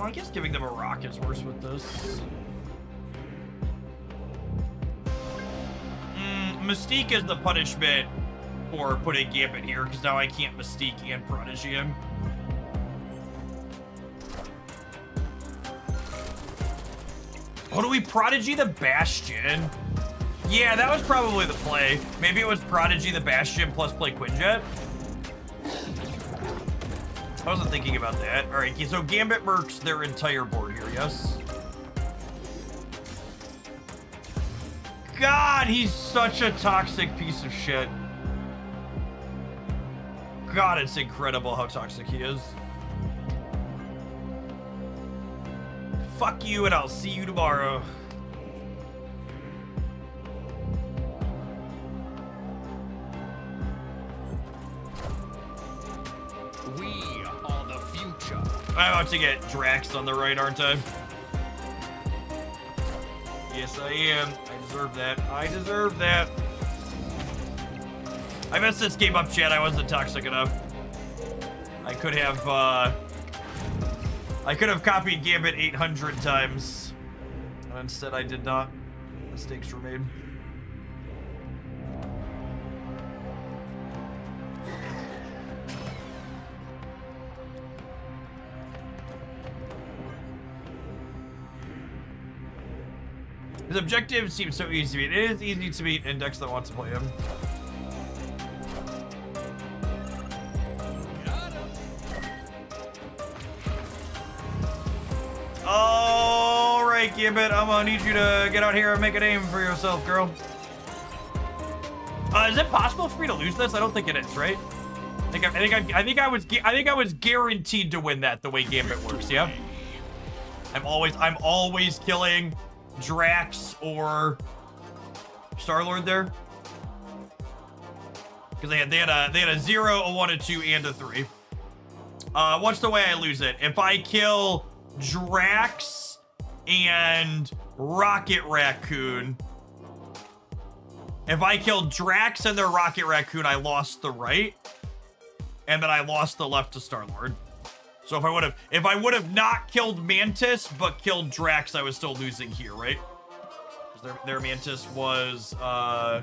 I guess giving them a rock is worse with this. Mystique is the punishment for putting Gambit here, because now I can't Mystique and Prodigy him. Oh, do we Prodigy the Bastion? Yeah, that was probably the play. Maybe it was Prodigy the Bastion plus play Quinjet. I wasn't thinking about that. All right, so Gambit mercs their entire board here, yes? God, he's such a toxic piece of shit. God, it's incredible how toxic he is. Fuck you, and I'll see you tomorrow. We are the future. I'm about to get Draxed on the right, aren't I? Yes, I am. I deserve that. I deserve that. I messed this game up, chat. I wasn't toxic enough. I could have copied Gambit 800 times. And instead I did not. Mistakes were made. His objective seems so easy to meet. It is easy to meet Index that wants to play him. All right, Gambit, I'm gonna need you to get out here and make a name for yourself, girl. Is it possible for me to lose this? I don't think it is, right? I think I was guaranteed to win that the way Gambit works. Yeah. I'm always killing Drax or Star-Lord there, because they had a 0, a 1, a 2, and a 3. What's the way I lose it? If I kill Drax and Rocket Raccoon, if I kill Drax and their Rocket Raccoon, I lost the right, and then I lost the left to Star-Lord. So if I would have not killed Mantis but killed Drax, I was still losing here, right? Their Mantis was a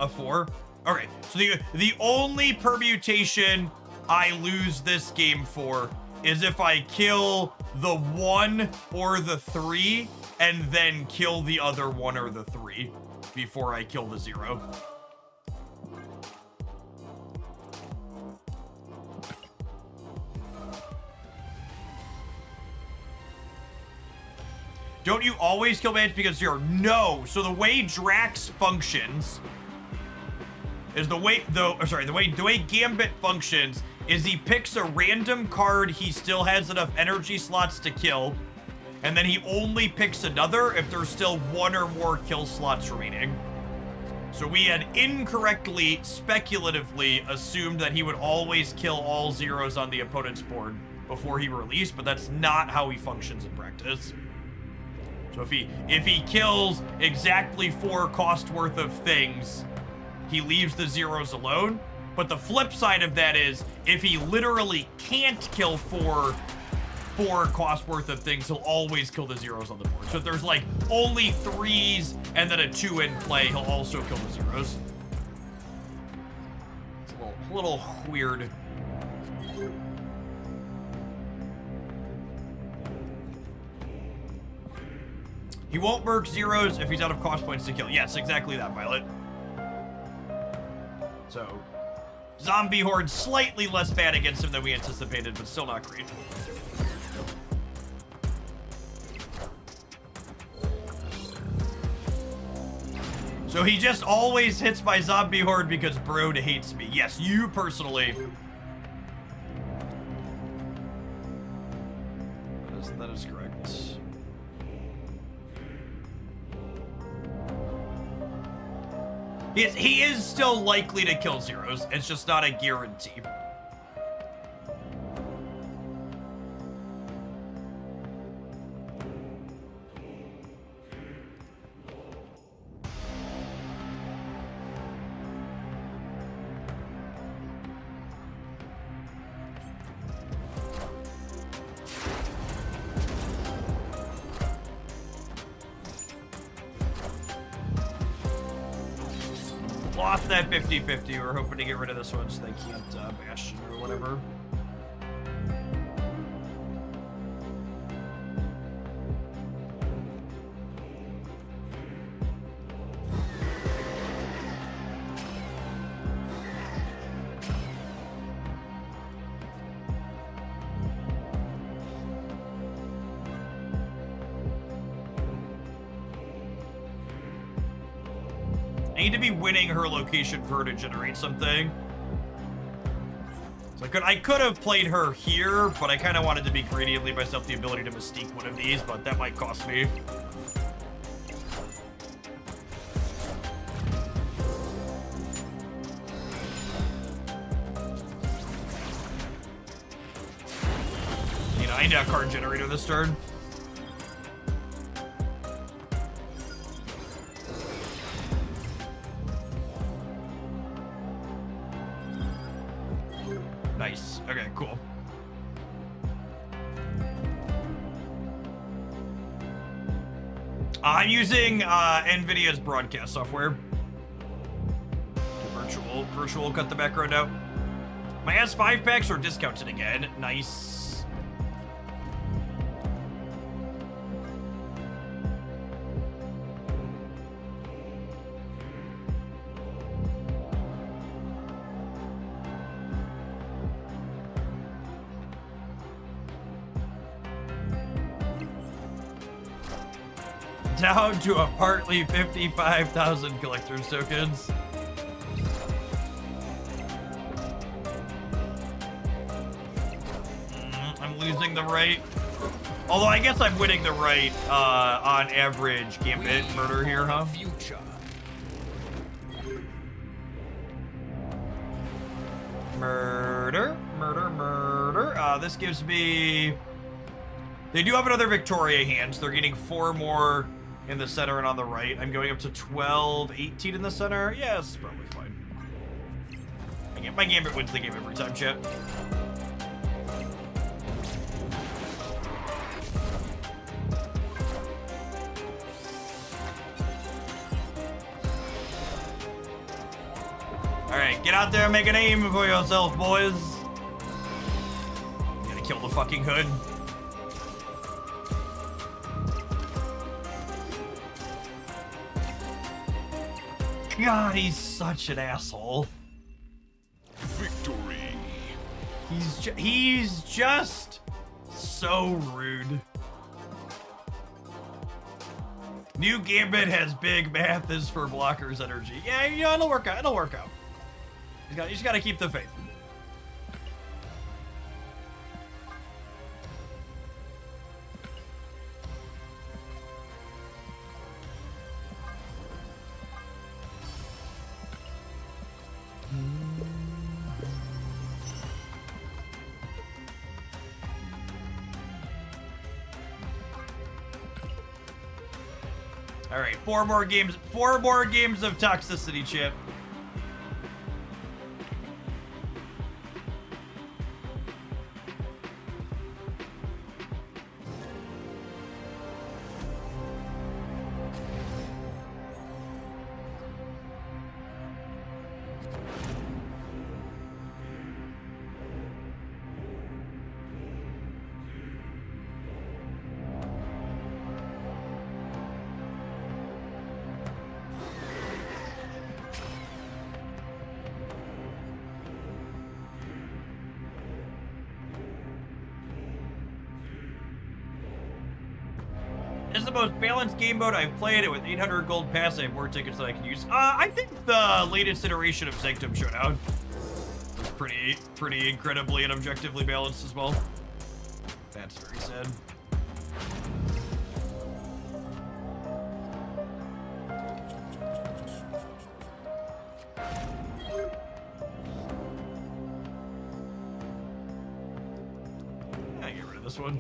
4. Okay, so the only permutation I lose this game for is if I kill the 1 or the 3 and then kill the other 1 or the 3 before I kill the 0. Don't you always kill Mantis because 0? No. So the way Drax functions is the way Gambit functions is he picks a random card he still has enough energy slots to kill, and then he only picks another if there's still 1 or more kill slots remaining. So we had incorrectly, speculatively assumed that he would always kill all 0s on the opponent's board before he released, but that's not how he functions in practice. So if he kills exactly 4 cost worth of things, he leaves the 0s alone. But the flip side of that is if he literally can't kill 4 cost worth of things, he'll always kill the 0s on the board. So if there's like only 3s and then a 2 in play, he'll also kill the 0s. It's a little weird. He won't merc 0s if he's out of cost points to kill. Yes, exactly that, Violet. So, Zombie Horde slightly less bad against him than we anticipated, but still not great. So he just always hits my Zombie Horde because Brode hates me. Yes, you personally. That is correct. He is still likely to kill 0s. It's just not a guarantee. Lost that 50-50. We were hoping to get rid of this one so they can't Bastion or whatever. I need to be winning her location for her to generate something. So I could have played her here, but I kind of wanted to be greedy and leave myself the ability to mystique one of these, but that might cost me. You know, I need a card generator this turn. Nice. Okay, cool. I'm using Nvidia's broadcast software. Virtual cut the background out. My S5 packs are discounted again. Nice. Down to a partly 55,000 collector's tokens. I'm losing the right. Although I guess I'm winning the right on average Gambit murder here, huh? Murder. This gives me... They do have another Victoria hand, so they're getting 4 more in the center and on the right. I'm going up to 12, 18 in the center. Yeah, it's probably fine. My Gambit wins the game every time, chat. Alright, get out there and make a name for yourself, boys. Gotta kill the fucking hood. God, he's such an asshole. Victory. He's just so rude. New Gambit has big math is for blockers energy. Yeah, you know, it'll work out. It'll work out. You just gotta keep the faith. All right, 4 more games. 4 more games of toxicity, Chip. This is the most balanced game mode I've played. It with 800 gold pass. I have more tickets that I can use. I think the latest iteration of Sanctum Showdown was pretty incredibly and objectively balanced as well. That's very sad. Yeah, get rid of this one.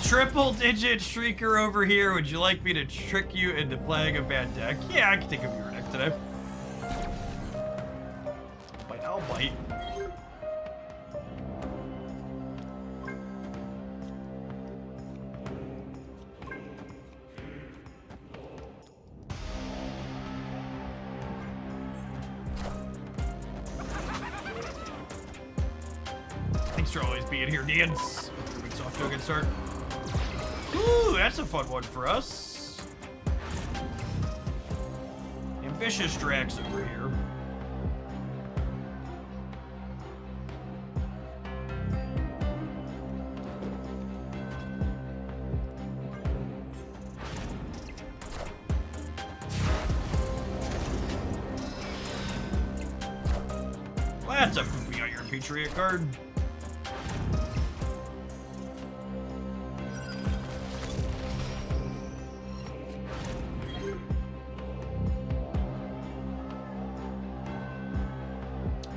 Triple-digit Shrieker over here. Would you like me to trick you into playing a bad deck? Yeah, I can think of your deck today. I'll bite. Thanks for always being here, Dance. It's off to a good start. Ooh, that's a fun one for us. Ambitious Drax over here. Well, that's a poopy Iron Patriot card.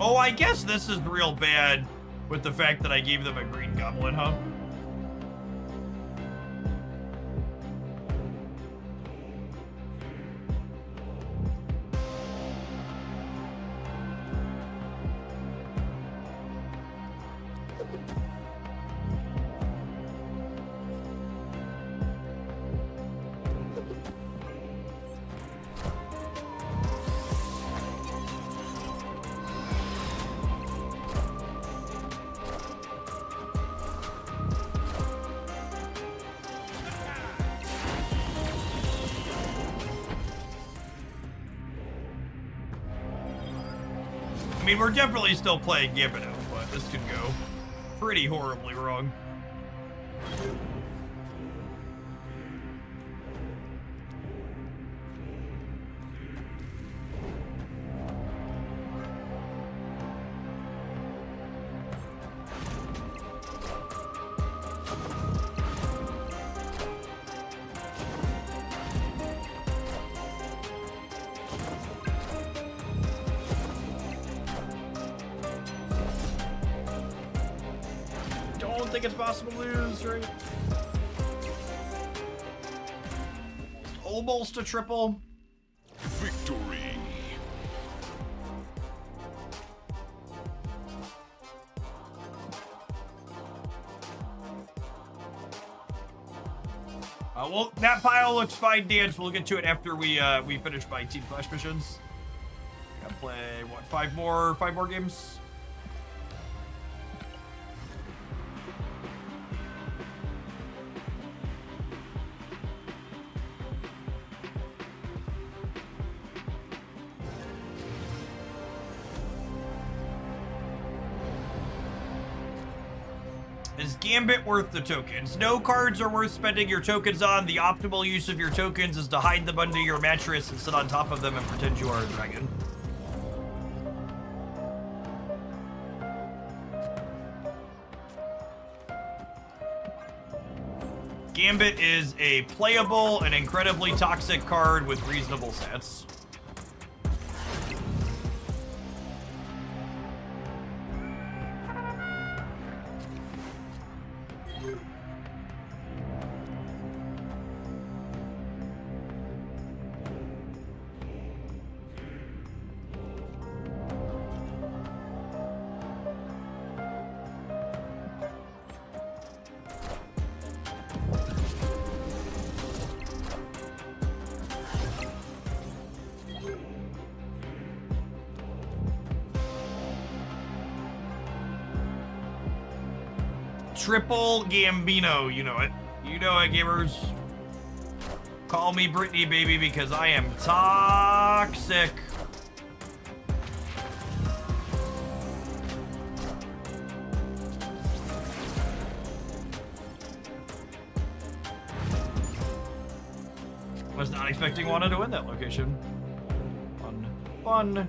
Oh, I guess this is real bad with the fact that I gave them a green goblin, huh? I mean, we're definitely still playing Gambit out, but this could go pretty horribly wrong. Don't think it's possible to lose, right? Almost a triple. Victory. Well, that pile looks fine, Dance. We'll get to it after we finish my Team Flash missions. Gotta play what, five more games. Is Gambit worth the tokens? No cards are worth spending your tokens on. The optimal use of your tokens is to hide them under your mattress and sit on top of them and pretend you are a dragon. Gambit is a playable and incredibly toxic card with reasonable stats. Triple Gambino, you know it. You know it, gamers. Call me Britney, baby, because I am toxic. Was not expecting Wanda to win that location. Fun. Fun.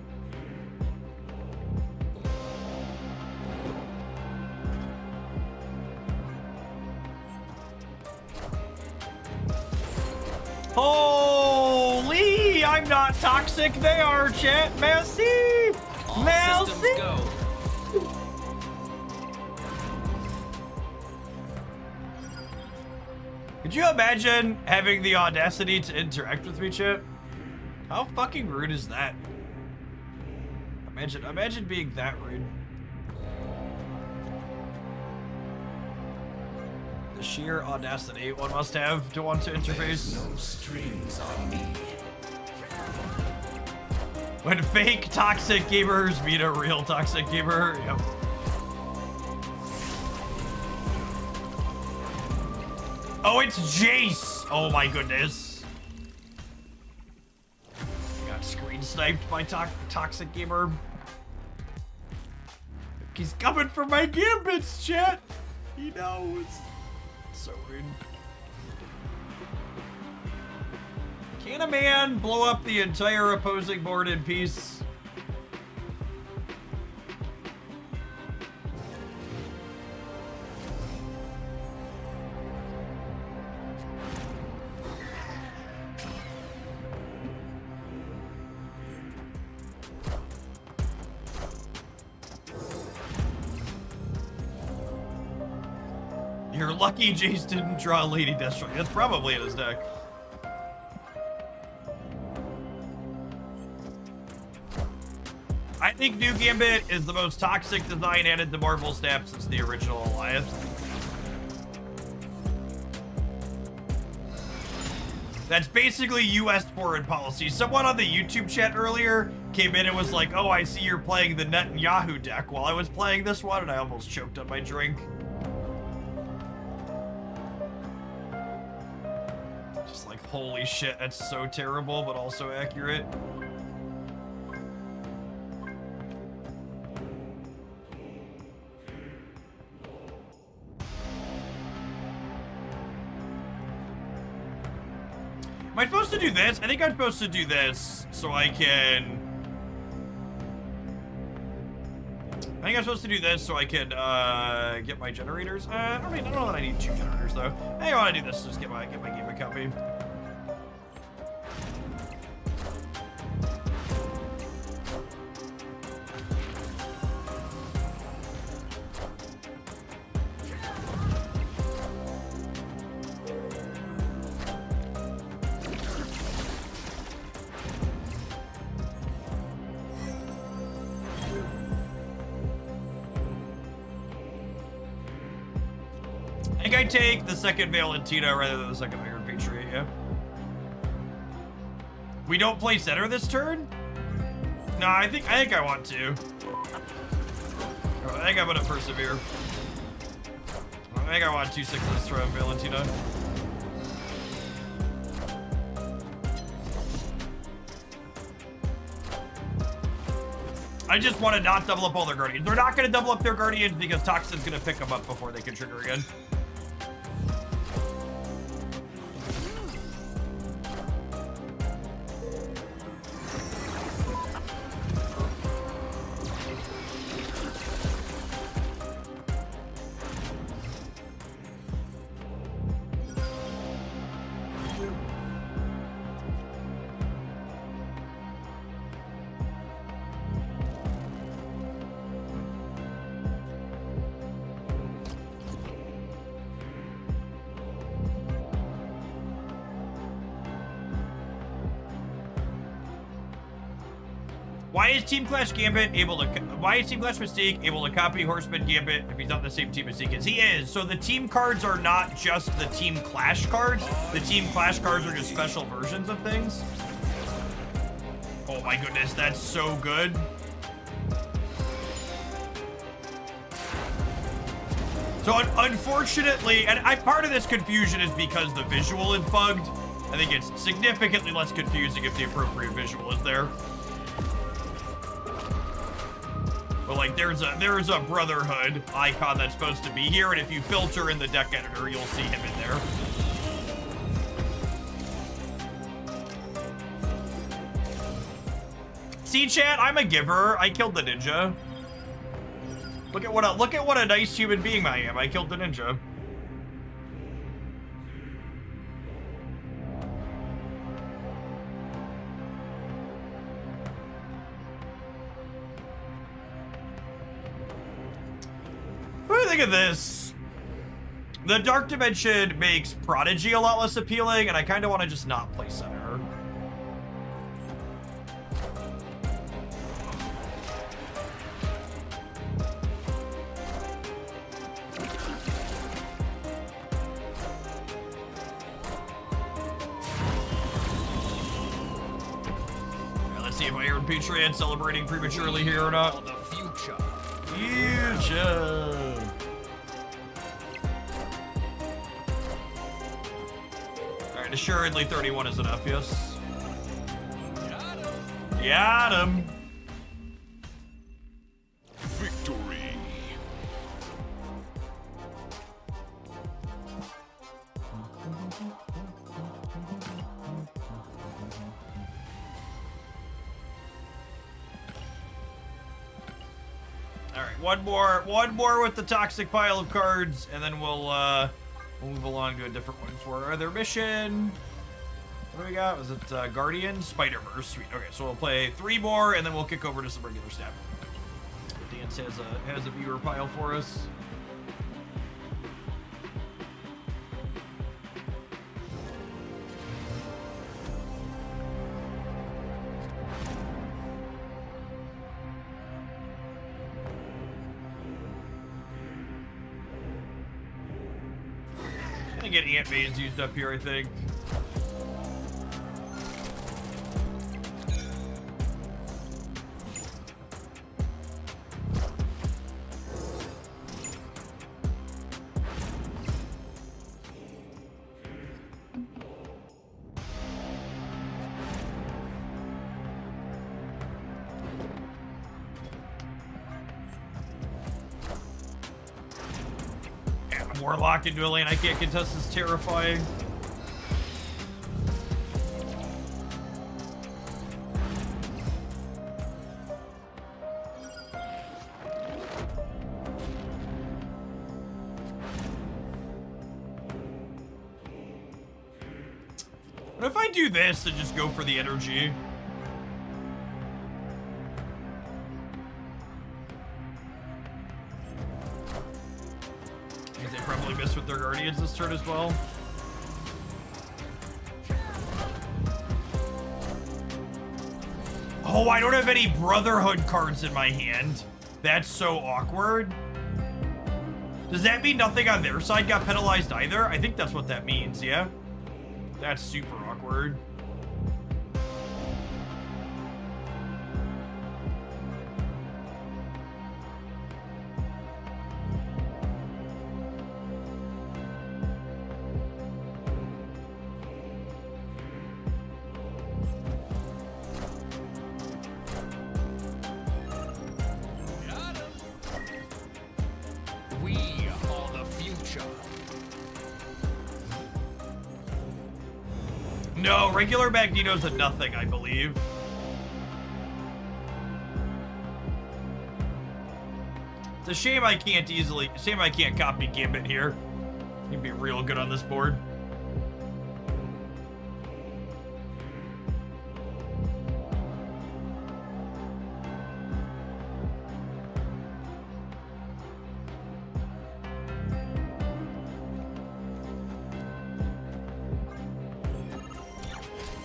Holy! I'm not toxic. They are, chat. Merci. All Merci. systems go. Could you imagine having the audacity to interact with me, chat? How fucking rude is that? Imagine being that rude. The sheer audacity one must have to want to interface. No strings on me. When fake toxic gamers meet a real toxic gamer, yep. Oh, it's Jace! Oh my goodness. Got screen sniped by toxic gamer. He's coming for my Gambits, chat! He knows. So rude. Can a man blow up the entire opposing board in peace? You're lucky Jace didn't draw Lady Deathstrike. That's probably in his deck. I think New Gambit is the most toxic design added to Marvel Snap since the original Alliance. That's basically US foreign policy. Someone on the YouTube chat earlier came in and was like, oh, I see you're playing the Netanyahu deck while I was playing this one, and I almost choked on my drink. Just like, holy shit, that's so terrible, but also accurate. Am I supposed to do this? I think I'm supposed to do this so I can... I think I'm supposed to do this so I can get my generators. I don't know that I need 2 generators though. I think I want to do this to just get my Gambit copy. I think I take the second Valentina rather than the second Iron Patriot, yeah. We don't play center this turn? No, I think I want to. I think I'm gonna persevere. I think I want 2 6s from Valentina. I just want to not double up all their Guardians. They're not going to double up their Guardians because Toxin's going to pick them up before they can trigger again. Why is Team Clash Gambit able to? Why is Team Clash Mystique able to copy Horseman Gambit if he's not the same team as Mystique is? He is. So the team cards are not just the Team Clash cards. The Team Clash cards are just special versions of things. Oh my goodness, that's so good. So unfortunately, and part of this confusion is because the visual is bugged. I think it's significantly less confusing if the appropriate visual is there. But like, there's a Brotherhood icon that's supposed to be here, and if you filter in the deck editor, you'll see him in there. See, chat, I'm a giver. I killed the ninja. Look at what a nice human being I am. I killed the ninja. What do you think of this? The Dark Dimension makes Prodigy a lot less appealing, and I kind of want to just not play center. Iron Patriot celebrating prematurely here or not? The future. Future. Alright, assuredly 31 is enough, yes. Got him. Victory. Alright, one more with the toxic pile of cards, and then we'll move along to a different one for our other mission. What do we got? Was it Guardian? Spider-Verse. Sweet. Okay, so we'll play 3 more, and then we'll kick over to some regular Snap. Dance has a viewer pile for us. Gonna get Ant Maze used up here, I think. Warlock into a lane I can't contest is terrifying. What if I do this and just go for the energy? They probably missed with their Guardians this turn as well. Oh, I don't have any Brotherhood cards in my hand. That's so awkward. Does that mean nothing on their side got penalized either? I think that's what that means, yeah? That's super awkward. We are the future. No, regular Magneto's a nothing, I believe. It's a shame I can't copy Gambit here. He'd be real good on this board.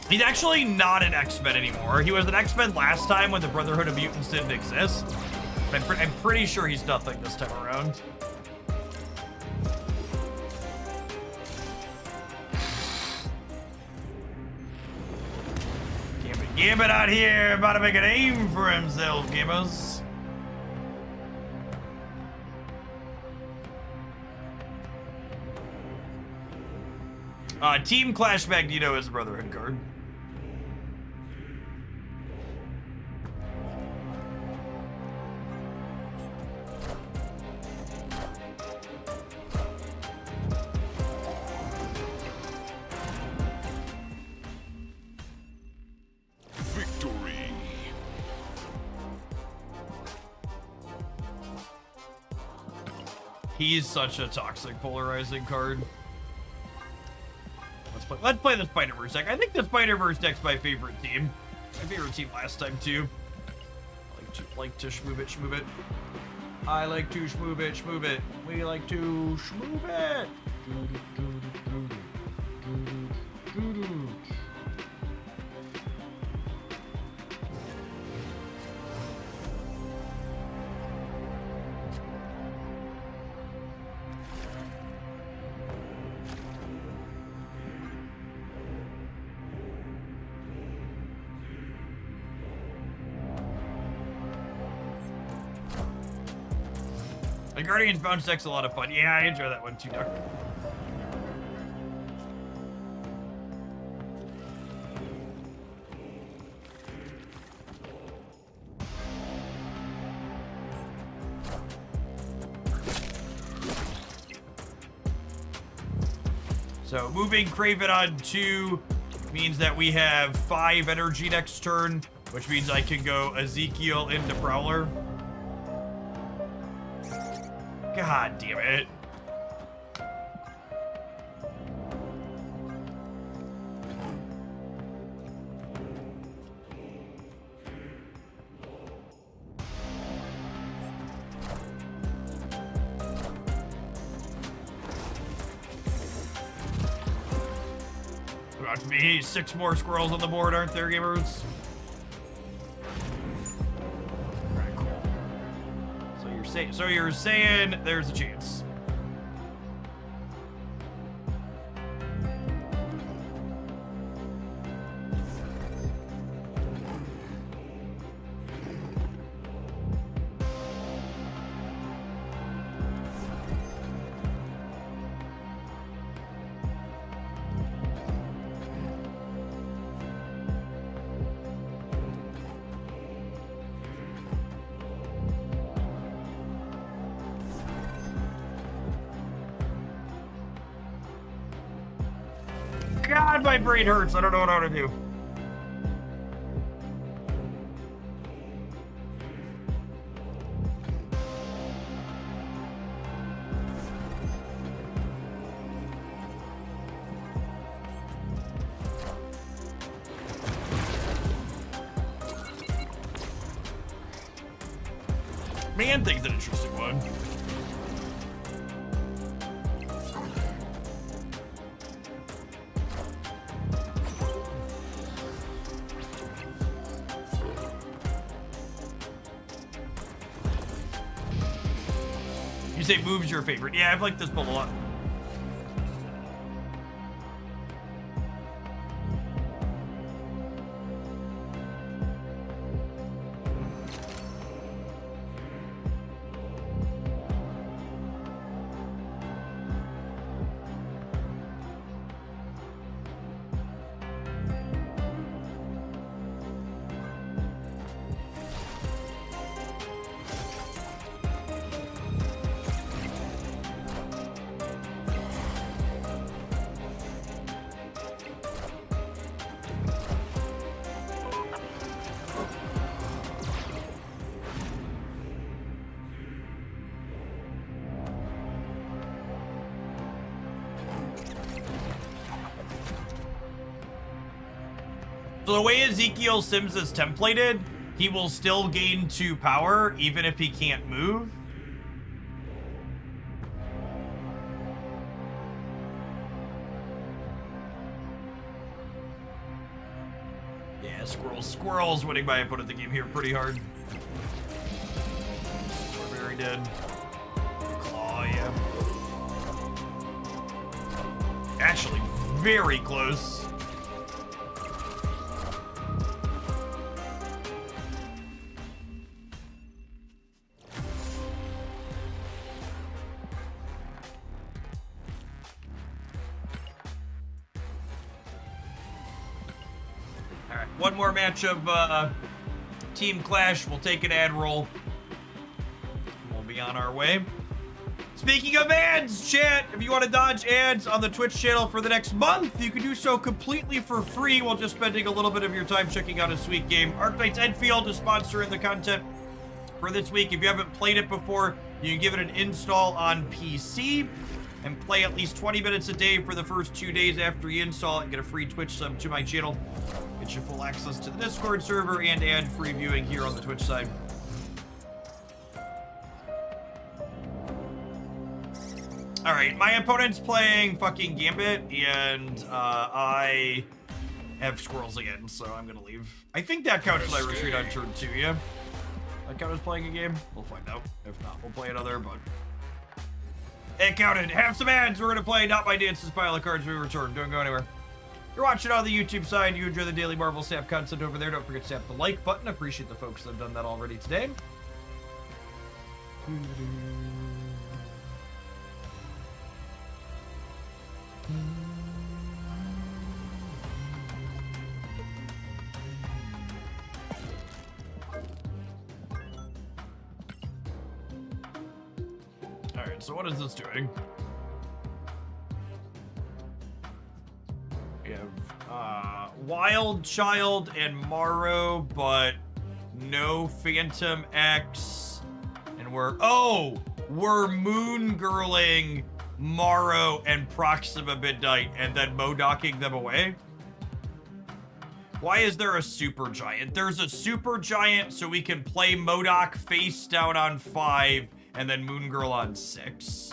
He's actually not an X-Men anymore. He was an X-Men last time when the Brotherhood of Mutants didn't exist. But I'm pretty sure he's nothing this time around. Gambit out here, about to make an aim for himself, gamers. Team Clash Magneto is a Brotherhood card. Victory. He's such a toxic, polarizing card. Let's play the Spider-Verse deck. I think the Spider-Verse deck's my favorite team. My favorite team last time, too. I like to shmoob it. I like to shmoob it. We like to shmoob it. The Guardians bounce deck's a lot of fun. Yeah, I enjoy that one too, Duck. So moving Craven on 2 means that we have 5 energy next turn, which means I can go Ezekiel into Prowler. God damn it. About to be 6 more squirrels on the board, aren't there, gamers? Alright, cool. So you're saying there's a chance. God, my brain hurts. I don't know what I want to do. Man thing's an interesting one. You say move's your favorite. Yeah, I've liked this build a lot. So the way Ezekiel Sims is templated, he will still gain 2 power even if he can't move. Yeah, Squirrel's winning my input at the game here pretty hard. Strawberry dead. Claw, yeah. Actually, very close. One more match of Team Clash. We'll take an ad roll. We'll be on our way. Speaking of ads, chat, if you want to dodge ads on the Twitch channel for the next month, you can do so completely for free while just spending a little bit of your time checking out a sweet game. Arknights Enfield is sponsoring the content for this week. If you haven't played it before, you can give it an install on PC and play at least 20 minutes a day for the first 2 days after you install it and get a free Twitch sub to my channel. Get you full access to the Discord server and ad-free viewing here on the Twitch side. Alright, my opponent's playing fucking Gambit, and I have squirrels again, so I'm gonna leave. I think that counts as I retreat on turn 2, yeah? That counts as playing a game? We'll find out. If not, we'll play another, but... It counted. Have some ads. We're gonna play Not My Dance's pile of cards when we return. Don't go anywhere. You're watching on the YouTube side. You enjoy the daily Marvel Snap content over there. Don't forget to tap the like button. Appreciate the folks that have done that already today. Alright, so what is this doing? We have Wild Child and Morrow, but no Phantom X. And we're moon girling Morrow and Proxima Midnight and then Modocking them away. Why is there a super giant? There's a super giant so we can play Modoc face down on 5 and then Moon Girl on 6.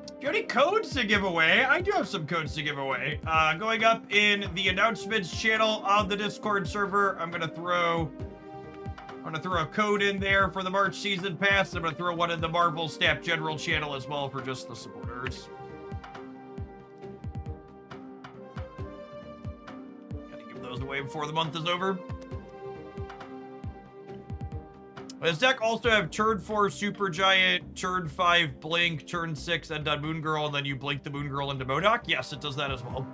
Do you have any codes to give away? I do have some codes to give away. Going up in the announcements channel on the Discord server, I'm gonna throw a code in there for the March season pass. I'm gonna throw one in the Marvel Snap general channel as well for just the supporters. Gotta give those away before the month is over. Does deck also have turn 4 Super Giant, turn 5 Blink, turn 6 End on Moon Girl, and then you blink the Moon Girl into Modoc? Yes, it does that as well.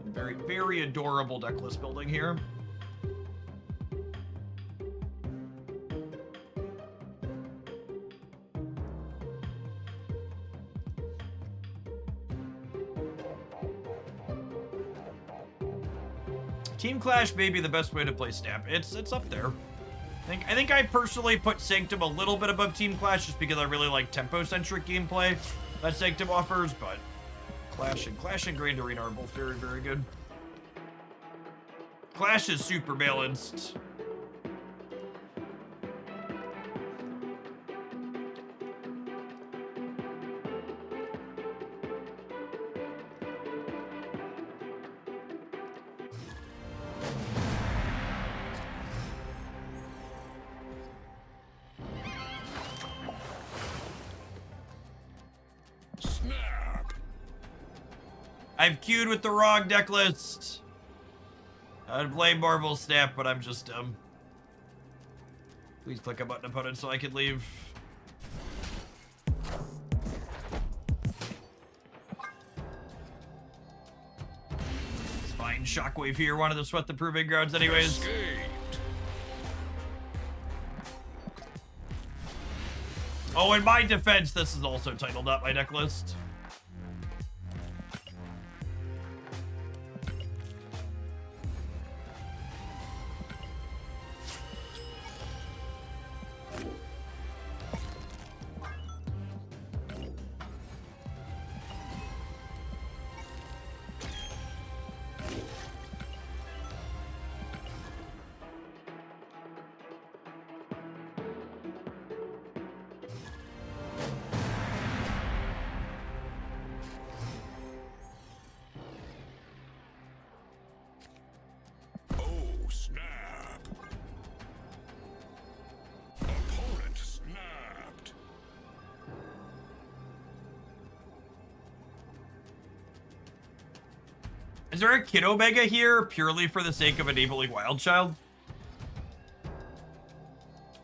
Very, very adorable deck list building here. Team Clash may be the best way to play Snap. It's up there. I think I personally put Sanctum a little bit above Team Clash just because I really like tempo-centric gameplay that Sanctum offers, but Clash and Grand Arena are both very, very good. Clash is super balanced. I've queued with the wrong deck list. I'd play Marvel Snap, but I'm just dumb. Please click a button opponent so I can leave. It's fine. Shockwave here wanted to sweat the proving grounds anyways. Oh, in my defense, this is also titled up my deck list. Is there a Kid Omega here purely for the sake of enabling Wild Child?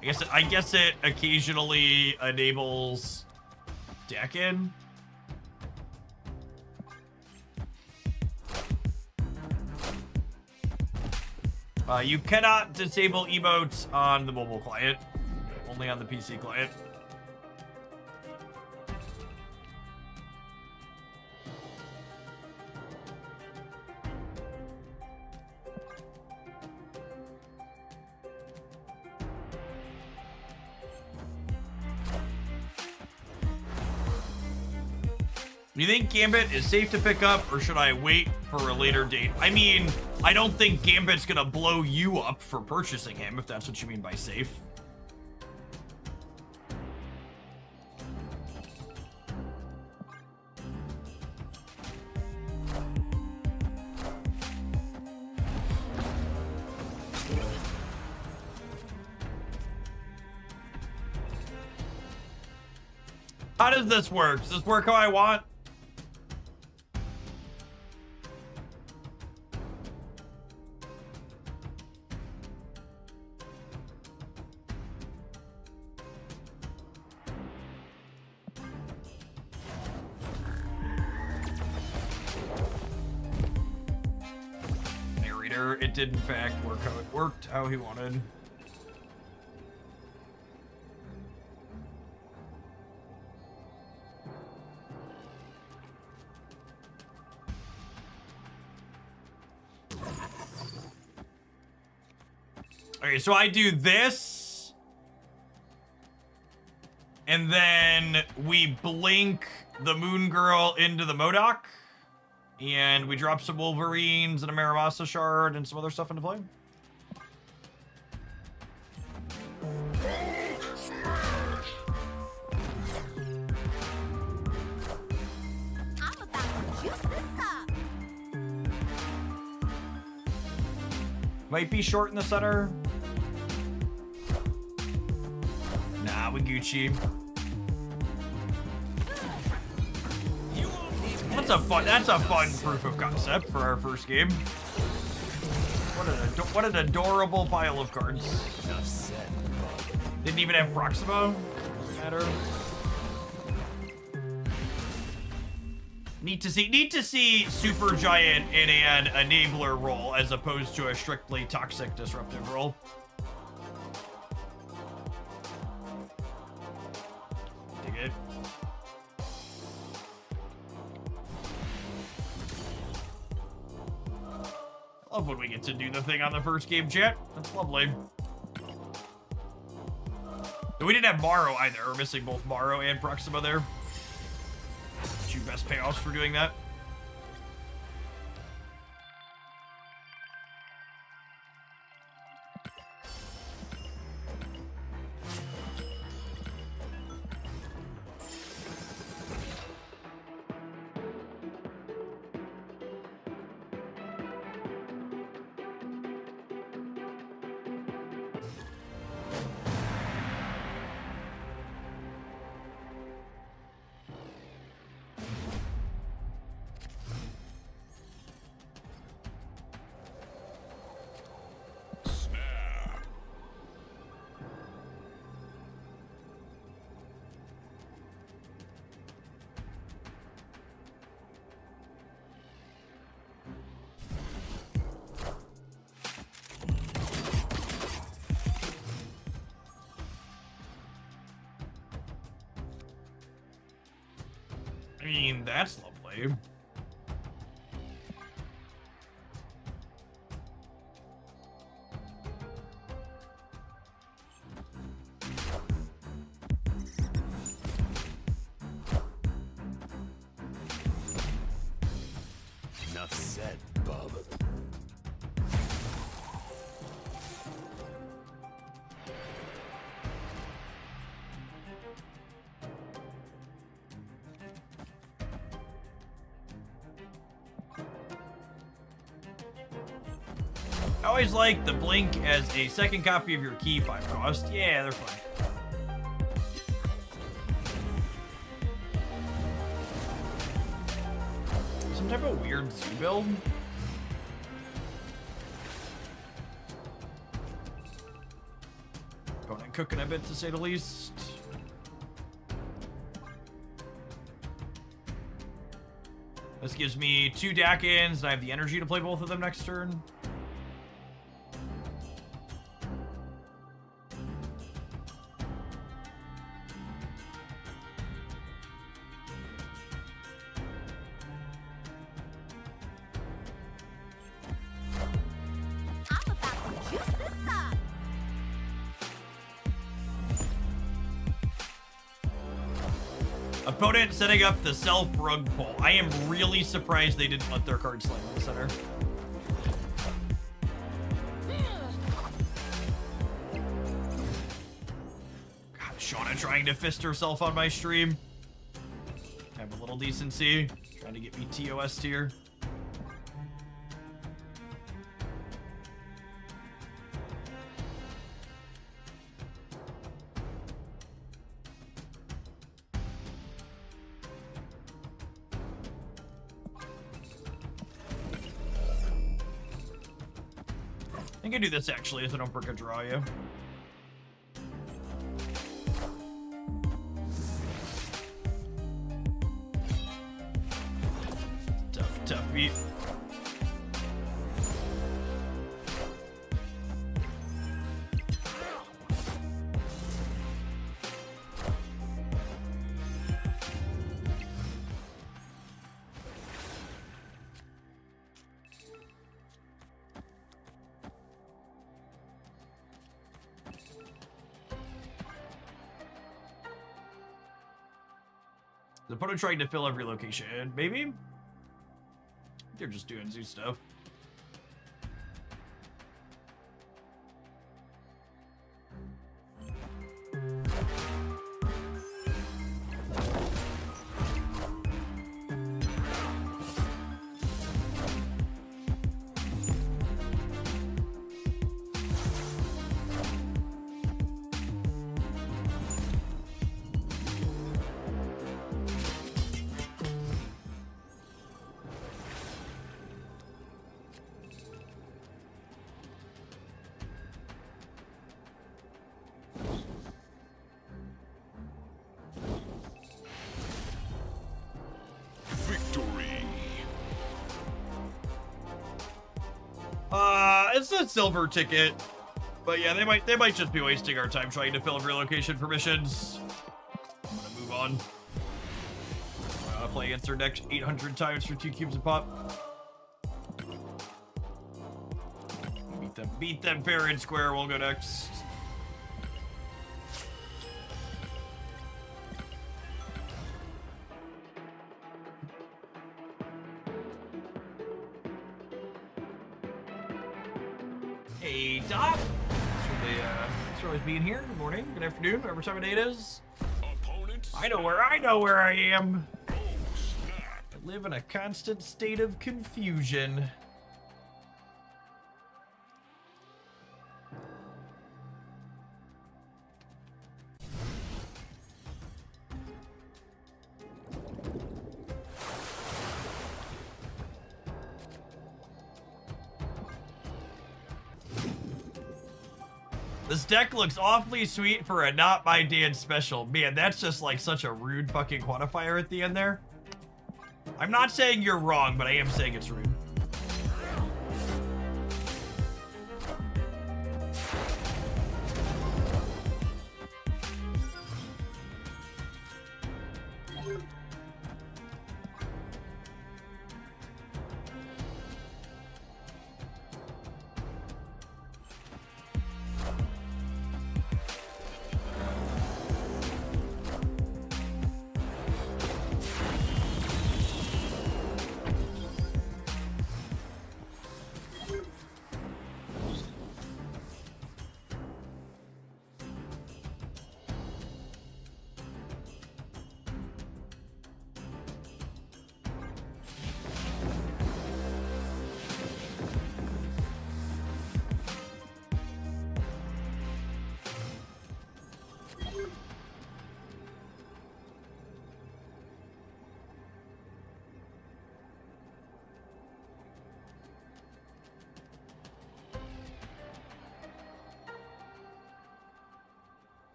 I guess it occasionally enables Decken. You cannot disable emotes on the mobile client, only on the PC client. Do you think Gambit is safe to pick up, or should I wait for a later date? I mean, I don't think Gambit's gonna blow you up for purchasing him, if that's what you mean by safe. How does this work? Does this work how I want? later, it did in fact worked how he wanted. Okay, so I do this, and then we blink the Moon Girl into the MODOK, and we drop some Wolverines and a Maramasa shard and some other stuff into play. I'm about to juice this up. Might be short in the center. Nah, we Gucci. That's a fun proof of concept for our first game. What an adorable pile of cards. Didn't even have Proximo. Doesn't matter. Neat to see Supergiant in an enabler role as opposed to a strictly toxic disruptive role. Dig it. I love when we get to do the thing on the first game, chat. That's lovely. And we didn't have Morrow either. We're missing both Morrow and Proxima there. Two best payoffs for doing that. I mean, that's lovely. Enough said, bub. I always like the Blink as a second copy of your key 5 cost. Yeah, they're fine. Some type of weird Z build. Opponent cooking a bit to say the least. This gives me 2 Dakins, and I have the energy to play both of them next turn. I'm about to juice this up. Opponent setting up the self-rug pull. I am really surprised they didn't let their card slam in the center. God, Shauna trying to fist herself on my stream. Have a little decency. Trying to get me TOS tier. I think I do this actually, so I don't break a draw you. Tough beat. The opponent trying to fill every location. Maybe? They're just doing zoo stuff. It's a silver ticket, but yeah, they might just be wasting our time trying to fill every location for missions. I'm gonna move on. Play against their deck 800 times for 2 cubes a pop. Beat them fair and square. We'll go next. Hey, Doc. Thanks for always being here. Good morning, good afternoon, whatever time of day it is. I know where I am. I live in a constant state of confusion. This deck looks awfully sweet for a not my dad special. Man, that's just like such a rude fucking quantifier at the end there. I'm not saying you're wrong, but I am saying it's rude.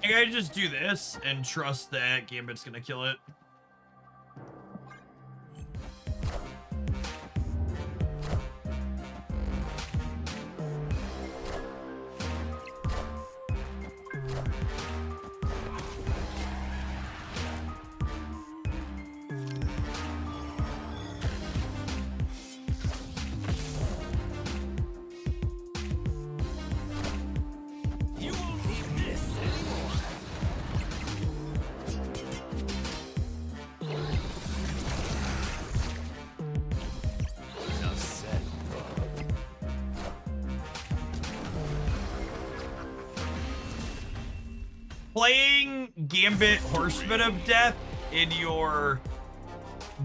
I gotta just do this and trust that Gambit's gonna kill it. Playing Gambit Horseman of Death in your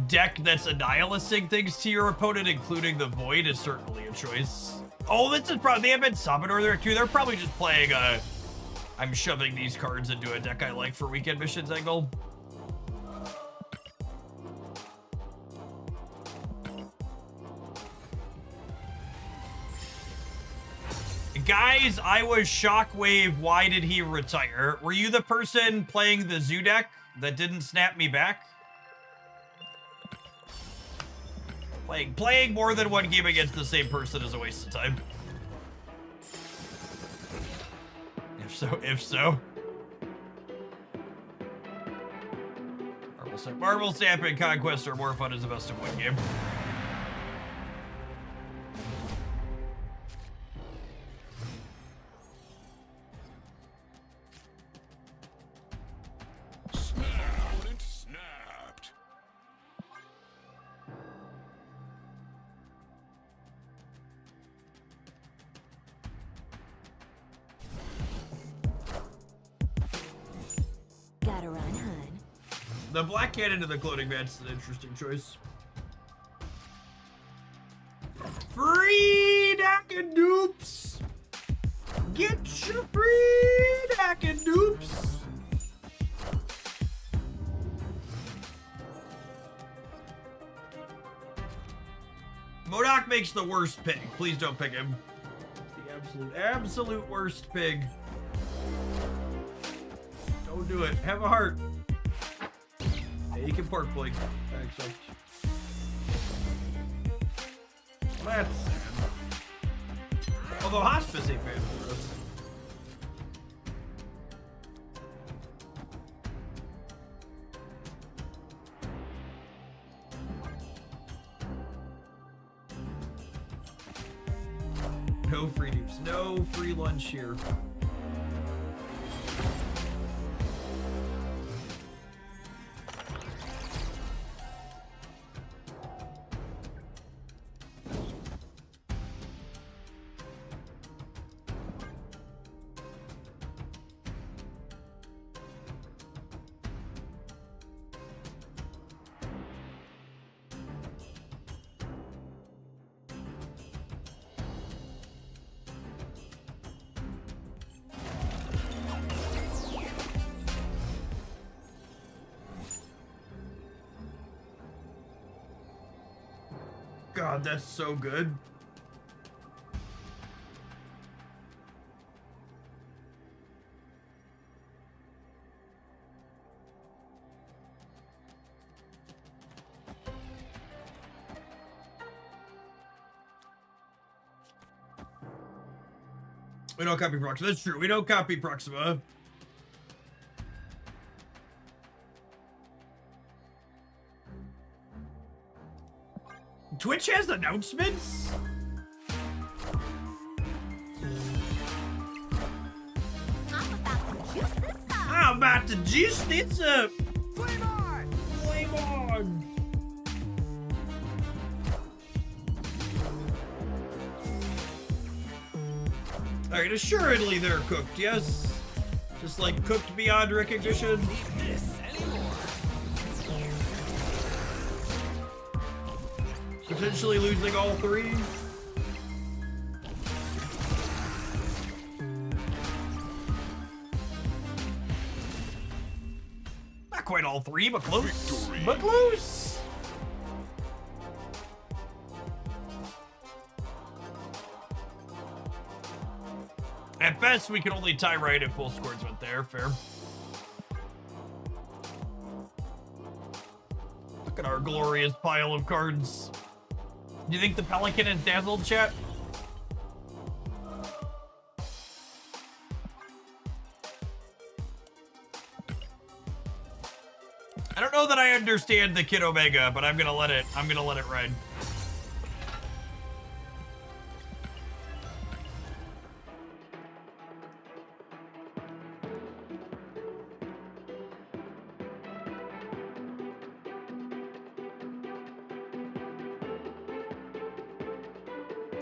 deck that's annihilating things to your opponent, including the Void, is certainly a choice. Oh, this is probably, they have been Sabotaged there too. They're probably just playing a, I'm shoving these cards into a deck I like for weekend missions angle. Guys, I was Shockwave. Why did he retire? Were you the person playing the zoo deck that didn't snap me back? Playing more than one game against the same person is a waste of time. If so. Marvel Snap and Conquest are more fun as a best of one game. Snapped. Gotta run, hun. The black cannon to the clothing match is an interesting choice. Free Dakin dupes! Get your free Dakin dupes! MODOK makes the worst pig. Please don't pick him. The absolute worst pig. Don't do it. Have a heart. Yeah, you can pork blink. Thanks. That's sad. Although hospice ain't bad for us. No free dupes. No free lunch here. God, that's so good. We don't copy Proxima. That's true. We don't copy Proxima. Twitch has announcements? I'm about to juice this up. Flame on! Flame on! Alright, assuredly they're cooked, yes? Just like cooked beyond recognition. Potentially losing all three. Not quite all three, but close. Victory. But close. At best, we can only tie right if full scores went there. Fair. Look at our glorious pile of cards. Do you think the Pelican is dazzled, chat? I don't know that I understand the Kid Omega, but I'm gonna let it ride.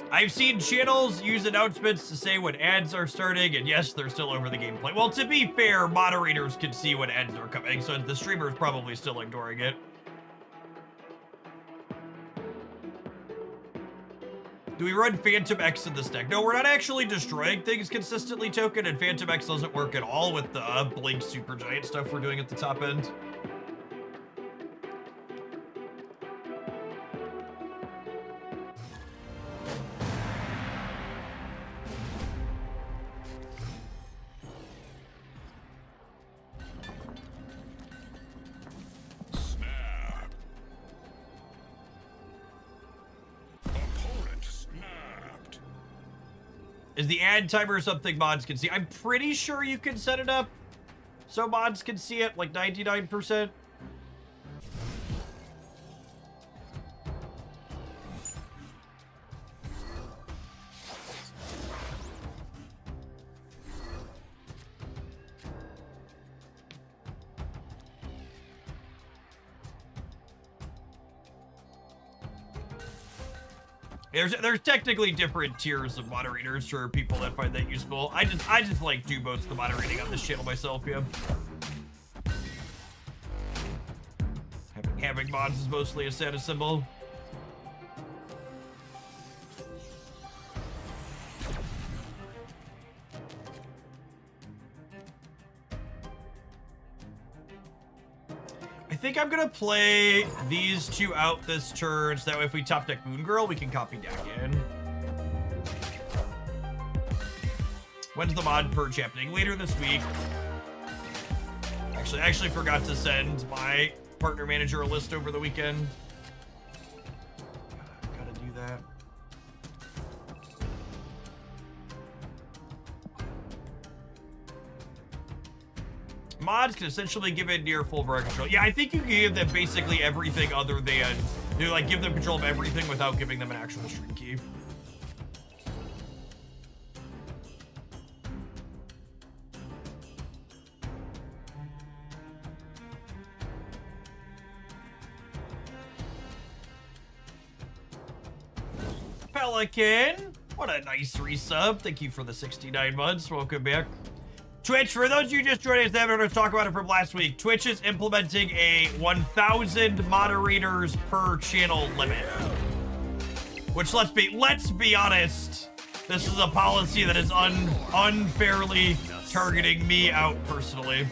I've seen channels use announcements to say when ads are starting, and yes, they're still over the gameplay. Well, to be fair, moderators can see when ads are coming, so the streamer's probably still ignoring it. Do we run Phantom X in this deck? No, we're not actually destroying things consistently, Token, and Phantom X doesn't work at all with the Blink Supergiant stuff we're doing at the top end. Is the ad timer something mods can see? I'm pretty sure you can set it up so mods can see it, like 99%. There's technically different tiers of moderators for people that find that useful. I just like do most of the moderating on this channel myself, yeah. Having mods is mostly a status symbol. I think I'm gonna play these two out this turn, so that way if we top deck Moon Girl, we can copy deck in. When's the mod purge happening? Later this week. I actually forgot to send my partner manager a list over the weekend. Gotta do that. Mods can essentially give it near full VAR control. Yeah, I think you can give them basically everything other than, like, give them control of everything without giving them an actual stream key. Pelican, what a nice resub. Thank you for the 69 months. Welcome back. Twitch, for those of you just joining us, that haven't heard us talk about it from last week, Twitch is implementing a 1,000 moderators per channel limit. Which, let's be honest, this is a policy that is unfairly targeting me out personally.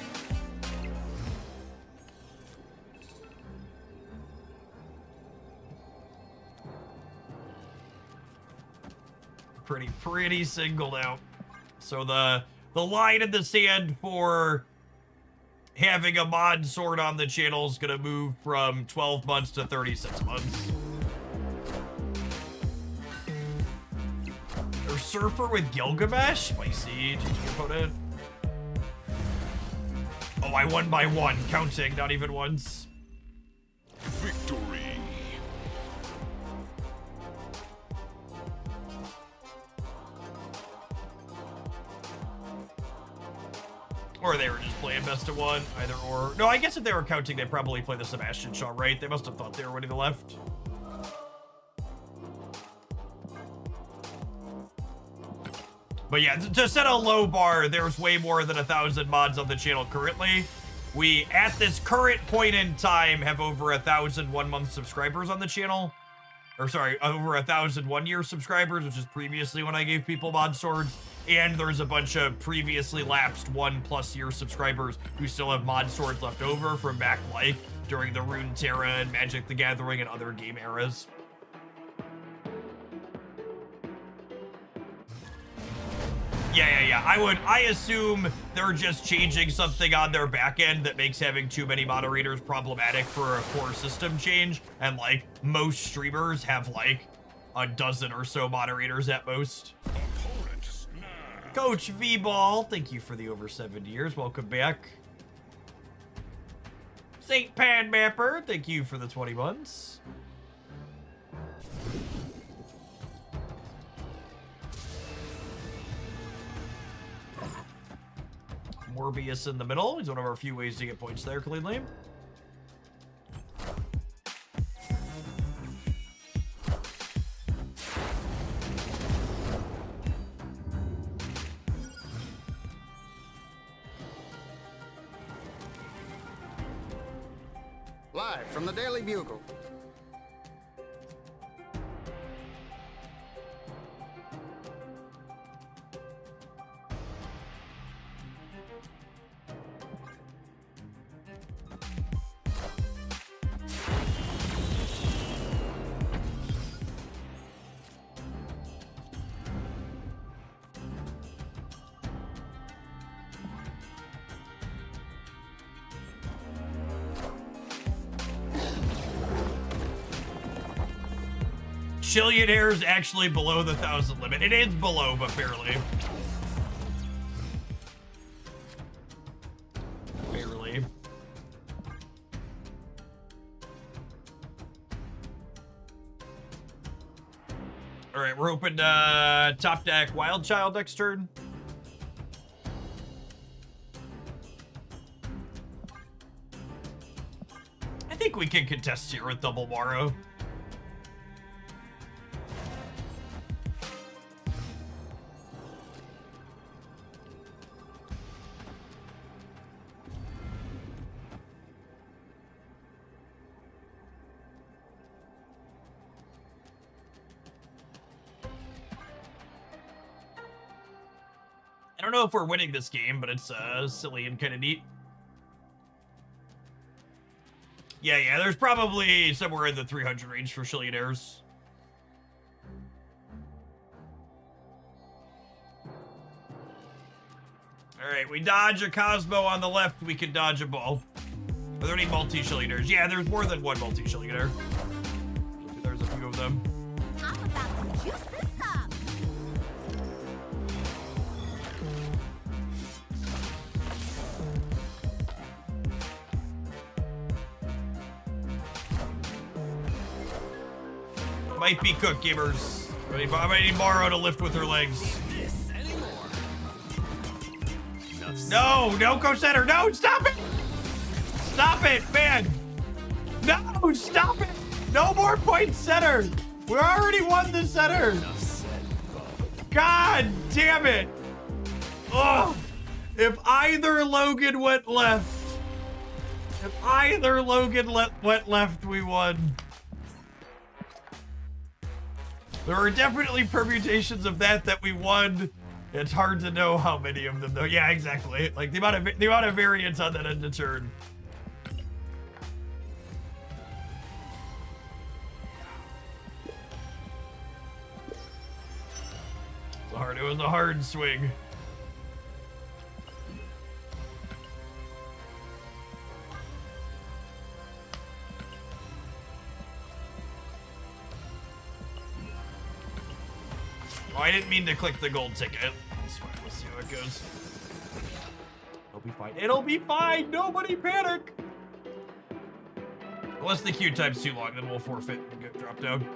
Pretty singled out. So the line in the sand for having a mod sword on the channel is gonna move from 12 months to 36 months. Or Surfer with Gilgamesh? Spicy, GG opponent. Oh, I won by one, counting, not even once. Victory. Or they were just playing best of one, either or. No, I guess if they were counting, they'd probably play the Sebastian shot, right? They must have thought they were winning the left. But yeah, to set a low bar, there's way more than 1,000 mods on the channel currently. We, at this current point in time, have over 1,000 one-month subscribers on the channel. Or sorry, over 1,000 one-year subscribers, which is previously when I gave people mod swords. And there's a bunch of previously lapsed 1+ year subscribers who still have mod swords left over from back, like, during the Runeterra and Magic the Gathering and other game eras. Yeah. I assume they're just changing something on their back end that makes having too many moderators problematic for a core system change. And, like, most streamers have, like, a dozen or so moderators at most. Coach V-Ball, thank you for the over 7 years. Welcome back. St. Pan Mapper, thank you for the 20 months. Morbius in the middle. He's one of our few ways to get points there cleanly. Live from the Daily Bugle. Chillionaire's actually below the 1,000 limit. It is below, but barely. Barely. All right, we're open top deck Wild Child next turn. I think we can contest here with double Morrow. I don't know if we're winning this game, but it's silly and kind of neat. Yeah, there's probably somewhere in the 300 range for Chillionairs. All right, we dodge a Cosmo on the left, we can dodge a ball. Are there any multi-Chillionairs? Yeah, there's more than one multi-Chillionaire. There's a few of them. I'm about to juice this up. Might be cooked, gamers. I might need Morrow to lift with her legs. No, go center. No, stop it. Stop it, man. No, stop it. No more points center. We already won the center. God damn it. Ugh. If either Logan went left, went left, we won. There are definitely permutations of that we won. It's hard to know how many of them, though. Yeah, exactly. Like the amount of variance on that end of turn. It was a hard swing. Oh, I didn't mean to click the gold ticket. That's fine. Let's see how it goes. It'll be fine. It'll be fine. Nobody panic. Unless the queue time's too long, then we'll forfeit and get dropped down.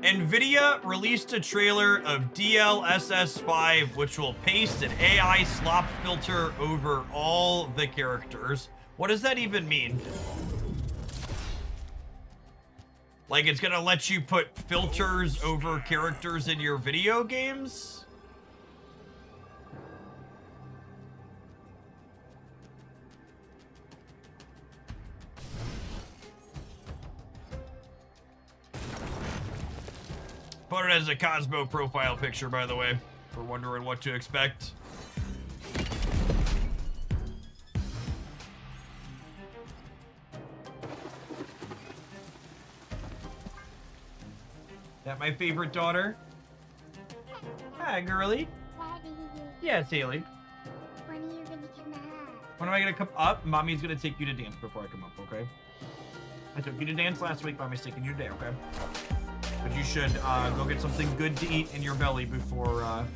Nvidia released a trailer of DLSS5, which will paste an AI slop filter over all the characters. What does that even mean? Like, it's gonna let you put filters over characters in your video games? Put it as a Cosmo profile picture, by the way, if we're wondering what to expect. That my favorite daughter? Hi, girly. Daddy, Yes, Haley. when are you gonna come up? When am I gonna come up? Mommy's gonna take you to dance before I come up, okay? I took you to dance last week by mistake, and you today, okay? But you should go get something good to eat in your belly before. I'm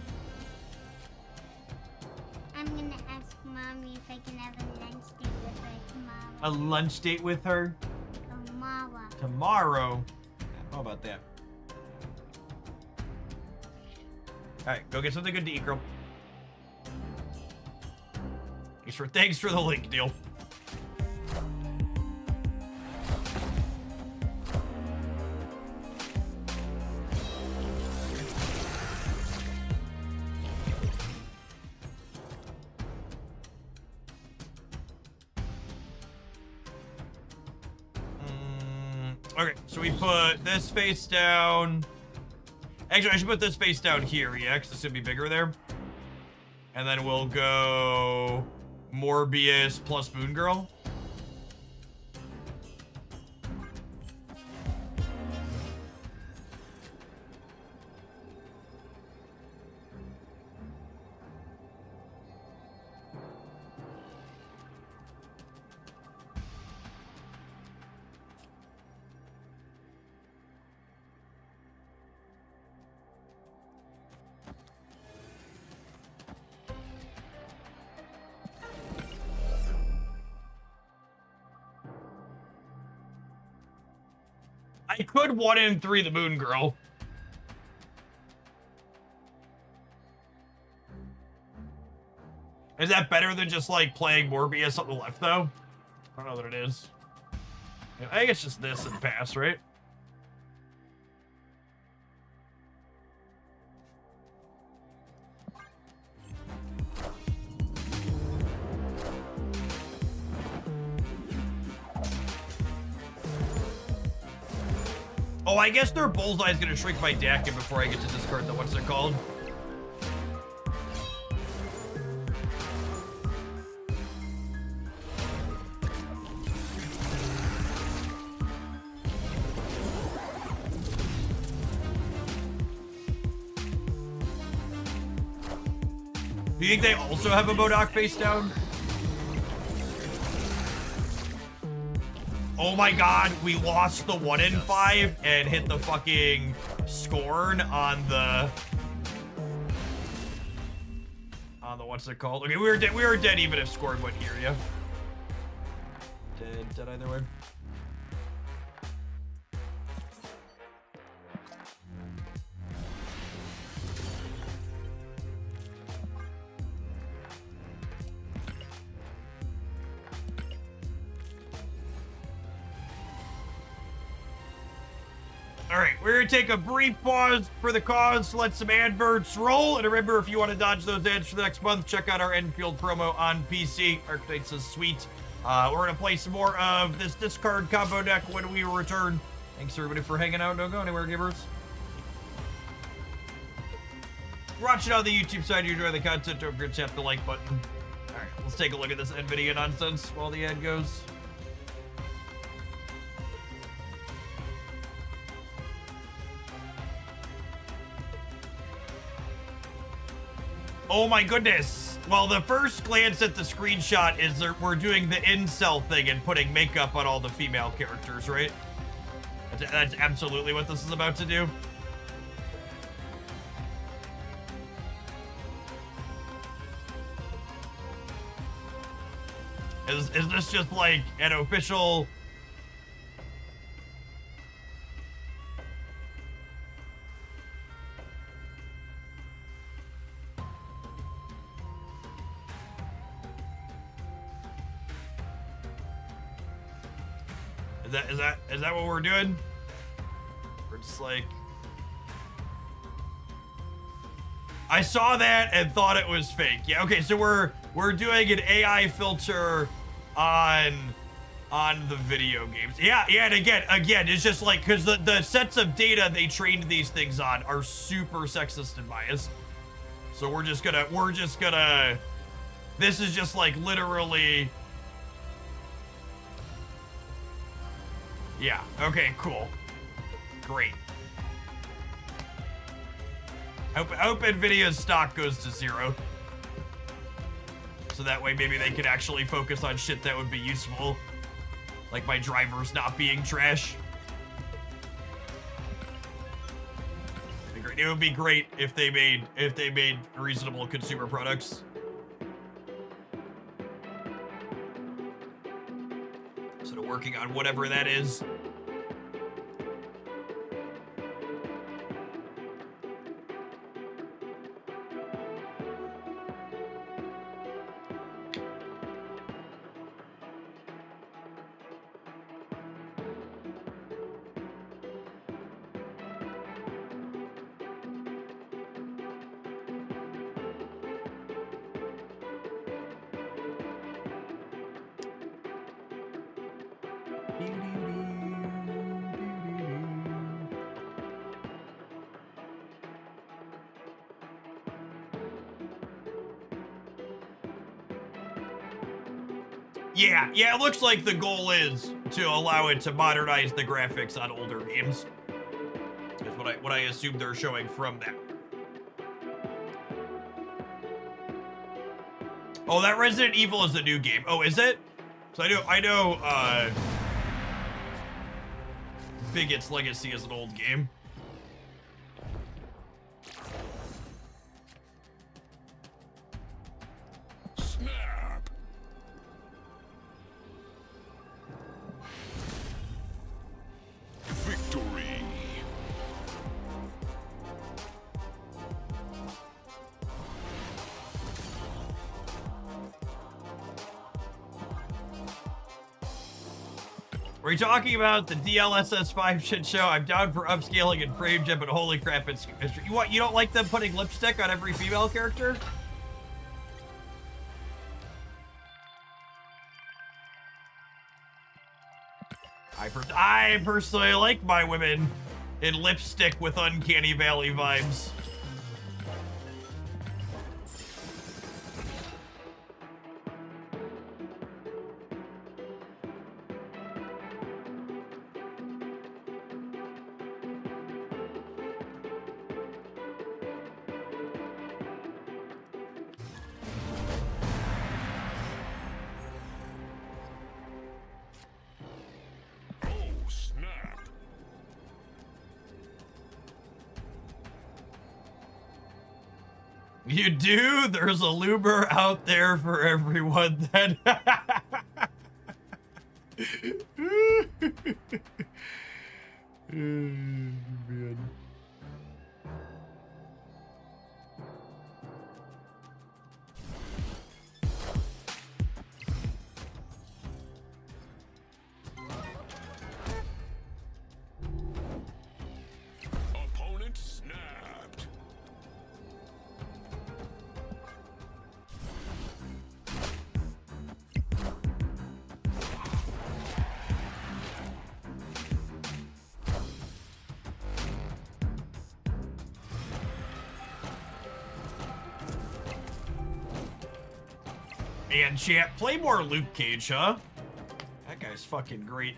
gonna ask Mommy if I can have a lunch date with her tomorrow. A lunch date with her? Tomorrow. Tomorrow? How about that? Alright, go get something good to eat, girl. Thanks for the link, deal. Okay, so we put this face down. Actually, I should put this face down here, yeah, because this would be bigger there. And then we'll go Morbius plus Moon Girl. I could 1 in 3 the Moon Girl. Is that better than just, like, playing Morbius on the left, though? I don't know that it is. I think it's just this and pass, right? Oh, I guess their bullseye is gonna shrink my deck before I get to discard the what's it called? Do you think they also have a Modok face down? Oh my god, we lost the 1 in 5 and hit the fucking Scorn on the what's it called? Okay, we were dead even if Scorn went here, yeah. Dead either way. Alright, we're gonna take a brief pause for the cause, let some adverts roll, and remember, if you want to dodge those ads for the next month, check out our Enfield promo on PC. Archetypes is sweet. We're gonna play some more of this discard combo deck when we return. Thanks everybody for hanging out. Don't go anywhere, givers. If you're watching on the YouTube side, you enjoy the content, don't forget to tap the like button. Alright, let's take a look at this Nvidia nonsense while the ad goes. Oh my goodness. Well, the first glance at the screenshot is that we're doing the incel thing and putting makeup on all the female characters, right? That's absolutely what this is about to do. Is this just like an official... Is that what we're doing? We're just like... I saw that and thought it was fake. Yeah, okay, so we're doing an AI filter on the video games. Yeah, and again, it's just like, because the sets of data they trained these things on are super sexist and biased. So we're just gonna, this is just like literally... Yeah, okay, cool. Great. I hope Nvidia's stock goes to 0. So that way maybe they could actually focus on shit that would be useful. Like my drivers not being trash. It would be great if they made reasonable consumer products. Sort of working on whatever that is. Yeah, it looks like the goal is to allow it to modernize the graphics on older games. That's what I assume they're showing from that. Oh, that Resident Evil is a new game. Oh, is it? So I know Bigot's Legacy is an old game. Snap. Victory. we talking about the DLSS5 shit show? I'm down for upscaling and frame gen, but holy crap, it's you don't like them putting lipstick on every female character? I personally like my women in lipstick with Uncanny Valley vibes. You do? There's a luber out there for everyone then. Man. Opponent snapped. And chat, play more Luke Cage, huh? That guy's fucking great.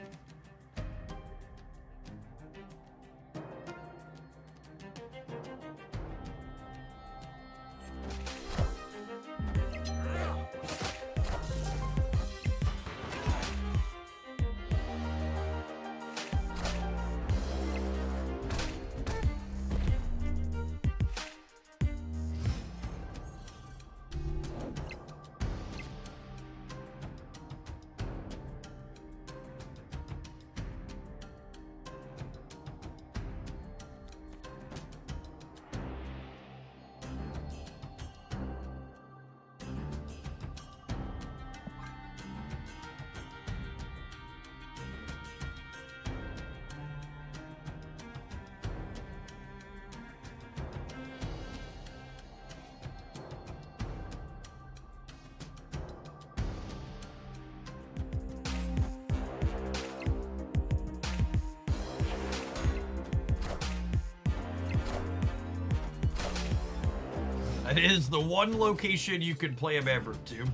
That is the one location you could play a Maverick to.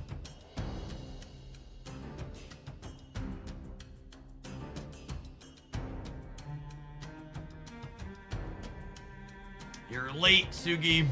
You're late, Sugi.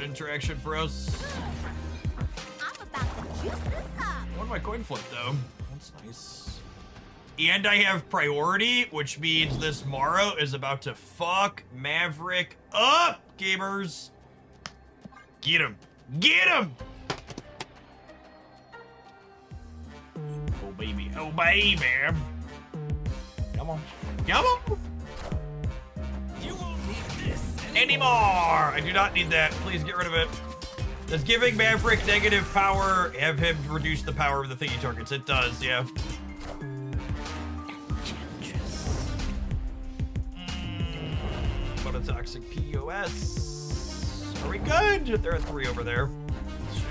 Interaction for us. I'm about to juice this up. Won my coin flip though. That's nice. And I have priority, which means this Morrow is about to fuck Maverick up, gamers. Get him. Get him! Oh baby. Oh baby. Come on. Come on. You won't need this Anymore! I do not need that. Please get rid of it. Does giving Maverick negative power have him reduce the power of the thing he targets? It does, yeah. What a toxic POS. Are we good? They're at 3 over there.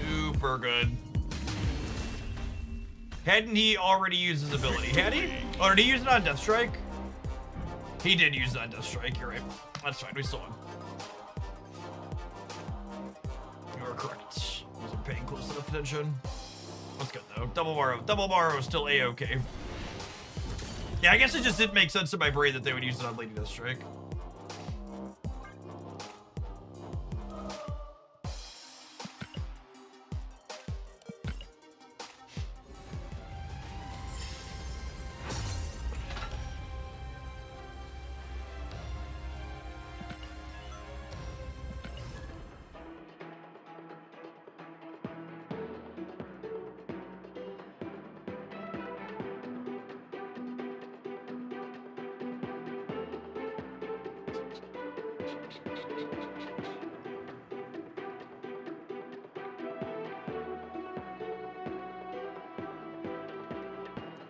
Super good. Hadn't he already used his ability? Had he? Oh, did he use it on Death Strike? He did use it on Death Strike, you're right. That's fine, we saw him. You're correct. Wasn't paying close enough attention. That's good though. Double Morrow is still A-okay. Yeah, I guess it just didn't make sense in my brain that they would use it on Lady Death Strike.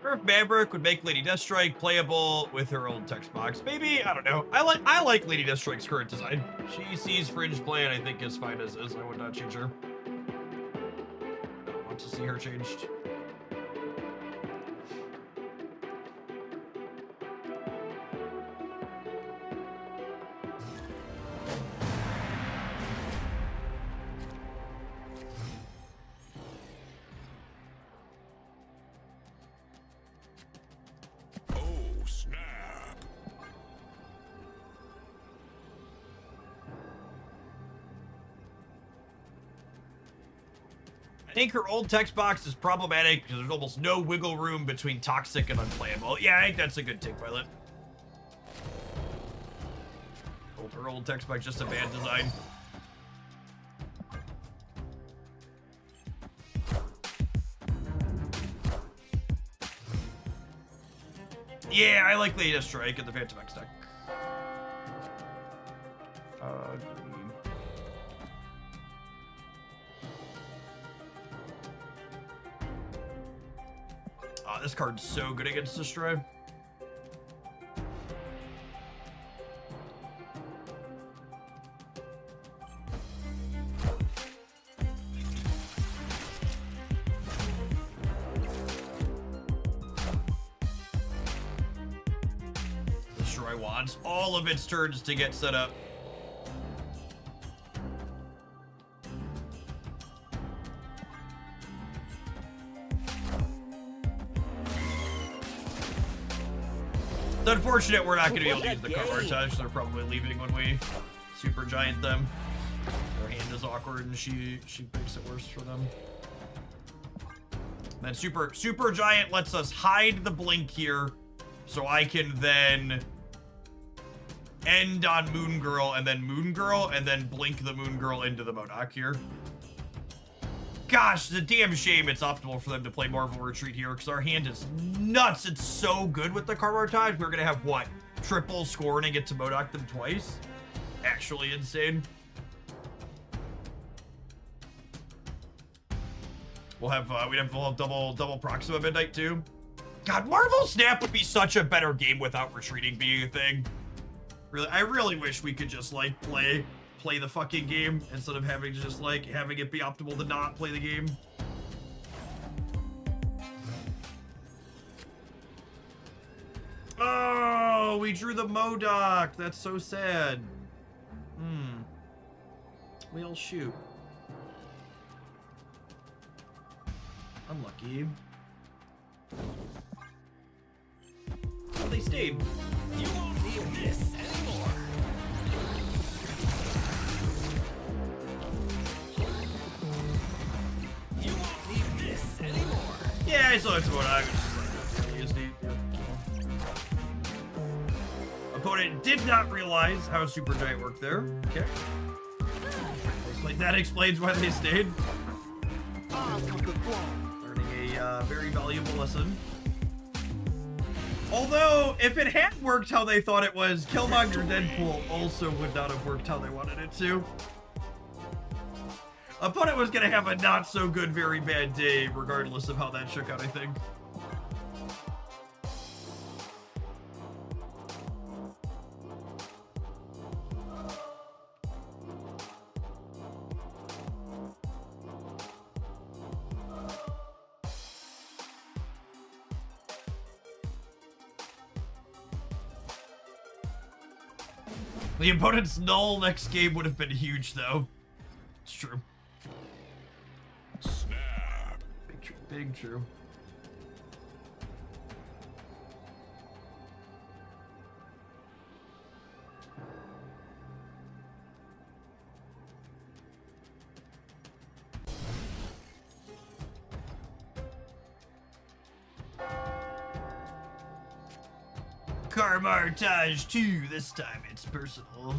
Or if Maverick would make Lady Deathstrike playable with her old text box. Maybe, I don't know. I like Lady Deathstrike's current design. She sees Fringe play and I think is fine as is. I would not change her. Don't want to see her changed. I think her old text box is problematic because there's almost no wiggle room between toxic and unplayable. Yeah, I think that's a good take, Violet. Her old text box just a bad design. Yeah, I like Lady Strike and the Phantom X deck. This card's so good against Destroy. Destroy wants all of its turns to get set up. It's unfortunate we're not going to be able to use the Carvartage. They're probably leaving when we Super Giant them. Their hand is awkward and she makes it worse for them. And then Super Giant lets us hide the blink here so I can then end on Moon Girl and then blink the Moon Girl into the MODOK here. Gosh, it's a damn shame it's optimal for them to play Marvel Retreat here because our hand is nuts. It's so good with the Carvartage. We're going to have, what, triple scoring and get to MODOK them twice? Actually insane. We'll have double Proxima Midnight too. God, Marvel Snap would be such a better game without retreating being a thing. Really, I really wish we could just like play the fucking game instead of having to just like having it be optimal to not play the game. Oh, we drew the MODOK. That's so sad. Well, shoot. Unlucky. Oh, they stayed. You won't need this anymore. You won't need this anymore. Yeah, I saw it's about I was just like, opponent did not realize how Super Giant worked there. Okay. That explains why they stayed. Learning a very valuable lesson. Although, if it had worked how they thought it was, Killmonger Deadpool also would not have worked how they wanted it to. Opponent was going to have a not so good, very bad day, regardless of how that shook out, I think. The opponent's null next game would have been huge, though. It's true. Snap. Big true. Carvartage 2, this time it's personal.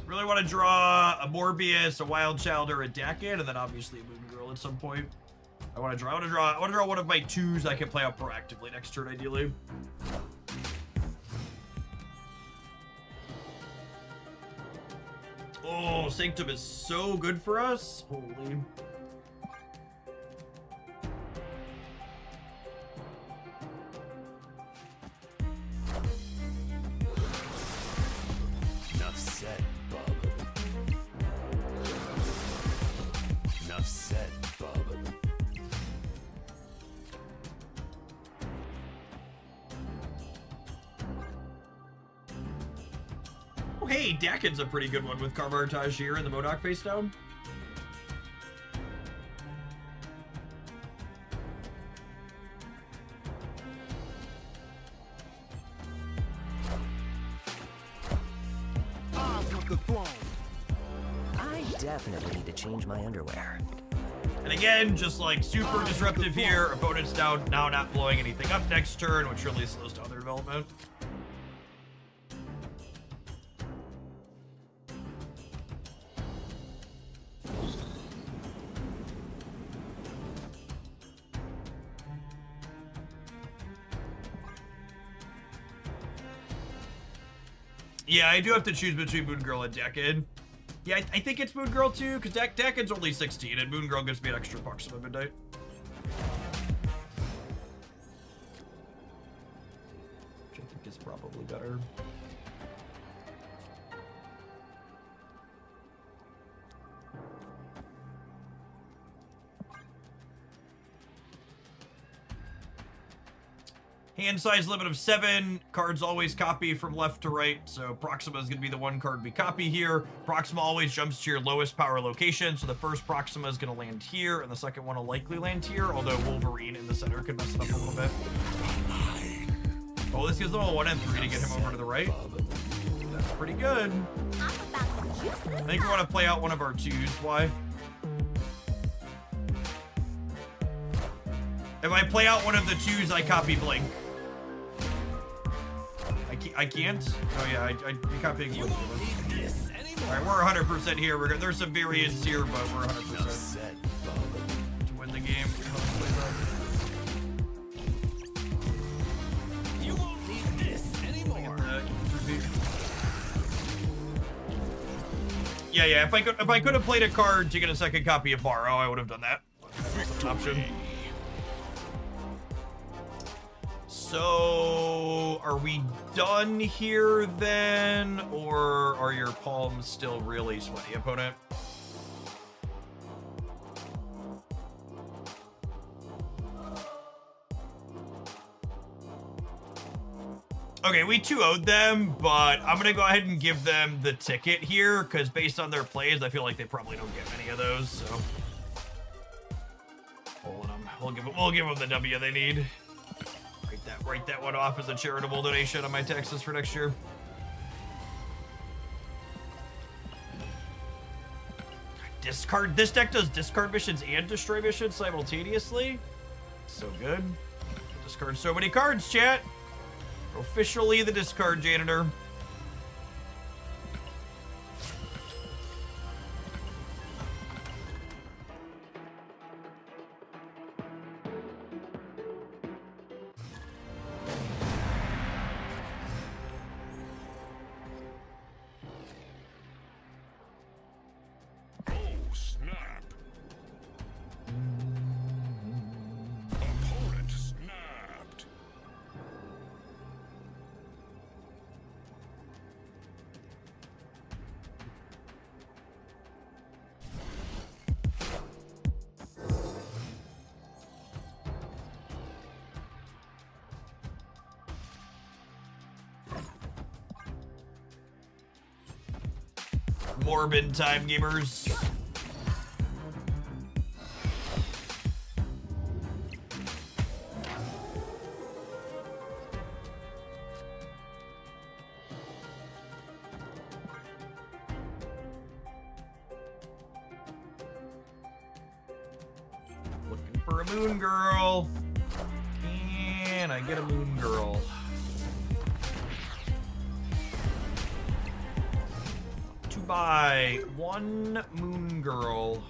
Really want to draw a Morbius, a Wild Child, or a Dakin, and then obviously a Moon Girl at some point. I want to draw one of my twos I can play out proactively next turn, ideally. Oh, Sanctum is so good for us. Holy. Enough said, bub. Enough said, bub. Oh, hey, Dakin's a pretty good one with Carvartage here and the Modok face down. I definitely need to change my underwear. And again, just like super disruptive here. Opponent's down, now not blowing anything up next turn, which really slows down their development. Yeah, I do have to choose between Moon Girl and Dakin. Yeah, I think it's Moon Girl too, because Dakin's only 16, and Moon Girl gives me an extra bucks on midnight. Which I think is probably better. Hand size limit of 7. Cards always copy from left to right, so Proxima is going to be the one card we copy here. Proxima always jumps to your lowest power location, so the first Proxima is going to land here, and the second one will likely land here, although Wolverine in the center could mess it up a little bit. Oh, this gives them a 1 and 3 to get him over to the right. That's pretty good. I think we want to play out one of our 2s. Why? If I play out one of the 2s, I copy Blink. I can't? Oh yeah, I copying Blink. Alright, we're 100% here. There's some variance here, but we're 100%. To win the game. You won't need this anymore. Yeah. If I could have played a card to get a second copy of Borrow, I would have done that. That's an option. So, are we done here then, or are your palms still really sweaty, opponent? Okay, we 2-0'd them, but I'm gonna go ahead and give them the ticket here, because based on their plays, I feel like they probably don't get many of those, so. We'll give them the W they need. Write that one off as a charitable donation on my taxes for next year. Discard. This deck does discard missions and destroy missions simultaneously. So good. Discard so many cards, chat. Officially the discard janitor. Morbid time, gamers. Looking for a moon girl. Can I get a moon girl? Buy one moon girl.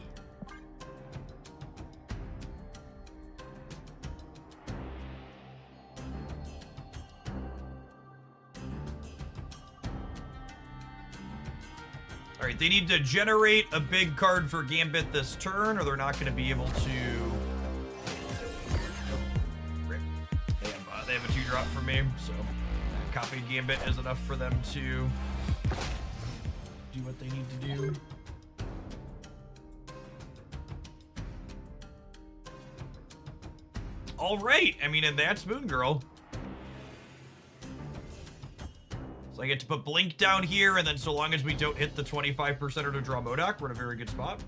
All Alright, they need to generate a big card for Gambit this turn, or they're not going to be able to... They have a 2-drop from me, so copy Gambit is enough for them to do what they need to do. All right, I mean, and that's Moon Girl. So I get to put Blink down here, and then so long as we don't hit the 25%er to draw MODOK, we're in a very good spot.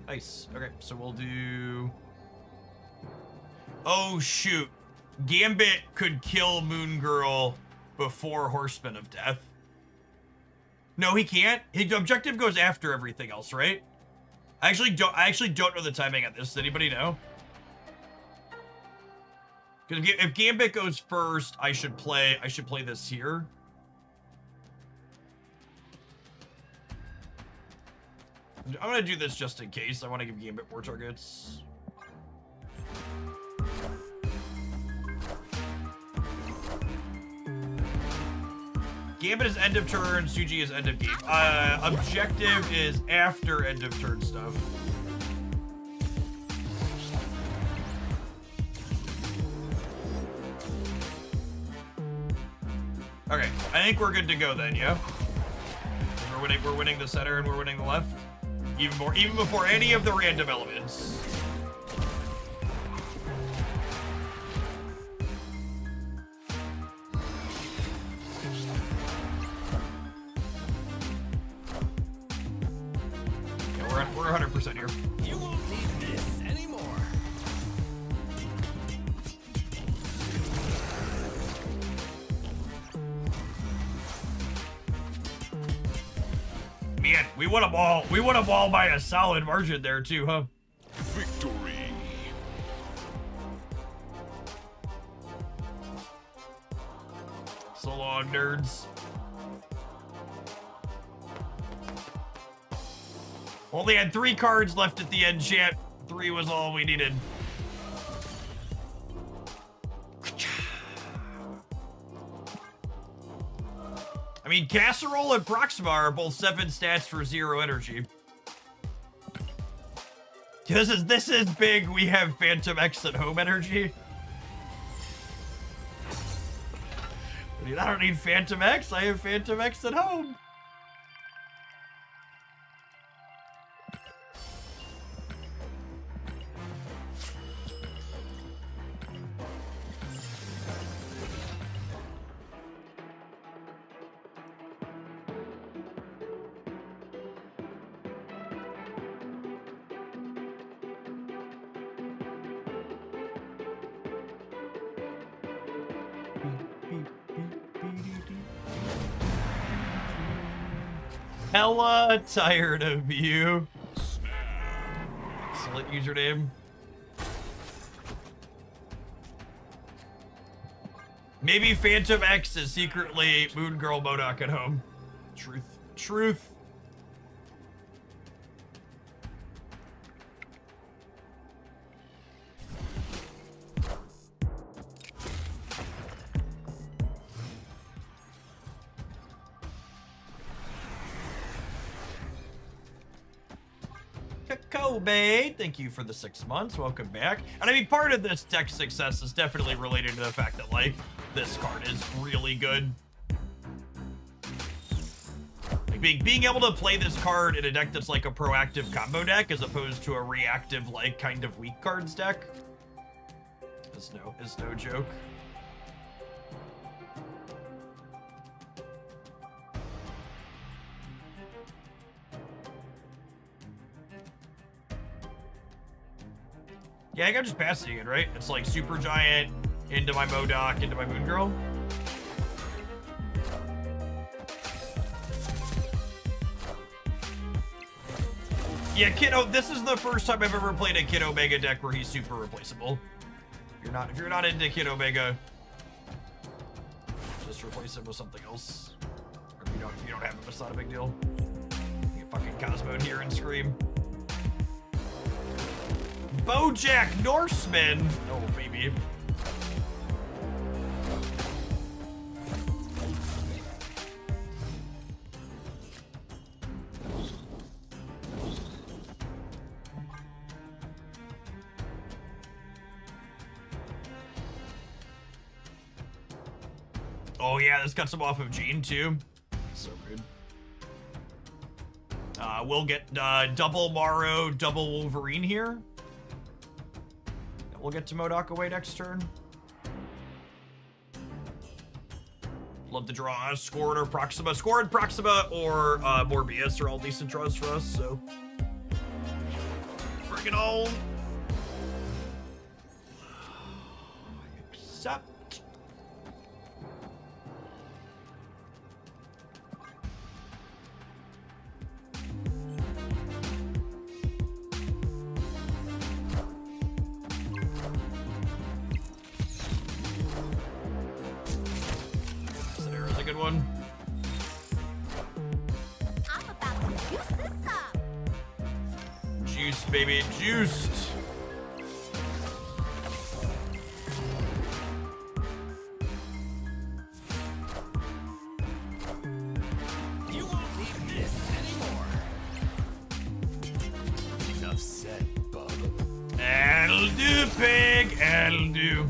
Nice. Okay, so we'll do... Oh, shoot. Gambit could kill Moon Girl before Horseman of Death. No, he can't. His objective goes after everything else, right? I actually don't know the timing on this. Does anybody know? Because if Gambit goes first, I should play this here. I'm gonna do this just in case. I want to give Gambit more targets. Gambit is end of turn, Suji is end of game. Objective is after end of turn stuff. Okay, I think we're good to go then, yeah? We're winning the center and we're winning the left. Even before any of the random elements. Yeah, we're 100% here. You won't need this anymore. Man, we won them all. We won them all by a solid margin there too, huh? Victory. So long, nerds. Only had 3 cards left at the end, chat. 3 was all we needed. I mean, Casserole and Proxima are both 7 stats for 0 energy. This is big. We have Phantom X at home energy. I don't need Phantom X. I have Phantom X at home. Hella tired of you. Excellent username. Maybe Phantom X is secretly Moon Girl MODOK at home. Truth. Truth. Kobe, thank you for the 6 months. Welcome back. And I mean, part of this deck success is definitely related to the fact that, like, this card is really good. Like, being able to play this card in a deck that's like a proactive combo deck as opposed to a reactive, like, kind of weak cards deck is no joke. Yeah, I think I'm just passing it, right? It's like Super Giant into my MODOK, into my Moon Girl. Yeah, Kiddo, this is the first time I've ever played a Kid Omega deck where he's super replaceable. If you're not into Kid Omega, just replace him with something else. Or if you don't have him, it's not a big deal. You get fucking Cosmo here and scream. BoJack Norseman. Oh, baby. Oh yeah, this cuts him off of Jean too. So good. We'll get double Morrow, double Wolverine here. We'll get to MODOK away next turn. Love to draw a Scored or Proxima. Scored, Proxima, or Morbius are all decent draws for us, so. Bring it on. Accept. Good one. I'm about to juice this up. Juiced, baby, juiced. You won't need this anymore. Enough said, bub. That'll do, pig. That'll do.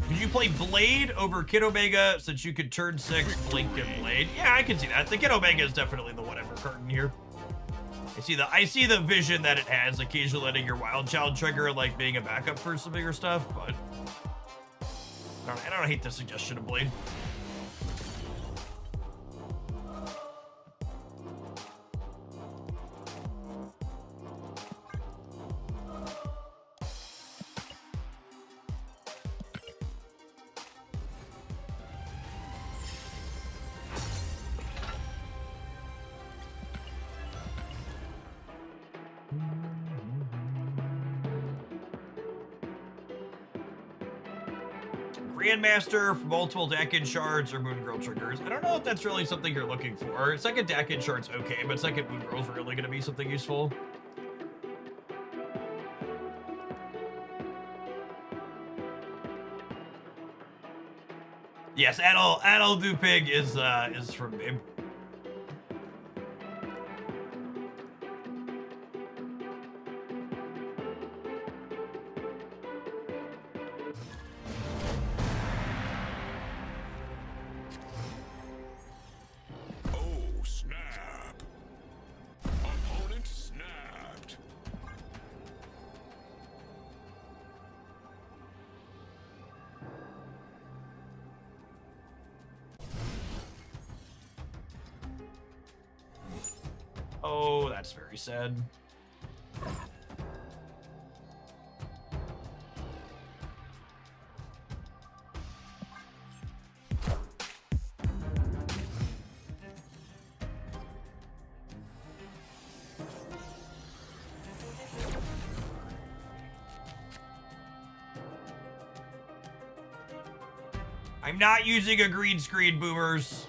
Could you play Blade over Kid Omega since you could turn 6, Blink, and Blade? Yeah, I can see that. The Kid Omega is definitely the whatever card in here. I see the vision that it has, occasionally letting your Wild Child trigger, like being a backup for some bigger stuff, but I don't hate the suggestion of Blade. Grandmaster for multiple Dakin shards or Moon Girl triggers. I don't know if that's really something you're looking for. Second Dakin shard's okay, but second Moon Girl's really going to be something useful. Yes, Adel Dupig is from Babe. Oh, that's very sad. I'm not using a green screen, boomers.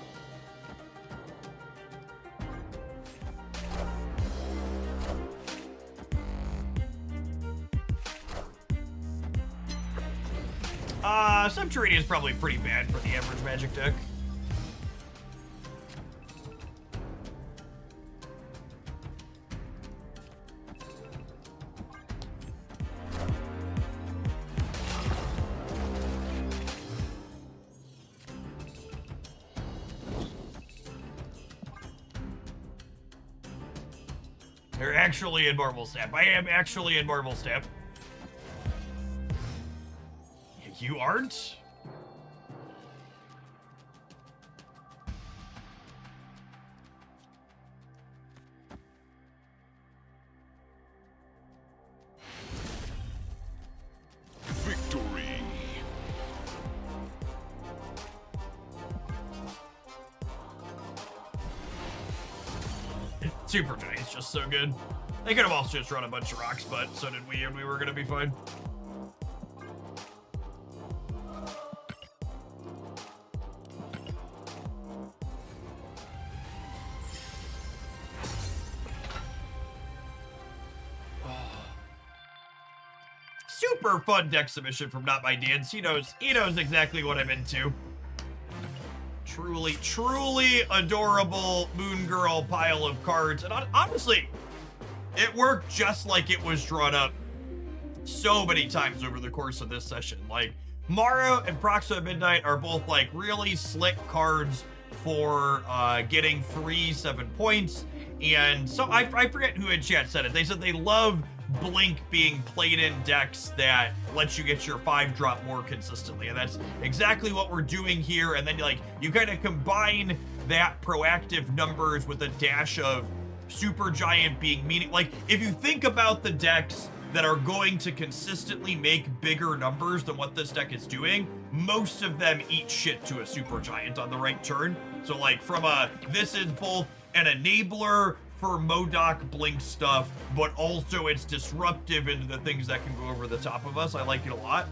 Subterranean is probably pretty bad for the average Magic deck. They're actually in Marvel Snap. I am actually in Marvel Snap. You aren't? Victory. Super Giant's just so good. They could have also just run a bunch of rocks, but so did we, and we were gonna be fine. Super fun deck submission from Not My Dance. He knows exactly what I'm into. Truly adorable Moon Girl pile of cards. And honestly, it worked just like it was drawn up. so many times over the course of this session. Like, Morrow and Proxima Midnight are both like really slick cards for getting free 7 points. And so I forget who in chat said it. They said they love Blink being played in decks that lets you get your 5-drop more consistently, and that's exactly what we're doing here. And then like you kind of combine that proactive numbers with a dash of super giant being like, if you think about the decks that are going to consistently make bigger numbers than what this deck is doing, most of them eat shit to a super giant on the right turn. So like from this is both an enabler for MODOK Blink stuff, but also it's disruptive into the things that can go over the top of us. I like it a lot.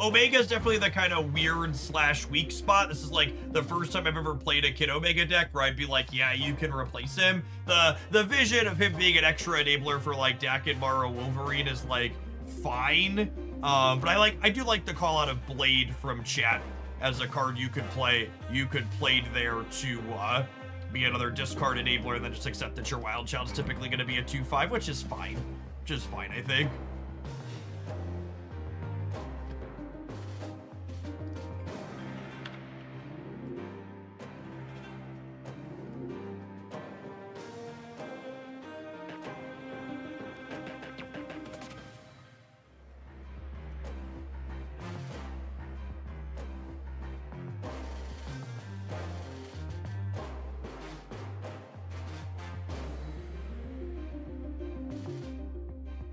Omega is definitely the kind of weird / weak spot. This is like the first time I've ever played a Kid Omega deck where I'd be like, yeah, you can replace him. The vision of him being an extra enabler for like Dak and Morrow Wolverine is like fine. But I do like the call out of Blade from chat as a card you could play. You could play there to be another discard enabler and then just accept that your Wild Child's typically going to be a 2/5, which is fine. I think.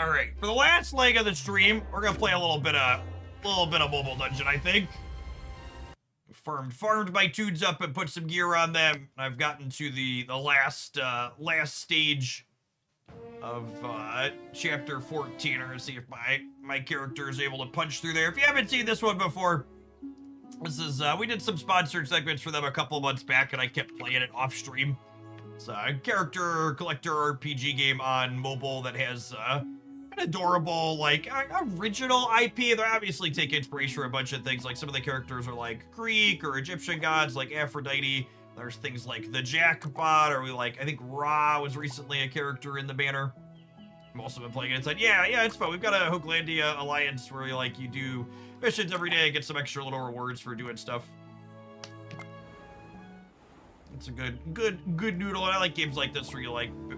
All right, for the last leg of the stream, we're gonna play a little bit of Mobile Dungeon, I think. Farmed my tudes up and put some gear on them. I've gotten to the last stage of chapter 14. We're gonna see if my character is able to punch through there. If you haven't seen this one before, this is we did some sponsored segments for them a couple months back, and I kept playing it off stream. It's a character collector RPG game on mobile that has an adorable, like, original IP. They obviously take inspiration from a bunch of things. Like, some of the characters are like Greek or Egyptian gods, like Aphrodite. There's things like the Jackbot, or I think Ra was recently a character in the banner. I've also been playing it inside. Yeah, it's fun. We've got a Hooglandia alliance where you do missions every day, get some extra little rewards for doing stuff. It's a good noodle, and I like games like this where you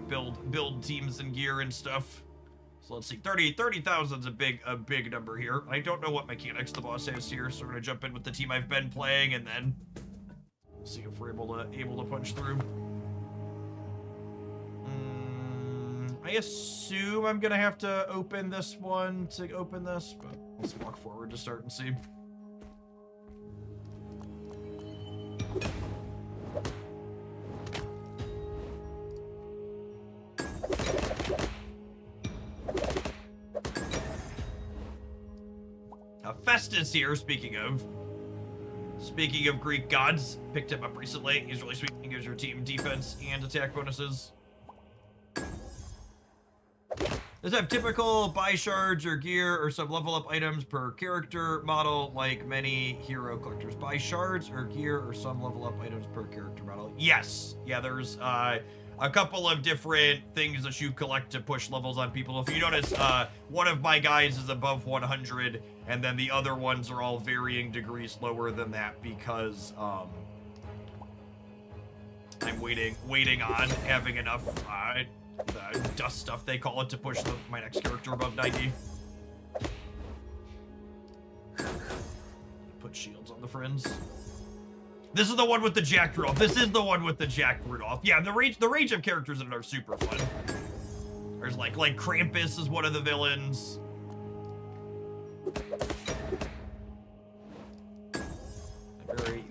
build teams and gear and stuff. So let's see, 30,000 is a big number here. I don't know what mechanics the boss has here, so we're gonna jump in with the team I've been playing and then see if we're able to punch through. I assume I'm gonna have to open this one to open this, but let's walk forward to start and see. Festus here, speaking of Greek gods, picked him up recently. He's really sweet. He gives your team defense and attack bonuses. Does have typical buy shards or gear or some level up items per character model, like many hero collectors. Buy shards or gear or some level up items per character model. Yes. Yeah, there's a couple of different things that you collect to push levels on people. If you notice, one of my guys is above 100, and then the other ones are all varying degrees lower than that because I'm waiting on having enough the dust stuff, they call it, to push my next character above 90. Put shields on the friends. This is the one with the Jack Rudolph. This is the one with the Jack Rudolph. Yeah, the range of characters in it are super fun. There's like Krampus is one of the villains.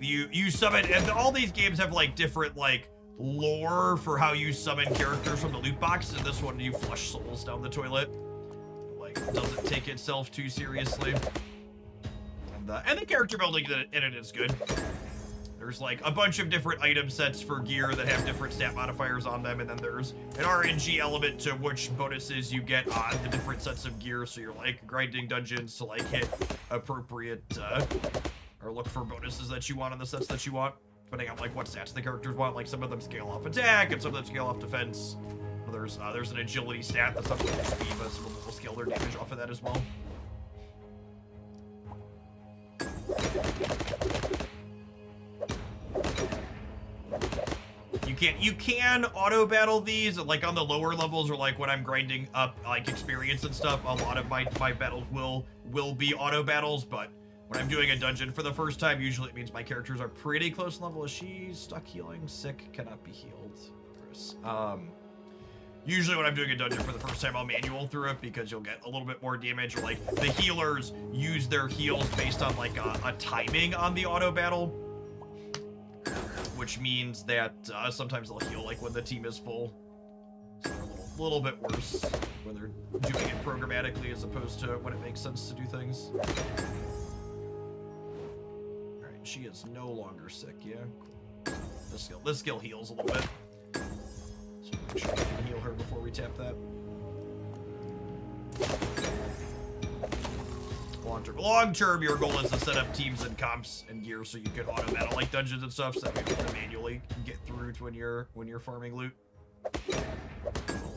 You summon, and all these games have different lore for how you summon characters from the loot box. And this one, you flush souls down the toilet. Doesn't take itself too seriously. And the character building in it is good. There's a bunch of different item sets for gear that have different stat modifiers on them, and then there's an RNG element to which bonuses you get on the different sets of gear. So you're grinding dungeons to hit appropriate or look for bonuses that you want on the sets that you want, depending on what stats the characters want. Some of them scale off attack, and some of them scale off defense. there's an agility stat that's up to their speed, but we'll scale their damage off of that as well. You can auto battle these, like on the lower levels, or like when I'm grinding up like experience and stuff. A lot of my battles will be auto battles, but when I'm doing a dungeon for the first time, usually it means my characters are pretty close level. Is she stuck healing? Sick, cannot be healed. Chris. Usually when I'm doing a dungeon for the first time, I'll manual through it because you'll get a little bit more damage. Or like the healers use their heals based on like a timing on the auto battle, which means that sometimes they'll heal like when the team is full. So they're a little bit worse when they're doing it programmatically as opposed to when it makes sense to do things. All right, she is no longer sick. Yeah, cool. This skill heals a little bit. So make sure we can heal her before we tap that. Long term, your goal is to set up teams and comps and gear so you can auto battle like dungeons and stuff, so that way you can manually get through to when you're farming loot. It'll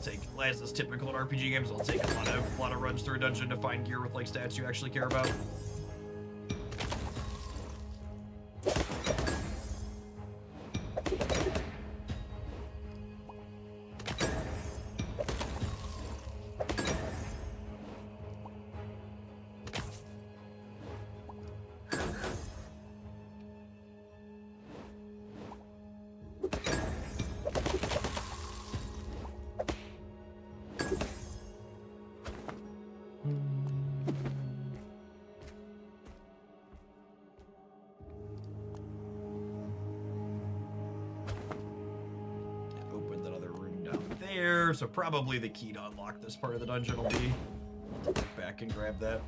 take, as is typical in RPG games, it'll take a lot of runs through a dungeon to find gear with like stats you actually care about. So probably the key to unlock this part of the dungeon will be to go back and grab that.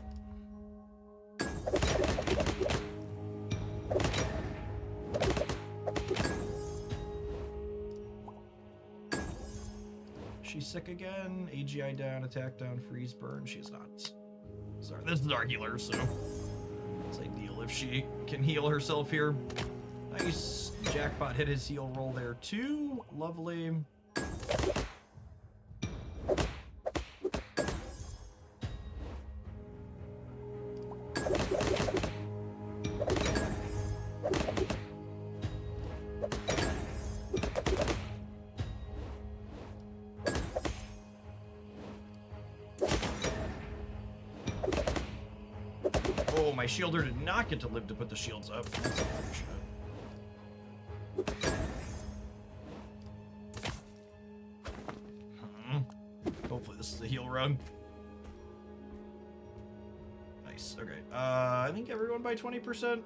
She's sick again. AGI down, attack down, freeze, burn. She's not. Sorry, this is our healer, so it's ideal if she can heal herself here. Nice. Jackpot hit his heal roll there too. Lovely. My shielder did not get to live to put the shields up. That's unfortunate. Hopefully this is a heal run. Nice. Okay. I think everyone by 20%.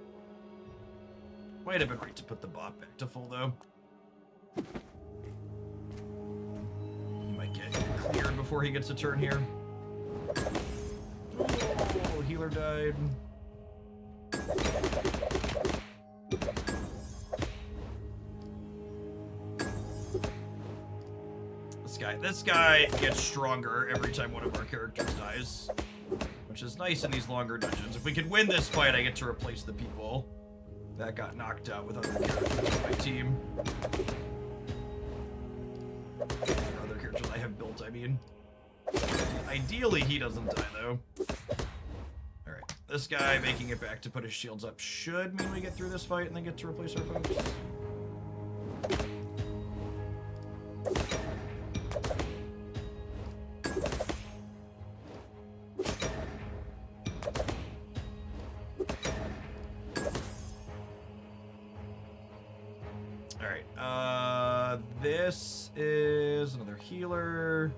Might have been right to put the bot back to full though. He might get cleared before he gets a turn here. Oh, healer died. This guy gets stronger every time one of our characters dies, which is nice in these longer dungeons. If we can win this fight, I get to replace the people that got knocked out with other characters in my team. Other characters I have built, I mean. Ideally, he doesn't die, though. Alright, this guy making it back to put his shields up should mean we get through this fight and then get to replace our folks. This is another healer.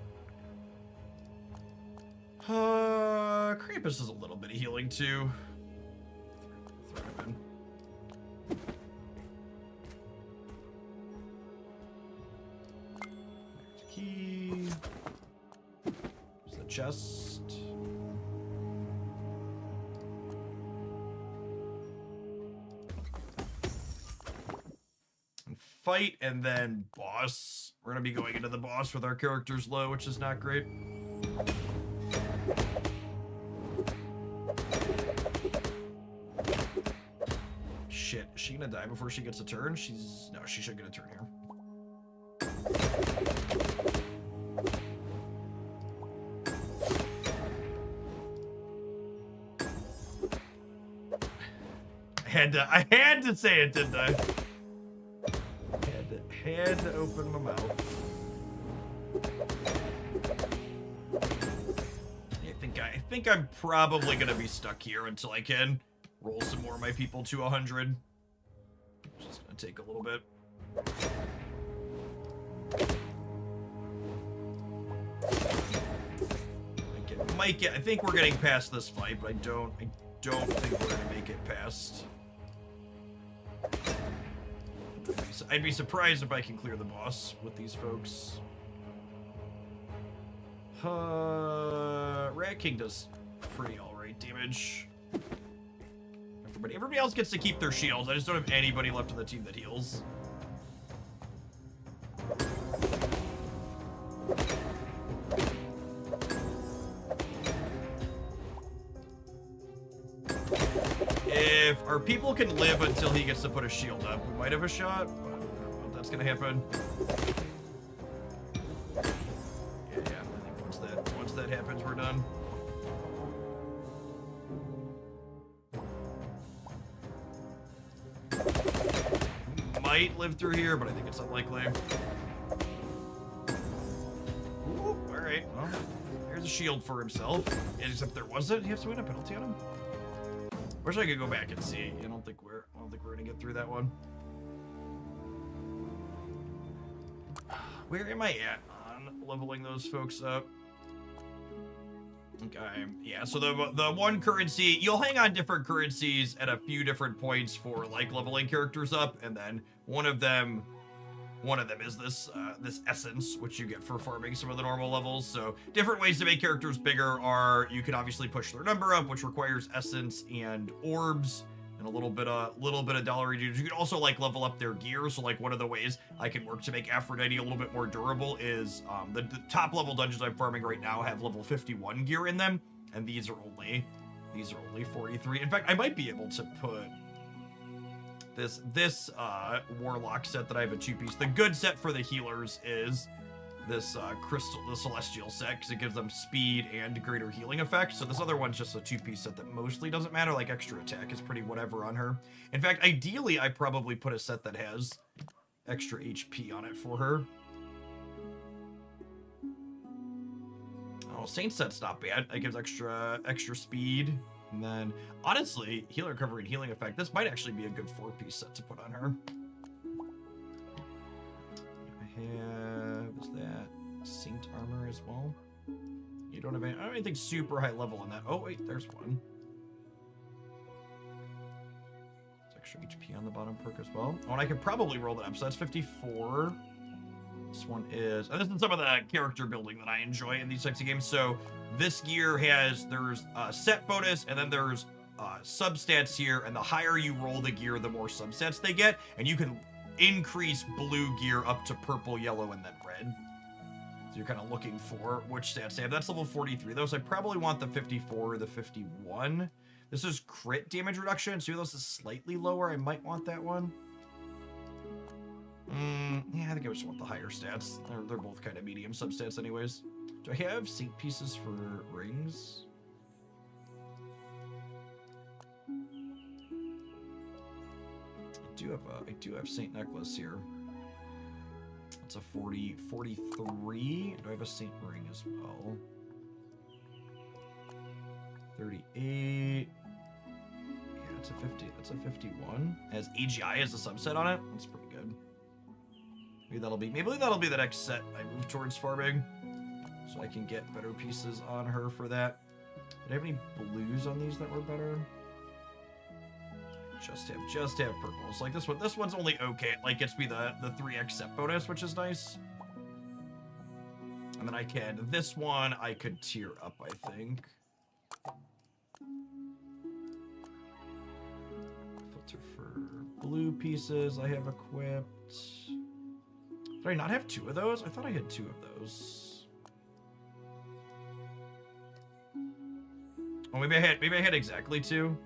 Krampus is a little bit of healing too. Throw him in. There's a key. There's the chest. Fight and then boss. We're gonna be going into the boss with our characters low, which is not great. Shit, is she gonna die before she gets a turn? No, she should get a turn here. I had to say it, didn't I? Had to open my mouth. I think I'm probably gonna be stuck here until I can roll some more of my people to 100. Just gonna take a little bit. I think we're getting past this fight, but I don't think we're gonna make it past. I'd be surprised if I can clear the boss with these folks. Rat King does pretty alright damage. Everybody else gets to keep their shields. I just don't have anybody left on the team that heals. If our people can live until he gets to put a shield up, we might have a shot, but I don't know if that's gonna happen. Yeah, I think once that happens, we're done. Might live through here, but I think it's unlikely. Ooh, alright, well, there's a shield for himself. Except there wasn't. He has to win a penalty on him. Wish I could go back and see. I don't think we're gonna get through that one. Where am I at on leveling those folks up? Okay, yeah, so the one currency, you'll hang on different currencies at a few different points for like leveling characters up, and then one of them is this this essence, which you get for farming some of the normal levels. So different ways to make characters bigger are you can obviously push their number up, which requires essence and orbs and a little bit of dollar reduce. You can also like level up their gear. So like one of the ways I can work to make Aphrodite a little bit more durable is the top level dungeons I'm farming right now have level 51 gear in them, and these are only 43. In fact, I might be able to put this warlock set that I have a 2-piece. The good set for the healers is this the celestial set, because it gives them speed and greater healing effect. So this other one's just a 2-piece set that mostly doesn't matter. Like extra attack is pretty whatever on her. In fact, ideally I probably put a set that has extra HP on it for her. Oh, Saint set's not bad. It gives extra speed. And then, honestly, healer recovery and healing effect. This might actually be a good 4-piece set to put on her. I have that Saint armor as well. You don't have any, I don't have anything super high level on that. Oh wait, there's one. There's extra HP on the bottom perk as well. Oh, and I could probably roll that up. So that's 54. This one is, and this is some of the character building that I enjoy in these types of games. So this gear there's a set bonus, and then there's substats here, and the higher you roll the gear, the more substats they get, and you can increase blue gear up to purple, yellow, and then red. So you're kind of looking for which stats they have. That's level 43. Those I probably want the 54 or the 51. This is crit damage reduction, so this is slightly lower. I might want that one. Yeah, I think I just want the higher stats. They're both kind of medium substats anyways. Do I have Saint pieces for rings? I do have Saint necklace here. It's a 43. Do I have a Saint ring as well? 38. Yeah, it's a 50. That's a 51. It has AGI as a subset on it. That's pretty good. Maybe that'll be the next set I move towards farming, so I can get better pieces on her for that. Did I have any blues on these that were better? Just have purples. Like this one. This one's only okay. It like gets me the 3x set bonus, which is nice. And then this one I could tier up, I think. Filter for blue pieces I have equipped. Did I not have 2 of those? I thought I had 2 of those. Oh, maybe I had exactly 2.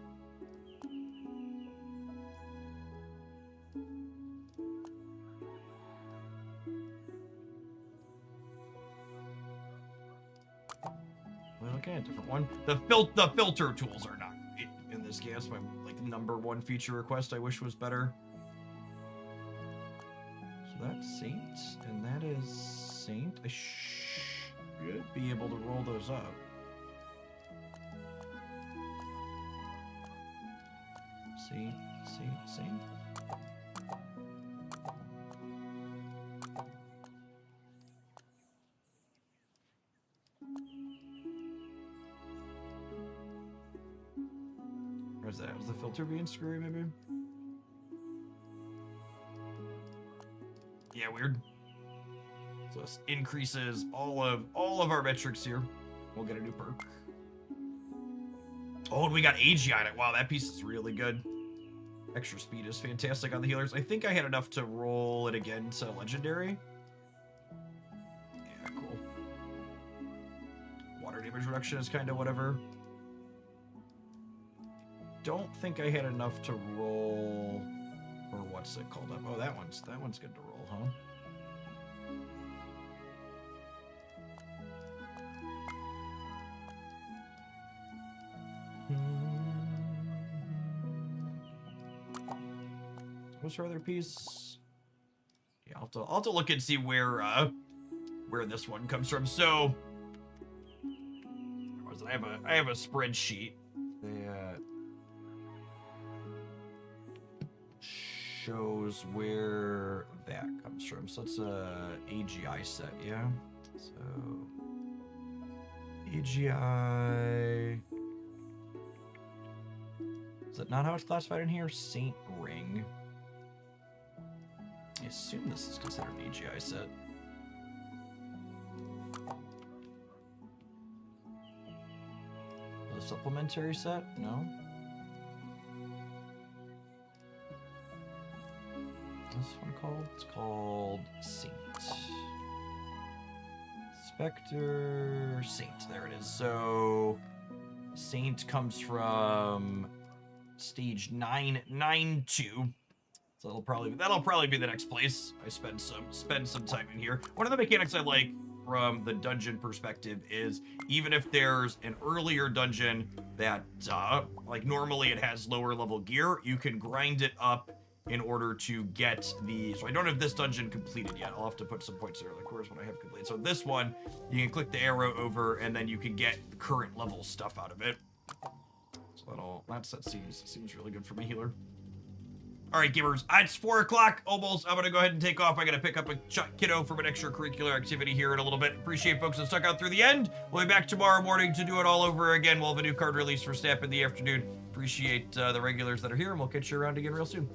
Well, okay, a different one. The filter tools are not in this game. That's my like #1 feature request I wish was better. So that's Saint, and that is Saint. I should be able to roll those up. Saint. Where's that? Was the filter being screwy, maybe? Yeah, weird. So this increases all of our metrics here. We'll get a new perk. Oh, and we got AG on it. Wow, that piece is really good. Extra speed is fantastic on the healers. I think I had enough to roll it again to legendary. Yeah, cool. Water damage reduction is kind of whatever. Don't think I had enough to roll, or what's it called up? Oh, that one's good to roll, huh? What's her other piece? Yeah, I'll have to look and see where this one comes from. So, I have a spreadsheet that shows where that comes from. So it's a AGI set, yeah. So AGI. Is that not how it's classified in here? Saint Ring. I assume this is considered an AGI set. A supplementary set? No. What's this one called? It's called Saint. Spectre Saint. There it is. So Saint comes from stage 992. So that'll probably be the next place I spend some time in here. One of the mechanics I like from the dungeon perspective is even if there's an earlier dungeon that like normally it has lower level gear, you can grind it up in order to get the, so I don't have this dungeon completed yet. I'll have to put some points there, like where's what I have completed. So this one, you can click the arrow over and then you can get current level stuff out of it. So that seems really good for my healer. All right, gamers, it's 4 o'clock almost. I'm gonna go ahead and take off. I gotta pick up a kiddo from an extracurricular activity here in a little bit. Appreciate folks that stuck out through the end. We'll be back tomorrow morning to do it all over again. We'll have a new card release for Snap in the afternoon. Appreciate the regulars that are here, and we'll catch you around again real soon.